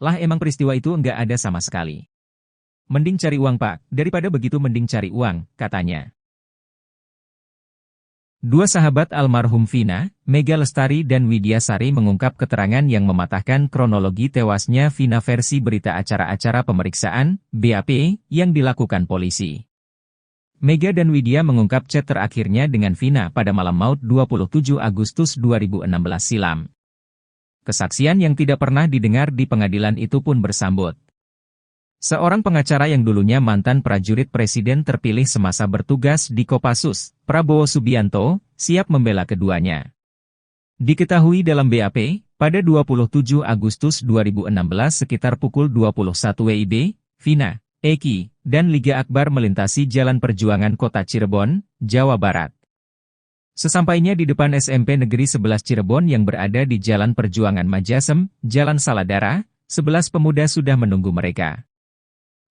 Lah emang peristiwa itu enggak ada sama sekali. Mending cari uang Pak, daripada begitu mending cari uang, katanya. 2 sahabat almarhum Vina, Mega Lestari dan Widya Sari mengungkap keterangan yang mematahkan kronologi tewasnya Vina versi berita acara-acara pemeriksaan, BAP, yang dilakukan polisi. Mega dan Widya mengungkap chat terakhirnya dengan Vina pada malam maut 27 Agustus 2016 silam. Kesaksian yang tidak pernah didengar di pengadilan itu pun bersambut. Seorang pengacara yang dulunya mantan prajurit presiden terpilih semasa bertugas di Kopassus, Prabowo Subianto, siap membela keduanya. Diketahui dalam BAP, pada 27 Agustus 2016 sekitar pukul 21 WIB, Vina, Eki, dan Liga Akbar melintasi Jalan Perjuangan Kota Cirebon, Jawa Barat. Sesampainya di depan SMP Negeri 11 Cirebon yang berada di Jalan Perjuangan Majasem, Jalan Saladara, 11 pemuda sudah menunggu mereka.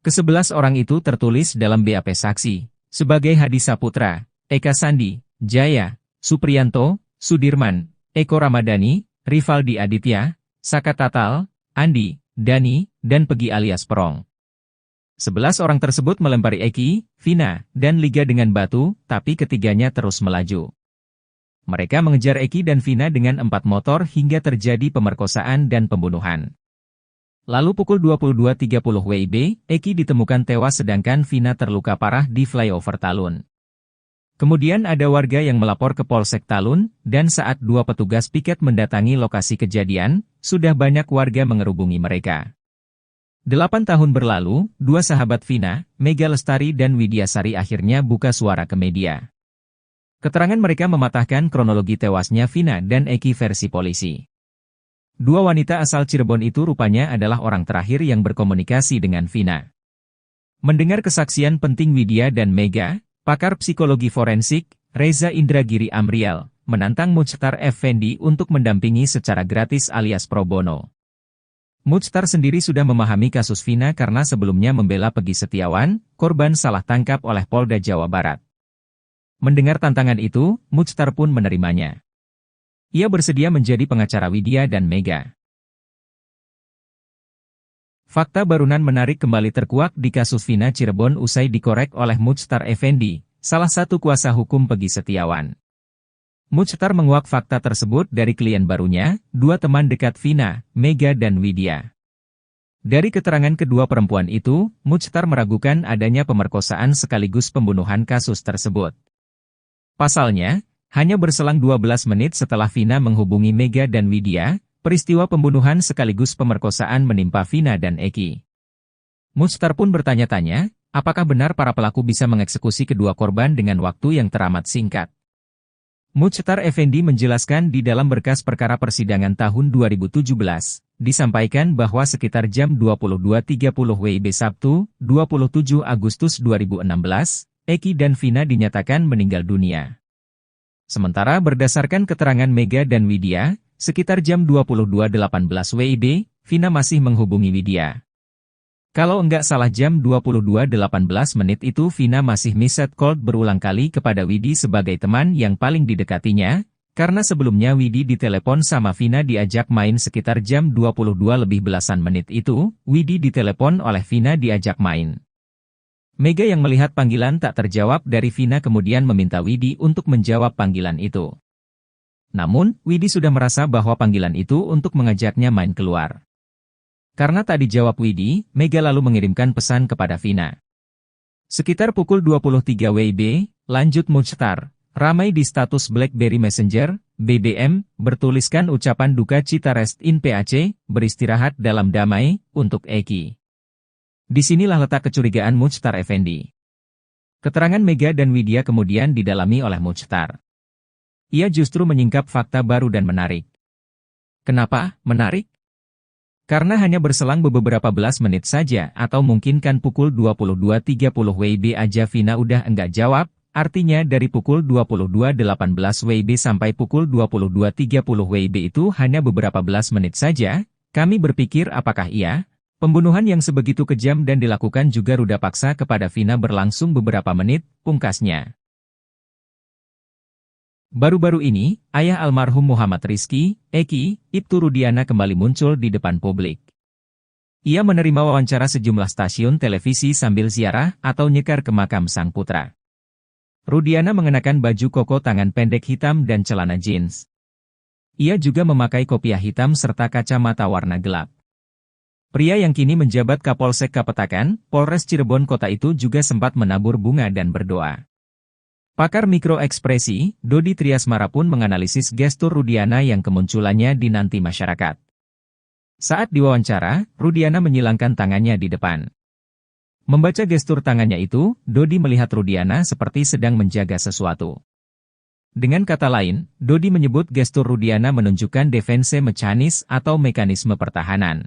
Ke-11 orang itu tertulis dalam BAP saksi, sebagai Hadi Saputra, Eka Sandi, Jaya, Supriyanto, Sudirman, Eko Ramadhani, Rivaldi Aditya, Saka Tatal, Andi, Dani, dan Pegi alias Perong. 11 orang tersebut melempari Eki, Vina, dan Liga dengan batu, tapi ketiganya terus melaju. Mereka mengejar Eki dan Vina dengan 4 motor hingga terjadi pemerkosaan dan pembunuhan. Lalu pukul 22.30 WIB, Eki ditemukan tewas sedangkan Vina terluka parah di flyover Talun. Kemudian ada warga yang melapor ke Polsek Talun, dan saat 2 petugas piket mendatangi lokasi kejadian, sudah banyak warga mengerubungi mereka. 8 tahun berlalu, 2 sahabat Vina, Mega Lestari dan Widya Sari akhirnya buka suara ke media. Keterangan mereka mematahkan kronologi tewasnya Vina dan Eki versi polisi. 2 wanita asal Cirebon itu rupanya adalah orang terakhir yang berkomunikasi dengan Vina. Mendengar kesaksian penting Widya dan Mega, pakar psikologi forensik, Reza Indragiri Amriel, menantang Muchtar Effendi untuk mendampingi secara gratis alias pro bono. Muchtar sendiri sudah memahami kasus Vina karena sebelumnya membela Pegi Setiawan, korban salah tangkap oleh Polda Jawa Barat. Mendengar tantangan itu, Muchtar pun menerimanya. Ia bersedia menjadi pengacara Widya dan Mega. Fakta barunan menarik kembali terkuak di kasus Vina Cirebon usai dikorek oleh Muchtar Effendi, salah satu kuasa hukum Pegi Setiawan. Muchtar menguak fakta tersebut dari klien barunya, 2 teman dekat Vina, Mega dan Widya. Dari keterangan kedua perempuan itu, Muchtar meragukan adanya pemerkosaan sekaligus pembunuhan kasus tersebut. Pasalnya, hanya berselang 12 menit setelah Vina menghubungi Mega dan Widya, peristiwa pembunuhan sekaligus pemerkosaan menimpa Vina dan Eki. Muchtar pun bertanya-tanya, apakah benar para pelaku bisa mengeksekusi kedua korban dengan waktu yang teramat singkat. Muchtar Effendi menjelaskan di dalam berkas perkara persidangan tahun 2017, disampaikan bahwa sekitar jam 22.30 WIB Sabtu, 27 Agustus 2016, Eki dan Vina dinyatakan meninggal dunia. Sementara berdasarkan keterangan Mega dan Widya, sekitar jam 22.18 WIB, Vina masih menghubungi Widya. Kalau enggak salah jam 22.18 menit itu Vina masih miset call berulang kali kepada Widi sebagai teman yang paling didekatinya, karena sebelumnya Widi ditelepon sama Vina diajak main sekitar jam 22 lebih belasan menit itu, Widi ditelepon oleh Vina diajak main. Mega yang melihat panggilan tak terjawab dari Vina kemudian meminta Widi untuk menjawab panggilan itu. Namun, Widi sudah merasa bahwa panggilan itu untuk mengajaknya main keluar. Karena tak dijawab Widi, Mega lalu mengirimkan pesan kepada Vina. Sekitar pukul 23 WIB, lanjut Muchtar, ramai di status BlackBerry Messenger, BBM, bertuliskan ucapan duka cita rest in PAC, beristirahat dalam damai, untuk Eki. Disinilah letak kecurigaan Muchtar Effendi. Keterangan Mega dan Widya kemudian didalami oleh Muchtar. Ia justru menyingkap fakta baru dan menarik. Kenapa menarik? Karena hanya berselang beberapa belas menit saja atau mungkin kan pukul 22.30 WIB aja Vina udah enggak jawab, artinya dari pukul 22.18 WIB sampai pukul 22.30 WIB itu hanya beberapa belas menit saja, kami berpikir apakah pembunuhan yang sebegitu kejam dan dilakukan juga ruda paksa kepada Vina berlangsung beberapa menit, pungkasnya. Baru-baru ini, ayah almarhum Muhammad Rizky, Eki, Ibtu Rudiana kembali muncul di depan publik. Ia menerima wawancara sejumlah stasiun televisi sambil ziarah atau nyekar ke makam sang putra. Rudiana mengenakan baju koko tangan pendek hitam dan celana jeans. Ia juga memakai kopiah hitam serta kacamata warna gelap. Pria yang kini menjabat Kapolsek Kapetakan, Polres Cirebon Kota itu juga sempat menabur bunga dan berdoa. Pakar mikroekspresi, Dodi Triasmara pun menganalisis gestur Rudiana yang kemunculannya dinanti masyarakat. Saat diwawancara, Rudiana menyilangkan tangannya di depan. Membaca gestur tangannya itu, Dodi melihat Rudiana seperti sedang menjaga sesuatu. Dengan kata lain, Dodi menyebut gestur Rudiana menunjukkan defense mechanism atau mekanisme pertahanan.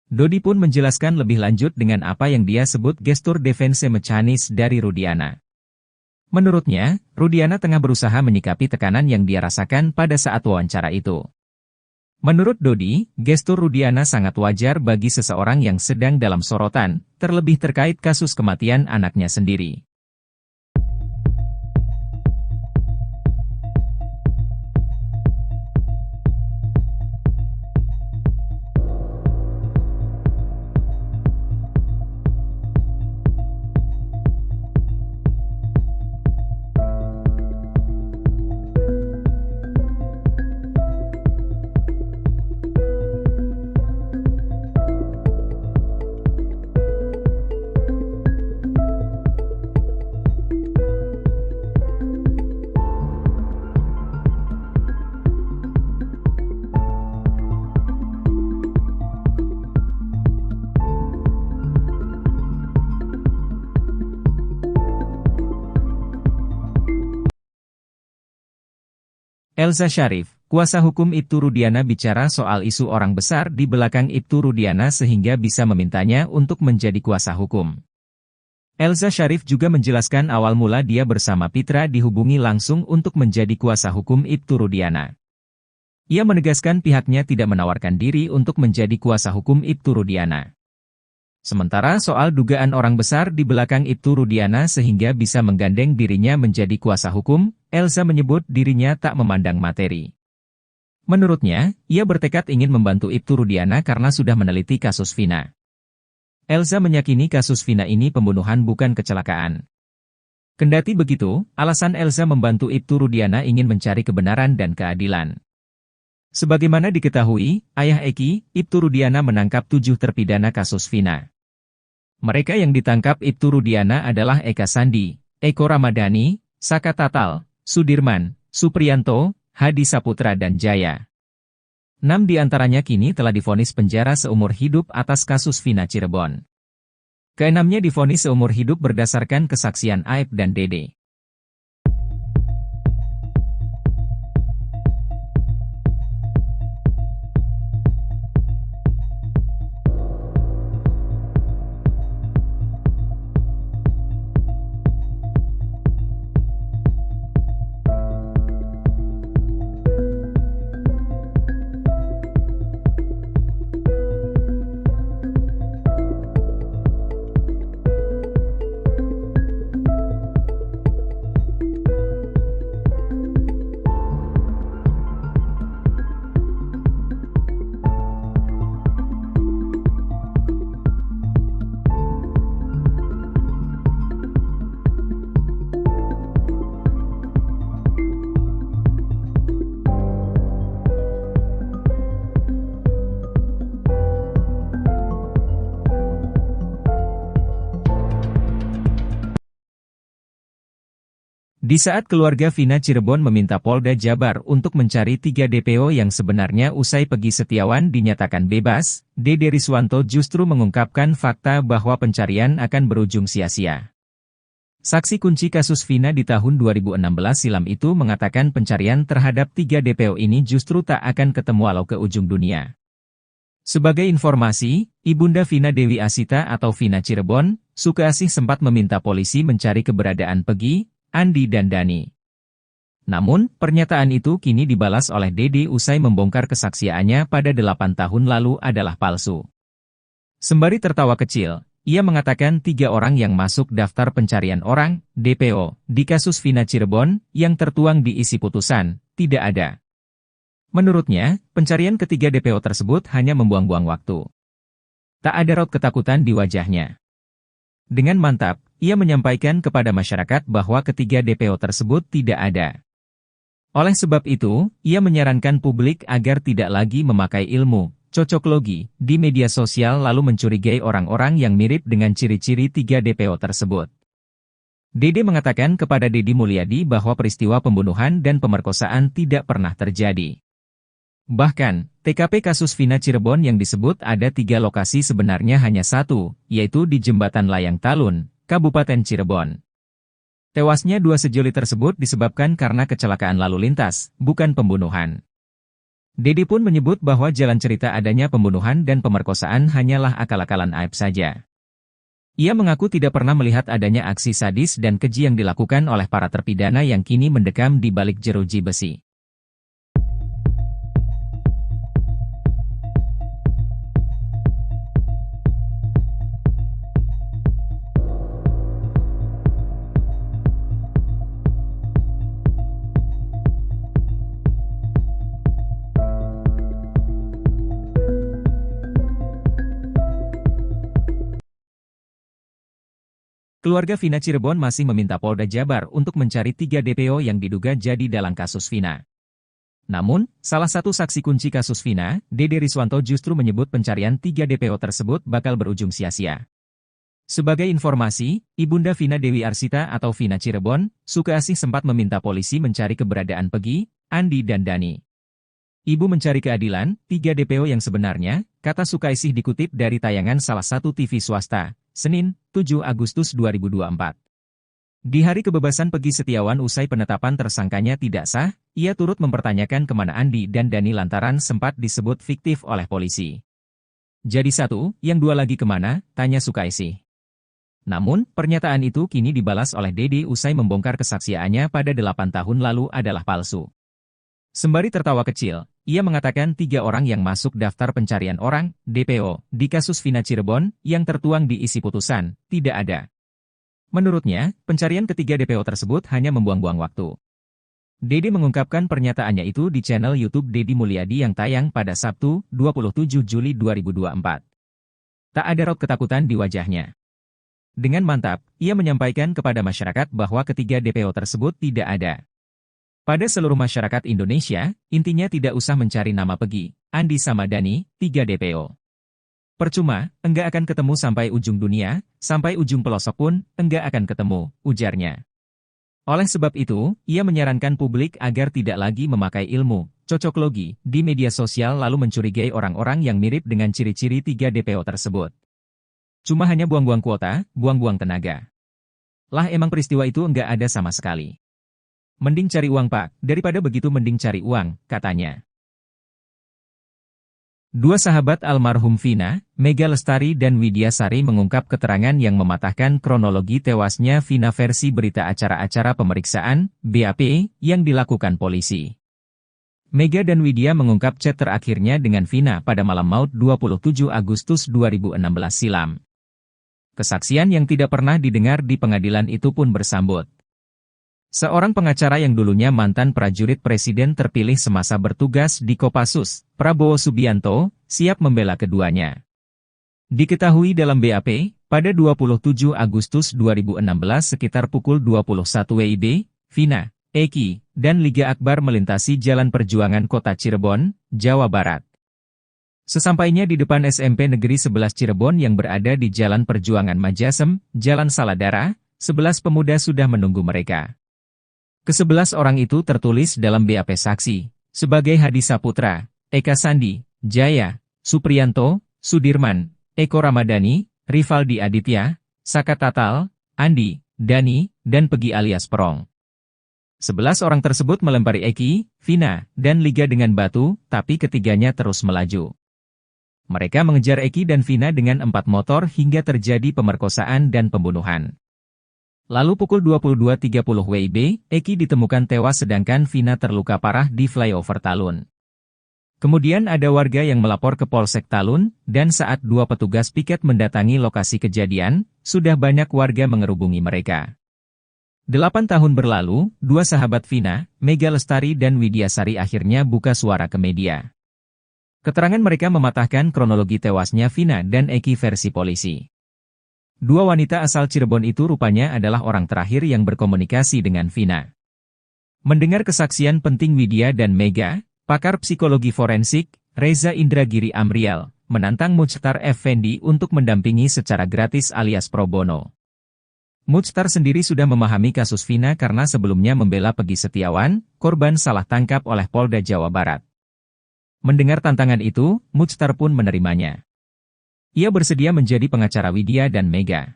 Dodi pun menjelaskan lebih lanjut dengan apa yang dia sebut gestur defense mechanism dari Rudiana. Menurutnya, Rudiana tengah berusaha menyikapi tekanan yang dia rasakan pada saat wawancara itu. Menurut Dodi, gestur Rudiana sangat wajar bagi seseorang yang sedang dalam sorotan, terlebih terkait kasus kematian anaknya sendiri. Elza Sharif, kuasa hukum Ibtu Rudiana bicara soal isu orang besar di belakang Ibtu Rudiana sehingga bisa memintanya untuk menjadi kuasa hukum. Elza Sharif juga menjelaskan awal mula dia bersama Pitra dihubungi langsung untuk menjadi kuasa hukum Ibtu Rudiana. Ia menegaskan pihaknya tidak menawarkan diri untuk menjadi kuasa hukum Ibtu Rudiana. Sementara soal dugaan orang besar di belakang Ibtu Rudiana sehingga bisa menggandeng dirinya menjadi kuasa hukum, Elza menyebut dirinya tak memandang materi. Menurutnya, ia bertekad ingin membantu Ibtu Rudiana karena sudah meneliti kasus Vina. Elza meyakini kasus Vina ini pembunuhan bukan kecelakaan. Kendati begitu, alasan Elza membantu Ibtu Rudiana ingin mencari kebenaran dan keadilan. Sebagaimana diketahui, ayah Eki, Ibtu Rudiana menangkap 7 terpidana kasus Vina. Mereka yang ditangkap Ibtu Rudiana adalah Eka Sandi, Eko Ramadhani, Saka Tatal, Sudirman, Supriyanto, Hadi Saputra dan Jaya. 6 di antaranya kini telah divonis penjara seumur hidup atas kasus Vina Cirebon. Keenamnya divonis seumur hidup berdasarkan kesaksian Aib dan Dede. Di saat keluarga Vina Cirebon meminta Polda Jabar untuk mencari 3 DPO yang sebenarnya usai Peggy Setiawan dinyatakan bebas, Dede Riswanto justru mengungkapkan fakta bahwa pencarian akan berujung sia-sia. Saksi kunci kasus Vina di tahun 2016 silam itu mengatakan pencarian terhadap 3 DPO ini justru tak akan ketemu walau ke ujung dunia. Sebagai informasi, Ibunda Vina Dewi Asita atau Vina Cirebon, Sukeasih sempat meminta polisi mencari keberadaan Peggy, Andi dan Dani. Namun, pernyataan itu kini dibalas oleh Dede usai membongkar kesaksiannya pada 8 tahun lalu adalah palsu. Sembari tertawa kecil, ia mengatakan 3 orang yang masuk daftar pencarian orang, DPO, di kasus Vina Cirebon, yang tertuang di isi putusan, tidak ada. Menurutnya, pencarian ketiga DPO tersebut hanya membuang-buang waktu. Tak ada raut ketakutan di wajahnya. Dengan mantap, ia menyampaikan kepada masyarakat bahwa ketiga DPO tersebut tidak ada. Oleh sebab itu, ia menyarankan publik agar tidak lagi memakai ilmu cocoklogi di media sosial lalu mencurigai orang-orang yang mirip dengan ciri-ciri 3 DPO tersebut. Dede mengatakan kepada Deddy Mulyadi bahwa peristiwa pembunuhan dan pemerkosaan tidak pernah terjadi. Bahkan, TKP kasus Vina Cirebon yang disebut ada 3 lokasi sebenarnya hanya 1, yaitu di Jembatan Layang Talun, Kabupaten Cirebon. Tewasnya 2 sejoli tersebut disebabkan karena kecelakaan lalu lintas, bukan pembunuhan. Dede pun menyebut bahwa jalan cerita adanya pembunuhan dan pemerkosaan hanyalah akal-akalan Aib saja. Ia mengaku tidak pernah melihat adanya aksi sadis dan keji yang dilakukan oleh para terpidana yang kini mendekam di balik jeruji besi. Keluarga Vina Cirebon masih meminta Polda Jabar untuk mencari 3 DPO yang diduga jadi dalang kasus Vina. Namun, salah satu saksi kunci kasus Vina, Dede Riswanto justru menyebut pencarian 3 DPO tersebut bakal berujung sia-sia. Sebagai informasi, Ibunda Vina Dewi Arsita atau Vina Cirebon, Sukaasih sempat meminta polisi mencari keberadaan Peggy, Andi dan Dani. Ibu mencari keadilan, 3 DPO yang sebenarnya, kata Sukaasih dikutip dari tayangan salah satu TV swasta, Senin, 7 Agustus 2024. Di hari kebebasan Peggy Setiawan usai penetapan tersangkanya tidak sah, ia turut mempertanyakan kemana Andi dan Dani lantaran sempat disebut fiktif oleh polisi. Jadi satu, yang dua lagi kemana, tanya Sukaasih. Namun, pernyataan itu kini dibalas oleh Dede usai membongkar kesaksiannya pada 8 tahun lalu adalah palsu. Sembari tertawa kecil, ia mengatakan 3 orang yang masuk daftar pencarian orang, DPO, di kasus Vina Cirebon, yang tertuang di isi putusan, tidak ada. Menurutnya, pencarian ketiga DPO tersebut hanya membuang-buang waktu. Dede mengungkapkan pernyataannya itu di channel YouTube Deddy Mulyadi yang tayang pada Sabtu, 27 Juli 2024. Tak ada raut ketakutan di wajahnya. Dengan mantap, ia menyampaikan kepada masyarakat bahwa ketiga DPO tersebut tidak ada. Pada seluruh masyarakat Indonesia, intinya tidak usah mencari nama Peggy, Andi sama Dani, 3 DPO. Percuma, enggak akan ketemu sampai ujung dunia, sampai ujung pelosok pun, enggak akan ketemu, ujarnya. Oleh sebab itu, ia menyarankan publik agar tidak lagi memakai ilmu cocoklogi di media sosial lalu mencurigai orang-orang yang mirip dengan ciri-ciri 3 DPO tersebut. Cuma hanya buang-buang kuota, buang-buang tenaga. Lah emang peristiwa itu enggak ada sama sekali. Mending cari uang Pak, daripada begitu mending cari uang, katanya. Dua sahabat almarhum Vina, Mega Lestari dan Widya Sari mengungkap keterangan yang mematahkan kronologi tewasnya Vina versi berita acara-acara pemeriksaan, BAP, yang dilakukan polisi. Mega dan Widya mengungkap chat terakhirnya dengan Vina pada malam maut 27 Agustus 2016 silam. Kesaksian yang tidak pernah didengar di pengadilan itu pun bersambut. Seorang pengacara yang dulunya mantan prajurit presiden terpilih semasa bertugas di Kopassus, Prabowo Subianto, siap membela keduanya. Diketahui dalam BAP, pada 27 Agustus 2016 sekitar pukul 21 WIB, Vina, Eki, dan Liga Akbar melintasi Jalan Perjuangan Kota Cirebon, Jawa Barat. Sesampainya di depan SMP Negeri 11 Cirebon yang berada di Jalan Perjuangan Majasem, Jalan Saladara, 11 pemuda sudah menunggu mereka. Ke-11 orang itu tertulis dalam BAP saksi, sebagai Hadi Saputra, Eka Sandi, Jaya, Supriyanto, Sudirman, Eko Ramadhani, Rivaldi Aditya, Saka Tatal, Andi, Dani, dan Peggy alias Perong. 11 orang tersebut melempari Eki, Vina, dan Liga dengan batu, tapi ketiganya terus melaju. Mereka mengejar Eki dan Vina dengan 4 motor hingga terjadi pemerkosaan dan pembunuhan. Lalu pukul 22.30 WIB, Eki ditemukan tewas sedangkan Vina terluka parah di flyover Talun. Kemudian ada warga yang melapor ke Polsek Talun, dan saat 2 petugas piket mendatangi lokasi kejadian, sudah banyak warga mengerubungi mereka. 8 tahun berlalu, 2 sahabat Vina, Mega Lestari dan Widya Sari akhirnya buka suara ke media. Keterangan mereka mematahkan kronologi tewasnya Vina dan Eki versi polisi. 2 wanita asal Cirebon itu rupanya adalah orang terakhir yang berkomunikasi dengan Vina. Mendengar kesaksian penting Widya dan Mega, pakar psikologi forensik, Reza Indragiri Amriel, menantang Muchtar Effendi untuk mendampingi secara gratis alias pro bono. Muchtar sendiri sudah memahami kasus Vina karena sebelumnya membela Peggy Setiawan, korban salah tangkap oleh Polda Jawa Barat. Mendengar tantangan itu, Muchtar pun menerimanya. Ia bersedia menjadi pengacara Widya dan Mega.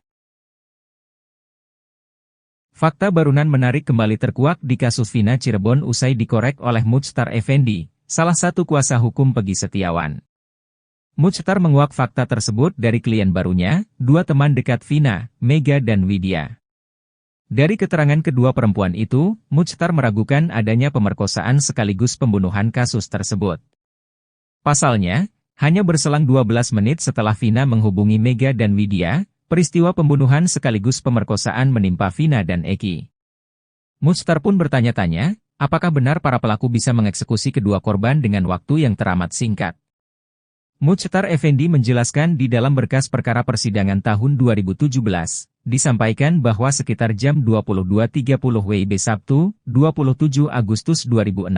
Fakta barunan menarik kembali terkuak di kasus Vina Cirebon usai dikorek oleh Muchtar Effendi, salah satu kuasa hukum Peggy Setiawan. Muchtar menguak fakta tersebut dari klien barunya, 2 teman dekat Vina, Mega dan Widya. Dari keterangan kedua perempuan itu, Muchtar meragukan adanya pemerkosaan sekaligus pembunuhan kasus tersebut. Pasalnya, hanya berselang 12 menit setelah Vina menghubungi Mega dan Widya, peristiwa pembunuhan sekaligus pemerkosaan menimpa Vina dan Eki. Muchtar pun bertanya-tanya, apakah benar para pelaku bisa mengeksekusi kedua korban dengan waktu yang teramat singkat. Muchtar Effendi menjelaskan di dalam berkas perkara persidangan tahun 2017, disampaikan bahwa sekitar jam 22.30 WIB Sabtu, 27 Agustus 2016,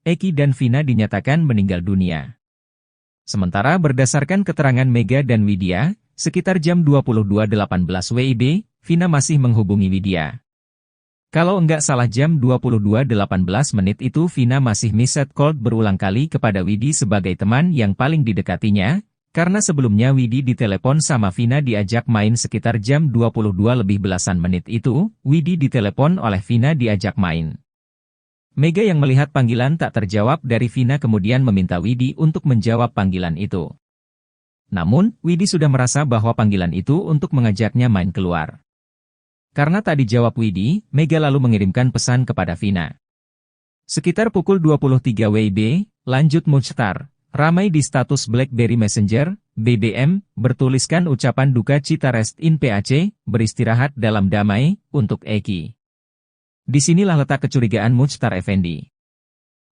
Eki dan Vina dinyatakan meninggal dunia. Sementara berdasarkan keterangan Mega dan Widya, sekitar jam 22.18 WIB, Vina masih menghubungi Widya. Kalau enggak salah jam 22.18 menit itu Vina masih miset call berulang kali kepada Widi sebagai teman yang paling didekatinya, karena sebelumnya Widi ditelepon sama Vina diajak main sekitar jam 22 lebih belasan menit itu, Widi ditelepon oleh Vina diajak main. Mega yang melihat panggilan tak terjawab dari Vina kemudian meminta Widi untuk menjawab panggilan itu. Namun, Widi sudah merasa bahwa panggilan itu untuk mengajaknya main keluar. Karena tak dijawab Widi, Mega lalu mengirimkan pesan kepada Vina. Sekitar pukul 23 WIB, lanjut Muchtar. Ramai di status BlackBerry Messenger, BBM, bertuliskan ucapan duka cita rest in PAC, beristirahat dalam damai, untuk Eki. Disinilah letak kecurigaan Muchtar Effendi.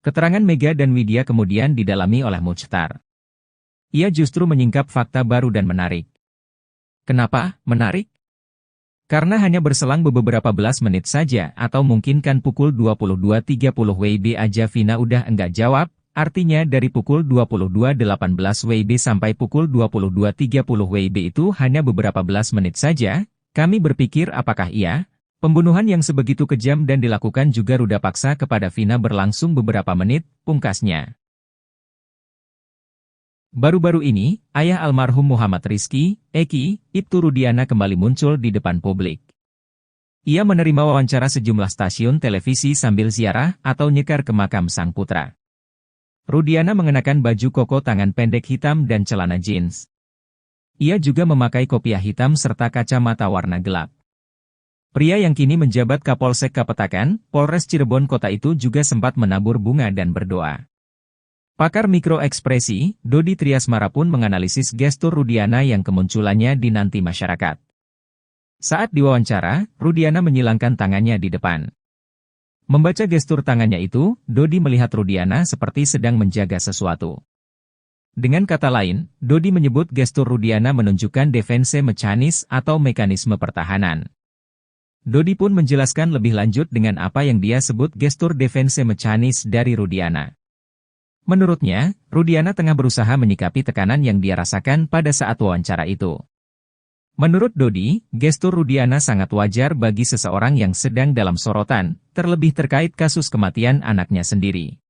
Keterangan Mega dan Widya kemudian didalami oleh Muchtar. Ia justru menyingkap fakta baru dan menarik. Kenapa menarik? Karena hanya berselang beberapa belas menit saja atau mungkin kan pukul 22.30 WIB aja Vina udah enggak jawab. Artinya dari pukul 22.18 WIB sampai pukul 22.30 WIB itu hanya beberapa belas menit saja, kami berpikir apakah iya? Pembunuhan yang sebegitu kejam dan dilakukan juga ruda paksa kepada Vina berlangsung beberapa menit, pungkasnya. Baru-baru ini, ayah almarhum Muhammad Rizky, Eki, Ibtu Rudiana kembali muncul di depan publik. Ia menerima wawancara sejumlah stasiun televisi sambil ziarah atau nyekar ke makam sang putra. Rudiana mengenakan baju koko tangan pendek hitam dan celana jeans. Ia juga memakai kopiah hitam serta kacamata warna gelap. Pria yang kini menjabat Kapolsek Kapetakan, Polres Cirebon Kota itu juga sempat menabur bunga dan berdoa. Pakar mikroekspresi, Dodi Triasmara pun menganalisis gestur Rudiana yang kemunculannya dinanti masyarakat. Saat diwawancara, Rudiana menyilangkan tangannya di depan. Membaca gestur tangannya itu, Dodi melihat Rudiana seperti sedang menjaga sesuatu. Dengan kata lain, Dodi menyebut gestur Rudiana menunjukkan defense mechanism atau mekanisme pertahanan. Dodi pun menjelaskan lebih lanjut dengan apa yang dia sebut gestur defense mechanism dari Rudiana. Menurutnya, Rudiana tengah berusaha menyikapi tekanan yang dia rasakan pada saat wawancara itu. Menurut Dodi, gestur Rudiana sangat wajar bagi seseorang yang sedang dalam sorotan, terlebih terkait kasus kematian anaknya sendiri.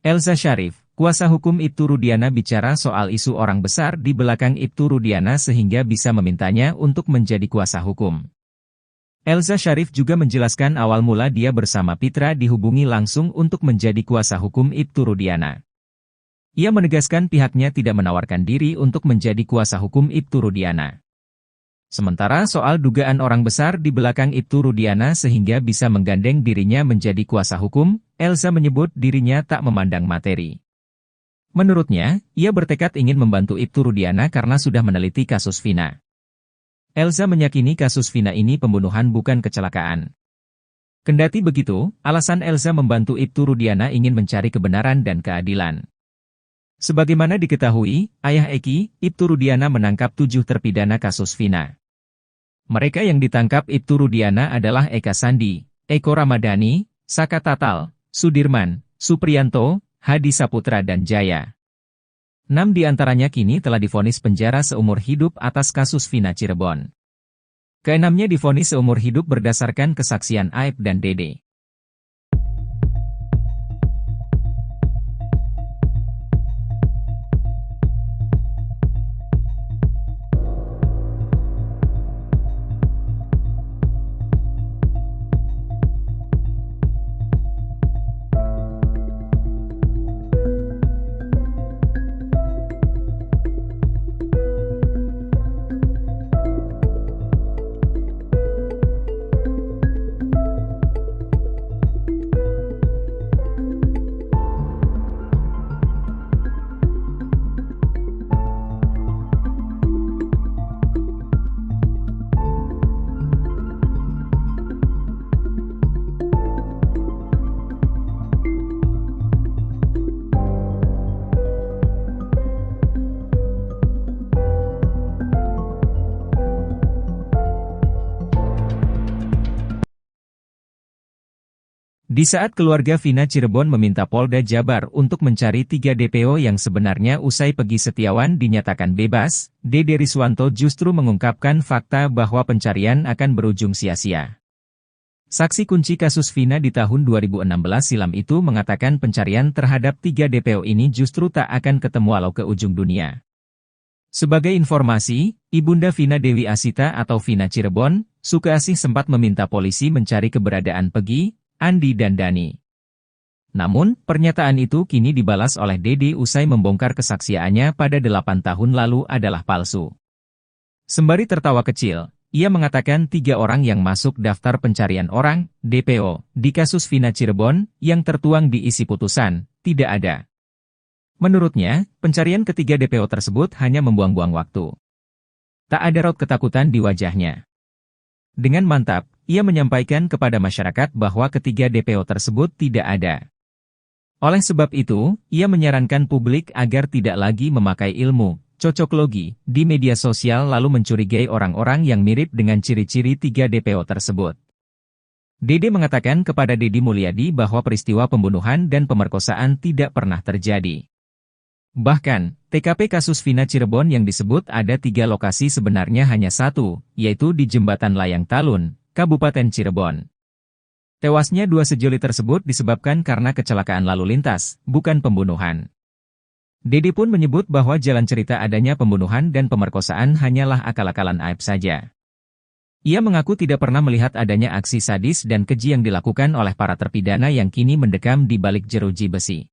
Elza Sharif, kuasa hukum Ibtu Rudiana bicara soal isu orang besar di belakang Ibtu Rudiana sehingga bisa memintanya untuk menjadi kuasa hukum. Elza Sharif juga menjelaskan awal mula dia bersama Pitra dihubungi langsung untuk menjadi kuasa hukum Ibtu Rudiana. Ia menegaskan pihaknya tidak menawarkan diri untuk menjadi kuasa hukum Ibtu Rudiana. Sementara soal dugaan orang besar di belakang Ibtu Rudiana sehingga bisa menggandeng dirinya menjadi kuasa hukum, Elza menyebut dirinya tak memandang materi. Menurutnya, ia bertekad ingin membantu Ibtu Rudiana karena sudah meneliti kasus Vina. Elza meyakini kasus Vina ini pembunuhan bukan kecelakaan. Kendati begitu, alasan Elza membantu Ibtu Rudiana ingin mencari kebenaran dan keadilan. Sebagaimana diketahui, ayah Eki, Ibtu Rudiana menangkap 7 terpidana kasus Vina. Mereka yang ditangkap Ibtu Rudiana adalah Eka Sandi, Eko Ramadhani, Saka Tatal, Sudirman, Supriyanto, Hadi Saputra dan Jaya. 6 di antaranya kini telah divonis penjara seumur hidup atas kasus Vina Cirebon. Keenamnya divonis seumur hidup berdasarkan kesaksian Aib dan Dede. Di saat keluarga Vina Cirebon meminta Polda Jabar untuk mencari 3 DPO yang sebenarnya usai Peggy Setiawan dinyatakan bebas, Dede Riswanto justru mengungkapkan fakta bahwa pencarian akan berujung sia-sia. Saksi kunci kasus Vina di tahun 2016 silam itu mengatakan pencarian terhadap 3 DPO ini justru tak akan ketemu walau ke ujung dunia. Sebagai informasi, Ibunda Vina Dewi Asita atau Vina Cirebon, Sukaasih sempat meminta polisi mencari keberadaan Peggy, Andi dan Dani. Namun, pernyataan itu kini dibalas oleh Dede usai membongkar kesaksiannya pada 8 tahun lalu adalah palsu. Sembari tertawa kecil, ia mengatakan 3 orang yang masuk daftar pencarian orang, DPO, di kasus Vina Cirebon, yang tertuang di isi putusan, tidak ada. Menurutnya, pencarian ketiga DPO tersebut hanya membuang-buang waktu. Tak ada raut ketakutan di wajahnya. Dengan mantap, ia menyampaikan kepada masyarakat bahwa ketiga DPO tersebut tidak ada. Oleh sebab itu, ia menyarankan publik agar tidak lagi memakai ilmu cocoklogi di media sosial lalu mencurigai orang-orang yang mirip dengan ciri-ciri 3 DPO tersebut. Dede mengatakan kepada Deddy Mulyadi bahwa peristiwa pembunuhan dan pemerkosaan tidak pernah terjadi. Bahkan, TKP kasus Vina Cirebon yang disebut ada 3 lokasi sebenarnya hanya 1, yaitu di Jembatan Layang Talun, Kabupaten Cirebon. Tewasnya 2 sejoli tersebut disebabkan karena kecelakaan lalu lintas, bukan pembunuhan. Dede pun menyebut bahwa jalan cerita adanya pembunuhan dan pemerkosaan hanyalah akal-akalan aib saja. Ia mengaku tidak pernah melihat adanya aksi sadis dan keji yang dilakukan oleh para terpidana yang kini mendekam di balik jeruji besi.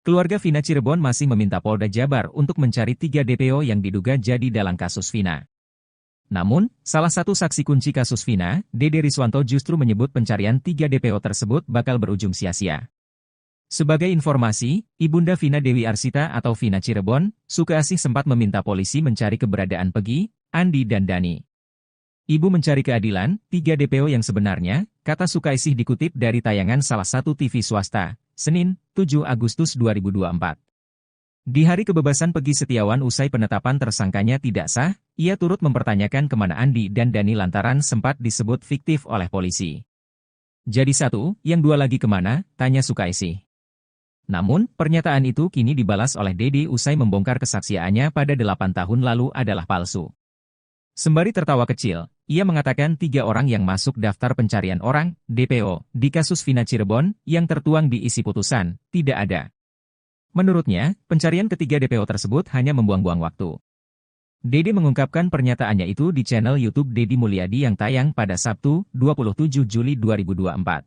Keluarga Vina Cirebon masih meminta Polda Jabar untuk mencari 3 DPO yang diduga jadi dalam kasus Vina. Namun, salah satu saksi kunci kasus Vina, Dede Riswanto justru menyebut pencarian 3 DPO tersebut bakal berujung sia-sia. Sebagai informasi, Ibunda Vina Dewi Arsita atau Vina Cirebon, Sukaasih sempat meminta polisi mencari keberadaan Peggy, Andi dan Dani. Ibu mencari keadilan, 3 DPO yang sebenarnya, kata Sukaasih dikutip dari tayangan salah satu TV swasta, Senin, 7 Agustus 2024. Di hari kebebasan Peggy Setiawan usai penetapan tersangkanya tidak sah, ia turut mempertanyakan kemana Andi dan Dani lantaran sempat disebut fiktif oleh polisi. Jadi 1, yang 2 lagi kemana, tanya Sukaasih. Namun, pernyataan itu kini dibalas oleh Dede usai membongkar kesaksiannya pada 8 tahun lalu adalah palsu. Sembari tertawa kecil, ia mengatakan 3 orang yang masuk daftar pencarian orang, DPO, di kasus Vina Cirebon, yang tertuang di isi putusan, tidak ada. Menurutnya, pencarian ketiga DPO tersebut hanya membuang-buang waktu. Dede mengungkapkan pernyataannya itu di channel YouTube Deddy Mulyadi yang tayang pada Sabtu, 27 Juli 2024.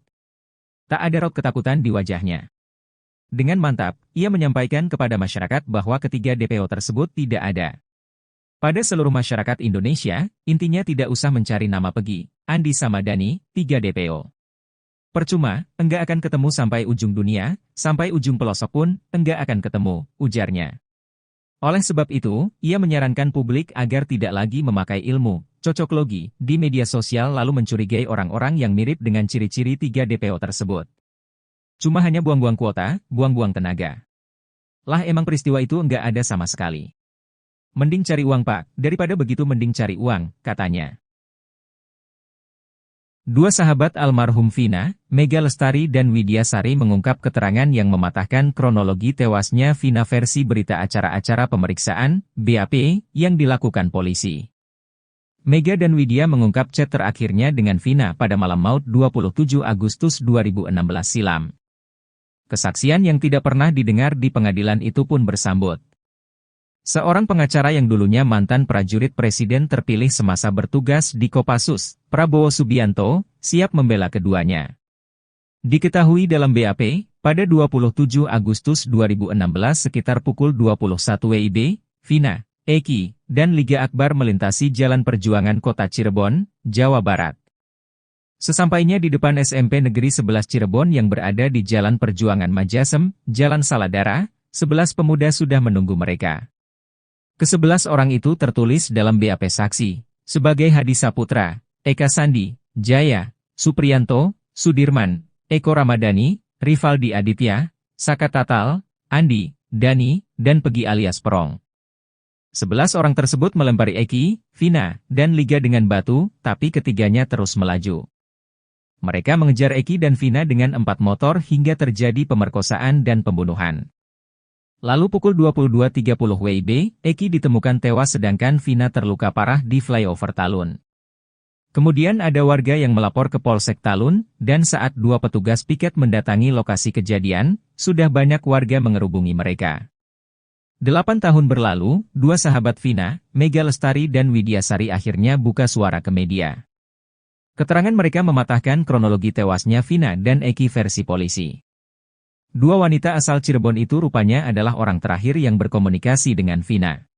Tak ada raut ketakutan di wajahnya. Dengan mantap, ia menyampaikan kepada masyarakat bahwa ketiga DPO tersebut tidak ada. Pada seluruh masyarakat Indonesia, intinya tidak usah mencari nama Peggy, Andi sama Dani, 3 DPO. Percuma, enggak akan ketemu sampai ujung dunia, sampai ujung pelosok pun, enggak akan ketemu, ujarnya. Oleh sebab itu, ia menyarankan publik agar tidak lagi memakai ilmu cocoklogi di media sosial lalu mencurigai orang-orang yang mirip dengan ciri-ciri 3 DPO tersebut. Cuma hanya buang-buang kuota, buang-buang tenaga. Lah emang peristiwa itu enggak ada sama sekali. Mending cari uang Pak, daripada begitu mending cari uang, katanya. 2 sahabat almarhum Vina, Mega Lestari dan Widya Sari mengungkap keterangan yang mematahkan kronologi tewasnya Vina versi berita acara-acara pemeriksaan, BAP, yang dilakukan polisi. Mega dan Widya mengungkap chat terakhirnya dengan Vina pada malam maut 27 Agustus 2016 silam. Kesaksian yang tidak pernah didengar di pengadilan itu pun bersambut. Seorang pengacara yang dulunya mantan prajurit presiden terpilih semasa bertugas di Kopassus, Prabowo Subianto, siap membela keduanya. Diketahui dalam BAP, pada 27 Agustus 2016 sekitar pukul 21 WIB, Vina, Eki, dan Liga Akbar melintasi Jalan Perjuangan Kota Cirebon, Jawa Barat. Sesampainya di depan SMP Negeri 11 Cirebon yang berada di Jalan Perjuangan Majasem, Jalan Saladara, 11 pemuda sudah menunggu mereka. Ke-11 orang itu tertulis dalam BAP saksi, sebagai Hadi Saputra, Eka Sandi, Jaya, Supriyanto, Sudirman, Eko Ramadhani, Rivaldi Aditya, Saka Tatal, Andi, Dani, dan Pegi alias Perong. 11 orang tersebut melempari Eki, Vina, dan Liga dengan batu, tapi ketiganya terus melaju. Mereka mengejar Eki dan Vina dengan 4 motor hingga terjadi pemerkosaan dan pembunuhan. Lalu pukul 22.30 WIB, Eki ditemukan tewas sedangkan Vina terluka parah di flyover Talun. Kemudian ada warga yang melapor ke Polsek Talun, dan saat 2 petugas piket mendatangi lokasi kejadian, sudah banyak warga mengerubungi mereka. 8 tahun berlalu, 2 sahabat Vina, Mega Lestari dan Widya Sari akhirnya buka suara ke media. Keterangan mereka mematahkan kronologi tewasnya Vina dan Eki versi polisi. 2 wanita asal Cirebon itu rupanya adalah orang terakhir yang berkomunikasi dengan Vina.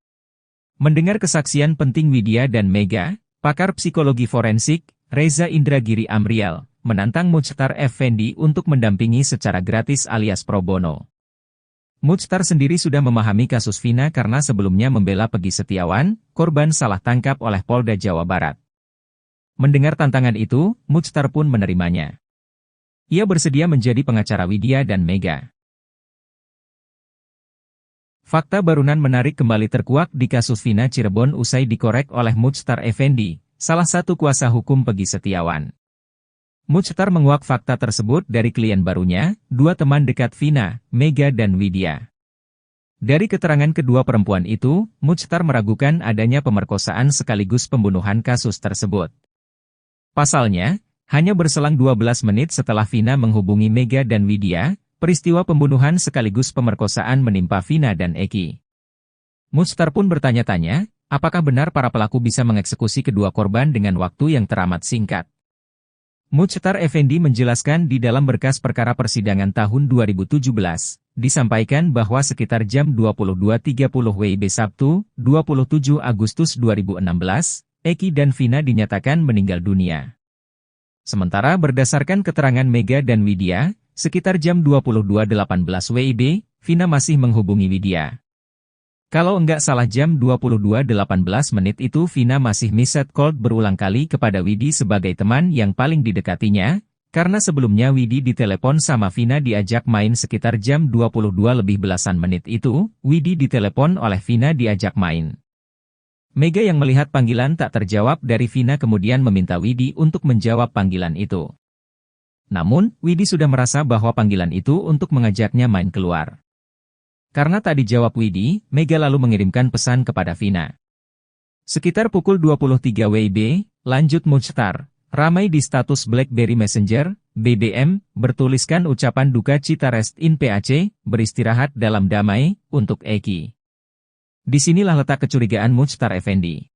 Mendengar kesaksian penting Widya dan Mega, pakar psikologi forensik, Reza Indragiri Amriel, menantang Muchtar Effendi untuk mendampingi secara gratis alias pro bono. Muchtar sendiri sudah memahami kasus Vina karena sebelumnya membela Pegi Setiawan, korban salah tangkap oleh Polda Jawa Barat. Mendengar tantangan itu, Muchtar pun menerimanya. Ia bersedia menjadi pengacara Widya dan Mega. Fakta barunan menarik kembali terkuak di kasus Vina Cirebon usai dikorek oleh Muchtar Effendi, salah satu kuasa hukum Pegi Setiawan. Muchtar menguak fakta tersebut dari klien barunya, 2 teman dekat Vina, Mega dan Widya. Dari keterangan kedua perempuan itu, Muchtar meragukan adanya pemerkosaan sekaligus pembunuhan kasus tersebut. Pasalnya, hanya berselang 12 menit setelah Vina menghubungi Mega dan Widya, peristiwa pembunuhan sekaligus pemerkosaan menimpa Vina dan Eki. Muchtar pun bertanya-tanya, apakah benar para pelaku bisa mengeksekusi kedua korban dengan waktu yang teramat singkat. Muchtar Effendi menjelaskan di dalam berkas perkara persidangan tahun 2017, disampaikan bahwa sekitar jam 22.30 WIB Sabtu, 27 Agustus 2016, Eki dan Vina dinyatakan meninggal dunia. Sementara berdasarkan keterangan Mega dan Widya, sekitar jam 22.18 WIB, Vina masih menghubungi Widya. Kalau enggak salah jam 22.18 menit itu Vina masih miset call berulang kali kepada Widi sebagai teman yang paling didekatinya, karena sebelumnya Widi ditelepon sama Vina diajak main sekitar jam 22 lebih belasan menit itu, Widi ditelepon oleh Vina diajak main. Mega yang melihat panggilan tak terjawab dari Vina kemudian meminta Widi untuk menjawab panggilan itu. Namun, Widi sudah merasa bahwa panggilan itu untuk mengajaknya main keluar. Karena tak dijawab Widi, Mega lalu mengirimkan pesan kepada Vina. Sekitar pukul 23 WIB, lanjut Muchtar, ramai di status BlackBerry Messenger, BBM, bertuliskan ucapan duka cita rest in PAC, beristirahat dalam damai, untuk Eki. Disinilah letak kecurigaan Muchtar Effendi.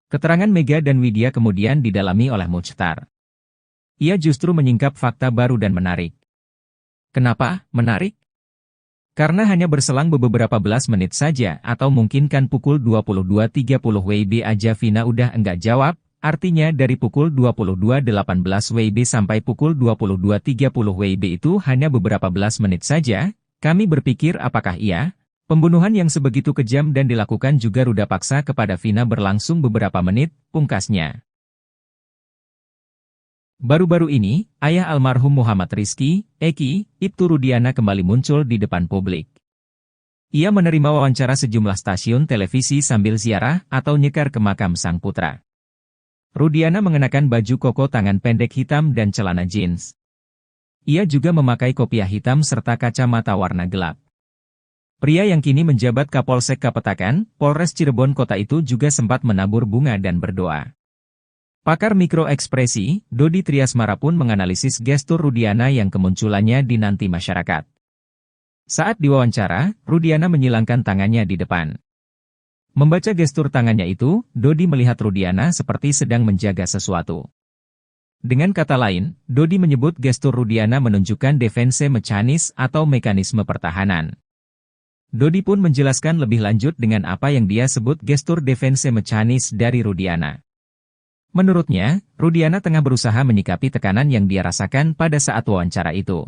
Keterangan Mega dan Widya kemudian didalami oleh Muchtar. Ia justru menyingkap fakta baru dan menarik. Kenapa menarik? Karena hanya berselang beberapa belas menit saja atau mungkin kan pukul 22.30 WIB aja Vina udah enggak jawab, artinya dari pukul 22.18 WIB sampai pukul 22.30 WIB itu hanya beberapa belas menit saja, kami berpikir apakah pembunuhan yang sebegitu kejam dan dilakukan juga ruda paksa kepada Vina berlangsung beberapa menit, pungkasnya. Baru-baru ini, ayah almarhum Muhammad Rizky, Eki, Ibtu Rudiana kembali muncul di depan publik. Ia menerima wawancara sejumlah stasiun televisi sambil ziarah atau nyekar ke makam sang putra. Rudiana mengenakan baju koko tangan pendek hitam dan celana jeans. Ia juga memakai kopiah hitam serta kacamata warna gelap. Pria yang kini menjabat Kapolsek Kapetakan, Polres Cirebon Kota itu juga sempat menabur bunga dan berdoa. Pakar mikroekspresi, Dodi Triasmara pun menganalisis gestur Rudiana yang kemunculannya dinanti masyarakat. Saat diwawancara, Rudiana menyilangkan tangannya di depan. Membaca gestur tangannya itu, Dodi melihat Rudiana seperti sedang menjaga sesuatu. Dengan kata lain, Dodi menyebut gestur Rudiana menunjukkan defense mechanism atau mekanisme pertahanan. Dodi pun menjelaskan lebih lanjut dengan apa yang dia sebut gestur defense mechanism dari Rudiana. Menurutnya, Rudiana tengah berusaha menyikapi tekanan yang dia rasakan pada saat wawancara itu.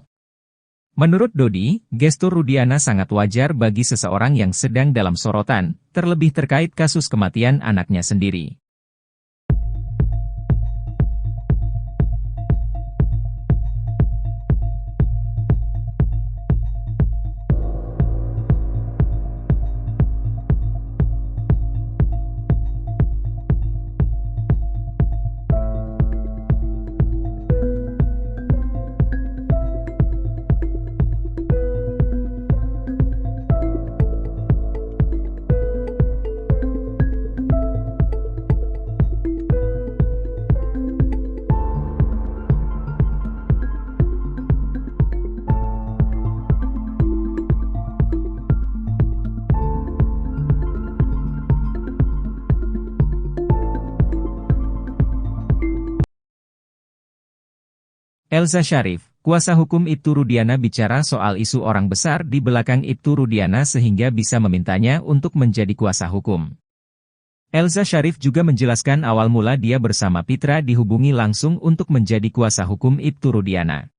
Menurut Dodi, gestur Rudiana sangat wajar bagi seseorang yang sedang dalam sorotan, terlebih terkait kasus kematian anaknya sendiri. Elza Sharif, kuasa hukum Ibtu Rudiana bicara soal isu orang besar di belakang Ibtu Rudiana sehingga bisa memintanya untuk menjadi kuasa hukum. Elza Sharif juga menjelaskan awal mula dia bersama Pitra dihubungi langsung untuk menjadi kuasa hukum Ibtu Rudiana.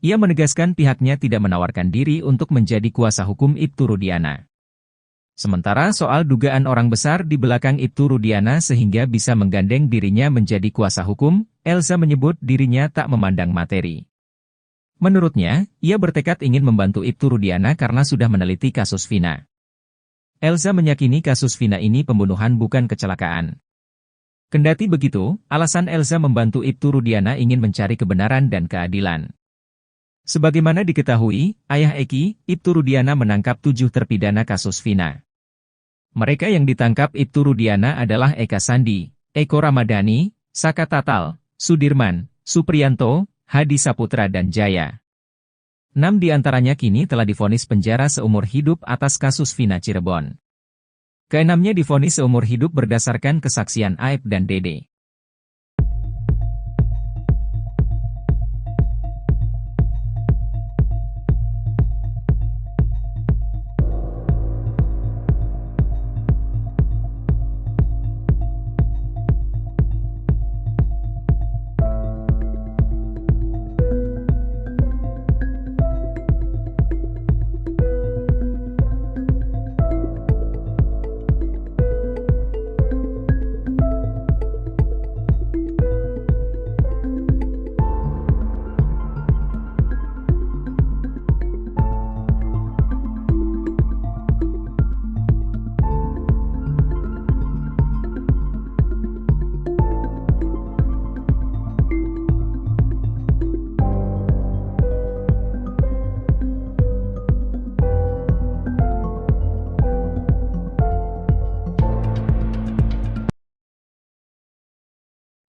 Ia menegaskan pihaknya tidak menawarkan diri untuk menjadi kuasa hukum Ibtu Rudiana. Sementara soal dugaan orang besar di belakang Ibtu Rudiana sehingga bisa menggandeng dirinya menjadi kuasa hukum, Elza menyebut dirinya tak memandang materi. Menurutnya, ia bertekad ingin membantu Ibtu Rudiana karena sudah meneliti kasus Vina. Elza meyakini kasus Vina ini pembunuhan bukan kecelakaan. Kendati begitu, alasan Elza membantu Ibtu Rudiana ingin mencari kebenaran dan keadilan. Sebagaimana diketahui, ayah Eki, Ibtu Rudiana menangkap 7 terpidana kasus Vina. Mereka yang ditangkap Ibtu Rudiana adalah Eka Sandi, Eko Ramadhani, Saka Tatal, Sudirman, Supriyanto, Hadi Saputra dan Jaya. 6 di antaranya kini telah divonis penjara seumur hidup atas kasus Vina Cirebon. Keenamnya divonis seumur hidup berdasarkan kesaksian Aep dan Dede.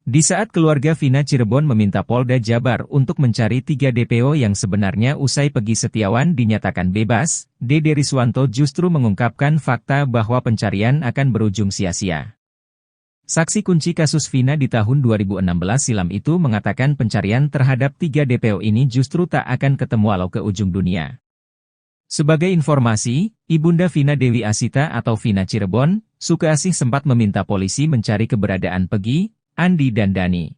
Di saat keluarga Vina Cirebon meminta Polda Jabar untuk mencari 3 DPO yang sebenarnya usai Peggy Setiawan dinyatakan bebas, Dede Riswanto justru mengungkapkan fakta bahwa pencarian akan berujung sia-sia. Saksi kunci kasus Vina di tahun 2016 silam itu mengatakan pencarian terhadap 3 DPO ini justru tak akan ketemu walau ke ujung dunia. Sebagai informasi, Ibunda Vina Dewi Asita atau Vina Cirebon, Sukeasih sempat meminta polisi mencari keberadaan Peggy, Andi dan Dani.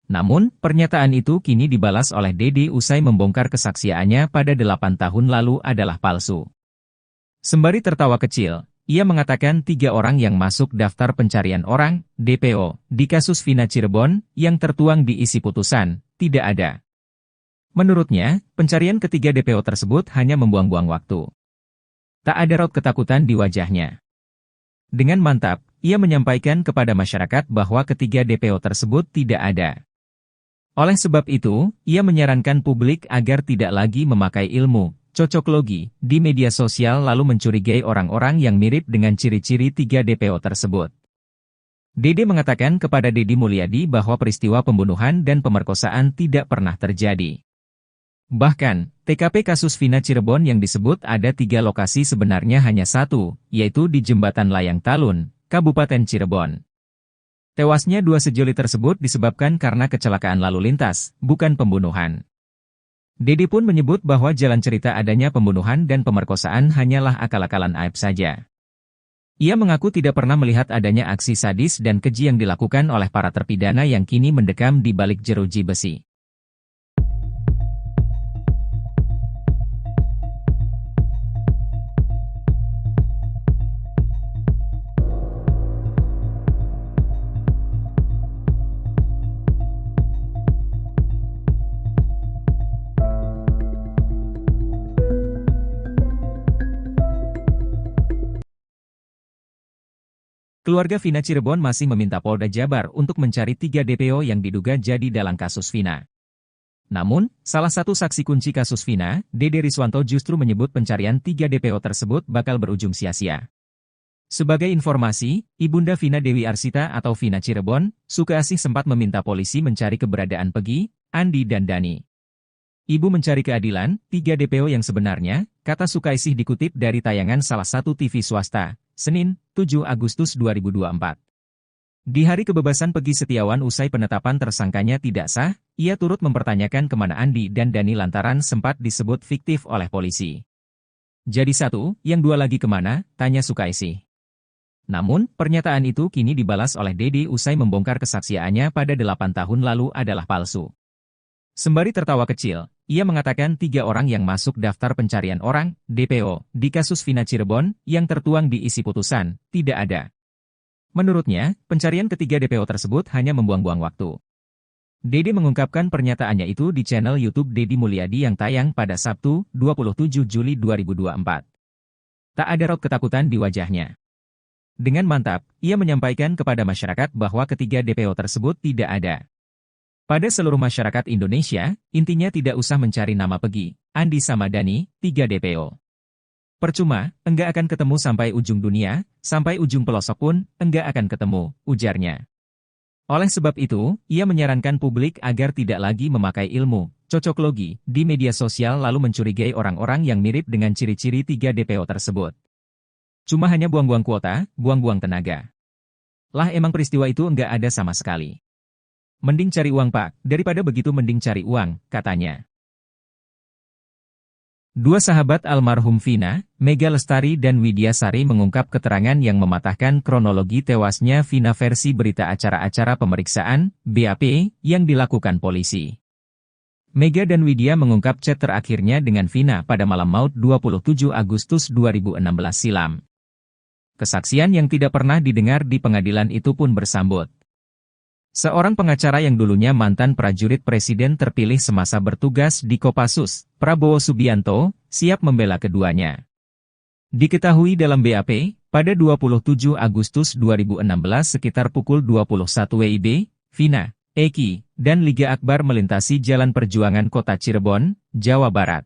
Namun, pernyataan itu kini dibalas oleh Dede usai membongkar kesaksiannya pada 8 tahun lalu adalah palsu. Sembari tertawa kecil, ia mengatakan 3 orang yang masuk daftar pencarian orang, DPO, di kasus Vina Cirebon, yang tertuang di isi putusan, tidak ada. Menurutnya, pencarian ketiga DPO tersebut hanya membuang-buang waktu. Tak ada raut ketakutan di wajahnya. Dengan mantap, ia menyampaikan kepada masyarakat bahwa ketiga DPO tersebut tidak ada. Oleh sebab itu, ia menyarankan publik agar tidak lagi memakai ilmu cocoklogi di media sosial lalu mencurigai orang-orang yang mirip dengan ciri-ciri 3 DPO tersebut. Dede mengatakan kepada Deddy Mulyadi bahwa peristiwa pembunuhan dan pemerkosaan tidak pernah terjadi. Bahkan, TKP kasus Vina Cirebon yang disebut ada 3 lokasi sebenarnya hanya 1, yaitu di Jembatan Layang Talun, Kabupaten Cirebon. Tewasnya 2 sejoli tersebut disebabkan karena kecelakaan lalu lintas, bukan pembunuhan. Dede pun menyebut bahwa jalan cerita adanya pembunuhan dan pemerkosaan hanyalah akal-akalan Aep saja. Ia mengaku tidak pernah melihat adanya aksi sadis dan keji yang dilakukan oleh para terpidana yang kini mendekam di balik jeruji besi. Keluarga Vina Cirebon masih meminta Polda Jabar untuk mencari 3 DPO yang diduga jadi dalang kasus Vina. Namun, salah satu saksi kunci kasus Vina, Dede Riswanto justru menyebut pencarian 3 DPO tersebut bakal berujung sia-sia. Sebagai informasi, Ibunda Vina Dewi Arsita atau Vina Cirebon, Sukaasih sempat meminta polisi mencari keberadaan Peggy, Andi dan Dani. Ibu mencari keadilan, 3 DPO yang sebenarnya, kata Sukaasih dikutip dari tayangan salah satu TV swasta, Senin, 7 Agustus 2024. Di hari kebebasan Peggy Setiawan usai penetapan tersangkanya tidak sah, ia turut mempertanyakan kemana Andi dan Dani lantaran sempat disebut fiktif oleh polisi. Jadi satu, yang 2 lagi kemana, tanya Sukaasih. Namun, pernyataan itu kini dibalas oleh Dede usai membongkar kesaksiannya pada 8 tahun lalu adalah palsu. Sembari tertawa kecil, ia mengatakan 3 orang yang masuk daftar pencarian orang, DPO, di kasus Vina Cirebon, yang tertuang di isi putusan, tidak ada. Menurutnya, pencarian ketiga DPO tersebut hanya membuang-buang waktu. Dede mengungkapkan pernyataannya itu di channel YouTube Deddy Mulyadi yang tayang pada Sabtu, 27 Juli 2024. Tak ada raut ketakutan di wajahnya. Dengan mantap, ia menyampaikan kepada masyarakat bahwa ketiga DPO tersebut tidak ada. Pada seluruh masyarakat Indonesia, intinya tidak usah mencari nama Peggy, Andi sama Dani, 3 DPO. Percuma, enggak akan ketemu sampai ujung dunia, sampai ujung pelosok pun, enggak akan ketemu, ujarnya. Oleh sebab itu, ia menyarankan publik agar tidak lagi memakai ilmu cocoklogi di media sosial lalu mencurigai orang-orang yang mirip dengan ciri-ciri 3 DPO tersebut. Cuma hanya buang-buang kuota, buang-buang tenaga. Lah emang peristiwa itu enggak ada sama sekali. Mending cari uang Pak, daripada begitu mending cari uang, katanya. 2 sahabat almarhum Vina, Mega Lestari dan Widya Sari mengungkap keterangan yang mematahkan kronologi tewasnya Vina versi berita acara-acara pemeriksaan, BAP, yang dilakukan polisi. Mega dan Widya mengungkap chat terakhirnya dengan Vina pada malam maut 27 Agustus 2016 silam. Kesaksian yang tidak pernah didengar di pengadilan itu pun bersambut. Seorang pengacara yang dulunya mantan prajurit presiden terpilih semasa bertugas di Kopassus, Prabowo Subianto, siap membela keduanya. Diketahui dalam BAP, pada 27 Agustus 2016 sekitar pukul 21 WIB, Vina, Eki, dan Liga Akbar melintasi Jalan Perjuangan Kota Cirebon, Jawa Barat.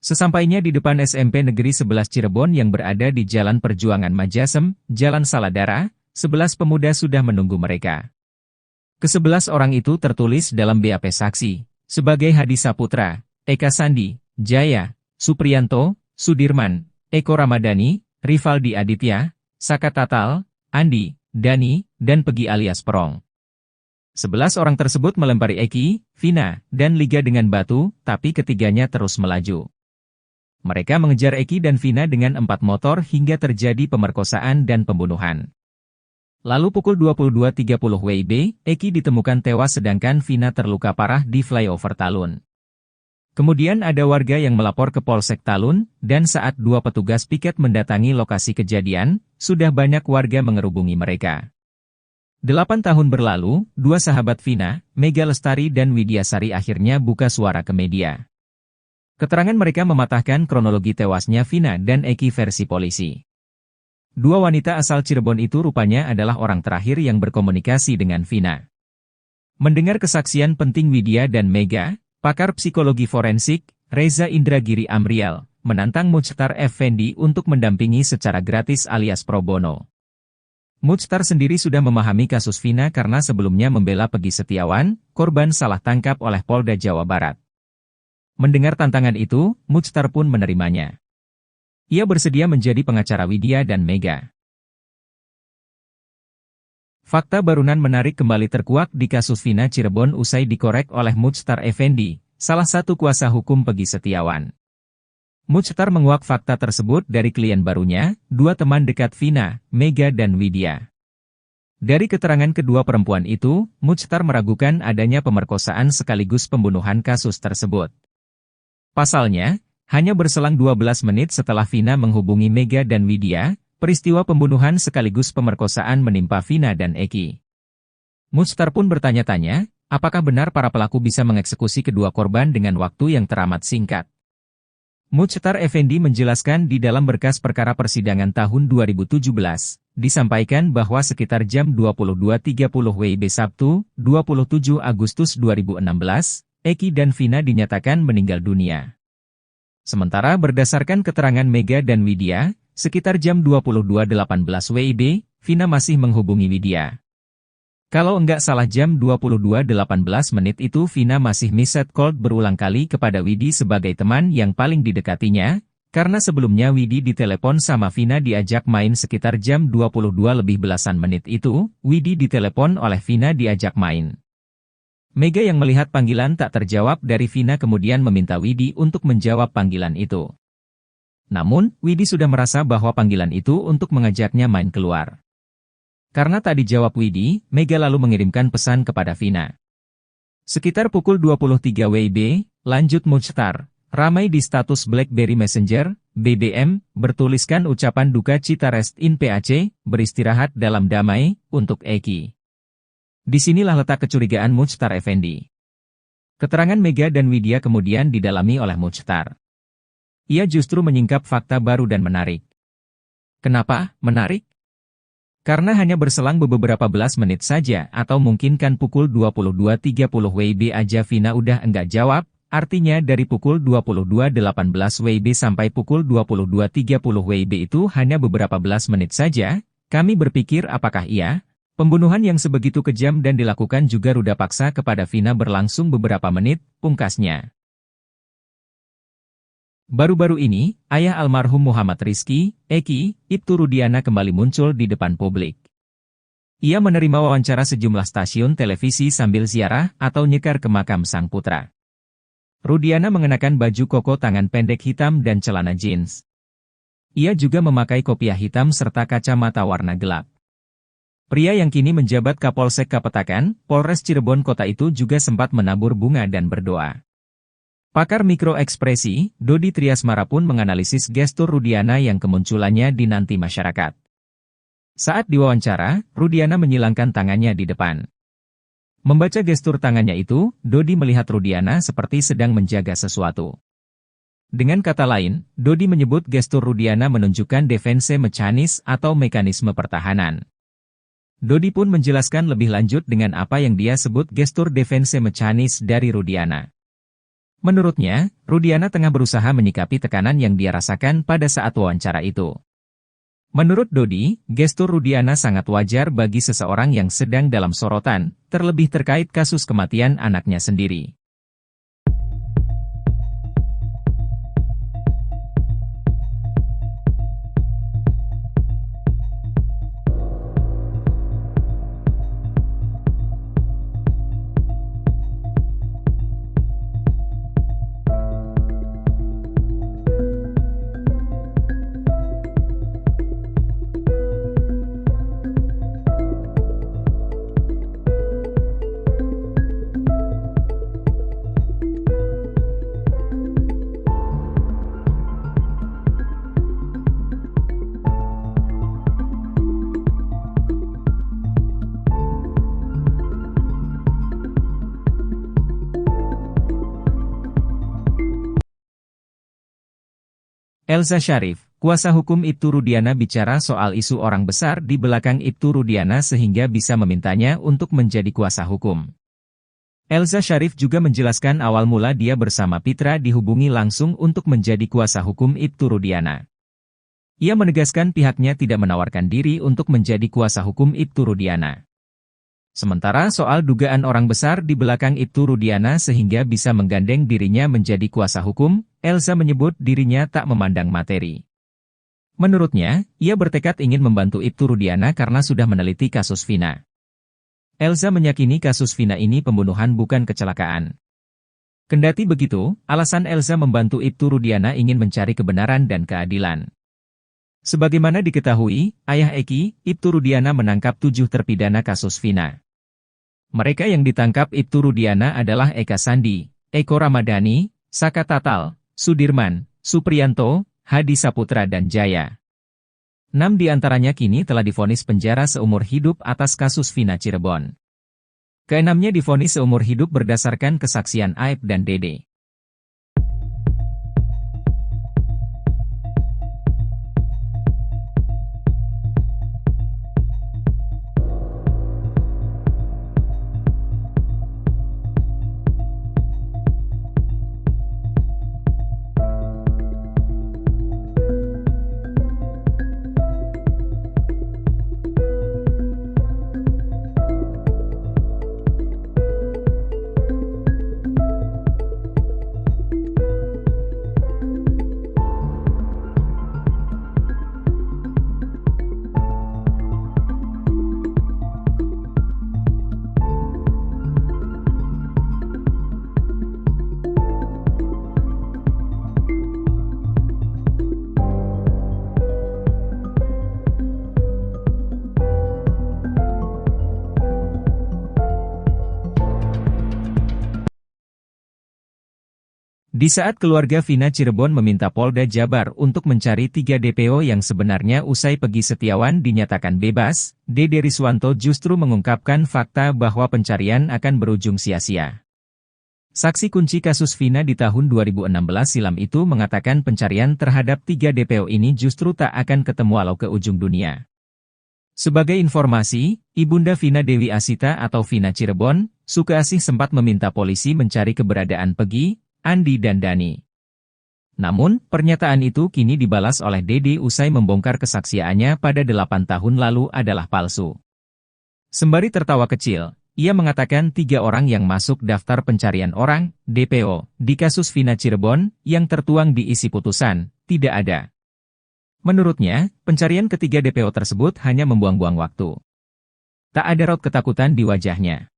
Sesampainya di depan SMP Negeri 11 Cirebon yang berada di Jalan Perjuangan Majasem, Jalan Saladara, 11 pemuda sudah menunggu mereka. Ke-11 orang itu tertulis dalam BAP saksi, sebagai Hadi Saputra, Eka Sandi, Jaya, Supriyanto, Sudirman, Eko Ramadhani, Rivaldi Aditya, Saka Tatal, Andi, Dani, dan Peggy alias Perong. 11 orang tersebut melempari Eki, Vina, dan Liga dengan batu, tapi ketiganya terus melaju. Mereka mengejar Eki dan Vina dengan 4 motor hingga terjadi pemerkosaan dan pembunuhan. Lalu pukul 22.30 WIB, Eki ditemukan tewas sedangkan Vina terluka parah di flyover Talun. Kemudian ada warga yang melapor ke Polsek Talun, dan saat 2 petugas piket mendatangi lokasi kejadian, sudah banyak warga mengerubungi mereka. 8 tahun berlalu, 2 sahabat Vina, Mega Lestari dan Widya Sari akhirnya buka suara ke media. Keterangan mereka mematahkan kronologi tewasnya Vina dan Eki versi polisi. 2 wanita asal Cirebon itu rupanya adalah orang terakhir yang berkomunikasi dengan Vina. Mendengar kesaksian penting Widya dan Mega, pakar psikologi forensik, Reza Indragiri Amriel, menantang Muchtar Effendi untuk mendampingi secara gratis alias pro bono. Muchtar sendiri sudah memahami kasus Vina karena sebelumnya membela Peggy Setiawan, korban salah tangkap oleh Polda Jawa Barat. Mendengar tantangan itu, Muchtar pun menerimanya. Ia bersedia menjadi pengacara Widya dan Mega. Fakta barunan menarik kembali terkuak di kasus Vina Cirebon usai dikorek oleh Muchtar Effendi, salah satu kuasa hukum Peggy Setiawan. Muchtar menguak fakta tersebut dari klien barunya, 2 teman dekat Vina, Mega dan Widya. Dari keterangan kedua perempuan itu, Muchtar meragukan adanya pemerkosaan sekaligus pembunuhan kasus tersebut. Pasalnya, hanya berselang 12 menit setelah Vina menghubungi Mega dan Widya, peristiwa pembunuhan sekaligus pemerkosaan menimpa Vina dan Eki. Muchtar pun bertanya-tanya, apakah benar para pelaku bisa mengeksekusi kedua korban dengan waktu yang teramat singkat. Muchtar Effendi menjelaskan di dalam berkas perkara persidangan tahun 2017, disampaikan bahwa sekitar jam 22.30 WIB Sabtu, 27 Agustus 2016, Eki dan Vina dinyatakan meninggal dunia. Sementara berdasarkan keterangan Mega dan Widya, sekitar jam 22.18 WIB, Vina masih menghubungi Widya. Kalau enggak salah jam 22.18 menit itu Vina masih miset call berulang kali kepada Widi sebagai teman yang paling didekatinya, karena sebelumnya Widi ditelepon sama Vina diajak main sekitar jam 22 lebih belasan menit itu, Widi ditelepon oleh Vina diajak main. Mega yang melihat panggilan tak terjawab dari Vina kemudian meminta Widi untuk menjawab panggilan itu. Namun, Widi sudah merasa bahwa panggilan itu untuk mengajaknya main keluar. Karena tak dijawab Widi, Mega lalu mengirimkan pesan kepada Vina. Sekitar pukul 23 WIB, lanjut Muchtar. Ramai di status BlackBerry Messenger, BBM, bertuliskan ucapan duka cita rest in PAC, beristirahat dalam damai, untuk Eki. Disinilah letak kecurigaan Muchtar Effendi. Keterangan Mega dan Widya kemudian didalami oleh Muchtar. Ia justru menyingkap fakta baru dan menarik. Kenapa menarik? Karena hanya berselang beberapa belas menit saja atau mungkin kan pukul 22.30 WIB aja Vina udah enggak jawab. Artinya dari pukul 22.18 WIB sampai pukul 22.30 WIB itu hanya beberapa belas menit saja, kami berpikir apakah iya? Pembunuhan yang sebegitu kejam dan dilakukan juga ruda paksa kepada Vina berlangsung beberapa menit, pungkasnya. Baru-baru ini, ayah almarhum Muhammad Rizky, Eki, Ibtu Rudiana kembali muncul di depan publik. Ia menerima wawancara sejumlah stasiun televisi sambil ziarah atau nyekar ke makam sang putra. Rudiana mengenakan baju koko tangan pendek hitam dan celana jeans. Ia juga memakai kopiah hitam serta kacamata warna gelap. Pria yang kini menjabat Kapolsek Kapetakan, Polres Cirebon Kota itu juga sempat menabur bunga dan berdoa. Pakar mikroekspresi, Dodi Triasmara pun menganalisis gestur Rudiana yang kemunculannya dinanti masyarakat. Saat diwawancara, Rudiana menyilangkan tangannya di depan. Membaca gestur tangannya itu, Dodi melihat Rudiana seperti sedang menjaga sesuatu. Dengan kata lain, Dodi menyebut gestur Rudiana menunjukkan defense mechanism atau mekanisme pertahanan. Dodi pun menjelaskan lebih lanjut dengan apa yang dia sebut gestur defense mechanism dari Rudiana. Menurutnya, Rudiana tengah berusaha menyikapi tekanan yang dia rasakan pada saat wawancara itu. Menurut Dodi, gestur Rudiana sangat wajar bagi seseorang yang sedang dalam sorotan, terlebih terkait kasus kematian anaknya sendiri. Elza Sharif, kuasa hukum Ibtu Rudiana bicara soal isu orang besar di belakang Ibtu Rudiana sehingga bisa memintanya untuk menjadi kuasa hukum. Elza Sharif juga menjelaskan awal mula dia bersama Pitra dihubungi langsung untuk menjadi kuasa hukum Ibtu Rudiana. Ia menegaskan pihaknya tidak menawarkan diri untuk menjadi kuasa hukum Ibtu Rudiana. Sementara soal dugaan orang besar di belakang Ibtu Rudiana sehingga bisa menggandeng dirinya menjadi kuasa hukum, Elza menyebut dirinya tak memandang materi. Menurutnya, ia bertekad ingin membantu Ibtu Rudiana karena sudah meneliti kasus Vina. Elza meyakini kasus Vina ini pembunuhan bukan kecelakaan. Kendati begitu, alasan Elza membantu Ibtu Rudiana ingin mencari kebenaran dan keadilan. Sebagaimana diketahui, ayah Eki, Ibtu Rudiana menangkap 7 terpidana kasus Vina. Mereka yang ditangkap Ibtu Rudiana adalah Eka Sandi, Eko Ramadhani, Saka Tatal, Sudirman, Supriyanto, Hadi Saputra dan Jaya. 6 diantaranya kini telah divonis penjara seumur hidup atas kasus Vina Cirebon. Keenamnya divonis seumur hidup berdasarkan kesaksian Aib dan Dede. Di saat keluarga Vina Cirebon meminta Polda Jabar untuk mencari 3 DPO yang sebenarnya usai Peggy Setiawan dinyatakan bebas, Dede Riswanto justru mengungkapkan fakta bahwa pencarian akan berujung sia-sia. Saksi kunci kasus Vina di tahun 2016 silam itu mengatakan pencarian terhadap 3 DPO ini justru tak akan ketemu walau ke ujung dunia. Sebagai informasi, Ibunda Vina Dewi Asita atau Vina Cirebon, Sukeasih sempat meminta polisi mencari keberadaan Peggy, Andi dan Dani. Namun, pernyataan itu kini dibalas oleh Dede usai membongkar kesaksiannya pada 8 tahun lalu adalah palsu. Sembari tertawa kecil, ia mengatakan 3 orang yang masuk daftar pencarian orang, DPO, di kasus Vina Cirebon, yang tertuang di isi putusan, tidak ada. Menurutnya, pencarian ketiga DPO tersebut hanya membuang-buang waktu. Tak ada raut ketakutan di wajahnya.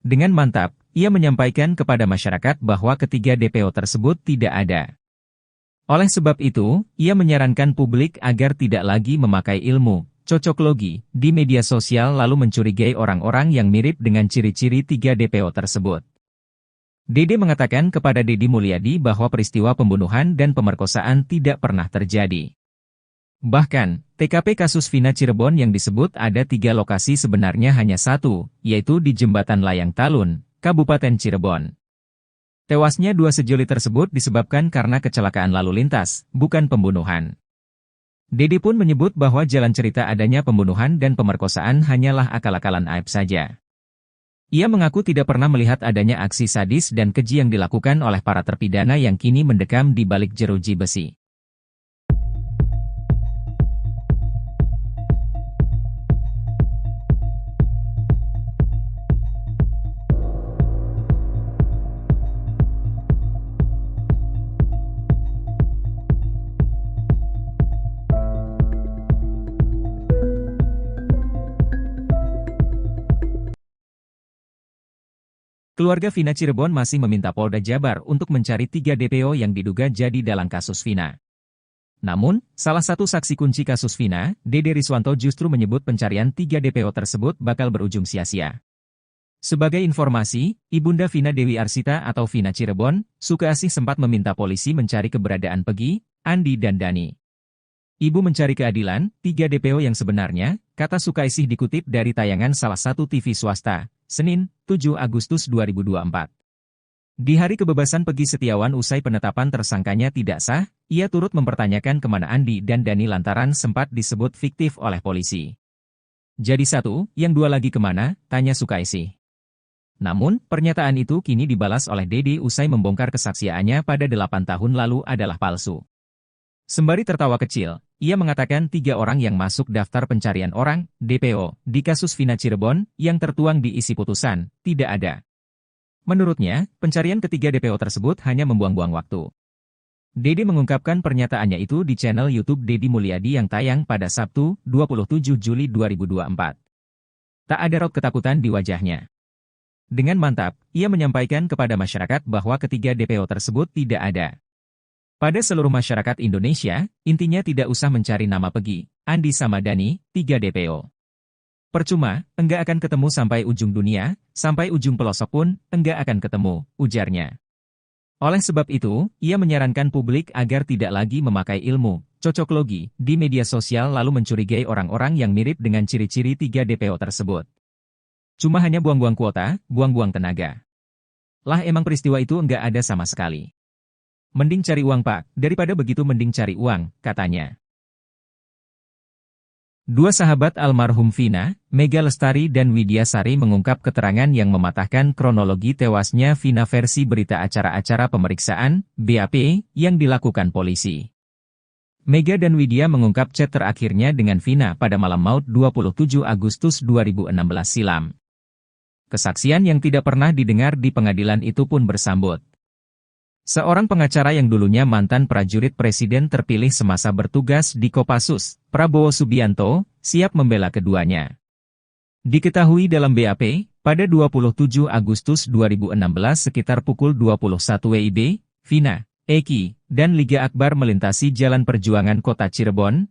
Dengan mantap, ia menyampaikan kepada masyarakat bahwa ketiga DPO tersebut tidak ada. Oleh sebab itu, ia menyarankan publik agar tidak lagi memakai ilmu cocoklogi di media sosial lalu mencurigai orang-orang yang mirip dengan ciri-ciri 3 DPO tersebut. Dede mengatakan kepada Deddy Mulyadi bahwa peristiwa pembunuhan dan pemerkosaan tidak pernah terjadi. Bahkan, TKP kasus Vina Cirebon yang disebut ada 3 lokasi sebenarnya hanya 1, yaitu di Jembatan Layang Talun, Kabupaten Cirebon. Tewasnya 2 sejoli tersebut disebabkan karena kecelakaan lalu lintas, bukan pembunuhan. Dede pun menyebut bahwa jalan cerita adanya pembunuhan dan pemerkosaan hanyalah akal-akalan aib saja. Ia mengaku tidak pernah melihat adanya aksi sadis dan keji yang dilakukan oleh para terpidana yang kini mendekam di balik jeruji besi. Keluarga Vina Cirebon masih meminta Polda Jabar untuk mencari 3 DPO yang diduga jadi dalang kasus Vina. Namun, salah satu saksi kunci kasus Vina, Dede Riswanto justru menyebut pencarian 3 DPO tersebut bakal berujung sia-sia. Sebagai informasi, Ibunda Vina Dewi Arsita atau Vina Cirebon, Sukeasih sempat meminta polisi mencari keberadaan Peggy, Andi dan Dani. Ibu mencari keadilan, 3 DPO yang sebenarnya, kata Sukeasih dikutip dari tayangan salah satu TV swasta, Senin, 7 Agustus 2024. Di hari kebebasan Peggy Setiawan usai penetapan tersangkanya tidak sah, ia turut mempertanyakan kemana Andi dan Dani lantaran sempat disebut fiktif oleh polisi. Jadi 1, yang 2 lagi kemana, tanya Sukeasih. Namun, pernyataan itu kini dibalas oleh Dede usai membongkar kesaksiannya pada 8 tahun lalu adalah palsu. Sembari tertawa kecil, ia mengatakan 3 orang yang masuk daftar pencarian orang, DPO, di kasus Vina Cirebon, yang tertuang di isi putusan, tidak ada. Menurutnya, pencarian ketiga DPO tersebut hanya membuang-buang waktu. Dede mengungkapkan pernyataannya itu di channel YouTube Deddy Mulyadi yang tayang pada Sabtu, 27 Juli 2024. Tak ada raut ketakutan di wajahnya. Dengan mantap, ia menyampaikan kepada masyarakat bahwa ketiga DPO tersebut tidak ada. Pada seluruh masyarakat Indonesia, intinya tidak usah mencari nama Peggy, Andi sama Dani, 3 DPO. Percuma, enggak akan ketemu sampai ujung dunia, sampai ujung pelosok pun, enggak akan ketemu, ujarnya. Oleh sebab itu, ia menyarankan publik agar tidak lagi memakai ilmu cocoklogi di media sosial lalu mencurigai orang-orang yang mirip dengan ciri-ciri 3 DPO tersebut. Cuma hanya buang-buang kuota, buang-buang tenaga. Lah emang peristiwa itu enggak ada sama sekali. Mending cari uang Pak, daripada begitu mending cari uang, katanya. 2 sahabat almarhum Vina, Mega Lestari dan Widya Sari mengungkap keterangan yang mematahkan kronologi tewasnya Vina versi berita acara-acara pemeriksaan, BAP, yang dilakukan polisi. Mega dan Widya mengungkap chat terakhirnya dengan Vina pada malam maut 27 Agustus 2016 silam. Kesaksian yang tidak pernah didengar di pengadilan itu pun bersambut. Seorang pengacara yang dulunya mantan prajurit presiden terpilih semasa bertugas di Kopassus, Prabowo Subianto, siap membela keduanya. Diketahui dalam BAP, pada 27 Agustus 2016 sekitar pukul 21 WIB, Vina, Eki, dan Liga Akbar melintasi Jalan Perjuangan Kota Cirebon,